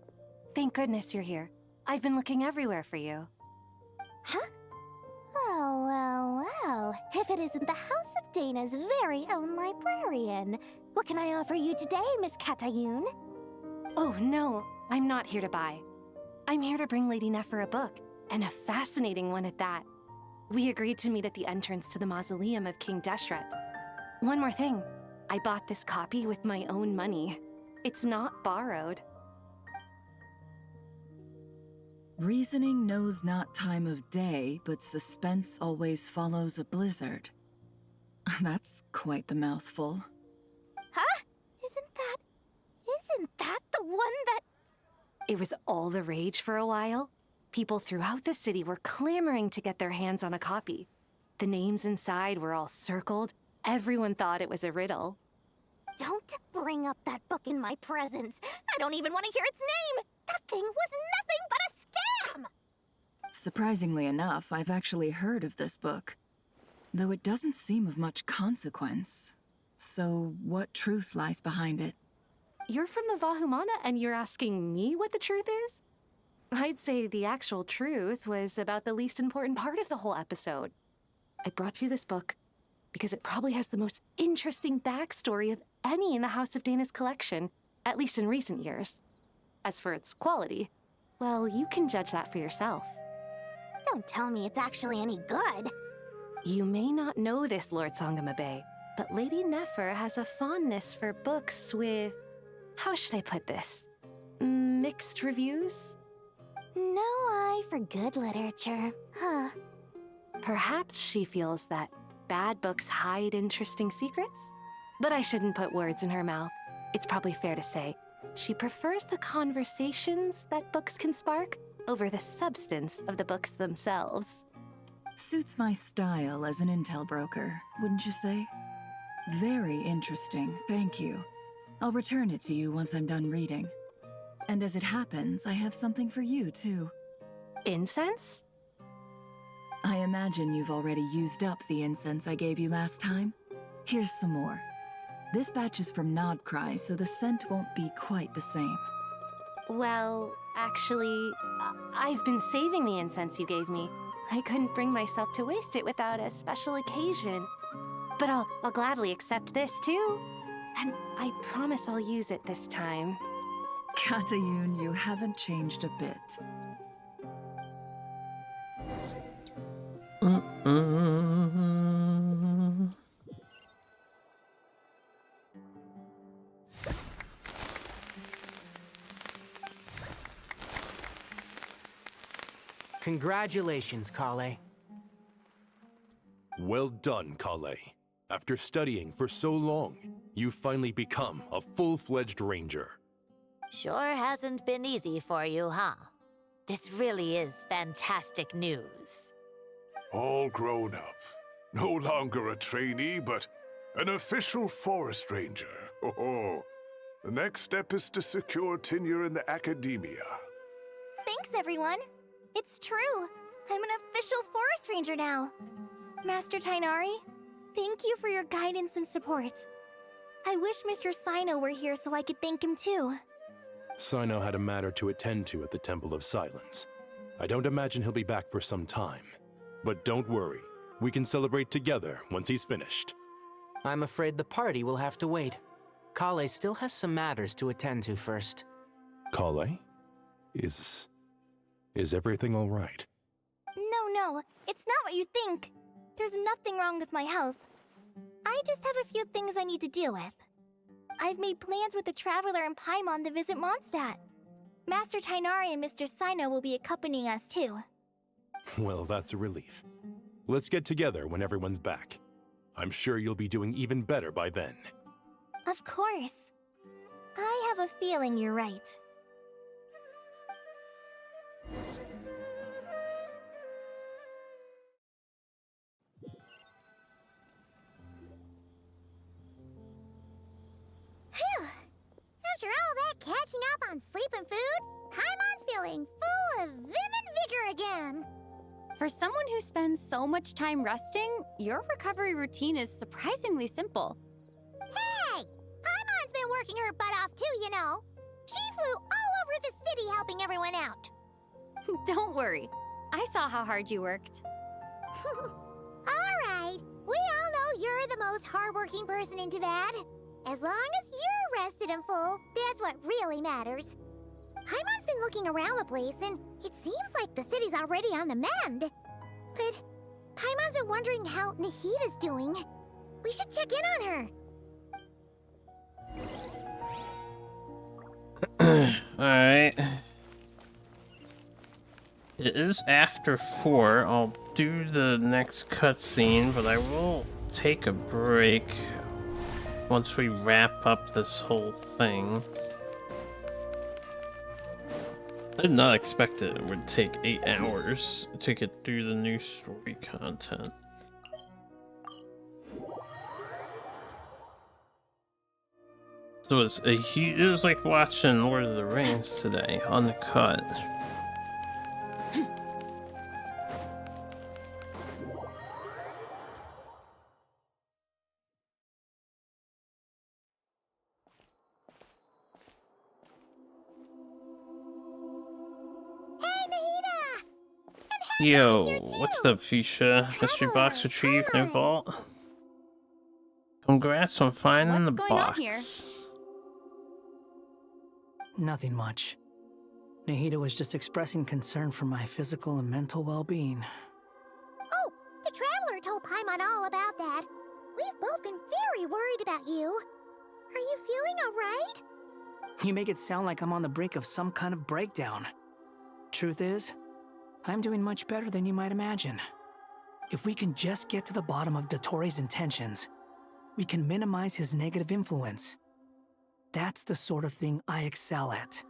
thank goodness you're here. I've been looking everywhere for you. Huh? Well. If it isn't the House of Dana's very own librarian. What can I offer you today, Miss Katayun? Oh, no. I'm not here to buy. I'm here to bring Lady Nefer a book, and a fascinating one at that. We agreed to meet at the entrance to the mausoleum of King Deshret. One more thing. I bought this copy with my own money. It's not borrowed. Reasoning knows not time of day, but suspense always follows a blizzard. That's quite the mouthful. Huh? Isn't that the one that... It was all the rage for a while. People throughout the city were clamoring to get their hands on a copy. The names inside were all circled. Everyone thought it was a riddle. Don't bring up that book in my presence. I don't even want to hear its name. That thing was nothing but a scam. Surprisingly enough, I've actually heard of this book, though it doesn't seem of much consequence. So what truth lies behind it? You're from the Vahumana and you're asking me what the truth is? I'd say the actual truth was about the least important part of the whole episode. I brought you this book because it probably has the most interesting backstory of any in the House of Dana's collection, at least in recent years. As for its quality, well, you can judge that for yourself. Don't tell me it's actually any good. You may not know this, Lord Sangama Bay, but Lady Nefer has a fondness for books with... how should I put this? Mixed reviews? No eye for good literature, huh? Perhaps she feels that bad books hide interesting secrets? But I shouldn't put words in her mouth. It's probably fair to say she prefers the conversations that books can spark over the substance of the books themselves. Suits my style as an intel broker, wouldn't you say? Very interesting, thank you. I'll return it to you once I'm done reading. And as it happens, I have something for you, too. Incense? I imagine you've already used up the incense I gave you last time. Here's some more. This batch is from Nodcry, so the scent won't be quite the same. Well, actually, I've been saving the incense you gave me. I couldn't bring myself to waste it without a special occasion. But I'll gladly accept this, too. And I promise I'll use it this time. Katayun, you haven't changed a bit. Congratulations, Kale. Well done, Kale. After studying for so long, you've finally become a full-fledged ranger. Sure hasn't been easy for you, huh? This really is fantastic news. All grown up. No longer a trainee, but an official forest ranger. Oh, the next step is to secure tenure in the academia. Thanks, everyone. It's true. I'm an official forest ranger now. Master Tainari, thank you for your guidance and support. I wish Mr. Sino were here so I could thank him too. Sino had a matter to attend to at the Temple of Silence. I don't imagine he'll be back for some time. But don't worry, we can celebrate together once he's finished. I'm afraid the party will have to wait. Kale still has some matters to attend to first. Kale? Is everything all right? No, it's not what you think. There's nothing wrong with my health. I just have a few things I need to deal with. I've made plans with the Traveler and Paimon to visit Mondstadt. Master Tainari and Mr. Sino will be accompanying us too. Well, that's a relief. Let's get together when everyone's back. I'm sure you'll be doing even better by then. Of course. I have a feeling you're right. Phew! After all that catching up on sleep and food, Paimon's feeling full of vim and vigor again. For someone who spends so much time resting, your recovery routine is surprisingly simple. Hey! Paimon's been working her butt off too, you know. She flew all over the city helping everyone out. Don't worry. I saw how hard you worked. Alright, we all know you're the most hardworking person in Tavad. As long as you're rested and full, that's what really matters. Paimon's been looking around the place, and it seems like the city's already on the mend. But Paimon's been wondering how Nahida's doing. We should check in on her. Alright. It is after 4. I'll do the next cutscene, but I will take a break once we wrap up this whole thing. I did not expect it would take 8 hours to get through the new story content. So it was like watching Lord of the Rings today, uncut. Yo, what's up, Fuchsia? Mystery box retrieved, no vault. Congrats on finding the box. Nothing much. Nahida was just expressing concern for my physical and mental well-being. Oh, the Traveler told Paimon all about that. We've both been very worried about you. Are you feeling alright? You make it sound like I'm on the brink of some kind of breakdown. Truth is, I'm doing much better than you might imagine. If we can just get to the bottom of Dottore's intentions, we can minimize his negative influence. That's the sort of thing I excel at.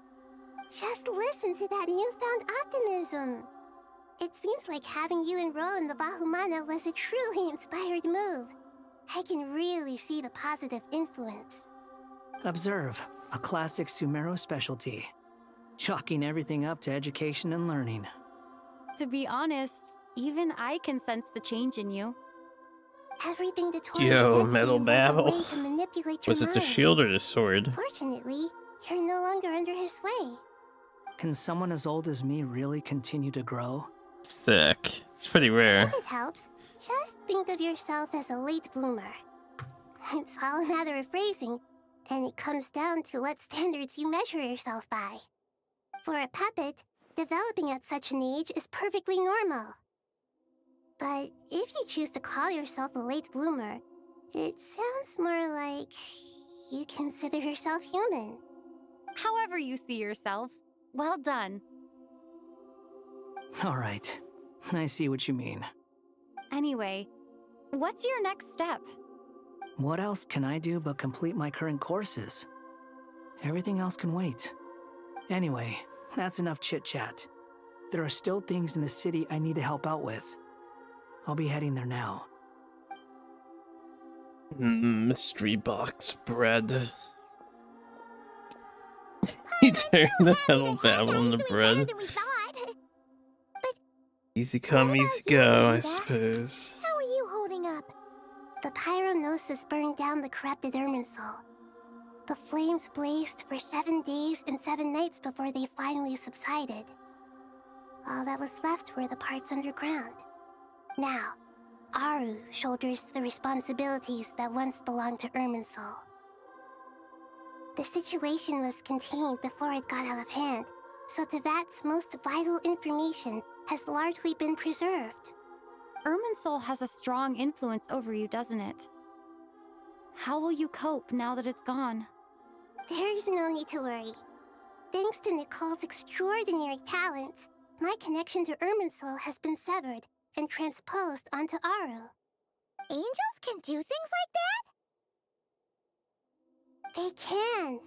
Just listen to that newfound optimism. It seems like having you enroll in the Bahumana was a truly inspired move. I can really see the positive influence. Observe, a classic Sumero specialty. Chalking everything up to education and learning. To be honest, even I can sense the change in you. Everything Dottore Yo, said metal to you battle. was a way to manipulate your Was it the mind. shield or the sword? Fortunately, you're no longer under his sway. Can someone as old as me really continue to grow? Sick. It's pretty rare. If it helps, just think of yourself as a late bloomer. It's all a matter of phrasing, and it comes down to what standards you measure yourself by. For a puppet, developing at such an age is perfectly normal. But if you choose to call yourself a late bloomer, it sounds more like you consider yourself human. However you see yourself, well done. All right, I see what you mean. Anyway, what's your next step? What else can I do but complete my current courses? Everything else can wait. Anyway, that's enough chit-chat. There are still things in the city I need to help out with. I'll be heading there now. Mystery box bread. He turned the little battle into bread. Easy come, easy go, I suppose. How are you holding up? The pyronosis burned down the corrupted Irminsul. The flames blazed for 7 days and 7 nights before they finally subsided. All that was left were the parts underground. Now, Aru shoulders the responsibilities that once belonged to Irminsul. The situation was contained before it got out of hand, so Tevat's most vital information has largely been preserved. Irminsul has a strong influence over you, doesn't it? How will you cope now that it's gone? There is no need to worry. Thanks to Nicole's extraordinary talents, my connection to Irminsul has been severed and transposed onto Aru. Angels can do things like that? They can.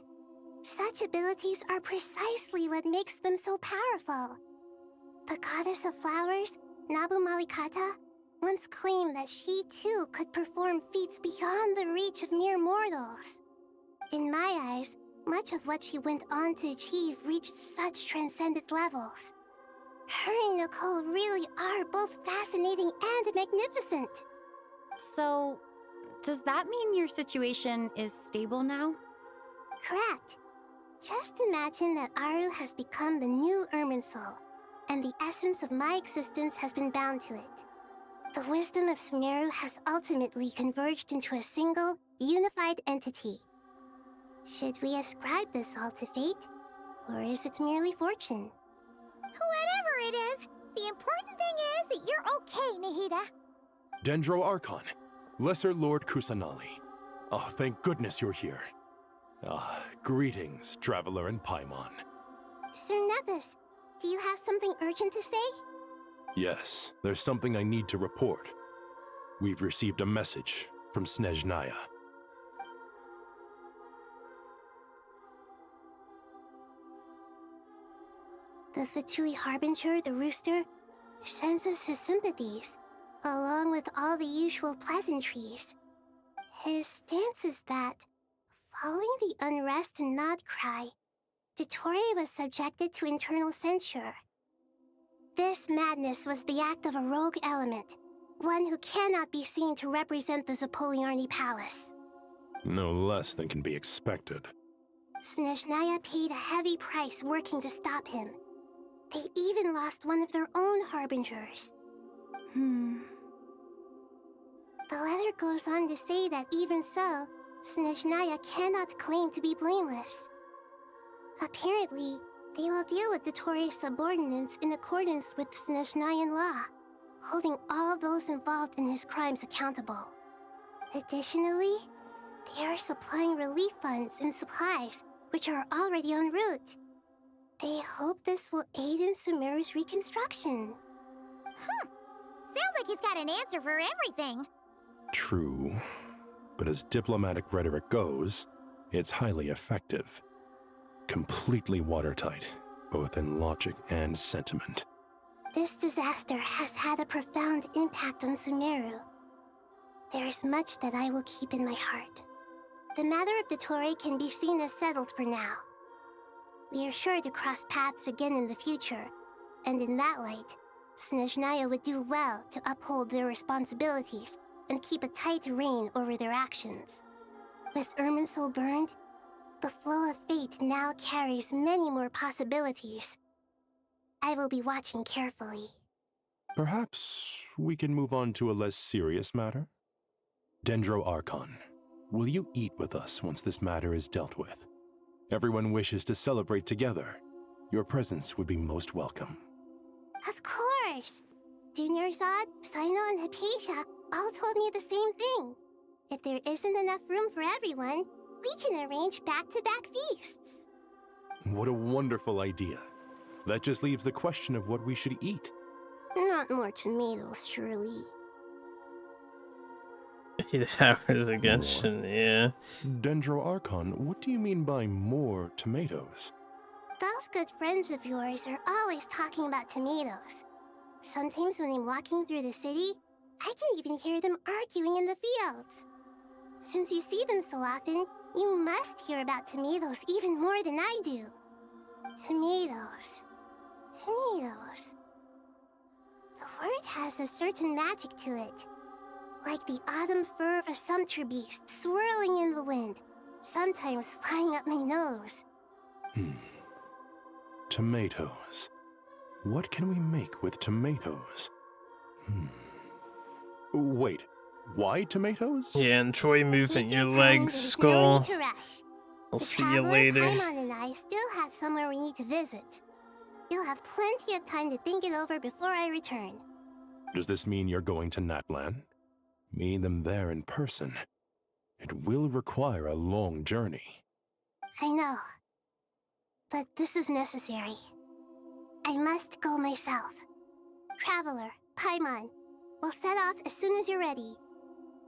Such abilities are precisely what makes them so powerful. The goddess of flowers, Nabu Malikata, once claimed that she too could perform feats beyond the reach of mere mortals. In my eyes, much of what she went on to achieve reached such transcendent levels. Her and Nicole really are both fascinating and magnificent. So, does that mean your situation is stable now? Correct. Just imagine that Aru has become the new Irminsul, and the essence of my existence has been bound to it. The wisdom of Sumeru has ultimately converged into a single, unified entity. Should we ascribe this all to fate, or is it merely fortune? Whatever it is, the important thing is that you're okay, Nahida. Dendro Archon, Lesser Lord Kusanali. Oh, thank goodness you're here. Greetings, Traveler and Paimon. Sir Nevis, do you have something urgent to say? Yes, there's something I need to report. We've received a message from Snezhnaya. The Fatui Harbinger, the Rooster, sends us his sympathies, along with all the usual pleasantries. His stance is that, following the unrest and Nod Cry, Dottore was subjected to internal censure. This madness was the act of a rogue element, one who cannot be seen to represent the Zapoliarni Palace. No less than can be expected. Snezhnaya paid a heavy price working to stop him. They even lost one of their own Harbingers. The letter goes on to say that even so, Snezhnaya cannot claim to be blameless. Apparently, they will deal with Dottore's subordinates in accordance with Snezhnayan law, holding all those involved in his crimes accountable. Additionally, they are supplying relief funds and supplies, which are already en route. They hope this will aid in Sumeru's reconstruction. Sounds like he's got an answer for everything. True, but as diplomatic rhetoric goes, it's highly effective. Completely watertight, both in logic and sentiment. This disaster has had a profound impact on Sumeru. There is much that I will keep in my heart. The matter of Dottore can be seen as settled for now. We are sure to cross paths again in the future, and in that light, Snezhnaya would do well to uphold their responsibilities and keep a tight rein over their actions. With Irminsul burned, the flow of fate now carries many more possibilities. I will be watching carefully. Perhaps we can move on to a less serious matter? Dendro Archon, will you eat with us once this matter is dealt with? Everyone wishes to celebrate together. Your presence would be most welcome. Of course! Junior Zod, Sino, and Hypatia all told me the same thing. If there isn't enough room for everyone, we can arrange back-to-back feasts. What a wonderful idea. That just leaves the question of what we should eat. Not more tomatoes, surely. 8 hours of Genshin, yeah. Dendro Archon, what do you mean by more tomatoes? Those good friends of yours are always talking about tomatoes. Sometimes when I'm walking through the city, I can even hear them arguing in the fields. Since you see them so often, you must hear about tomatoes even more than I do. Tomatoes. Tomatoes. The word has a certain magic to it. Like the autumn fur of a sumpter beast swirling in the wind, sometimes flying up my nose. Tomatoes. What can we make with tomatoes? Wait, why tomatoes? Yeah, enjoy moving your Time, legs, there's no skull. need to rush. I'll The see you traveler, later. Paimon and I still have somewhere we need to visit. You'll have plenty of time to think it over before I return. Does this mean you're going to Natlan? Meet them there in person. It will require a long journey. I know. But this is necessary. I must go myself. Traveler, Paimon, we'll set off as soon as you're ready.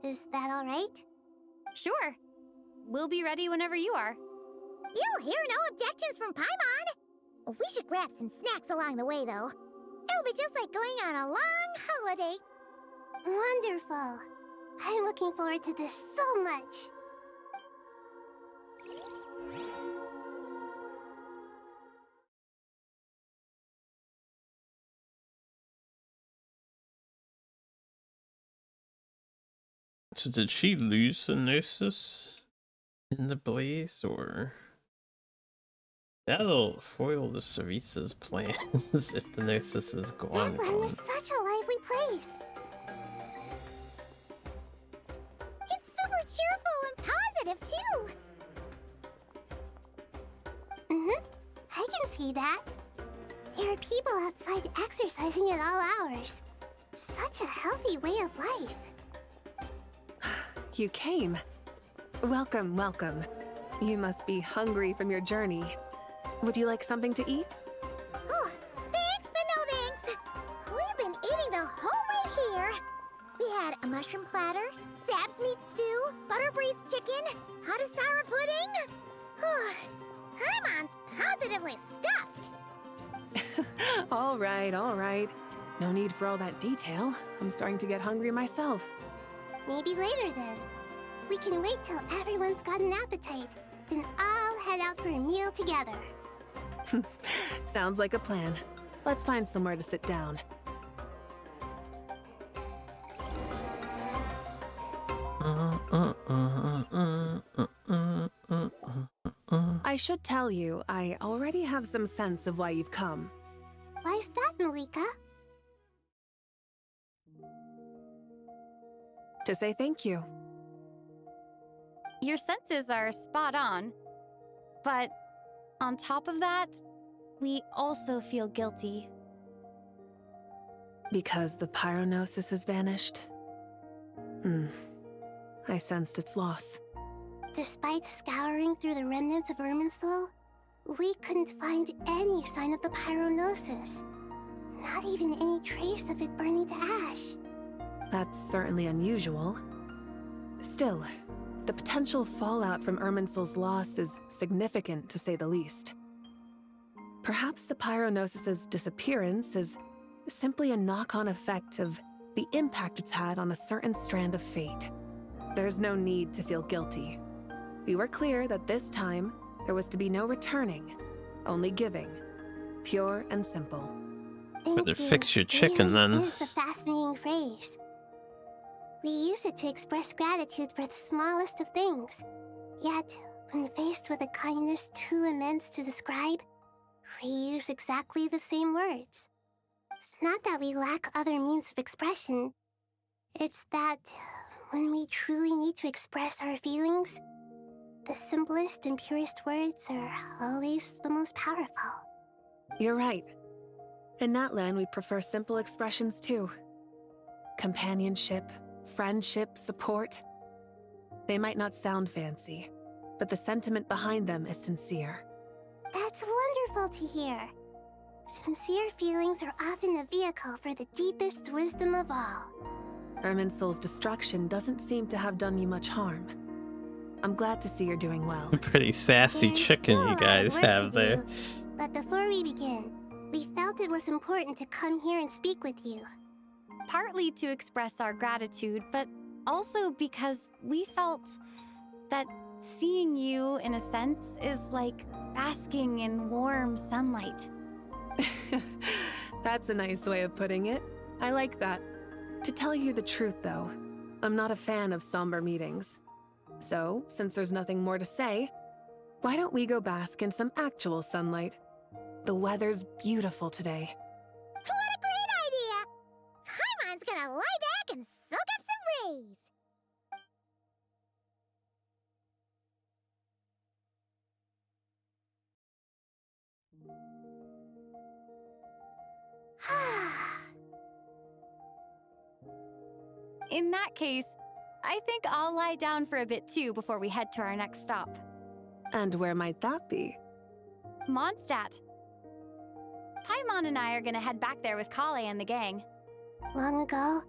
Is that all right? Sure. We'll be ready whenever you are. You'll hear no objections from Paimon. We should grab some snacks along the way, though. It'll be just like going on a long holiday. Wonderful. I'm looking forward to this so much. So did she lose the Gnosis in the blaze, or that'll foil the Cerisa's plans if the Gnosis is gone? Natlan is such a lively place. It's super cheerful and positive, too. I can see that. There are people outside exercising at all hours. Such a healthy way of life. You came. Welcome, welcome. You must be hungry from your journey. Would you like something to eat? Oh, thanks, but no thanks. We've been eating the whole way here. We had a mushroom platter, Sab's meat stew, butter braised chicken, hot asara pudding. Paimon's positively stuffed. All right, all right. No need for all that detail. I'm starting to get hungry myself. Maybe later then. We can wait till everyone's got an appetite. Then I'll head out for a meal together. Sounds like a plan. Let's find somewhere to sit down. I should tell you, I already have some sense of why you've come. Why's that, Malika? To say thank you. Your senses are spot on. But on top of that, we also feel guilty. Because the pyronosis has vanished? I sensed its loss. Despite scouring through the remnants of Irminsul, we couldn't find any sign of the pyronosis. Not even any trace of it burning to ash. That's certainly unusual. Still, the potential fallout from Irminsul's loss is significant, to say the least. Perhaps the pyronosis's disappearance is simply a knock-on effect of the impact it's had on a certain strand of fate. There's no need to feel guilty. We were clear that this time, there was to be no returning, only giving. Pure and simple. Better fix your chicken then. It's a fascinating phrase. We use it to express gratitude for the smallest of things. Yet, when faced with a kindness too immense to describe, we use exactly the same words. It's not that we lack other means of expression. It's that when we truly need to express our feelings, the simplest and purest words are always the most powerful. You're right. In Natlan, we prefer simple expressions too. Companionship, friendship, support. They might not sound fancy, but the sentiment behind them is sincere. That's wonderful to hear. Sincere feelings are often a vehicle for the deepest wisdom of all. Irminsul's destruction doesn't seem to have done you much harm. I'm glad to see you're doing well. Pretty sassy chicken you guys have there. But before we begin, we felt it was important to come here and speak with you. Partly to express our gratitude, but also because we felt that seeing you, in a sense, is like basking in warm sunlight. That's a nice way of putting it. I like that. To tell you the truth, though, I'm not a fan of somber meetings. So, since there's nothing more to say, why don't we go bask in some actual sunlight? The weather's beautiful today. What a great idea! Paimon's gonna lie back and soak up some rays. In that case, I think I'll lie down for a bit too before we head to our next stop. And where might that be? Mondstadt. Paimon and I are gonna head back there with Kale and the gang. Long ago,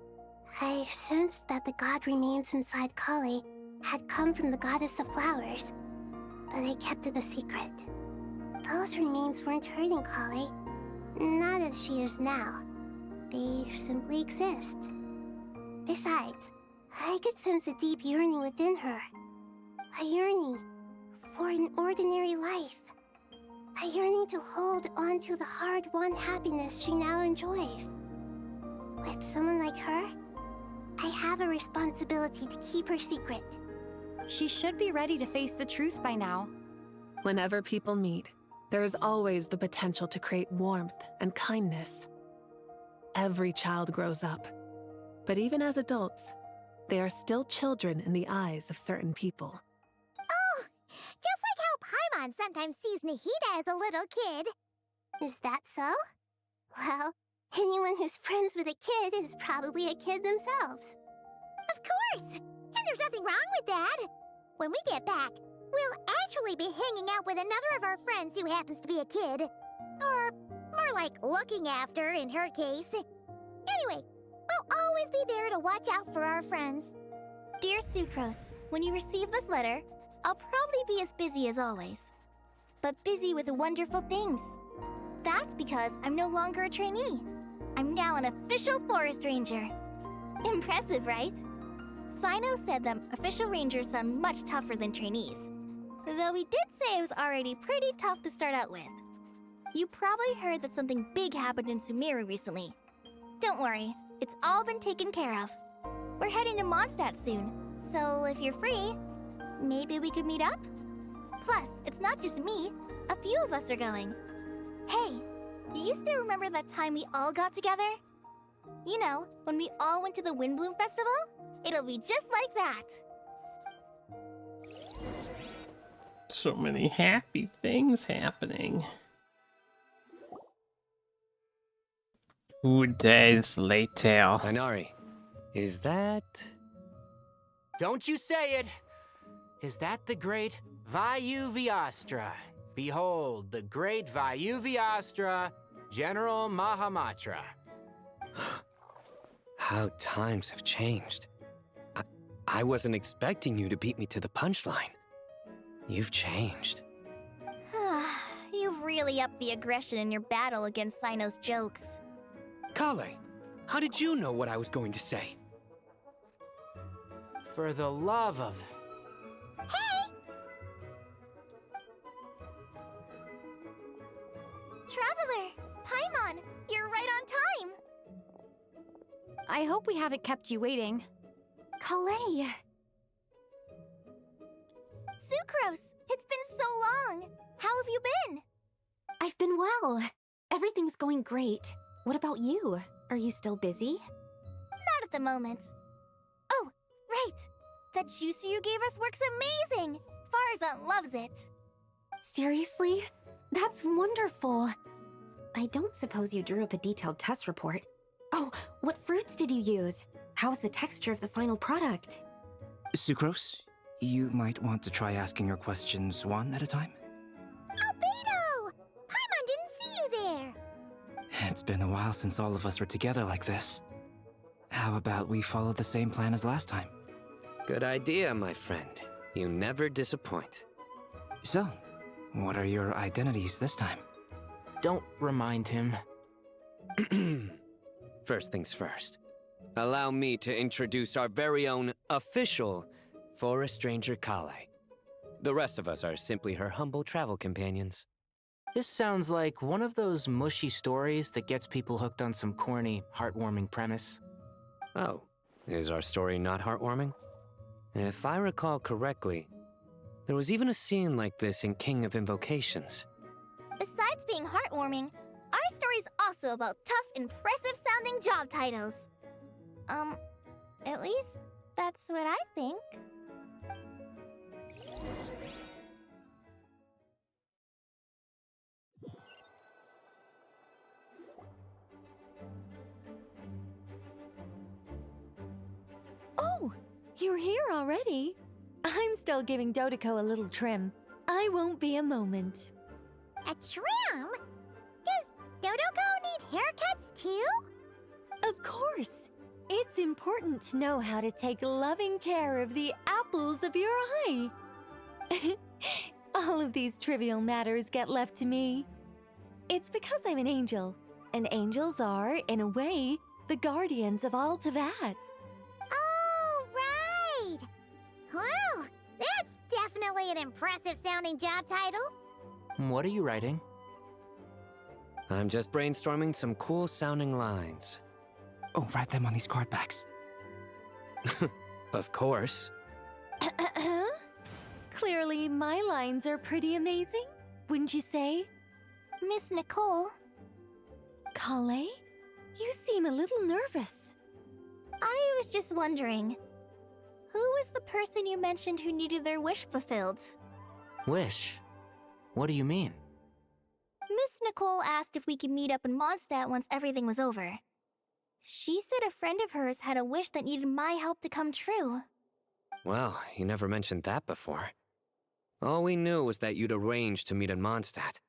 I sensed that the god remains inside Kale had come from the goddess of flowers, but I kept it a secret. Those remains weren't hurting Kale, not as she is now. They simply exist. Besides, I could sense a deep yearning within her. A yearning for an ordinary life. A yearning to hold on to the hard-won happiness she now enjoys. With someone like her, I have a responsibility to keep her secret. She should be ready to face the truth by now. Whenever people meet, there is always the potential to create warmth and kindness. Every child grows up, but even as adults, they are still children in the eyes of certain people. Oh, just like how Paimon sometimes sees Nahida as a little kid. Is that so? Well, anyone who's friends with a kid is probably a kid themselves. Of course! And there's nothing wrong with that. When we get back, we'll actually be hanging out with another of our friends who happens to be a kid. Or more like looking after, in her case. Anyway, we'll always be there to watch out for our friends. Dear Sucrose, when you receive this letter, I'll probably be as busy as always. But busy with wonderful things. That's because I'm no longer a trainee. I'm now an official forest ranger. Impressive, right? Sino said that official rangers sound much tougher than trainees. Though he did say it was already pretty tough to start out with. You probably heard that something big happened in Sumeran recently. Don't worry, it's all been taken care of. We're heading to Mondstadt soon, so if you're free, maybe we could meet up? Plus, it's not just me, a few of us are going. Hey, do you still remember that time we all got together? You know, when we all went to the Windbloom Festival? It'll be just like that. So many happy things happening. 2 days later. Inari, is that... Don't you say it! Is that the great Vayu Vyastra? Behold, the great Vayu Vyastra, General Mahamatra. How times have changed. I wasn't expecting you to beat me to the punchline. You've changed. You've really upped the aggression in your battle against Sino's jokes. Kale, how did you know what I was going to say? For the love of... Hey! Traveler! Paimon! You're right on time! I hope we haven't kept you waiting. Kale! Sucrose! It's been so long! How have you been? I've been well. Everything's going great. What about you? Are you still busy? Not at the moment. Oh, right! That juicer you gave us works amazing! Farzan loves it! Seriously? That's wonderful. I don't suppose you drew up a detailed test report. Oh, what fruits did you use? How's the texture of the final product? Sucrose, you might want to try asking your questions one at a time. Albedo! Paimon didn't see you there! It's been a while since all of us were together like this. How about we follow the same plan as last time? Good idea, my friend. You never disappoint. So, what are your identities this time? Don't remind him. First things first. Allow me to introduce our very own official Forest Ranger Kale. The rest of us are simply her humble travel companions. This sounds like one of those mushy stories that gets people hooked on some corny, heartwarming premise. Oh, is our story not heartwarming? If I recall correctly, there was even a scene like this in King of Invocations. Besides being heartwarming, our story's also about tough, impressive-sounding job titles. At least that's what I think. Oh, you're here already? I'm still giving Dottore a little trim. I won't be a moment. A trim? Does Dottore need haircuts too? Of course. It's important to know how to take loving care of the apples of your eye. All of these trivial matters get left to me. It's because I'm an angel, and angels are, in a way, the guardians of all Teyvat. Oh, right! Wow, that's definitely an impressive-sounding job title. What are you writing? I'm just brainstorming some cool-sounding lines. Oh, write them on these card backs. Of course. Clearly, my lines are pretty amazing, wouldn't you say? Miss Nicole? Kale? You seem a little nervous. I was just wondering, who was the person you mentioned who needed their wish fulfilled? Wish? What do you mean? Miss Nicole asked if we could meet up in Mondstadt once everything was over. She said a friend of hers had a wish that needed my help to come true. Well, you never mentioned that before. All we knew was that you'd arranged to meet in Mondstadt.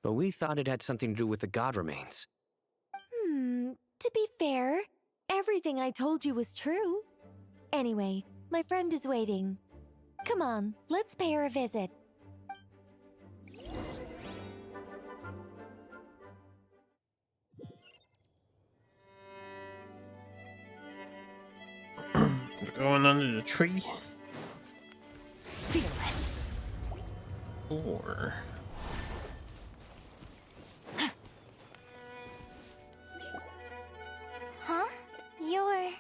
But we thought it had something to do with the god remains. To be fair, everything I told you was true. Anyway, my friend is waiting. Come on, let's pay her a visit. Going under the tree. Fearless. Or... Huh? You're...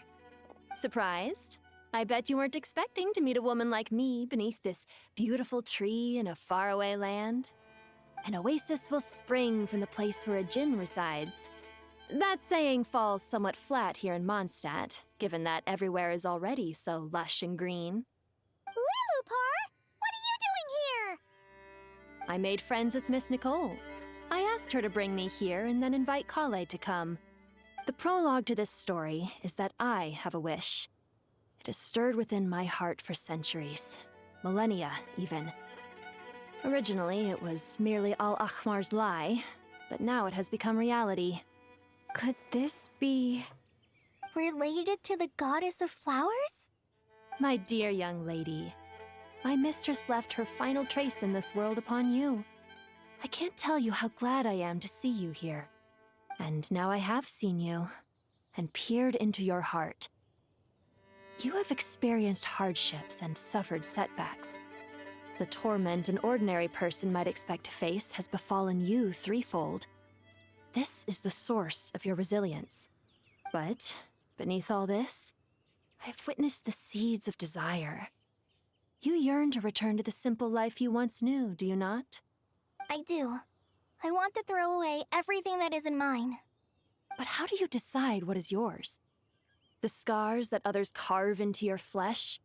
Surprised? I bet you weren't expecting to meet a woman like me beneath this beautiful tree in a faraway land. An oasis will spring from the place where a djinn resides. That saying falls somewhat flat here in Mondstadt, given that everywhere is already so lush and green. Lilupar, what are you doing here? I made friends with Miss Nicole. I asked her to bring me here and then invite Kale to come. The prologue to this story is that I have a wish. It has stirred within my heart for centuries, millennia even. Originally, it was merely Al-Ahmar's lie, but now it has become reality. Could this be... related to the goddess of flowers? My dear young lady, my mistress left her final trace in this world upon you. I can't tell you how glad I am to see you here. And now I have seen you, and peered into your heart. You have experienced hardships and suffered setbacks. The torment an ordinary person might expect to face has befallen you threefold. This is the source of your resilience. But beneath all this, I've witnessed the seeds of desire. You yearn to return to the simple life you once knew, do you not? I do. I want to throw away everything that isn't mine. But how do you decide what is yours? The scars that others carve into your flesh?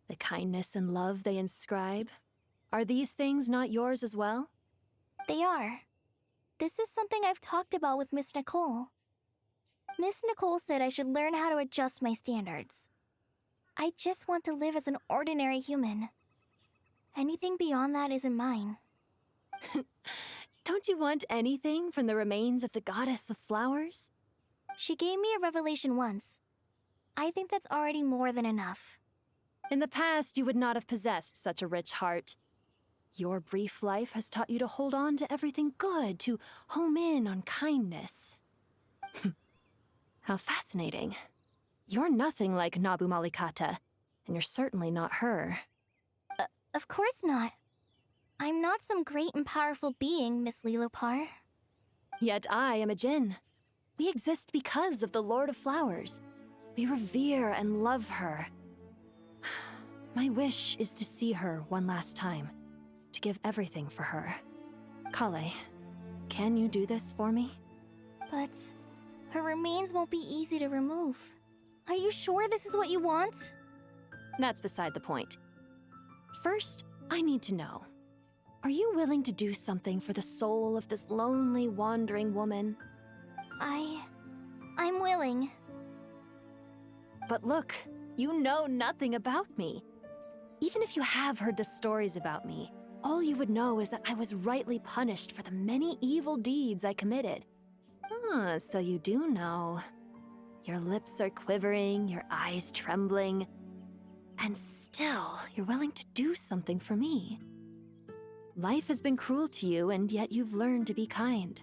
The kindness and love they inscribe? Are these things not yours as well? They are. This is something I've talked about with Miss Nicole. Miss Nicole said I should learn how to adjust my standards. I just want to live as an ordinary human. Anything beyond that isn't mine. Don't you want anything from the remains of the goddess of flowers? She gave me a revelation once. I think that's already more than enough. In the past, you would not have possessed such a rich heart. Your brief life has taught you to hold on to everything good, to home in on kindness. How fascinating. You're nothing like Nabu Malikata, and you're certainly not her. Of course not. I'm not some great and powerful being, Miss Lilopar. Yet I am a Djinn. We exist because of the Lord of Flowers. We revere and love her. My wish is to see her one last time, to give everything for her. Kale, can you do this for me? But her remains won't be easy to remove. Are you sure this is what you want? That's beside the point. First, I need to know. Are you willing to do something for the soul of this lonely, wandering woman? I'm willing. But look, you know nothing about me. Even if you have heard the stories about me, all you would know is that I was rightly punished for the many evil deeds I committed. Ah, so you do know. Your lips are quivering, your eyes trembling, and still you're willing to do something for me. Life has been cruel to you, and yet you've learned to be kind.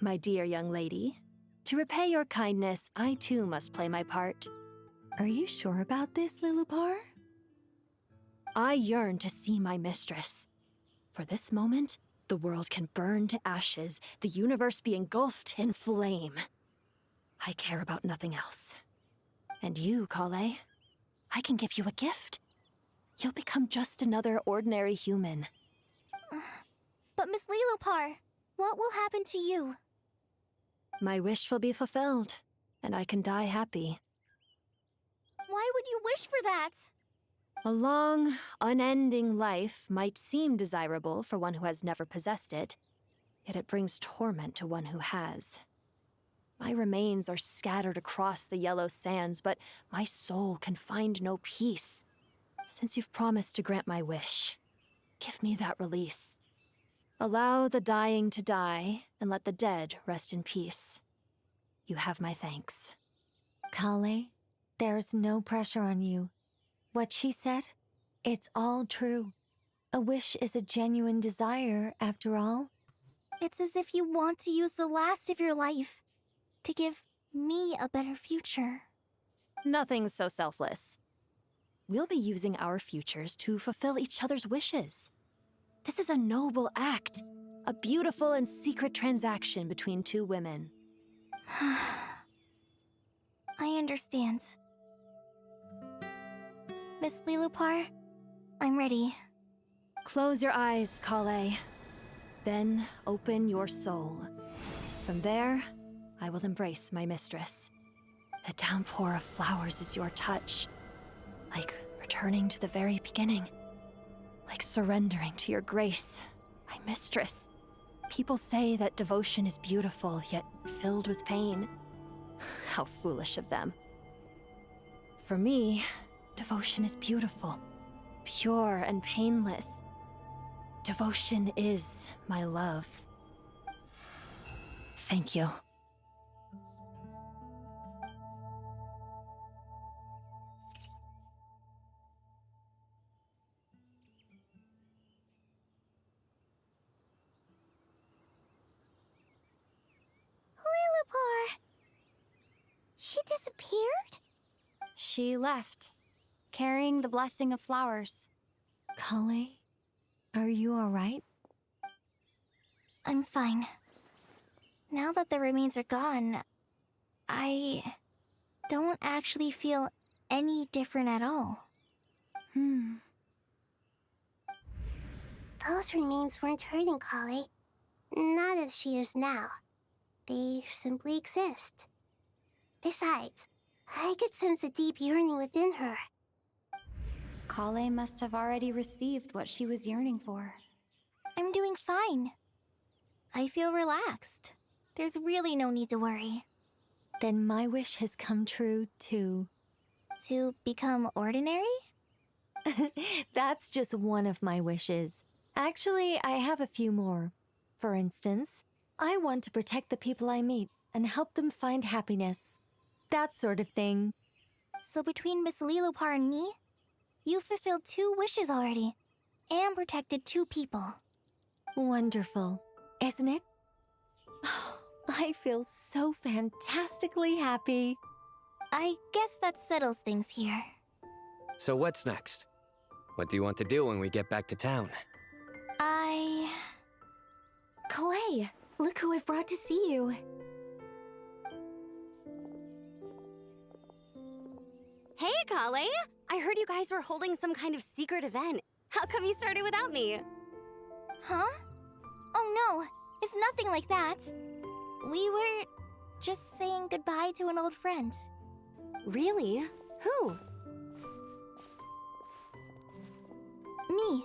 My dear young lady, to repay your kindness, I too must play my part. Are you sure about this, Lilopar? I yearn to see my mistress. For this moment, the world can burn to ashes, the universe be engulfed in flame. I care about nothing else. And you, Kale, I can give you a gift. You'll become just another ordinary human. But Miss Lilopar, what will happen to you? My wish will be fulfilled, and I can die happy. Why would you wish for that? A long, unending life might seem desirable for one who has never possessed it, yet it brings torment to one who has. My remains are scattered across the yellow sands, but my soul can find no peace. Since you've promised to grant my wish, give me that release. Allow the dying to die, and let the dead rest in peace. You have my thanks. Kale, there's no pressure on you. What she said, it's all true. A wish is a genuine desire, after all. It's as if you want to use the last of your life to give me a better future. Nothing so selfless. We'll be using our futures to fulfill each other's wishes. This is a noble act, a beautiful and secret transaction between two women. I understand. Miss Lilopar, I'm ready. Close your eyes, Kale. Then open your soul. From there, I will embrace my mistress. The downpour of flowers is your touch. Like returning to the very beginning. Like surrendering to your grace, my mistress. People say that devotion is beautiful, yet filled with pain. How foolish of them. For me, devotion is beautiful, pure and painless. Devotion is my love. Thank you. Lilopar! She disappeared? She left, carrying the blessing of flowers. Kale, are you alright? I'm fine. Now that the remains are gone, I don't actually feel any different at all. Those remains weren't hurting Kale. Not as she is now. They simply exist. Besides, I could sense a deep yearning within her. Kale must have already received what she was yearning for. I'm doing fine. I feel relaxed. There's really no need to worry. Then my wish has come true, too. To become ordinary? That's just one of my wishes. Actually, I have a few more. For instance, I want to protect the people I meet and help them find happiness. That sort of thing. So between Miss Lilopar and me, you've fulfilled 2 wishes already, and protected 2 people. Wonderful, isn't it? I feel so fantastically happy. I guess that settles things here. So what's next? What do you want to do when we get back to town? Clay, look who I've brought to see you. Hey, Kale! I heard you guys were holding some kind of secret event. How come you started without me? Huh? Oh no, it's nothing like that. We were just saying goodbye to an old friend. Really? Who? Me.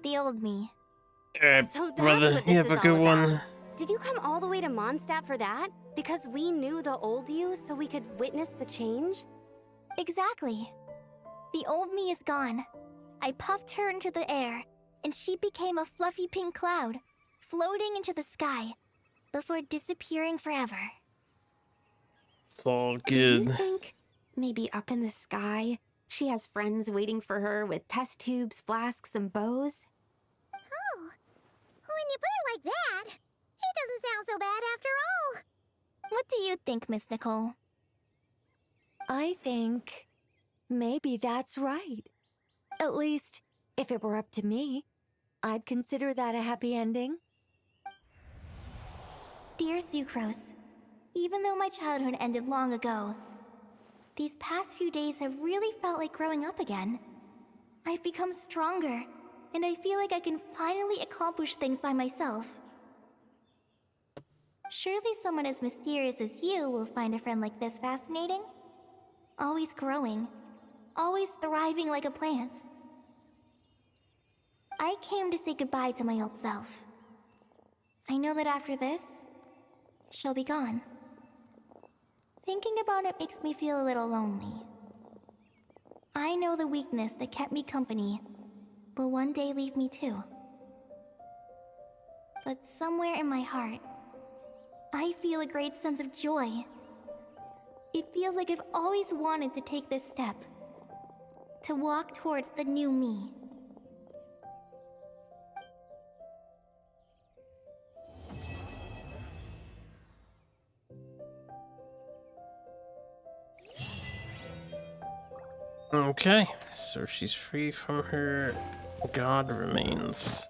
The old me. So that's brother, what you this have a is good all about. one. Did you come all the way to Mondstadt for that? Because we knew the old you so we could witness the change? Exactly. The old me is gone. I puffed her into the air, and she became a fluffy pink cloud, floating into the sky, before disappearing forever. It's all Do you good. think maybe up in the sky, she has friends waiting for her with test tubes, flasks, and bows? Oh, when you put it like that, it doesn't sound so bad after all. What do you think, Miss Nicole? I think maybe that's right. At least, if it were up to me, I'd consider that a happy ending. Dear Sucrose, even though my childhood ended long ago, these past few days have really felt like growing up again. I've become stronger, and I feel like I can finally accomplish things by myself. Surely someone as mysterious as you will find a friend like this fascinating? Always growing, always thriving like a plant. I came to say goodbye to my old self. I know that after this, she'll be gone. Thinking about it makes me feel a little lonely. I know the weakness that kept me company will one day leave me too. But somewhere in my heart, I feel a great sense of joy. It feels like I've always wanted to take this step, to walk towards the new me. Okay, so she's free from her god remains.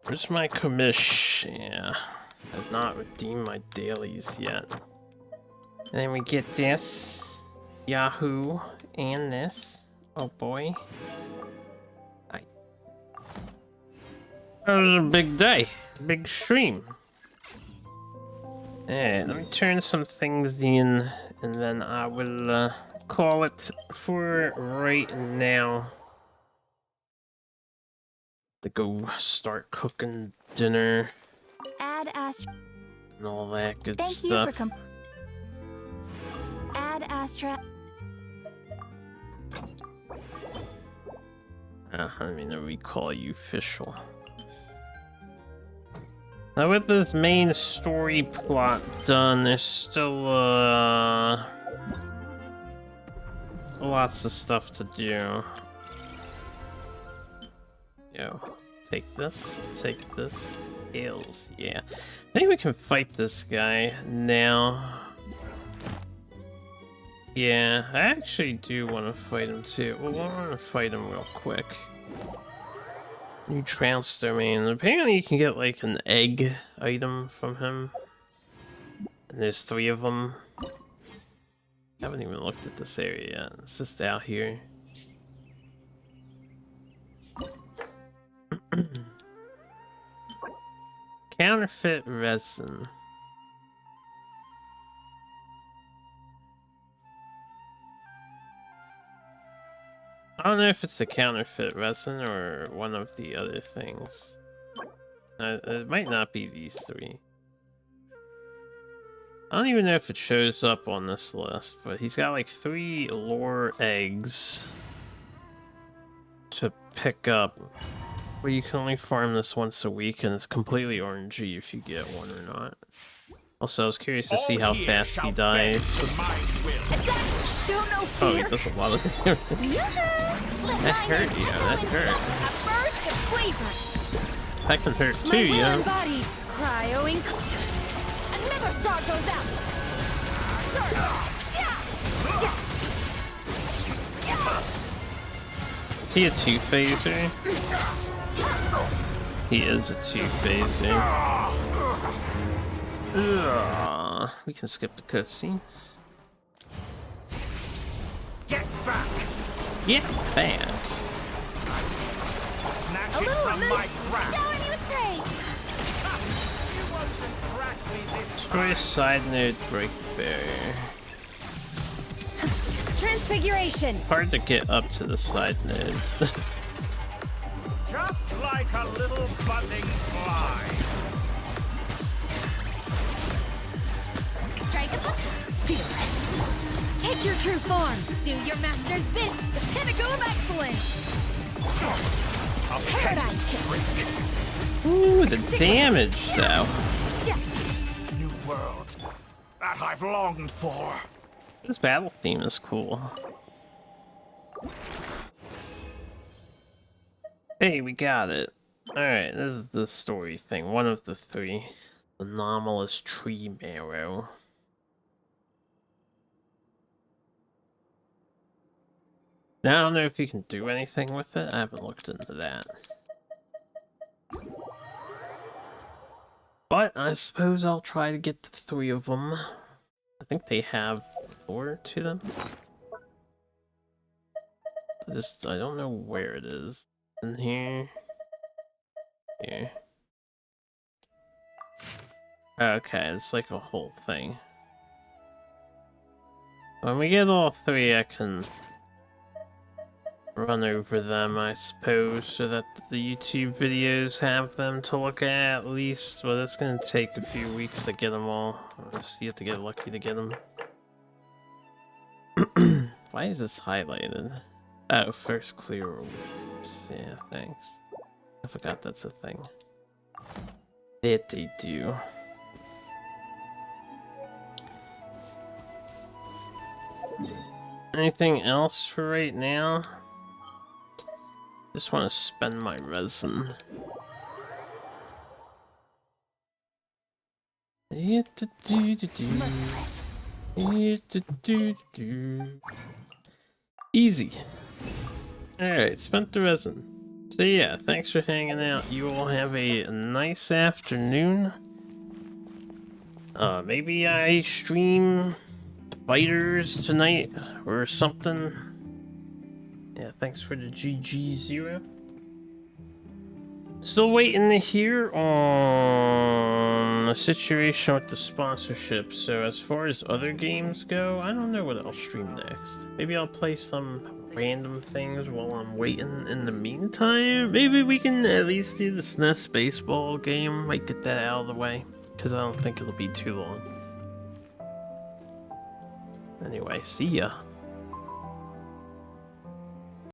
Where's my commish? Yeah, I've not redeemed my dailies yet. And then we get this, Yahoo, and this. Oh boy. Nice. That was a big day, big stream. Hey, let me turn some things in, and then I will call it for right now. To go start cooking dinner Add Astra. and all that good Thank you stuff. for Add Astra. I mean, we call you official. Now with this main story plot done, there's still lots of stuff to do. Yo, take this, Ales, yeah. I think we can fight this guy now. Yeah, I actually do want to fight him too. Well, I want to fight him real quick. New trance domain. Apparently you can get like an egg item from him. And there's 3 of them. I haven't even looked at this area yet. It's just out here. Counterfeit resin. I don't know if it's the counterfeit resin or one of the other things. It might not be these 3. I don't even know if it shows up on this list, but he's got like 3 lore eggs to pick up. But you can only farm this once a week, and it's completely RNG if you get one or not. Also, I was curious to see how fast he dies. Oh, he does a lot of damage. That hurt, yeah, that hurt. That can hurt too, yeah. Another star goes out. Is he a two-phaser? He is a two-phaser. We can skip the cutscene. Get back! Get back. Snatch it from my grasp! Shower me with praise. Destroy side node, break barrier. Transfiguration. Hard to get up to the side node. Just like a little buzzing fly. Strike a buck. Fearless. Take your true form. Do your master's bid. The pinnacle of excellence. Paradise. Ooh, the damage though. New world that I've longed for. This battle theme is cool. Hey, we got it. Alright, this is the story thing. One of the three. Anomalous tree marrow. Now, I don't know if you can do anything with it. I haven't looked into that. But I suppose I'll try to get the three of them. I think they have more to them. I don't know where it is. In here. Here. Okay, it's like a whole thing. When we get all three, I can run over them, I suppose, so that the YouTube videos have them to look at least. But it's gonna take a few weeks to get them all. You have to get lucky to get them. Why is this highlighted? Oh, first clear rewards. Yeah, thanks. I forgot that's a thing. That they do. Anything else for right now? Just want to spend my resin. Easy. Alright, spent the resin. So yeah, thanks for hanging out. You all have a nice afternoon. Maybe I stream fighters tonight or something. Yeah, thanks for the GG0. Still waiting to hear on the situation with the sponsorship. So as far as other games go, I don't know what I'll stream next. Maybe I'll play some random things while I'm waiting in the meantime. Maybe we can at least do the SNES baseball game. Might get that out of the way, because I don't think it'll be too long. Anyway, see ya.